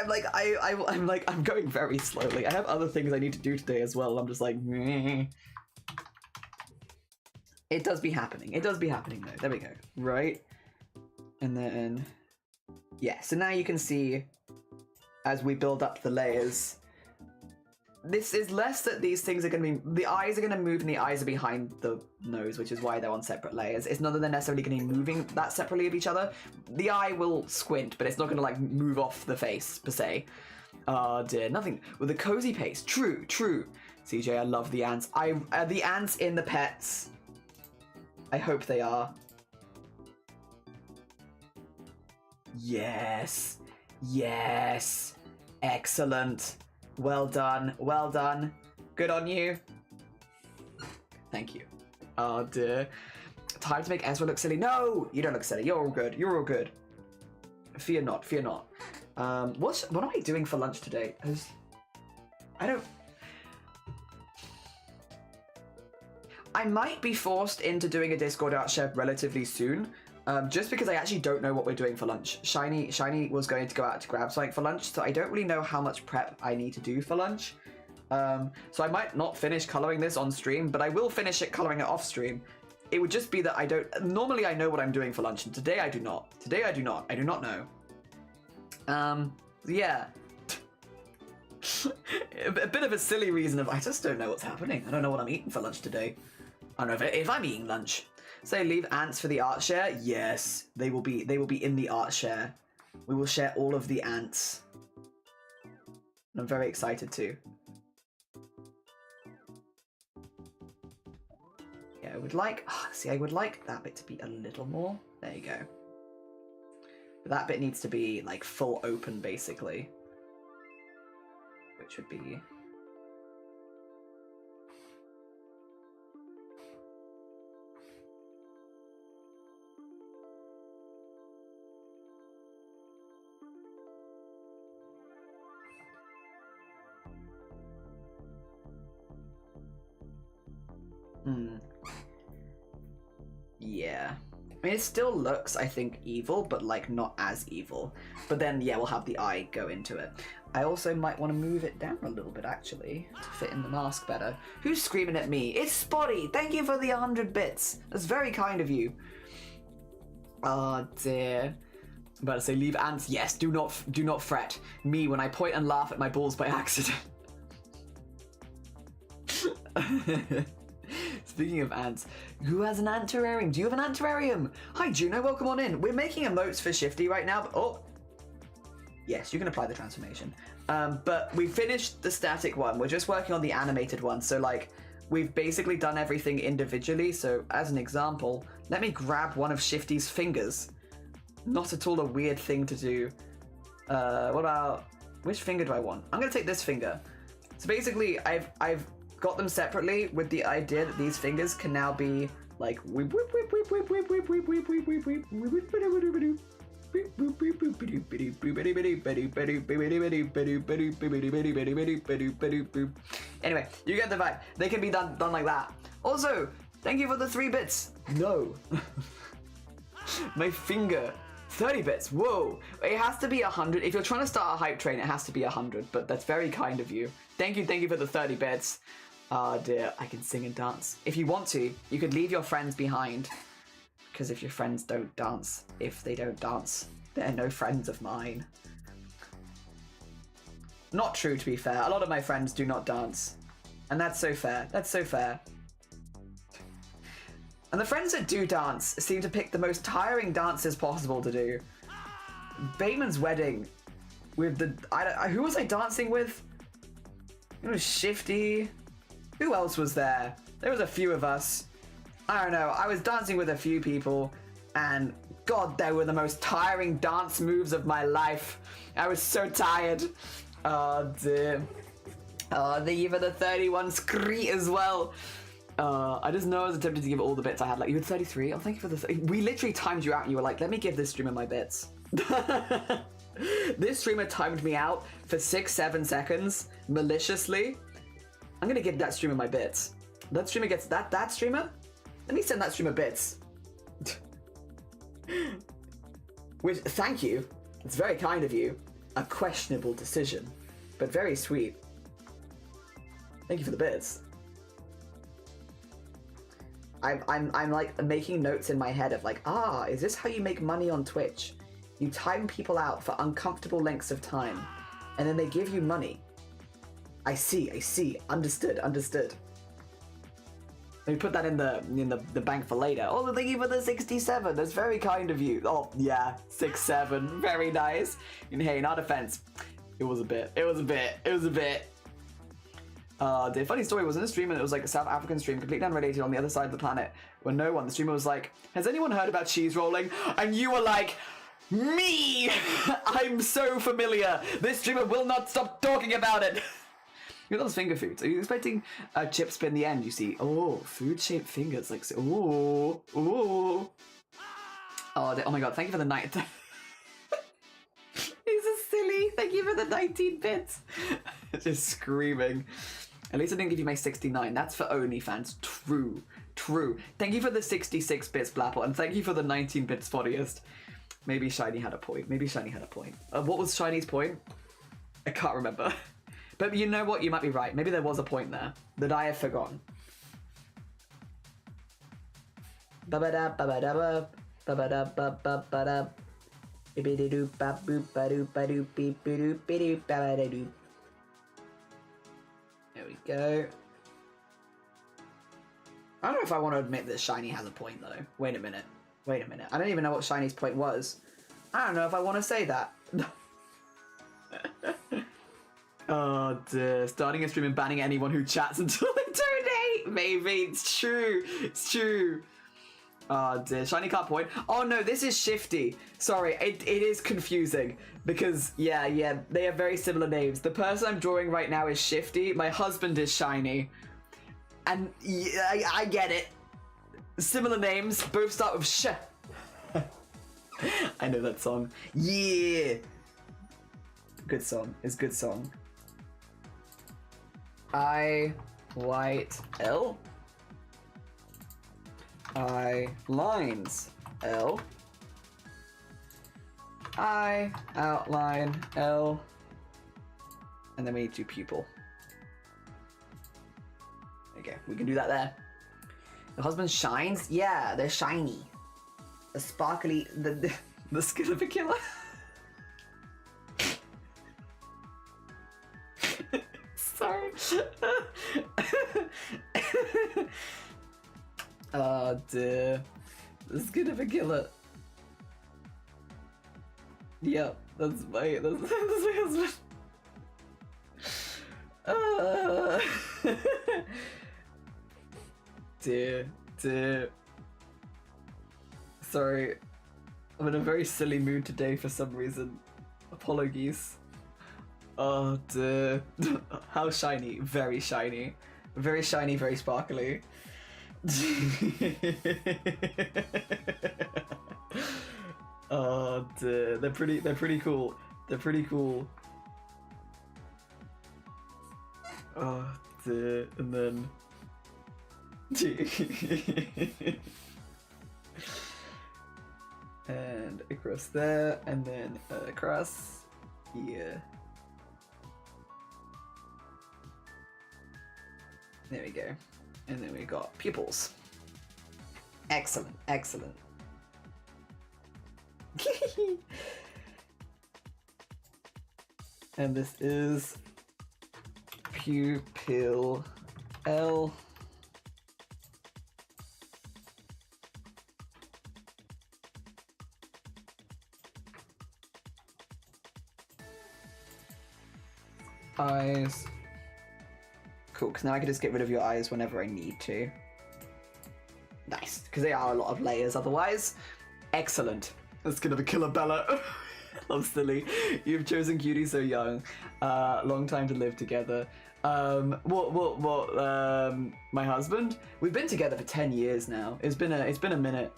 [SPEAKER 1] I'm going very slowly. I have other things I need to do today as well. I'm just like, meh. It does be happening though. There we go. Right? And then, yeah, so now you can see, as we build up the layers, this is less that these things are going to be... the eyes are going to move and the eyes are behind the nose, which is why they're on separate layers. It's not that they're necessarily going to be moving that separately of each other. The eye will squint, but it's not going to, like, move off the face, per se. Dear, nothing... with the cozy pace. True. CJ, I love the ants. Are the ants in the pets? I hope they are. Yes. Excellent. Well done. Good on you. Thank you. Oh dear. time to make Ezra look silly. No, you don't look silly. You're all good. You're all good. Fear not. Fear not. What am I doing for lunch today? I might be forced into doing a Discord art share relatively soon, just because I actually don't know what we're doing for lunch. Shiny was going to go out to grab something for lunch, so I don't really know how much prep I need to do for lunch. So I might not finish coloring this on stream, but I will finish it coloring it off stream. It would just be that I don't... Normally I know what I'm doing for lunch, and today I do not. Today I do not. I do not know. Yeah. A bit of a silly reason of I just don't know what's happening. I don't know what I'm eating for lunch today. I don't know if I'm eating lunch. So leave ants for the art share. Yes, they will be in the art share. We will share all of the ants. And I'm very excited too. Yeah, I would like I would like that bit to be a little more. There you go. But that bit needs to be like full open basically. Which would be yeah. I mean, it still looks, I think, evil, but like not as evil. But then, yeah, we'll have the eye go into it. I also might want to move it down a little bit, actually, to fit in the mask better. Who's screaming at me? It's Spotty! Thank you for the 100 bits. That's very kind of you. Oh, dear. I'm about to say, leave ants. Yes, do not fret. Me, when I point and laugh at my balls by accident. Speaking of ants, who has an ant terrarium? Do you have an ant terrarium? Hi Juno, welcome on in. We're making emotes for Shifty right now, but oh, yes, you can apply the transformation. But we finished the static one. We're just working on the animated one. So like, we've basically done everything individually. So as an example, let me grab one of Shifty's fingers. Not at all a weird thing to do. What about, which finger do I want? I'm gonna take this finger. So basically, I've got them separately with the idea that these fingers can now be like anyway, you get the vibe. They can be done like that. Also, thank you for the 3 bits. No. My finger. 30 bits. Whoa. It has to be 100. If you're trying to start a hype train, it has to be 100, but that's very kind of you. Thank you for the 30 bits. Oh dear, I can sing and dance. If you want to, you could leave your friends behind. Because if your friends don't dance, they're no friends of mine. Not true, to be fair. A lot of my friends do not dance. And that's so fair. That's so fair. And the friends that do dance seem to pick the most tiring dances possible to do. Bateman's wedding with the... who was I dancing with? It was Shifty. Who else was there? There was a few of us. I don't know. I was dancing with a few people, and God, they were the most tiring dance moves of my life. I was so tired. Oh dear. Oh, thank you for the 31 scree as well. I just know I was tempted to give all the bits I had. Like, you had 33? Oh, thank you for the... We literally timed you out, and you were like, let me give this streamer my bits. This streamer timed me out for 6-7 seconds, maliciously. I'm gonna give that streamer my bits. That streamer gets... That streamer? Let me send that streamer bits. Which, thank you. It's very kind of you. A questionable decision, but very sweet. Thank you for the bits. I'm like making notes in my head of like, is this how you make money on Twitch? You time people out for uncomfortable lengths of time, and then they give you money. I see. Understood. Let me put that in the bank for later. Oh, thank you for the 67. That's very kind of you. Oh yeah, 6-7. Very nice. And hey, in our defense, it was a bit. The funny story was in a stream, and it was like a South African stream, completely unrelated, on the other side of the planet, where the streamer was like, has anyone heard about cheese rolling? And you were like, me! I'm so familiar. This streamer will not stop talking about it. You got those finger foods. Are you expecting a chip spin the end? You see, oh, food-shaped fingers. Like, oh, oh. Oh my god, thank you for the night. These are silly. Thank you for the 19 bits. Just screaming. At least I didn't give you my 69. That's for OnlyFans. True. True. Thank you for the 66 bits, Blapple, and thank you for the 19 bits, Spottiest. Maybe Shiny had a point. Maybe Shiny had a point. What was Shiny's point? I can't remember. But you know what? You might be right. Maybe there was a point there that I have forgotten. Ba-ba-da, ba-ba-da-ba, ba-ba-da, ba-ba-ba-da. Be-be-de-doo, ba-boop, ba-doop, ba-doop, beep-be-doop, be-doop, ba-ba-da-doop. There we go. I don't know if I want to admit that Shiny has a point, though. Wait a minute. Wait a minute. I don't even know what Shiny's point was. I don't know if I want to say that. Oh, dear. Starting a stream and banning anyone who chats until they donate. Maybe. It's true. It's true. Oh, dear. Shiny can't point. Oh, no. This is Shifty. Sorry. It is confusing. Because, yeah. They have very similar names. The person I'm drawing right now is Shifty. My husband is Shiny. And yeah, I get it. Similar names. Both start with sh. I know that song. Yeah. Good song. It's a good song. I white L. I lines L. I outline L. And then we do pupil. Okay, we can do that there. The husband shines? Yeah, they're shiny. The sparkly, the skin of a killer. Sorry. Oh dear. The skin of a killer. Yep, that's my husband. Dear. Sorry. I'm in a very silly mood today for some reason. Apologies. Oh dear. How shiny. Very shiny. Very shiny, very sparkly. Oh dear. They're pretty cool. They're pretty cool. Oh dear. And then and across there, and then across here. There we go. And then we got pupils. Excellent, excellent. And this is pupil L. Eyes. Cool, because now I can just get rid of your eyes whenever I need to. Nice, because they are a lot of layers otherwise. Excellent. That's gonna be Killer Bella. I'm silly. You've chosen cutie so young. Long time to live together. My husband? We've been together for 10 years now. It's been a minute.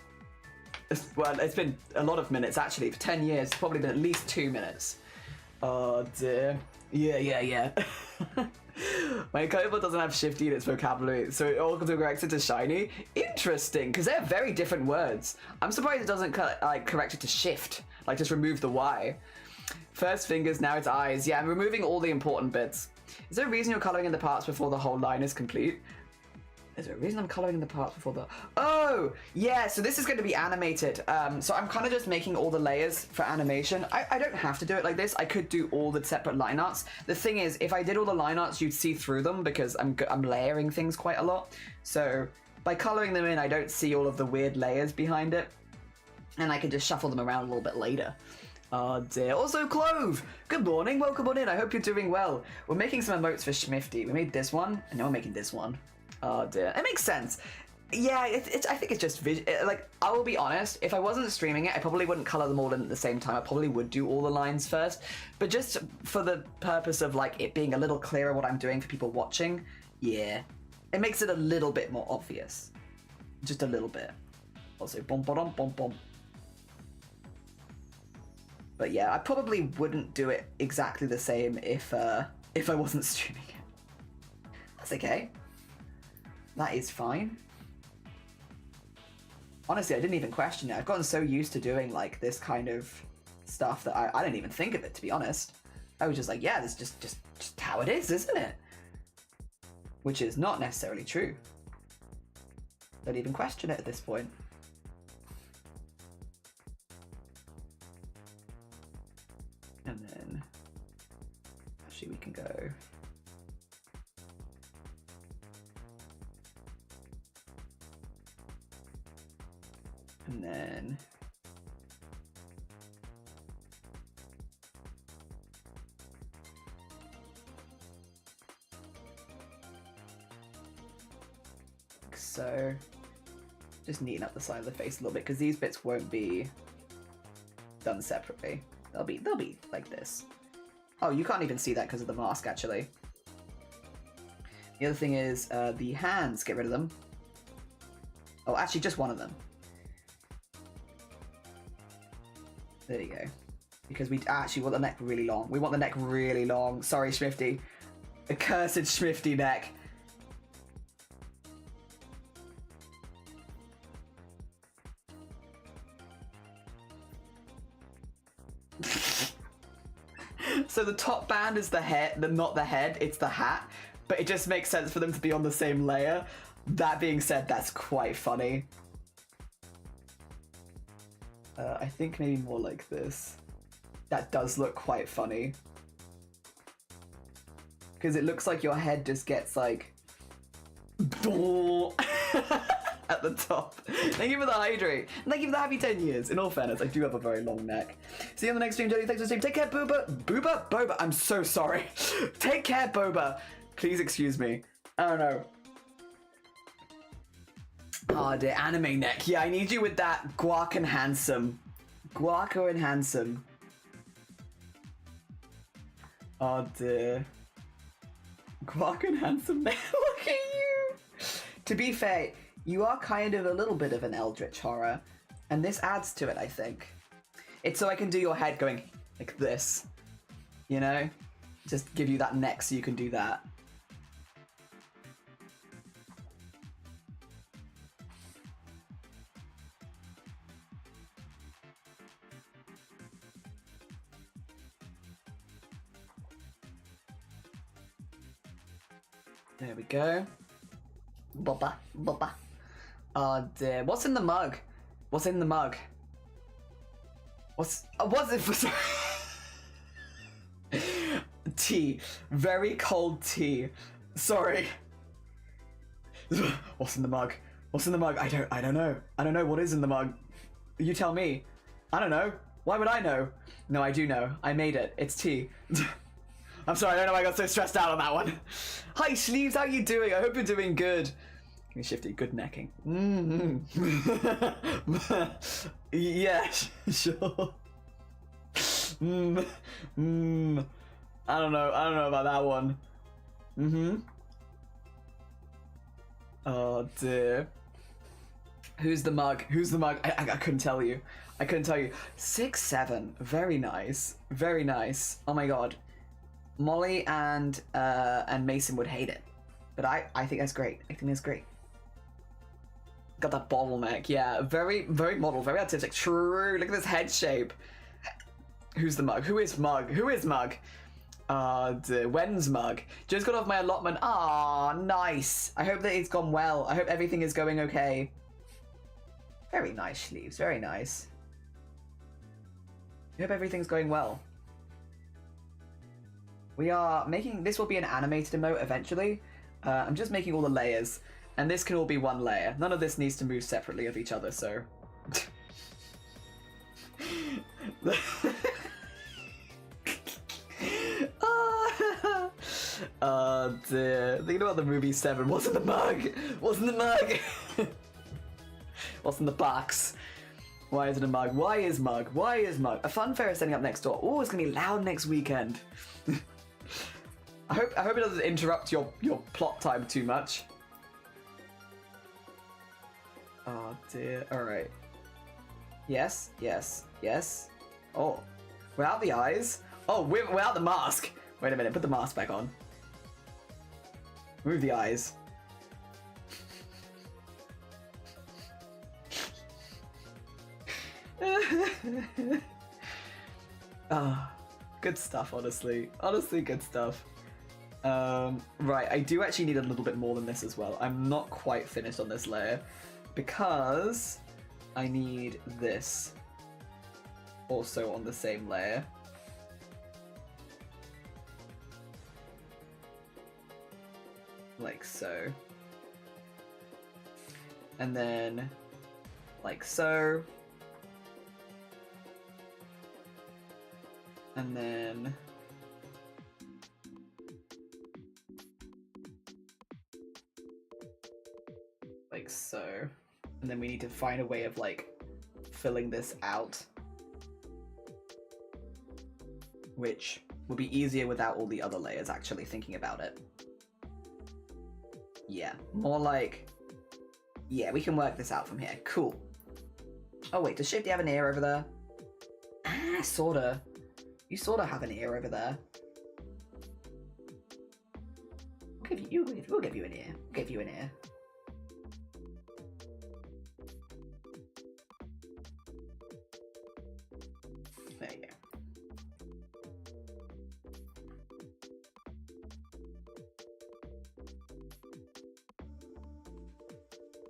[SPEAKER 1] Well, it's been a lot of minutes actually. For 10 years, it's probably been at least 2 minutes. Oh dear. Yeah. My Kobo doesn't have Shifty in its vocabulary, so it autocorrects it to Shiny. Interesting, because they're very different words. I'm surprised it doesn't correct it to Shift, like just remove the Y. First fingers, now it's eyes. Yeah, I'm removing all the important bits. Is there a reason you're colouring in the parts before the whole line is complete? Is there a reason I'm colouring in the parts before the... Oh, yeah, so this is going to be animated. So I'm kind of just making all the layers for animation. I don't have to do it like this. I could do all the separate line arts. The thing is, if I did all the line arts, you'd see through them because I'm layering things quite a lot. So by colouring them in, I don't see all of the weird layers behind it. And I can just shuffle them around a little bit later. Oh dear. Also, Clove! Good morning, welcome on in. I hope you're doing well. We're making some emotes for Shifty. We made this one, and now we're making this one. Oh dear. It makes sense. Yeah, I think it's just like, I will be honest, if I wasn't streaming it, I probably wouldn't color them all in at the same time. I probably would do all the lines first, but just for the purpose of like it being a little clearer what I'm doing for people watching, yeah, it makes it a little bit more obvious, just a little bit. Also, bom bom bom bom. But yeah, I probably wouldn't do it exactly the same if I wasn't streaming it. That's okay. That is fine. Honestly, I didn't even question it. I've gotten so used to doing like this kind of stuff that I didn't even think of it, to be honest. I was just like, yeah, this is just how it is, isn't it? Which is not necessarily true. Don't even question it at this point. And then, actually we can go. And then like so, just neaten up the side of the face a little bit because these bits won't be done separately. They'll be like this. Oh, you can't even see that because of the mask actually. The other thing is the hands, get rid of them. Oh, actually just one of them. There you go. Because we actually want the neck really long. We want the neck really long. Sorry, Shifty. Accursed Shifty neck. So the top band is the head, not the head, it's the hat. But it just makes sense for them to be on the same layer. That being said, that's quite funny. I think maybe more like this. That does look quite funny. Because it looks like your head just gets like... at the top. Thank you for the hydrate. And thank you for the happy 10 years. In all fairness, I do have a very long neck. See you on the next stream, Jenny. Thanks for the stream. Take care, Booba. Booba? Boba. I'm so sorry. Take care, Boba. Please excuse me. I don't know. Oh, dear. Anime neck. Yeah, I need you with that guac and handsome. Guaco and handsome. Oh, dear. Guac and handsome neck. Look at you. To be fair, you are kind of a little bit of an eldritch horror. And this adds to it, I think. It's so I can do your head going like this. You know? Just give you that neck so you can do that. There we go. Bubba, bubba. Oh dear. What's in the mug? What's in the mug? What's it for? Tea. Very cold tea. Sorry. What's in the mug? What's in the mug? I don't know. I don't know what is in the mug. You tell me. I don't know. Why would I know? No, I do know. I made it. It's tea. I'm sorry, I don't know why I got so stressed out on that one. Hi, Sleeves, how you doing? I hope you're doing good. Give me Shifty, good necking. Yeah, sure. I don't know about that one. Oh dear. Who's the mug? Who's the mug? I couldn't tell you. I couldn't tell you. 6'7", very nice. Very nice. Oh my god. Molly and Mason would hate it, but I think that's great. I think that's great. Got that bottleneck, yeah. Very model, very artistic. True. Look at this head shape. Who's the mug? Who is mug? Who is mug? When's mug? Just got off my allotment. Ah, nice. I hope that it's gone well. I hope everything is going okay. Very nice, Sleeves. Very nice. I hope everything's going well. We are making, this will be an animated emote eventually. I'm just making all the layers, and this can all be one layer. None of this needs to move separately of each other, so. Oh dear. Thinking about the movie 7. What's in the mug? What's in the mug? What's in the box? Why is it a mug? Why is mug? Why is mug? A fun fair is setting up next door. Oh, it's gonna be loud next weekend. I hope it doesn't interrupt your plot time too much. Oh dear. All right. Yes. Yes. Yes. Oh, without the eyes. Oh, without the mask. Wait a minute. Put the mask back on. Move the eyes. Good stuff, honestly. Honestly, good stuff. Right, I do actually need a little bit more than this as well. I'm not quite finished on this layer because I need this also on the same layer. Like so. And then like so. And then like so. And then we need to find a way of like filling this out, which will be easier without all the other layers, actually thinking about it. Yeah, more like, yeah, we can work this out from here. Cool. Oh wait, does Shifty have an ear over there? Ah, sorta. You sorta have an ear over there. We'll give you an ear. We'll give you an ear. There you go.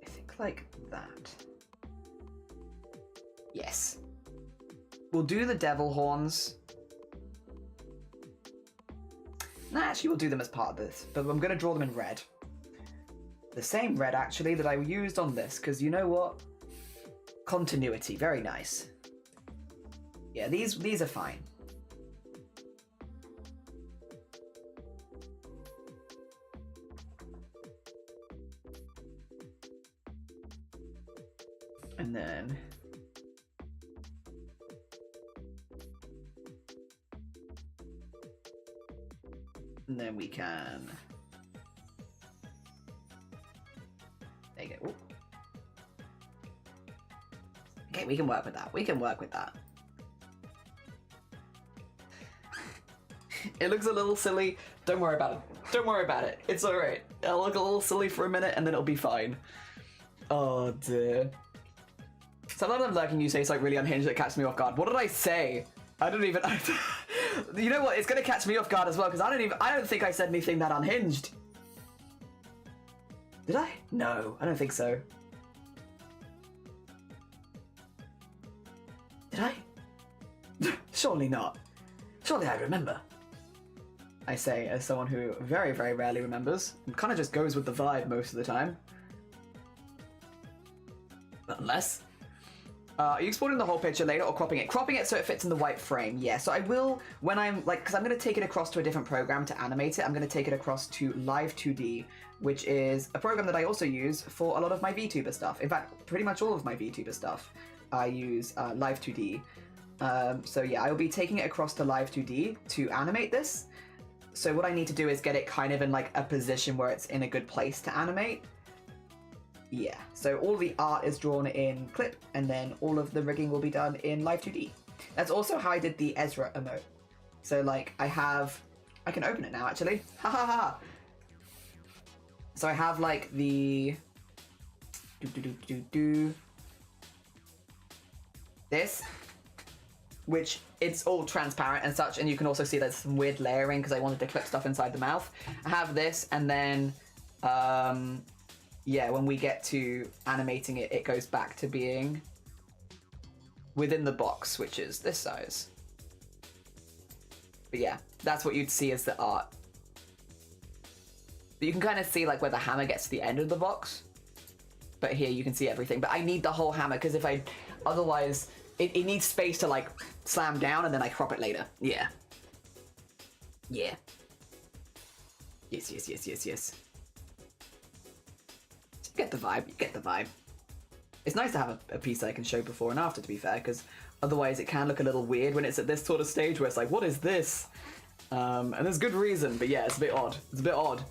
[SPEAKER 1] I think like that. Yes. We'll do the devil horns. No, actually we'll do them as part of this, but I'm going to draw them in red. The same red, actually, that I used on this, because you know what? Continuity, very nice. Yeah, these are fine. And then we can, there you go. Ooh. Okay, we can work with that. We can work with that. It looks a little silly. Don't worry about it. Don't worry about it. It's alright. It'll look a little silly for a minute and then it'll be fine. Oh dear. Sometimes I'm lurking, you say it's like really unhinged that catches me off guard. What did I say? I don't even... You know what? It's gonna catch me off guard as well because I don't think I said anything that unhinged. Did I? No, I don't think so. Did I? Surely not. Surely I remember. I say as someone who very, very rarely remembers and kind of just goes with the vibe most of the time. Unless. Are you exporting the whole picture later or cropping it? Cropping it so it fits in the white frame, yeah. So I will, when I'm, like, because I'm going to take it across to a different program to animate it, I'm going to take it across to Live 2D, which is a program that I also use for a lot of my VTuber stuff. In fact, pretty much all of my VTuber stuff, I use Live 2D. So yeah, I will be taking it across to Live 2D to animate this. So what I need to do is get it kind of in, like, a position where it's in a good place to animate. Yeah, so all the art is drawn in Clip, and then all of the rigging will be done in Live 2D. That's also how I did the Ezra emote. So, like, I can open it now, actually. Ha ha ha! So I have, like, the... This, which it's all transparent and such, and you can also see there's some weird layering because I wanted to clip stuff inside the mouth. I have this, and then... yeah, when we get to animating it, it goes back to being within the box, which is this size. But yeah, that's what you'd see as the art. But you can kind of see like where the hammer gets to the end of the box. But here you can see everything. But I need the whole hammer because otherwise it needs space to like slam down and then I crop it later. Yeah. Yeah. Yes, yes, yes, yes, yes. You get the vibe, you get the vibe. It's nice to have a piece that I can show before and after, to be fair, because otherwise it can look a little weird when it's at this sort of stage where it's like, what is this? And there's good reason, but yeah, it's a bit odd. It's a bit odd.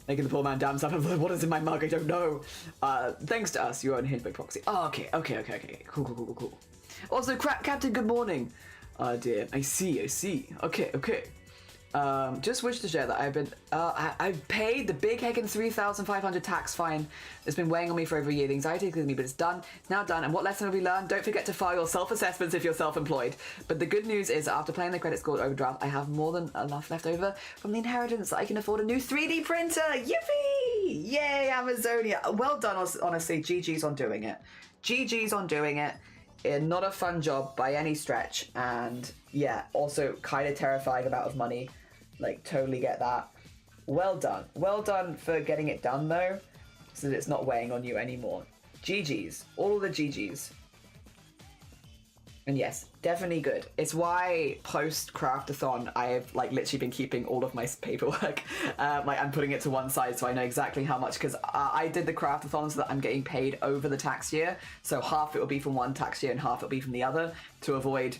[SPEAKER 1] Making the poor man damn stuff. What is in my mug? I don't know. Thanks to us, you're on Hinge by proxy. Oh, okay. Cool. Also, Captain, good morning. Oh dear, I see. Okay. Just wish to share that I've paid the big heckin' 3,500 tax fine that's been weighing on me for over a year. The anxiety is me, but it's done. It's now done. And what lesson have we learned? Don't forget to file your self-assessments if you're self-employed. But the good news is, after paying the credit score overdraft, I have more than enough left over from the inheritance that I can afford a new 3D printer. Yippee! Yay, Amazonia! Well done, honestly. GG's on doing it. GG's on doing it. Not a fun job by any stretch, and yeah, also kind of terrifying amount of money. Like, totally get that. Well done for getting it done though, so that it's not weighing on you anymore. GG's, all the GG's. And yes, definitely good. It's why post craftathon I've like literally been keeping all of my paperwork. Like, I'm putting it to one side so I know exactly how much, because I did the craftathon so that I'm getting paid over the tax year. So half it will be from one tax year and half it will be from the other, to avoid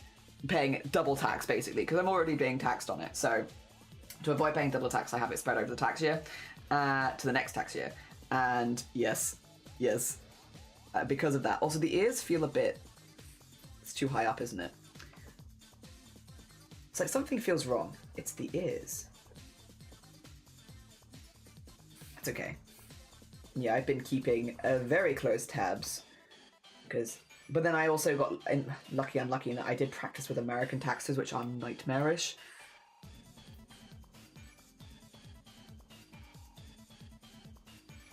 [SPEAKER 1] paying double tax basically, because I'm already being taxed on it. So to avoid paying double tax, I have it spread over the tax year to the next tax year. And yes, because of that. Also, the ears feel a bit... It's too high up, isn't it? It's like something feels wrong. It's the ears. That's okay. Yeah, I've been keeping very close tabs. But then I also got unlucky in that I did practice with American taxes, which are nightmarish.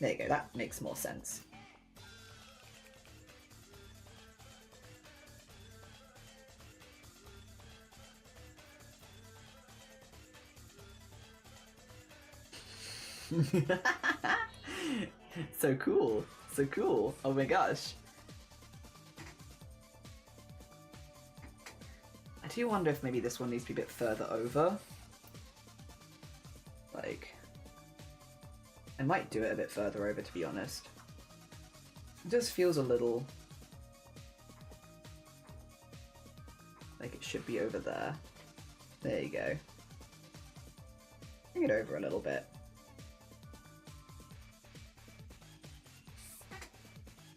[SPEAKER 1] There you go, that makes more sense. So cool. Oh my gosh. I do wonder if maybe this one needs to be a bit further over. Like, I might do it a bit further over, to be honest. It just feels a little like it should be over there. There you go. Bring it over a little bit.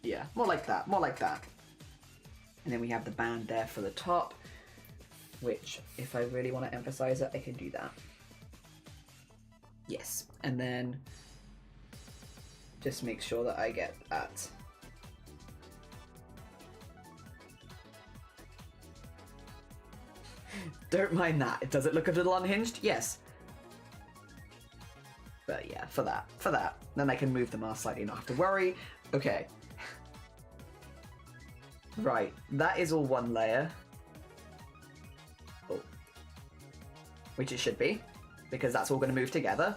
[SPEAKER 1] Yeah, more like that. And then we have the band there for the top, which, if I really want to emphasize it, I can do that. Yes, and then just make sure that I get that. Don't mind that. Does it look a little unhinged? Yes. But yeah, for that. Then I can move the mask slightly, not have to worry. Okay. Right, that is all one layer. Oh. Which it should be, because that's all going to move together.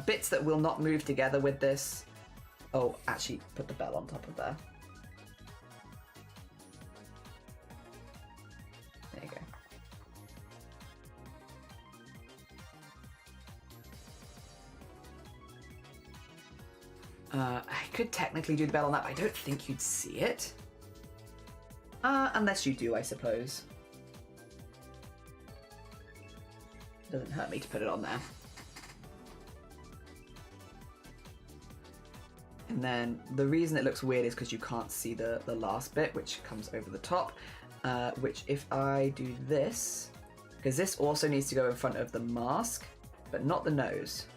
[SPEAKER 1] Bits that will not move together with this... Oh, actually, put the bell on top of there. There you go. I could technically do the bell on that, but I don't think you'd see it. Unless you do, I suppose. Doesn't hurt me to put it on there. And then the reason it looks weird is because you can't see the last bit, which comes over the top. Which, if I do this, because this also needs to go in front of the mask, but not the nose.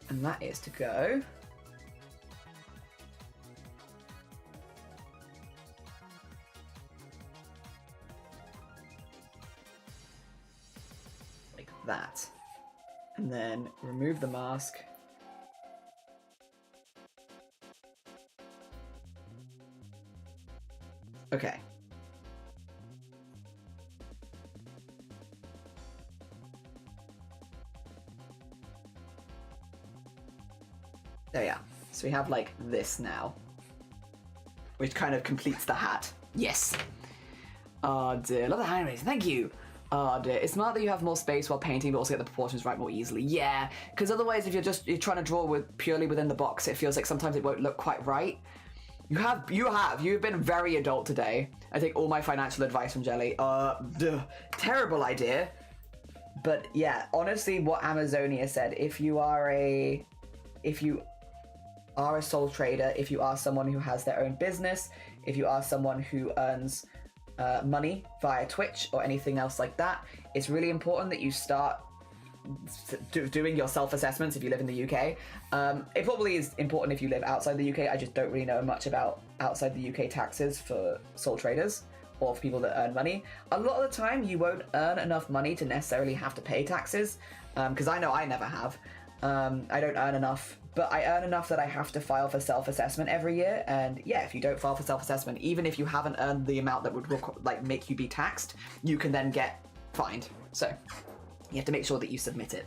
[SPEAKER 1] And that is to go... that, and then remove the mask. Okay. There we are. So we have like this now, which kind of completes the hat. Yes. Oh dear, love the hand raising. Thank you. Oh dear, it's smart that you have more space while painting, but also get the proportions right more easily. Yeah, because otherwise if you're trying to draw with purely within the box, it feels like sometimes it won't look quite right. You've been very adult today. I take all my financial advice from Jelly. Terrible idea. But yeah, honestly, what Amazonia said, if you are a sole trader, if you are someone who has their own business, if you are someone who earns money via Twitch or anything else like that, it's really important that you start doing your self-assessments if you live in the UK. It probably is important if you live outside the UK. I just don't really know much about outside the UK taxes for sole traders or for people that earn money. A lot of the time you won't earn enough money to necessarily have to pay taxes, because I know I never have. I don't earn enough, but I earn enough that I have to file for self-assessment every year. And yeah, if you don't file for self-assessment, even if you haven't earned the amount that would make you be taxed, you can then get fined. So you have to make sure that you submit it,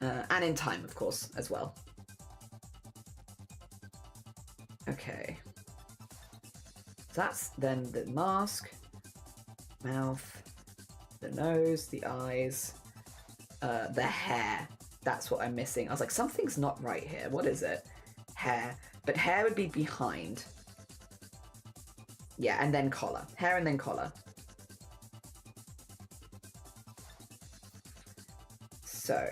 [SPEAKER 1] and in time, of course, as well. Okay, so that's then the mask, mouth, the nose, the eyes, the hair. That's what I'm missing. I was like, something's not right here. What is it? Hair. But hair would be behind. Yeah, and then collar. Hair and then collar. So.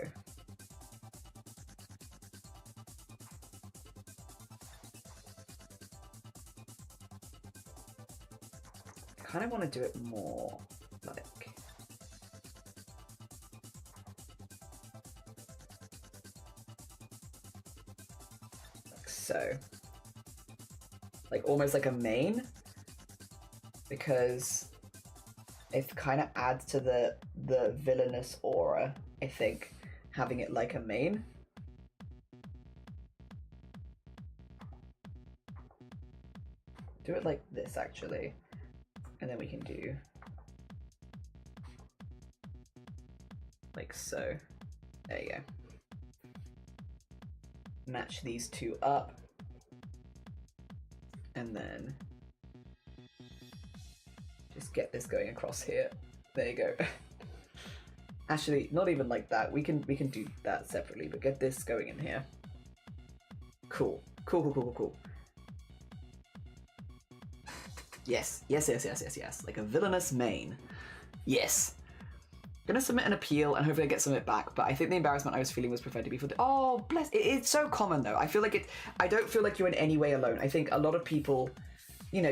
[SPEAKER 1] I kind of want to do it more like. So, like almost like a mane, because it kind of adds to the villainous aura, I think, having it like a mane. Do it like this actually, and then we can do like so. There you go. Match these two up, and then just get this going across here. There you go. Actually, not even like that. We can do that separately, but get this going in here. Cool. Cool. Yes. Like a villainous mane. Yes. Gonna submit an appeal and hopefully I get some of it back, but I think the embarrassment I was feeling was preferred to be for oh bless. It's so common though. I feel like I don't feel like you're in any way alone. I think a lot of people, you know,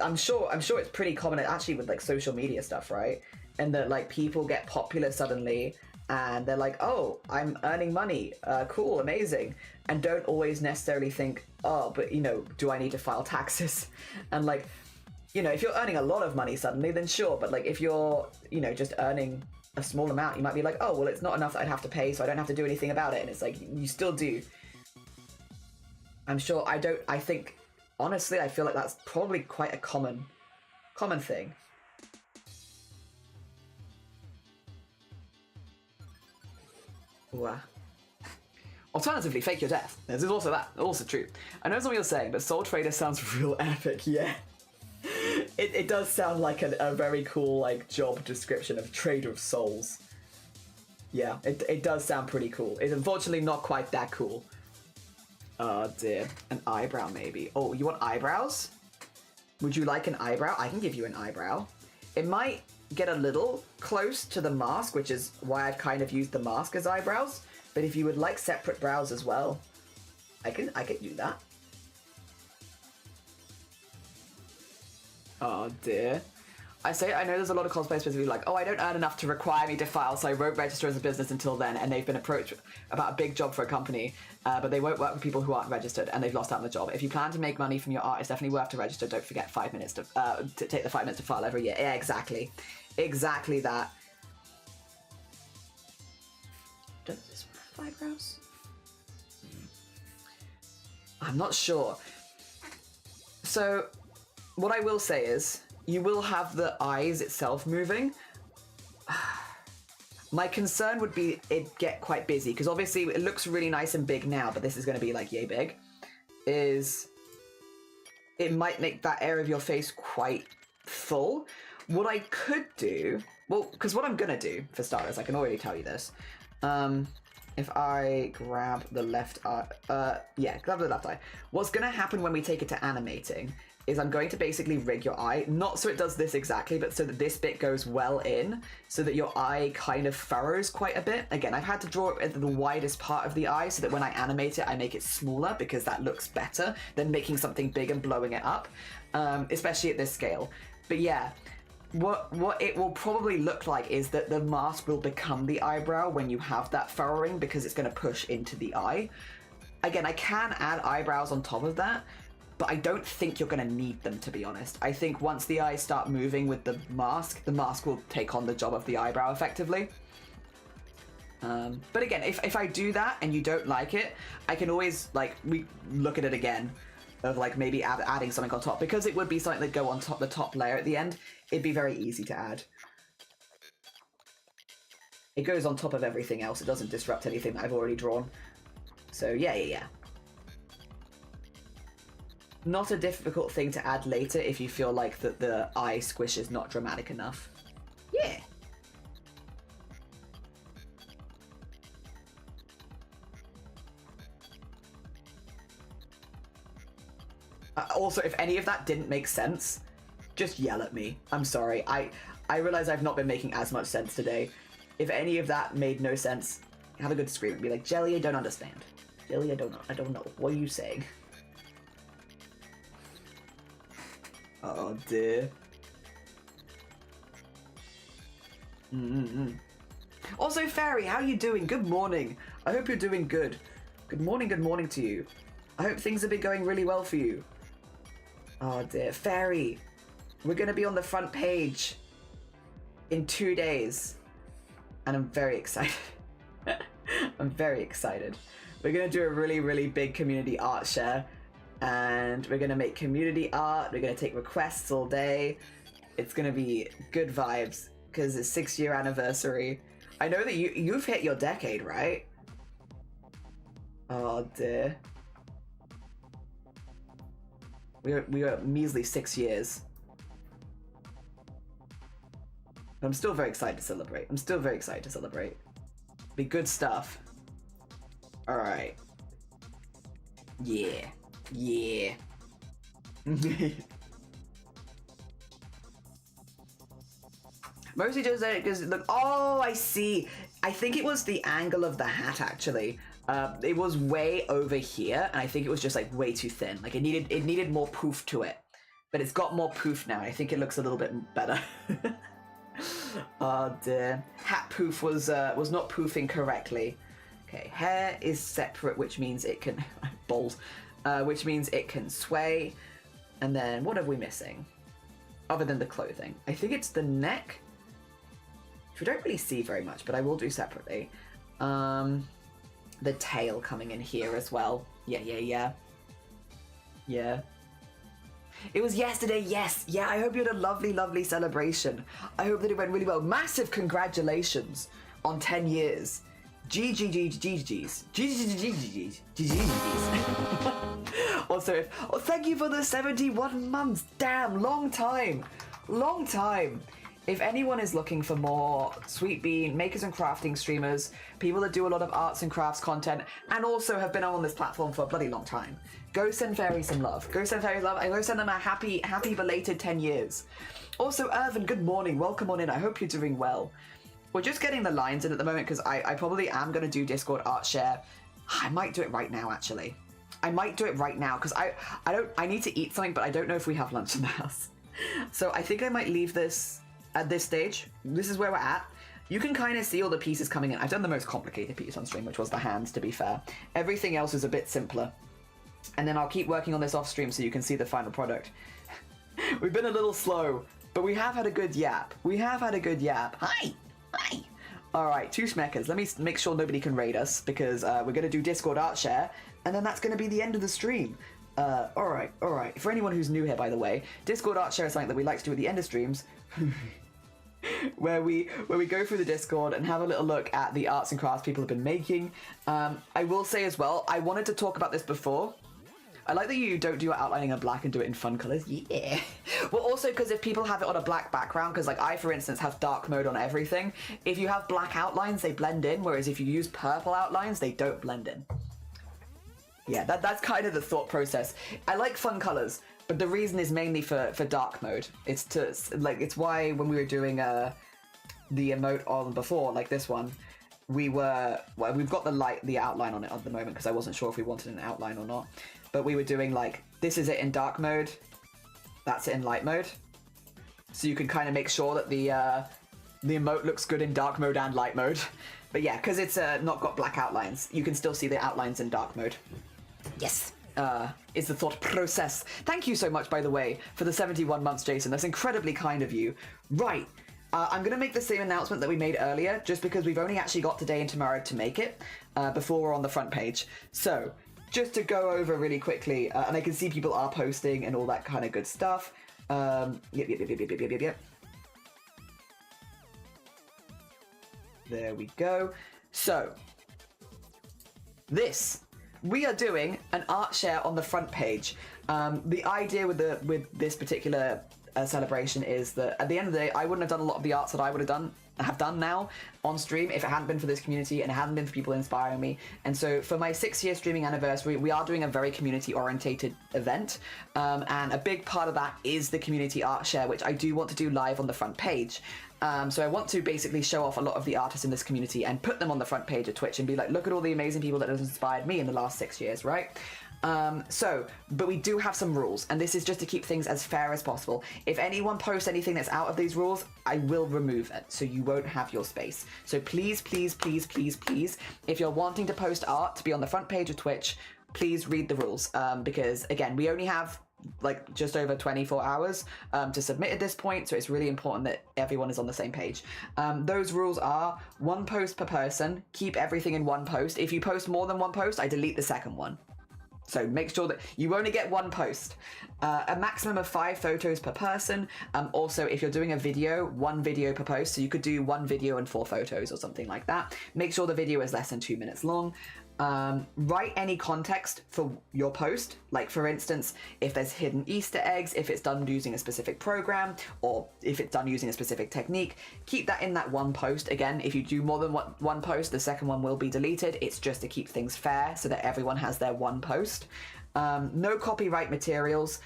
[SPEAKER 1] I'm sure it's pretty common actually with like social media stuff, right? And that like people get popular suddenly and they're like, oh, I'm earning money, cool, amazing, and don't always necessarily think, oh, but you know, do I need to file taxes? And like, you know, if you're earning a lot of money suddenly, then sure. But like, if you're, you know, just earning a small amount, you might be like, oh, well, it's not enough that I'd have to pay, so I don't have to do anything about it. And it's like, you still do. I'm sure I think, honestly, I feel like that's probably quite a common thing. Wow. Alternatively, fake your death. There's also that. Also true. I know it's not what you're saying, but Soul Trader sounds real epic, yeah. It does sound like a very cool like job description of Trader of Souls. Yeah, it does sound pretty cool. It's unfortunately not quite that cool. Oh dear. An eyebrow maybe. Oh, you want eyebrows? Would you like an eyebrow? I can give you an eyebrow. It might get a little close to the mask, which is why I've kind of used the mask as eyebrows. But if you would like separate brows as well, I could do that. Oh dear. I know there's a lot of cosplayers specifically like, oh, I don't earn enough to require me to file, so I won't register as a business until then, and they've been approached about a big job for a company, but they won't work with people who aren't registered, and they've lost out on the job. If you plan to make money from your art, it's definitely worth to register. Don't forget 5 minutes to take the 5 minutes to file every year. Yeah, exactly. Exactly that. Does this have eyebrows? I'm not sure. So, what I will say is, you will have the eyes itself moving. My concern would be it get quite busy, because obviously it looks really nice and big now, but this is going to be like yay big. It might make that area of your face quite full. What I could do, well, because what I'm gonna do for starters, I can already tell you this. If I grab the left eye, grab the left eye. What's gonna happen when we take it to animating is I'm going to basically rig your eye, not so it does this exactly, but so that this bit goes well in, so that your eye kind of furrows quite a bit. Again, I've had to draw it at the widest part of the eye so that when I animate it, I make it smaller because that looks better than making something big and blowing it up, especially at this scale. But yeah, what it will probably look like is that the mask will become the eyebrow when you have that furrowing because it's going to push into the eye. Again, I can add eyebrows on top of that, but I don't think you're going to need them, to be honest. I think once the eyes start moving with the mask will take on the job of the eyebrow effectively. But again, if I do that and you don't like it, I can always look at it again of maybe adding something on top, because it would be something that go on top the top layer at the end. It'd be very easy to add. It goes on top of everything else. It doesn't disrupt anything that I've already drawn. So yeah. Not a difficult thing to add later if you feel like that the eye squish is not dramatic enough. Yeah. Also, if any of that didn't make sense, just yell at me. I'm sorry. I realize I've not been making as much sense today. If any of that made no sense, have a good scream and be like, Jelly, I don't understand. Jelly, I don't know. What are you saying? Oh dear. Also, Fairy, how are you doing? Good morning. I hope you're doing good. Good morning to you. I hope things have been going really well for you. Oh dear. Fairy, we're going to be on the front page in 2 days. And I'm very excited. I'm very excited. We're going to do a really, really big community art share. And we're going to make community art. We're going to take requests all day. It's going to be good vibes because it's 6-year anniversary. I know that you've hit your decade, right? Oh dear. We are measly 6 years. I'm still very excited to celebrate. Be good stuff. All right. Yeah. Mostly just because look. Oh, I see. I think it was the angle of the hat actually. It was way over here, and I think it was just way too thin. It needed more poof to it, but it's got more poof now. I think it looks a little bit better. Oh dear. Hat poof was not poofing correctly. Okay, hair is separate, which means it can balls. Which means it can sway. And then what are we missing? Other than the clothing. I think it's the neck. Which we don't really see very much, but I will do separately. The tail coming in here as well. Yeah. It was yesterday, yes. Yeah, I hope you had a lovely, lovely celebration. I hope that it went really well. Massive congratulations on 10 years. GGGGGs. Also, thank you for the 71 months. Damn, long time. If anyone is looking for more Sweet Bean, makers and crafting streamers, people that do a lot of arts and crafts content, and also have been on this platform for a bloody long time, go send Fairy some love. Go send Fairy love, and go send them a happy belated 10 years. Also, Irvin, good morning. Welcome on in. I hope you're doing well. We're just getting the lines in at the moment because I probably am going to do Discord art share. I might do it right now, actually. I might do it right now because I need to eat something, but I don't know if we have lunch in the house. So I think I might leave this at this stage. This is where we're at. You can kind of see all the pieces coming in. I've done the most complicated piece on stream, which was the hands, to be fair. Everything else is a bit simpler. And then I'll keep working on this off stream so you can see the final product. We've been a little slow, but we have had a good yap. Hi! All right, 2 schmeckers. Let me make sure nobody can raid us because we're going to do Discord art share, and then that's going to be the end of the stream. All right. For anyone who's new here, by the way, Discord art share is something that we like to do at the end of streams, where we go through the Discord and have a little look at the arts and crafts people have been making. I will say as well, I wanted to talk about this before. I like that you don't do your outlining in black and do it in fun colors. Yeah. Well, also because if people have it on a black background, because like I, for instance, have dark mode on everything, if you have black outlines, they blend in, whereas if you use purple outlines, they don't blend in. Yeah, that's kind of the thought process. I like fun colors, but the reason is mainly for dark mode. It's why when we were doing the emote on before, like this one, we've got the outline on it at the moment because I wasn't sure if we wanted an outline or not. But we were doing like, this is it in dark mode, that's it in light mode. So you can kind of make sure that the emote looks good in dark mode and light mode. But yeah, because it's not got black outlines, you can still see the outlines in dark mode. Yes. Is the thought process. Thank you so much, by the way, for the 71 months, Jason. That's incredibly kind of you. Right. I'm going to make the same announcement that we made earlier, just because we've only actually got today and tomorrow to make it before we're on the front page. So, just to go over really quickly, and I can see people are posting and all that kind of good stuff. Yep. There we go. So, we are doing an art share on the front page. The idea with this particular celebration is that at the end of the day, I wouldn't have done a lot of the arts that I have done now on stream if it hadn't been for this community and it hadn't been for people inspiring me. And so for my 6-year streaming anniversary, we are doing a very community orientated event. And a big part of that is the community art share, which I do want to do live on the front page. So I want to basically show off a lot of the artists in this community and put them on the front page of Twitch and be like, look at all the amazing people that have inspired me in the last 6 years, right? But we do have some rules, and this is just to keep things as fair as possible. If anyone posts anything that's out of these rules, I will remove it, so you won't have your space. So please, please, please, please, please, if you're wanting to post art to be on the front page of Twitch, please read the rules, because again, we only have like just over 24 hours to submit at this point, so it's really important that everyone is on the same page. Those rules are 1 post per person, keep everything in 1 post. If you post more than 1 post, I delete the second one. So make sure that you only get 1 post. A maximum of 5 photos per person. Also, if you're doing a video, 1 video per post. So you could do 1 video and 4 photos or something like that. Make sure the video is less than 2 minutes long. Write any context for your post, like for instance, if there's hidden Easter eggs, if it's done using a specific program, or if it's done using a specific technique, keep that in that 1 post. Again, if you do more than 1 post, the second one will be deleted. It's just to keep things fair so that everyone has their 1 post. No copyright materials,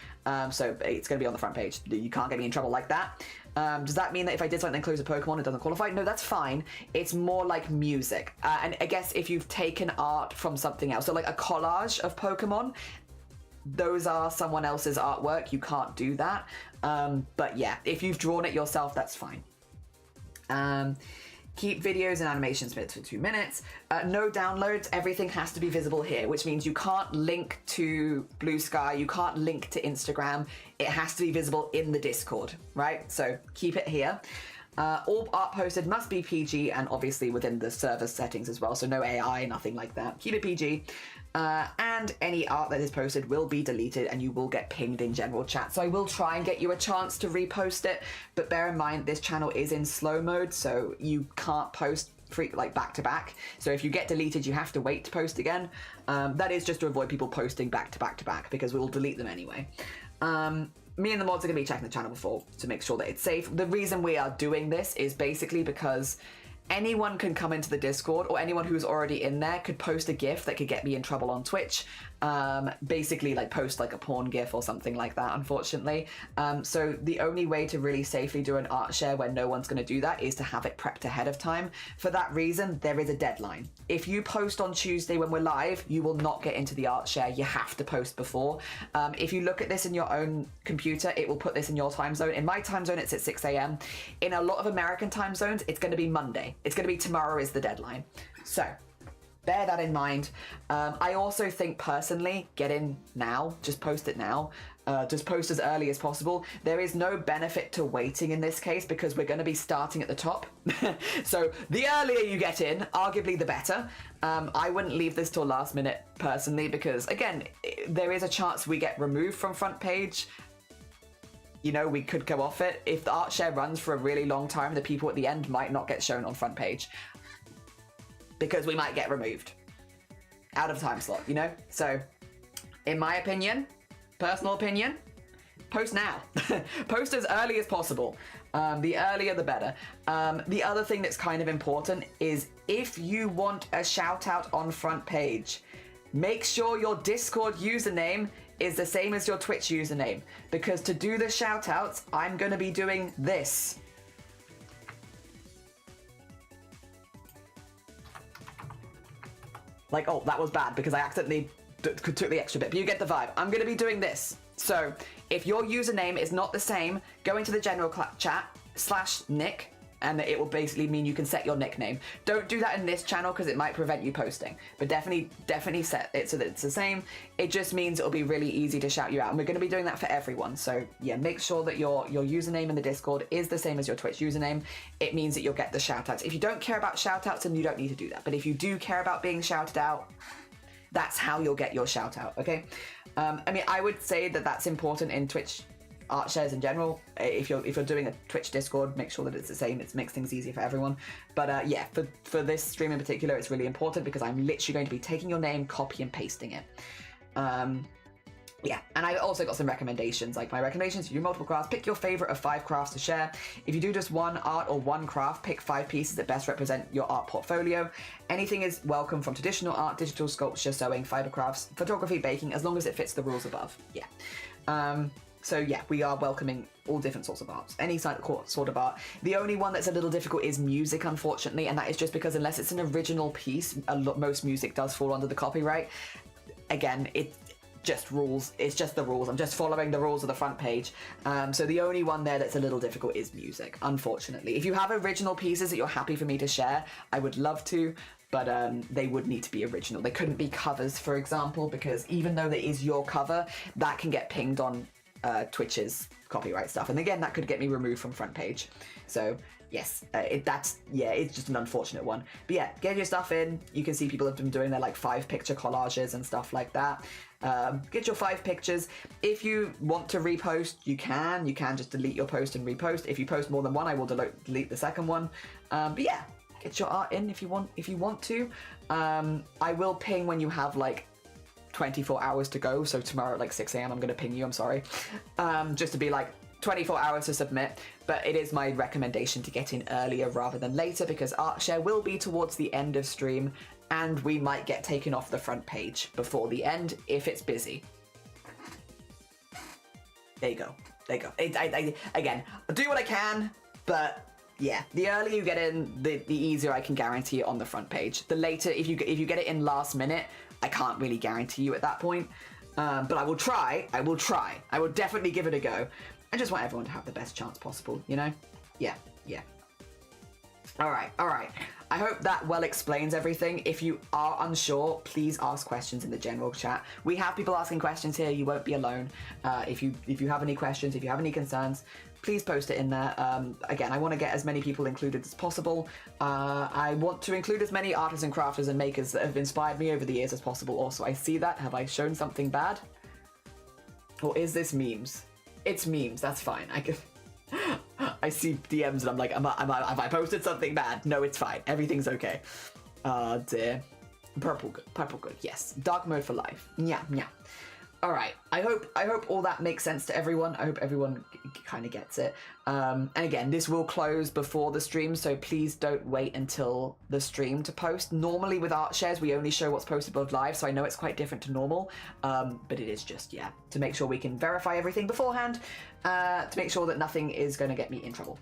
[SPEAKER 1] so it's going to be on the front page. You can't get me in trouble like that. Does that mean that if I did something close to Pokemon, it doesn't qualify? No, that's fine. It's more like music. And I guess if you've taken art from something else, so like a collage of Pokemon, those are someone else's artwork. You can't do that. But yeah, if you've drawn it yourself, that's fine. Keep videos and animations for 2 minutes. No downloads. Everything has to be visible here, which means you can't link to Blue Sky. You can't link to Instagram. It has to be visible in the Discord, right? So keep it here. All art posted must be PG and obviously within the server settings as well. So no AI, nothing like that. Keep it PG. And any art that is posted will be deleted and you will get pinged in general chat. So I will try and get you a chance to repost it, but bear in mind this channel is in slow mode, so you can't post like back to back. So if you get deleted, you have to wait to post again. That is just to avoid people posting back to back to back because we will delete them anyway. Me and the mods are going to be checking the channel before to make sure that it's safe. The reason we are doing this is basically because anyone can come into the Discord, or anyone who's already in there could post a GIF that could get me in trouble on Twitch. Basically like post like a porn GIF or something like that, unfortunately. So the only way to really safely do an art share when no one's going to do that is to have it prepped ahead of time. For that reason, there is a deadline. If you post on Tuesday when we're live, you will not get into the art share. You have to post before. If you look at this in your own computer, it will put this in your time zone. In my time zone, it's at 6 a.m. In a lot of American time zones, it's going to be Monday. It's going to be tomorrow is the deadline. So bear that in mind. I also think personally, get in now, just post it now. Just post as early as possible. There is no benefit to waiting in this case because we're going to be starting at the top. So the earlier you get in, arguably the better. I wouldn't leave this till last minute personally because again, there is a chance we get removed from front page. You know, we could go off it. If the art share runs for a really long time, the people at the end might not get shown on front page because we might get removed out of time slot, you know? So in my opinion, personal opinion, post now. Post as early as possible. The earlier the better. The other thing that's kind of important is if you want a shout out on front page, make sure your Discord username is the same as your Twitch username, because to do the shout outs, I'm going to be doing this. Like, oh, that was bad because I accidentally took the extra bit, but you get the vibe. I'm going to be doing this. So if your username is not the same, go into the general chat /Nick, and it will basically mean you can set your nickname. Don't do that in this channel because it might prevent you posting, but definitely set it so that it's the same. It just means it'll be really easy to shout you out, and we're going to be doing that for everyone. So yeah, make sure that your username in the Discord is the same as your Twitch username. It means that you'll get the shout outs. If you don't care about shout outs, then you don't need to do that, but if you do care about being shouted out, that's how you'll get your shout out. Okay. I mean, I would say that that's important in Twitch art shares in general. If you're doing a Twitch Discord, make sure that it's the same. It makes things easier for everyone. But yeah, for this stream in particular, it's really important because I'm literally going to be taking your name, copy and pasting it. Yeah, and I've also got some recommendations. Like my recommendations, if you do multiple crafts, pick your favorite of 5 crafts to share. If you do just one art or one craft, pick 5 pieces that best represent your art portfolio. Anything is welcome, from traditional art, digital sculpture, sewing, fiber crafts, photography, baking, as long as it fits the rules above. Yeah. So yeah, we are welcoming all different sorts of arts, any sort of art. The only one that's a little difficult is music, unfortunately, and that is just because unless it's an original piece, most music does fall under the copyright. Again, it just rules. It's just the rules. I'm just following the rules of the front page. So the only one there that's a little difficult is music, unfortunately. If you have original pieces that you're happy for me to share, I would love to, but they would need to be original. They couldn't be covers, for example, because even though that is your cover, that can get pinged on Twitch's copyright stuff, and again that could get me removed from front page. So yes, it's just an unfortunate one. But yeah, get your stuff in. You can see people have been doing their like 5 picture collages and stuff like that. Get your 5 pictures. If you want to repost, you can just delete your post and repost. If you post more than one, I will delete the second one. But yeah, get your art in if you want to. I will ping when you have like 24 hours to go, so tomorrow at like 6 a.m. I'm gonna ping you, I'm sorry, just to be like 24 hours to submit. But it is my recommendation to get in earlier rather than later, because art share will be towards the end of stream and we might get taken off the front page before the end if it's busy. There you go. Again, I'll do what I can, but yeah, the earlier you get in, the easier I can guarantee it on the front page. The later, if you get it in last minute, I can't really guarantee you at that point, but I will try. I will definitely give it a go. I just want everyone to have the best chance possible, you know? Yeah. All right. I hope that well explains everything. If you are unsure, please ask questions in the general chat. We have people asking questions here. You won't be alone. If you have any questions, if you have any concerns, please post it in there. Again, I want to get as many people included as possible. I want to include as many artists and crafters and makers that have inspired me over the years as possible also. I see that. Have I shown something bad? Or is this memes? It's memes, that's fine. I see DMs and I'm like, have I posted something bad? No, it's fine. Everything's okay. Oh dear. Purple good, yes. Dark mode for life. Yeah. All right. I hope all that makes sense to everyone. I hope everyone kind of gets it. And again, this will close before the stream, so please don't wait until the stream to post. Normally with art shares, we only show what's posted above live, so I know it's quite different to normal. But it is just, yeah, to make sure we can verify everything beforehand, to make sure that nothing is going to get me in trouble.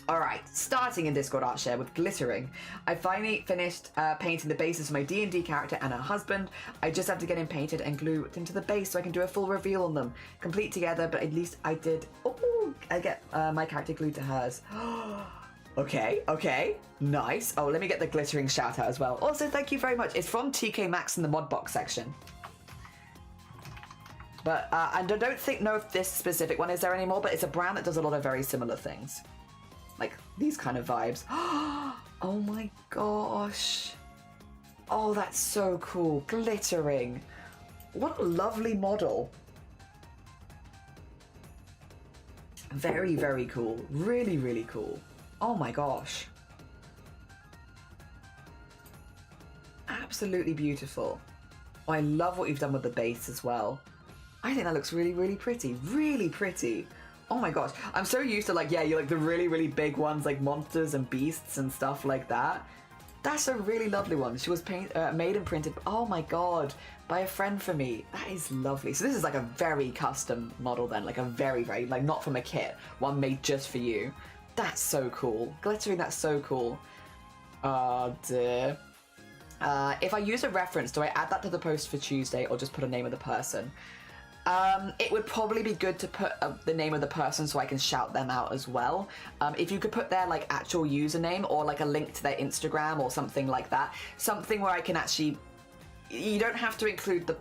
[SPEAKER 1] Alright, starting in Discord art share with glittering. I finally finished painting the bases for my D&D character and her husband. I just have to get him painted and glue into the base so I can do a full reveal on them. Complete together, but at least I did. Oh, I get my character glued to hers. Okay, nice. Oh, let me get the glittering shout out as well. Also, thank you very much. It's from TK Maxx in the mod box section. But I don't know if this specific one is there anymore, but it's a brand that does a lot of very similar things. Like these kind of vibes. Oh my gosh. Oh, that's so cool. Glittering. What a lovely model. Very, very cool. Really, really cool. Oh my gosh. Absolutely beautiful. Oh, I love what you've done with the base as well. I think that looks really, really pretty. Really pretty. Oh my gosh. I'm so used to like, yeah, you like the really, really big ones like monsters and beasts and stuff like that. That's a really lovely one. She was made and printed, oh my god, by a friend for me. That is lovely. So this is like a very custom model then, like a very, very, like not from a kit, one made just for you. That's so cool. Glittering, that's so cool. Dear. If I use a reference, do I add that to the post for Tuesday or just put a name of the person? It would probably be good to put the name of the person so I can shout them out as well. If you could put their like actual username or like a link to their Instagram or something like that, something where I can actually, you don't have to include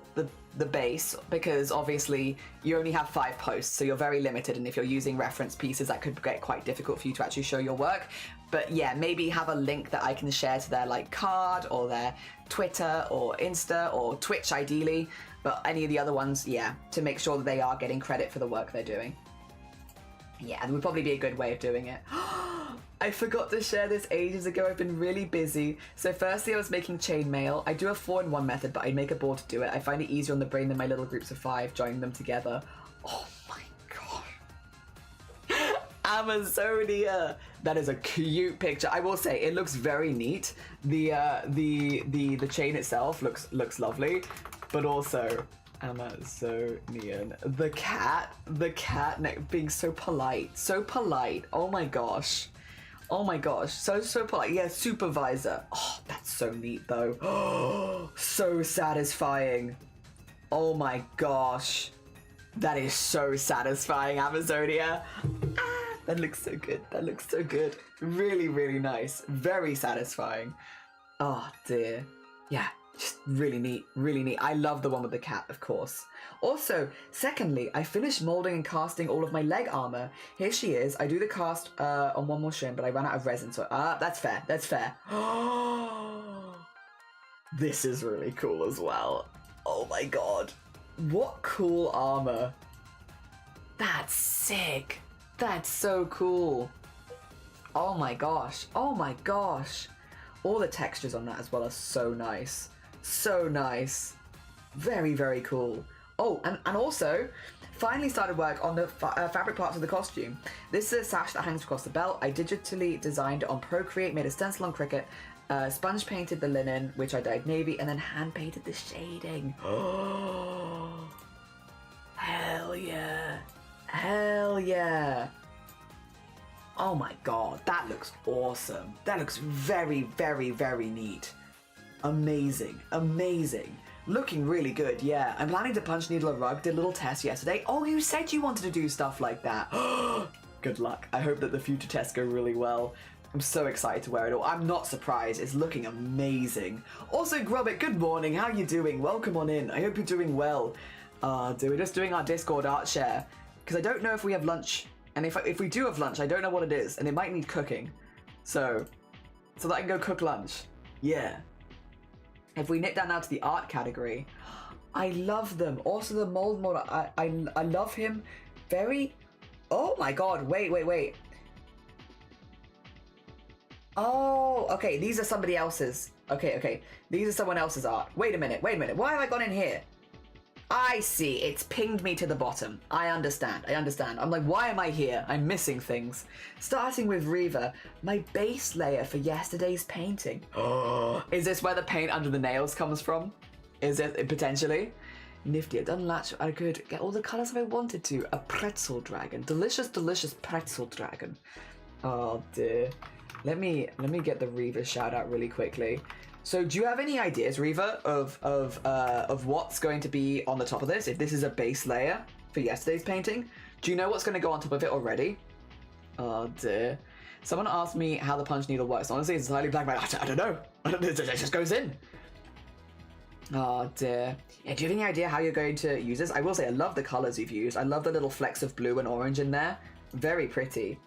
[SPEAKER 1] the base because obviously you only have 5 posts, so you're very limited, and if you're using reference pieces that could get quite difficult for you to actually show your work. But yeah, maybe have a link that I can share to their like card or their Twitter or Insta or Twitch ideally, but any of the other ones, yeah, to make sure that they are getting credit for the work they're doing. Yeah, it would probably be a good way of doing it. I forgot to share this ages ago. I've been really busy. So firstly, I was making chainmail. I do a 4-in-1 method, but I make a board to do it. I find it easier on the brain than my little groups of 5, joining them together. Oh my god. Amazonia. That is a cute picture. I will say it looks very neat. The chain itself looks lovely, but also Amazonian. The cat being so polite. So polite. Oh my gosh. Oh my gosh, so polite. Yeah, supervisor. Oh, that's so neat though. Oh, so satisfying. Oh my gosh. That is so satisfying, Amazonia. Ah, that looks so good. That looks so good. Really, really nice. Very satisfying. Oh dear. Yeah, just really neat, really neat. I love the one with the cat, of course. Also, secondly, I finished molding and casting all of my leg armor. Here she is. I do the cast on one more string, but I ran out of resin, so that's fair. That's fair. This is really cool as well. Oh my god. What cool armor. That's sick. That's so cool. Oh my gosh. Oh my gosh. All the textures on that as well are so nice. So nice. Very, very cool. Oh, and also, finally started work on the fabric parts of the costume. This is a sash that hangs across the belt. I digitally designed it on Procreate, made a stencil on Cricut, sponge painted the linen, which I dyed navy, and then hand painted the shading. Oh, hell yeah. Hell yeah. Oh my god, that looks awesome. That looks very, very, very neat. Amazing, amazing. Looking really good, yeah. I'm planning to punch needle a rug, did a little test yesterday. Oh, you said you wanted to do stuff like that. Good luck. I hope that the future tests go really well. I'm so excited to wear it all. I'm not surprised. It's looking amazing. Also, Grubbit, good morning. How you doing? Welcome on in. I hope you're doing well. We're just doing our Discord art share, because I don't know if we have lunch. And if we do have lunch, I don't know what it is, and it might need cooking. So that I can go cook lunch. Yeah. If we nip down now to the art category, I love them. Also the mold model, I love him. Very, oh my god, wait. Oh, okay, these are somebody else's. Okay, these are someone else's art. Wait a minute, why have I gone in here? I see, it's pinged me to the bottom. I understand. I'm like, why am I here? I'm missing things. Starting with Reva, my base layer for yesterday's painting. Oh, is this where the paint under the nails comes from? Is it potentially? Nifty, I've done latch. I could get all the colors if I wanted to. A pretzel dragon. Delicious, delicious pretzel dragon. Oh dear. Let me get the Reva shout out really quickly. So do you have any ideas, Reva, of what's going to be on the top of this? If this is a base layer for yesterday's painting, do you know what's going to go on top of it already? Oh dear. Someone asked me how the punch needle works. Honestly, it's entirely black. I don't know. It just goes in. Oh dear. Yeah, do you have any idea how you're going to use this? I will say I love the colors you've used. I love the little flecks of blue and orange in there. Very pretty.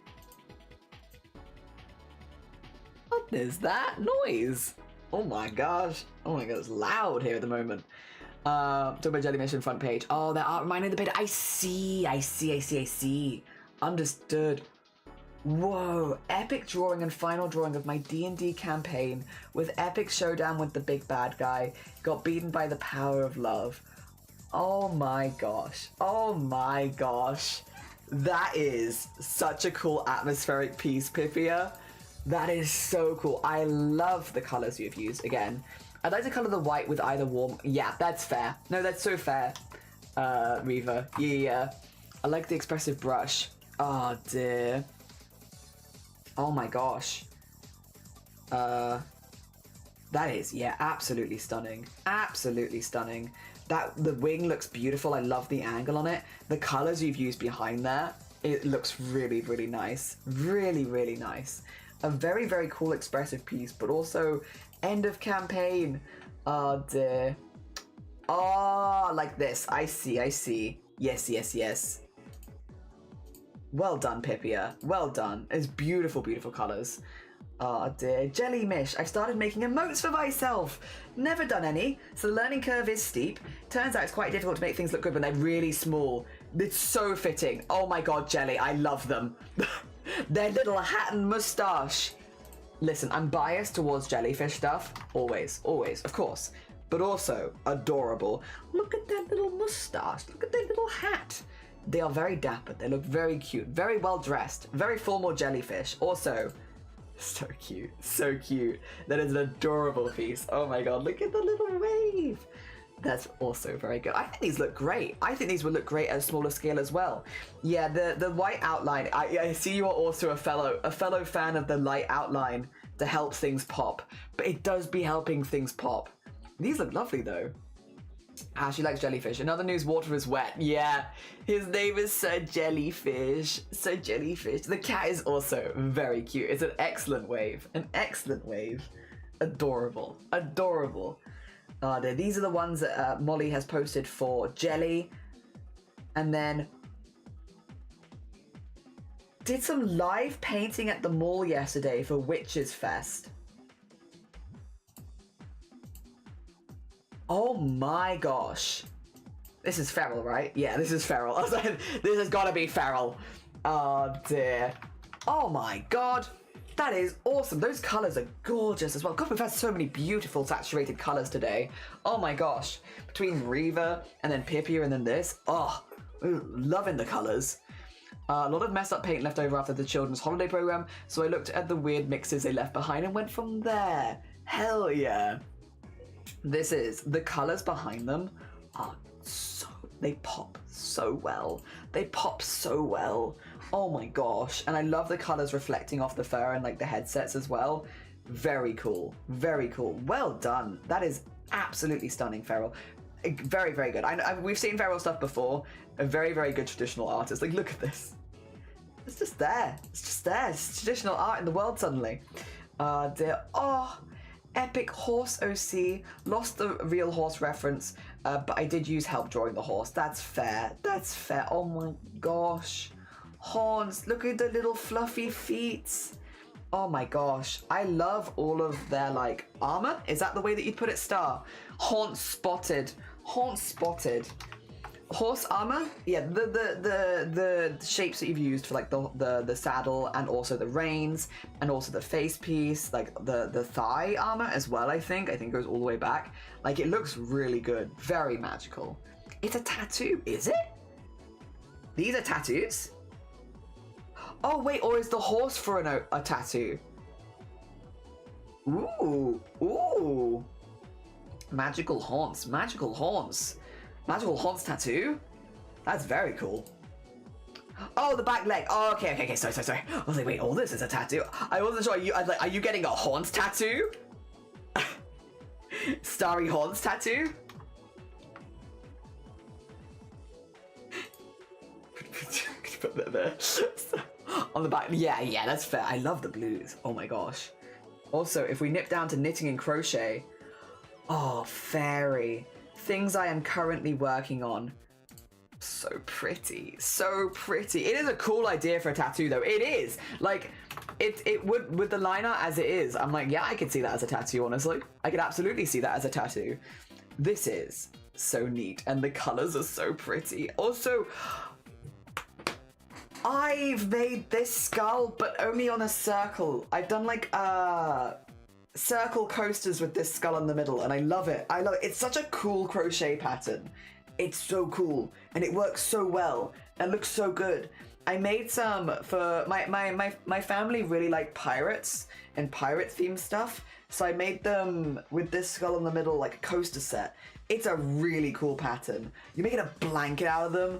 [SPEAKER 1] What is that noise? Oh my gosh. Oh my god, it's loud here at the moment. Talk about Jelly Mission front page. Oh, that art reminded the bit. I see. Understood. Whoa, epic drawing and final drawing of my D&D campaign with epic showdown with the big bad guy. Got beaten by the power of love. Oh my gosh. Oh my gosh. That is such a cool atmospheric piece, Pipia. That is so cool. I love the colors you've used. Again, I'd like to color the white with either warm. Yeah, that's fair. No, that's so fair, Reva. Yeah. I like the expressive brush. Oh dear. Oh my gosh. That is, yeah, absolutely stunning. Absolutely stunning. The wing looks beautiful. I love the angle on it. The colors you've used behind there, it looks really, really nice. Really, really nice. A very, very cool expressive piece, but also end of campaign. Oh dear. Oh, like this. I see, I see. Yes, yes, yes. Well done, Pipia. Well done. It's beautiful, beautiful colors. Oh dear. Jelly Mish. I started making emotes for myself. Never done any, so the learning curve is steep. Turns out it's quite difficult to make things look good when they're really small. It's so fitting. Oh my god, Jelly. I love them. Their little hat and moustache. Listen, I'm biased towards jellyfish stuff. Always, always, of course. But also adorable. Look at that little moustache. Look at that little hat. They are very dapper. They look very cute. Very well dressed. Very formal jellyfish. Also, so cute. So cute. That is an adorable piece. Oh my god. Look at the little wave. That's also very good. I think these look great. I think these would look great at a smaller scale as well. Yeah, the white outline. I see you are also a fellow fan of the light outline to help things pop. But it does be helping things pop. These look lovely though. Ah, she likes jellyfish. Another news, water is wet. Yeah, his name is Sir Jellyfish. Sir Jellyfish. The cat is also very cute. It's an excellent wave. An excellent wave. Adorable. Adorable. These are the ones that Molly has posted for Jelly. And then did some live painting at the mall yesterday for Witches Fest. Oh my gosh. This is feral, right? Yeah, this is feral. I was like, this has got to be feral. Oh dear. Oh my god. That is awesome. Those colors are gorgeous as well. God, we've had so many beautiful saturated colors today. Oh my gosh. Between Reva and then Pipia and then this. Oh, loving the colors. A lot of messed up paint left over after the children's holiday program, so I looked at the weird mixes they left behind and went from there. Hell yeah. This is, the colors behind them are so, they pop so well. They pop so well. Oh my gosh. And I love the colors reflecting off the fur and like the headsets as well. Very cool. Very cool. Well done. That is absolutely stunning, Feral. Very, very good. We've seen Feral stuff before. A very, very good traditional artist. Like, look at this. It's just there. It's just there. It's traditional art in the world suddenly. Dear. Oh, epic horse OC. Lost the real horse reference, but I did use help drawing the horse. That's fair. That's fair. Oh my gosh. Horns. Look at the little fluffy feet. Oh my gosh. I love all of their like armor. Is that the way that you'd put it? Star. Haunt spotted. Haunt spotted. Horse armor, yeah, the shapes that you've used for like the saddle and also the reins and also the face piece, like the thigh armor as well. I think goes all the way back. Like it looks really good, very magical. It's a tattoo, is it? These are tattoos. Oh wait, or is the horse for a tattoo? Ooh, ooh, magical haunts, magical haunts. Magical Haunts tattoo? That's very cool. Oh, the back leg. Oh, okay. Sorry. I was like, wait, all this is a tattoo? I wasn't sure. Are you getting a Haunts tattoo? Starry Haunts tattoo? Put that there. On the back. Yeah, that's fair. I love the blues. Oh my gosh. Also, if we nip down to knitting and crochet. Oh, fairy. Things I am currently working on. So pretty. So pretty. It is a cool idea for a tattoo though. It is. Like, it would, with the liner as it is, I'm like, yeah, I could see that as a tattoo, honestly. I could absolutely see that as a tattoo. This is so neat. And the colors are so pretty. Also, I've made this skull, but only on a circle. I've done like circle coasters with this skull in the middle, and I love it. I love it. It's such a cool crochet pattern. It's so cool, and it works so well, and looks so good. I made some for my family really like pirates and pirate themed stuff, so I made them with this skull in the middle, like a coaster set. It's a really cool pattern. You're making a blanket out of them.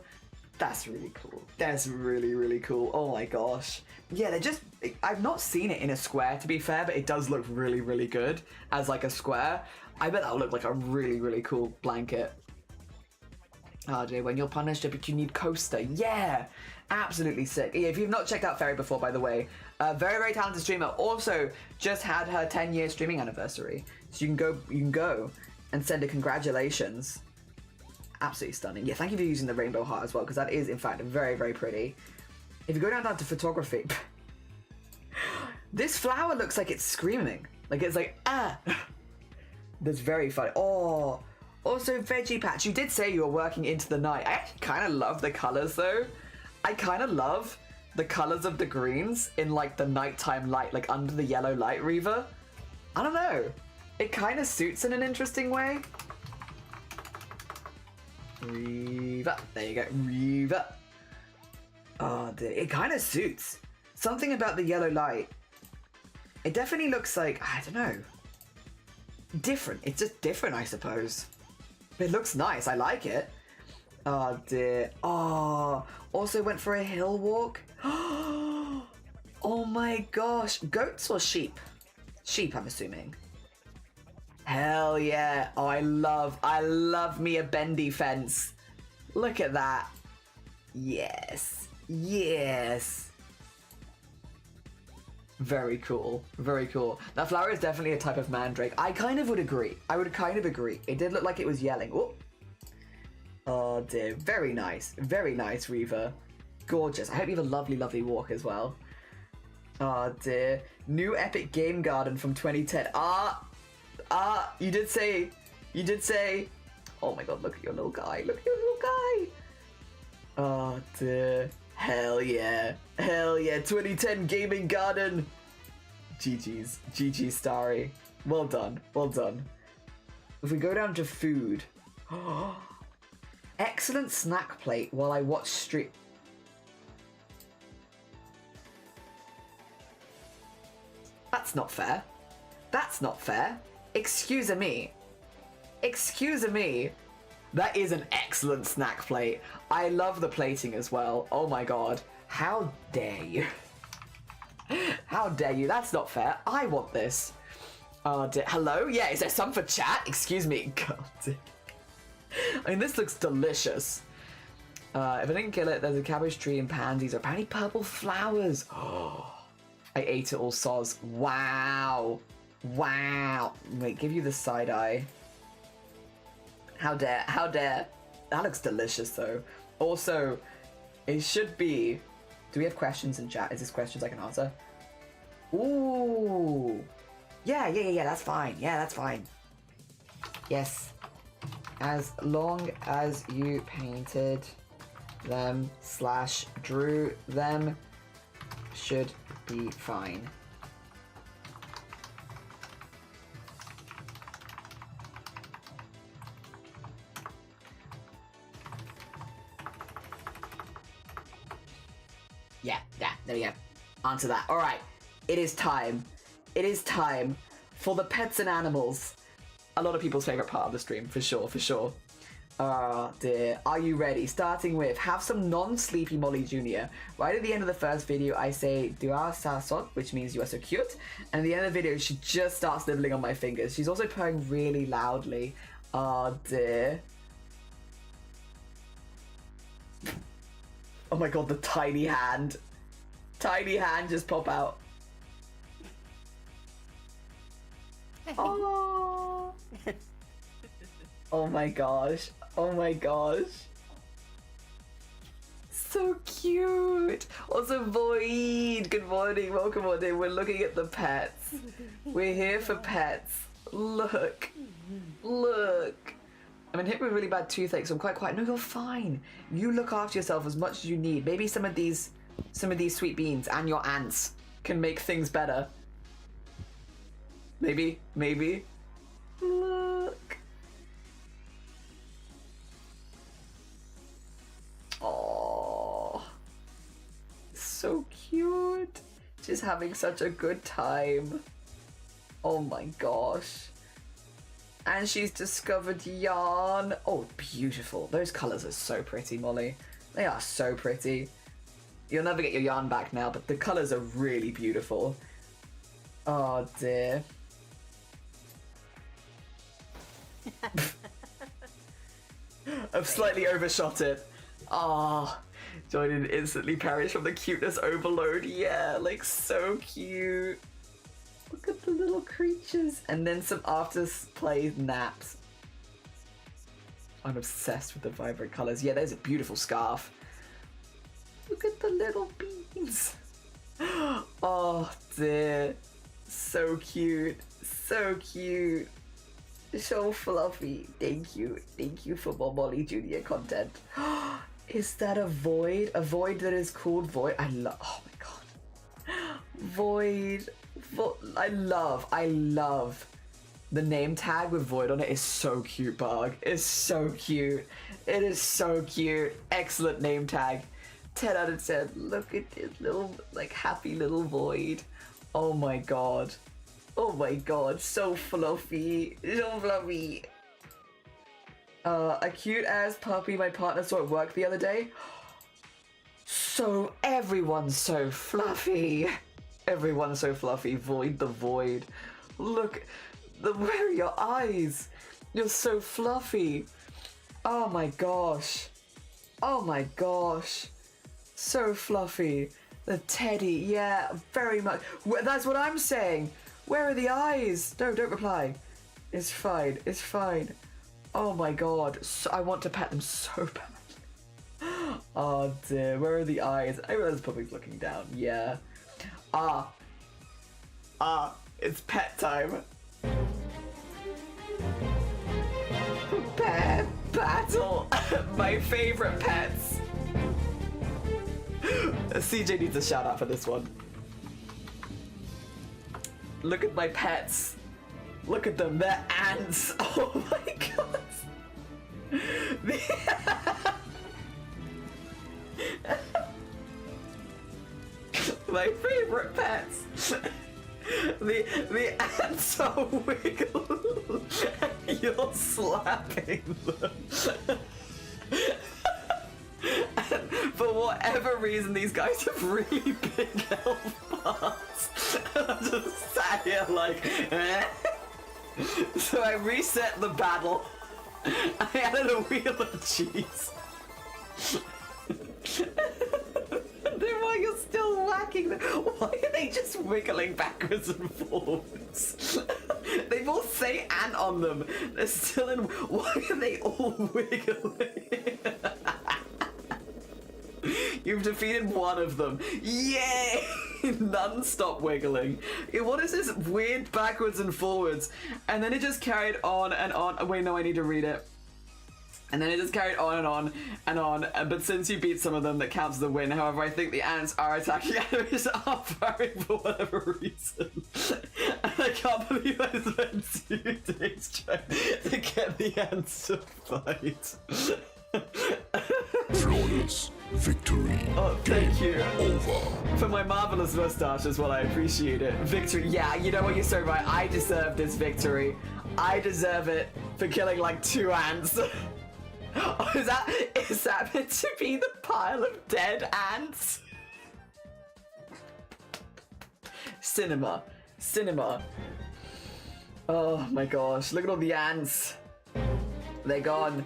[SPEAKER 1] That's really cool. That's really, really cool. Oh my gosh. Yeah, they're just, I've not seen it in a square to be fair, but it does look really, really good as like a square. I bet that'll look like a really, really cool blanket. RJ, when you're punished, but you need coaster. Yeah, absolutely sick. Yeah, if you've not checked out Fairy before, by the way, very, very talented streamer. Also, just had her 10-year streaming anniversary. So you can go and send her congratulations. Absolutely stunning. Yeah, thank you for using the rainbow heart as well, because that is, in fact, very, very pretty. If you go down to photography, this flower looks like it's screaming. Like it's like, ah. That's very funny. Oh, also Veggie Patch. You did say you were working into the night. I actually kind of love the colors, though. I kind of love the colors of the greens in, like, the nighttime light, like, under the yellow light, Reaver. I don't know. It kind of suits in an interesting way. Reaver. There you go. Reaver. Oh, dude. It kind of suits. Something about the yellow light. It definitely looks like, I don't know. Different. It's just different, I suppose. It looks nice. I like it. Oh, dear. Oh, also went for a hill walk. Oh my gosh. Goats or sheep? Sheep, I'm assuming. Hell yeah. Oh, I love me a bendy fence. Look at that. Yes. Yes. Very cool. Very cool. That flower is definitely a type of mandrake. I kind of would agree. I would kind of agree. It did look like it was yelling. Oh, oh dear. Very nice. Very nice, Reaver. Gorgeous. I hope you have a lovely, lovely walk as well. Oh dear. New Epic Game Garden from 2010. You did say. Oh my god, look at your little guy. Look at your little guy. Oh dear. Hell yeah. Hell yeah. 2010 Gaming Garden. GG's. GG Starry. Well done. Well done. If we go down to food. Excellent snack plate while I watch stream. That's not fair. That's not fair. Excuse me. Excuse me. That is an excellent snack plate. I love the plating as well. Oh my god. How dare you? How dare you? That's not fair. I want this. Oh dear. Hello? Yeah, is there some for chat? Excuse me. God dear. I mean, this looks delicious. If I didn't kill it, there's a cabbage tree and pansies or apparently purple flowers. Oh, I ate it all, soz. Wow. Wow. Wait, give you the side eye. How dare, how dare. That looks delicious though. Also, it should be, do we have questions in chat? Is this questions I can answer? Ooh. Yeah, that's fine. Yeah, that's fine. Yes. As long as you painted them / drew them, should be fine. Yeah, there we go. Answer that. All right, it is time. It is time for the pets and animals. A lot of people's favorite part of the stream, for sure, for sure. Oh dear, are you ready? Starting with, have some non-sleepy Molly Jr. Right at the end of the first video, I say, "Tu as sa sot," which means you are so cute. And at the end of the video, she just starts nibbling on my fingers. She's also purring really loudly. Oh dear. Oh my god, the tiny hand. Tiny hand just pop out. Oh. Oh my gosh. Oh my gosh. So cute. Also, Void. Good morning. Welcome on in. We're looking at the pets. We're here for pets. Look. Look. I'm hit with really bad toothache, so I'm quite quiet. No, you're fine. You look after yourself as much as you need. Maybe some of these some of these sweet beans and your ants can make things better. Maybe, maybe. Look. Oh, so cute. Just having such a good time. Oh my gosh. And she's discovered yarn. Oh, beautiful. Those colors are so pretty, Molly. They are so pretty. You'll never get your yarn back now, but the colors are really beautiful. Oh dear. I've slightly overshot it. Ah, Jordan instantly perished from the cuteness overload. Yeah, like so cute. Look at the little creatures. And then some after-play naps. I'm obsessed with the vibrant colors. Yeah, there's a beautiful scarf. Look at the little beans. Oh dear. So cute. So cute. So fluffy. Thank you. Thank you for more Molly Junior content. Is that a void? A void that is called Void? I love. Oh my god. Void. I love the name tag with Void on it. Is so cute, Bug. It's so cute. It is so cute. Excellent name tag. 10 out of 10. Look at this little, like, happy little Void. Oh my god. Oh my god. So fluffy. So fluffy. A cute ass puppy my partner saw at work the other day. So everyone's so fluffy. Everyone's so fluffy. Void the Void. Look, where are your eyes? You're so fluffy. Oh my gosh. Oh my gosh. So fluffy. The teddy, yeah, very much. That's what I'm saying. Where are the eyes? No, don't reply. It's fine. It's fine. Oh my god. So, I want to pet them so badly. Oh dear. Where are the eyes? I realize Puppy's looking down. Yeah. It's pet time. Pet battle. My favorite pets. CJ needs a shout out for this one. Look at my pets. Look at them. They're ants. Oh my god. My favorite pets. The ants are wiggle. You're slapping them. And for whatever reason, these guys have really big elf parts. I'm just sat here like, eh. So I reset the battle. I added a wheel of cheese. Then while you're still whacking them, why are they just wiggling backwards and forwards? They both say ant on them. They're still in. Why are they all wiggling? You've defeated one of them. Yay! None stop wiggling. What is this weird backwards and forwards? And then it just carried on and on. Wait, no, I need to read it. And then it just carried on and on and on. But since you beat some of them, that counts as a win. However, I think the ants are attacking enemies are firing for whatever reason. And I can't believe I spent 2 days trying to get the ants to fight.
[SPEAKER 2] Flawless victory.
[SPEAKER 1] Oh, thank you.
[SPEAKER 2] Over.
[SPEAKER 1] For my marvelous mustache as well, I appreciate it. Victory. Yeah, you know what, you're so right. I deserve this victory. I deserve it for killing like 2 ants. Oh, is that meant to be the pile of dead ants? Cinema. Oh my gosh, look at all the ants. They're gone.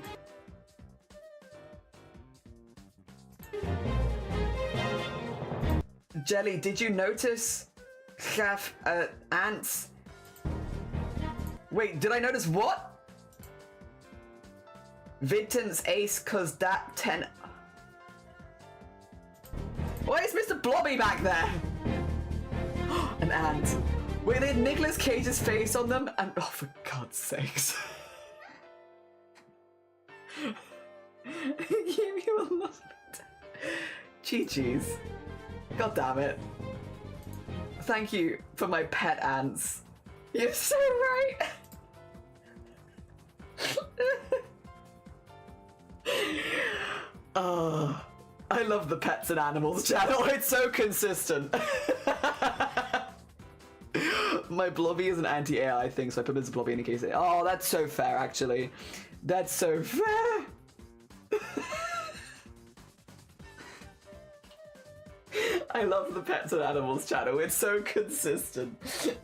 [SPEAKER 1] Jelly, did you notice ants? Wait, did I notice what? Vinton's ace, cause that 10. Why is Mr. Blobby back there? An ant. Wait, they had Nicolas Cage's face on them, and oh, for God's sakes. Give you a lot. GG's. God damn it. Thank you for my pet ants. You're so right. Oh, I love the pets and animals channel. It's so consistent. My blobby is an anti-AI thing, so I put him as a blobby in case. Oh, that's so fair, actually. That's so fair. I love the pets and animals channel. It's so consistent.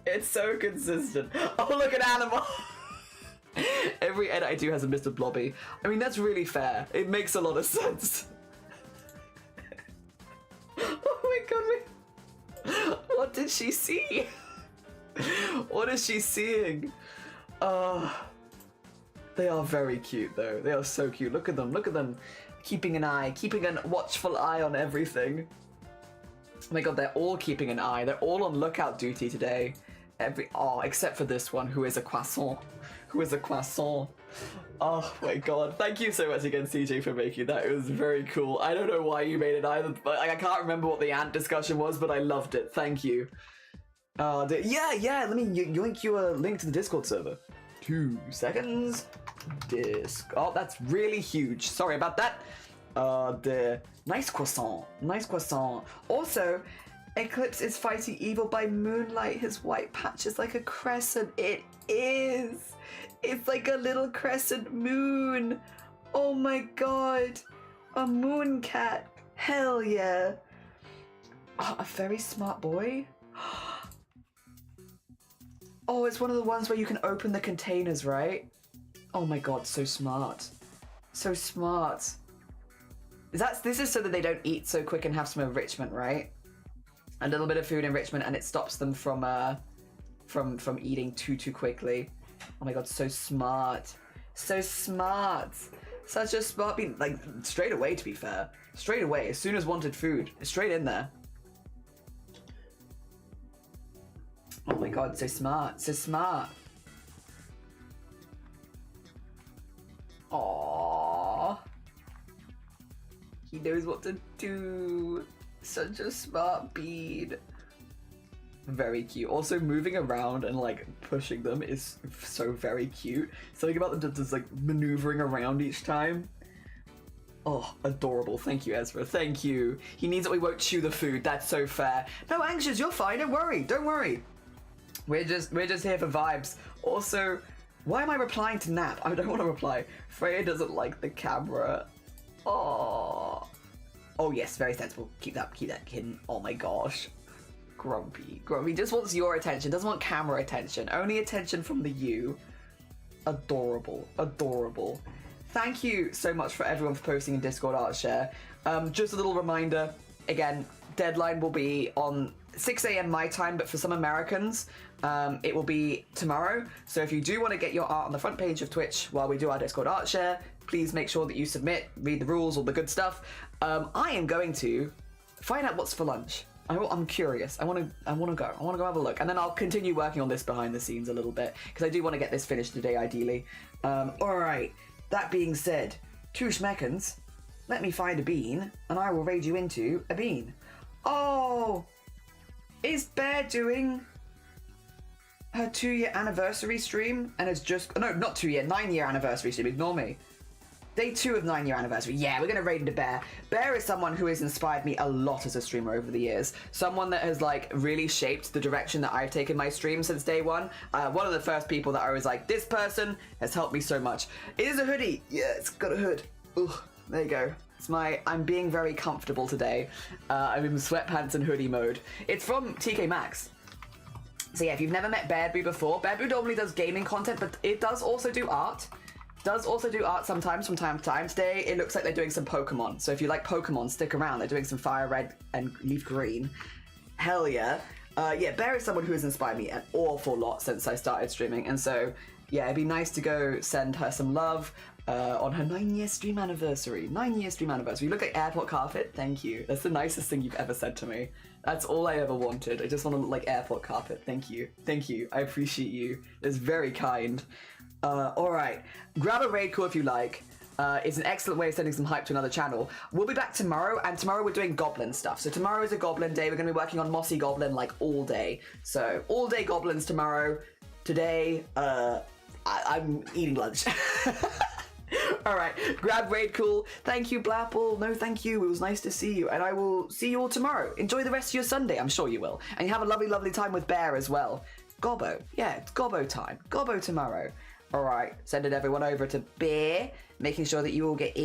[SPEAKER 1] It's so consistent. Oh, look at animal. Every edit I do has a Mr. Blobby. I mean, that's really fair. It makes a lot of sense. Oh my god, wait. What did she see? What is she seeing? They are very cute though. They are so cute. Look at them, look at them. Keeping a watchful eye on everything. Oh my god, they're all keeping an eye. They're all on lookout duty today. Except for this one, who is a croissant. Who is a croissant. Oh my god. Thank you so much again, CJ, for making that. It was very cool. I don't know why you made it either, but I can't remember what the ant discussion was, but I loved it. Thank you. Yeah, let me yoink you a link to the Discord server. 2 seconds. Oh, that's really huge. Sorry about that. Nice croissant. Nice croissant. Also, Eclipse is fighting evil by moonlight. His white patch is like a crescent. It is. It's like a little crescent moon. Oh my god. A moon cat. Hell yeah. Oh, a very smart boy. Oh, it's one of the ones where you can open the containers, right? Oh my god, so smart. So smart. This is so that they don't eat so quick and have some enrichment, right? A little bit of food enrichment, and it stops them from eating too quickly. Oh my god, so smart. So smart. Such a smart bean. Like, straight away, to be fair. Straight away, as soon as wanted food. Straight in there. Oh my god, so smart. So smart. Aww. He knows what to do. Such a smart bead. Very cute. Also, moving around and like pushing them is so very cute. Something about them just like maneuvering around each time. Oh, adorable. Thank you, Ezra. Thank you. He needs that we won't chew the food. That's so fair. No, Anxious, you're fine. Don't worry. Don't worry. We're just here for vibes. Also, why am I replying to Nap? I don't want to reply. Freya doesn't like the camera. Oh. Oh yes, very sensible. Keep that hidden. Oh my gosh. Grumpy just wants your attention, doesn't want camera attention, only attention from the you. Adorable. Thank you so much for everyone for posting in Discord Art Share. Just a little reminder, again, deadline will be on 6 a.m. my time, but for some Americans, it will be tomorrow. So if you do want to get your art on the front page of Twitch while we do our Discord Art Share, please make sure that you submit, read the rules, all the good stuff. I am going to find out what's for lunch. I'm curious. I want to go have a look, and then I'll continue working on this behind the scenes a little bit because I do want to get this finished today, ideally. All right. That being said, 2 schmeckens. Let me find a bean, and I will raid you into a bean. Oh, is Bear doing her 2-year anniversary stream? And it's just not 2-year, 9-year anniversary stream. Ignore me. Day 2 of 9-year anniversary. Yeah, we're gonna raid into Bear. Bear is someone who has inspired me a lot as a streamer over the years. Someone that has like really shaped the direction that I've taken my stream since day one. One of the first people that I was like, this person has helped me so much. It is a hoodie. Yeah, it's got a hood. Ugh, there you go. I'm being very comfortable today. I'm in sweatpants and hoodie mode. It's from TK Maxx. So yeah, if you've never met Bearboo before, Bearboo normally does gaming content, but it does also do art. Sometimes from time to time. Today, it looks like they're doing some Pokemon. So if you like Pokemon, stick around. They're doing some Fire Red and Leaf Green. Hell yeah. Yeah, Bear is someone who has inspired me an awful lot since I started streaming. And so, yeah, it'd be nice to go send her some love on her 9-year stream anniversary. 9-year stream anniversary. You look like airport carpet. Thank you. That's the nicest thing you've ever said to me. That's all I ever wanted. I just want to look like airport carpet. Thank you. Thank you. I appreciate you. It's very kind. Alright, grab a raid call if you like. is an excellent way of sending some hype to another channel. We'll be back tomorrow, and tomorrow we're doing goblin stuff. So tomorrow is a goblin day. We're going to be working on Mossy Goblin like all day. So all day goblins tomorrow. Today, I'm eating lunch. All right, grab Raid Cool. Thank you, Blapple. No, thank you. It was nice to see you, and I will see you all tomorrow. Enjoy the rest of your Sunday. I'm sure you will, and you have a lovely, lovely time with Bear as well. Gobbo, yeah, it's Gobbo time. Gobbo tomorrow. All right, sending everyone over to Bear, making sure that you all get in.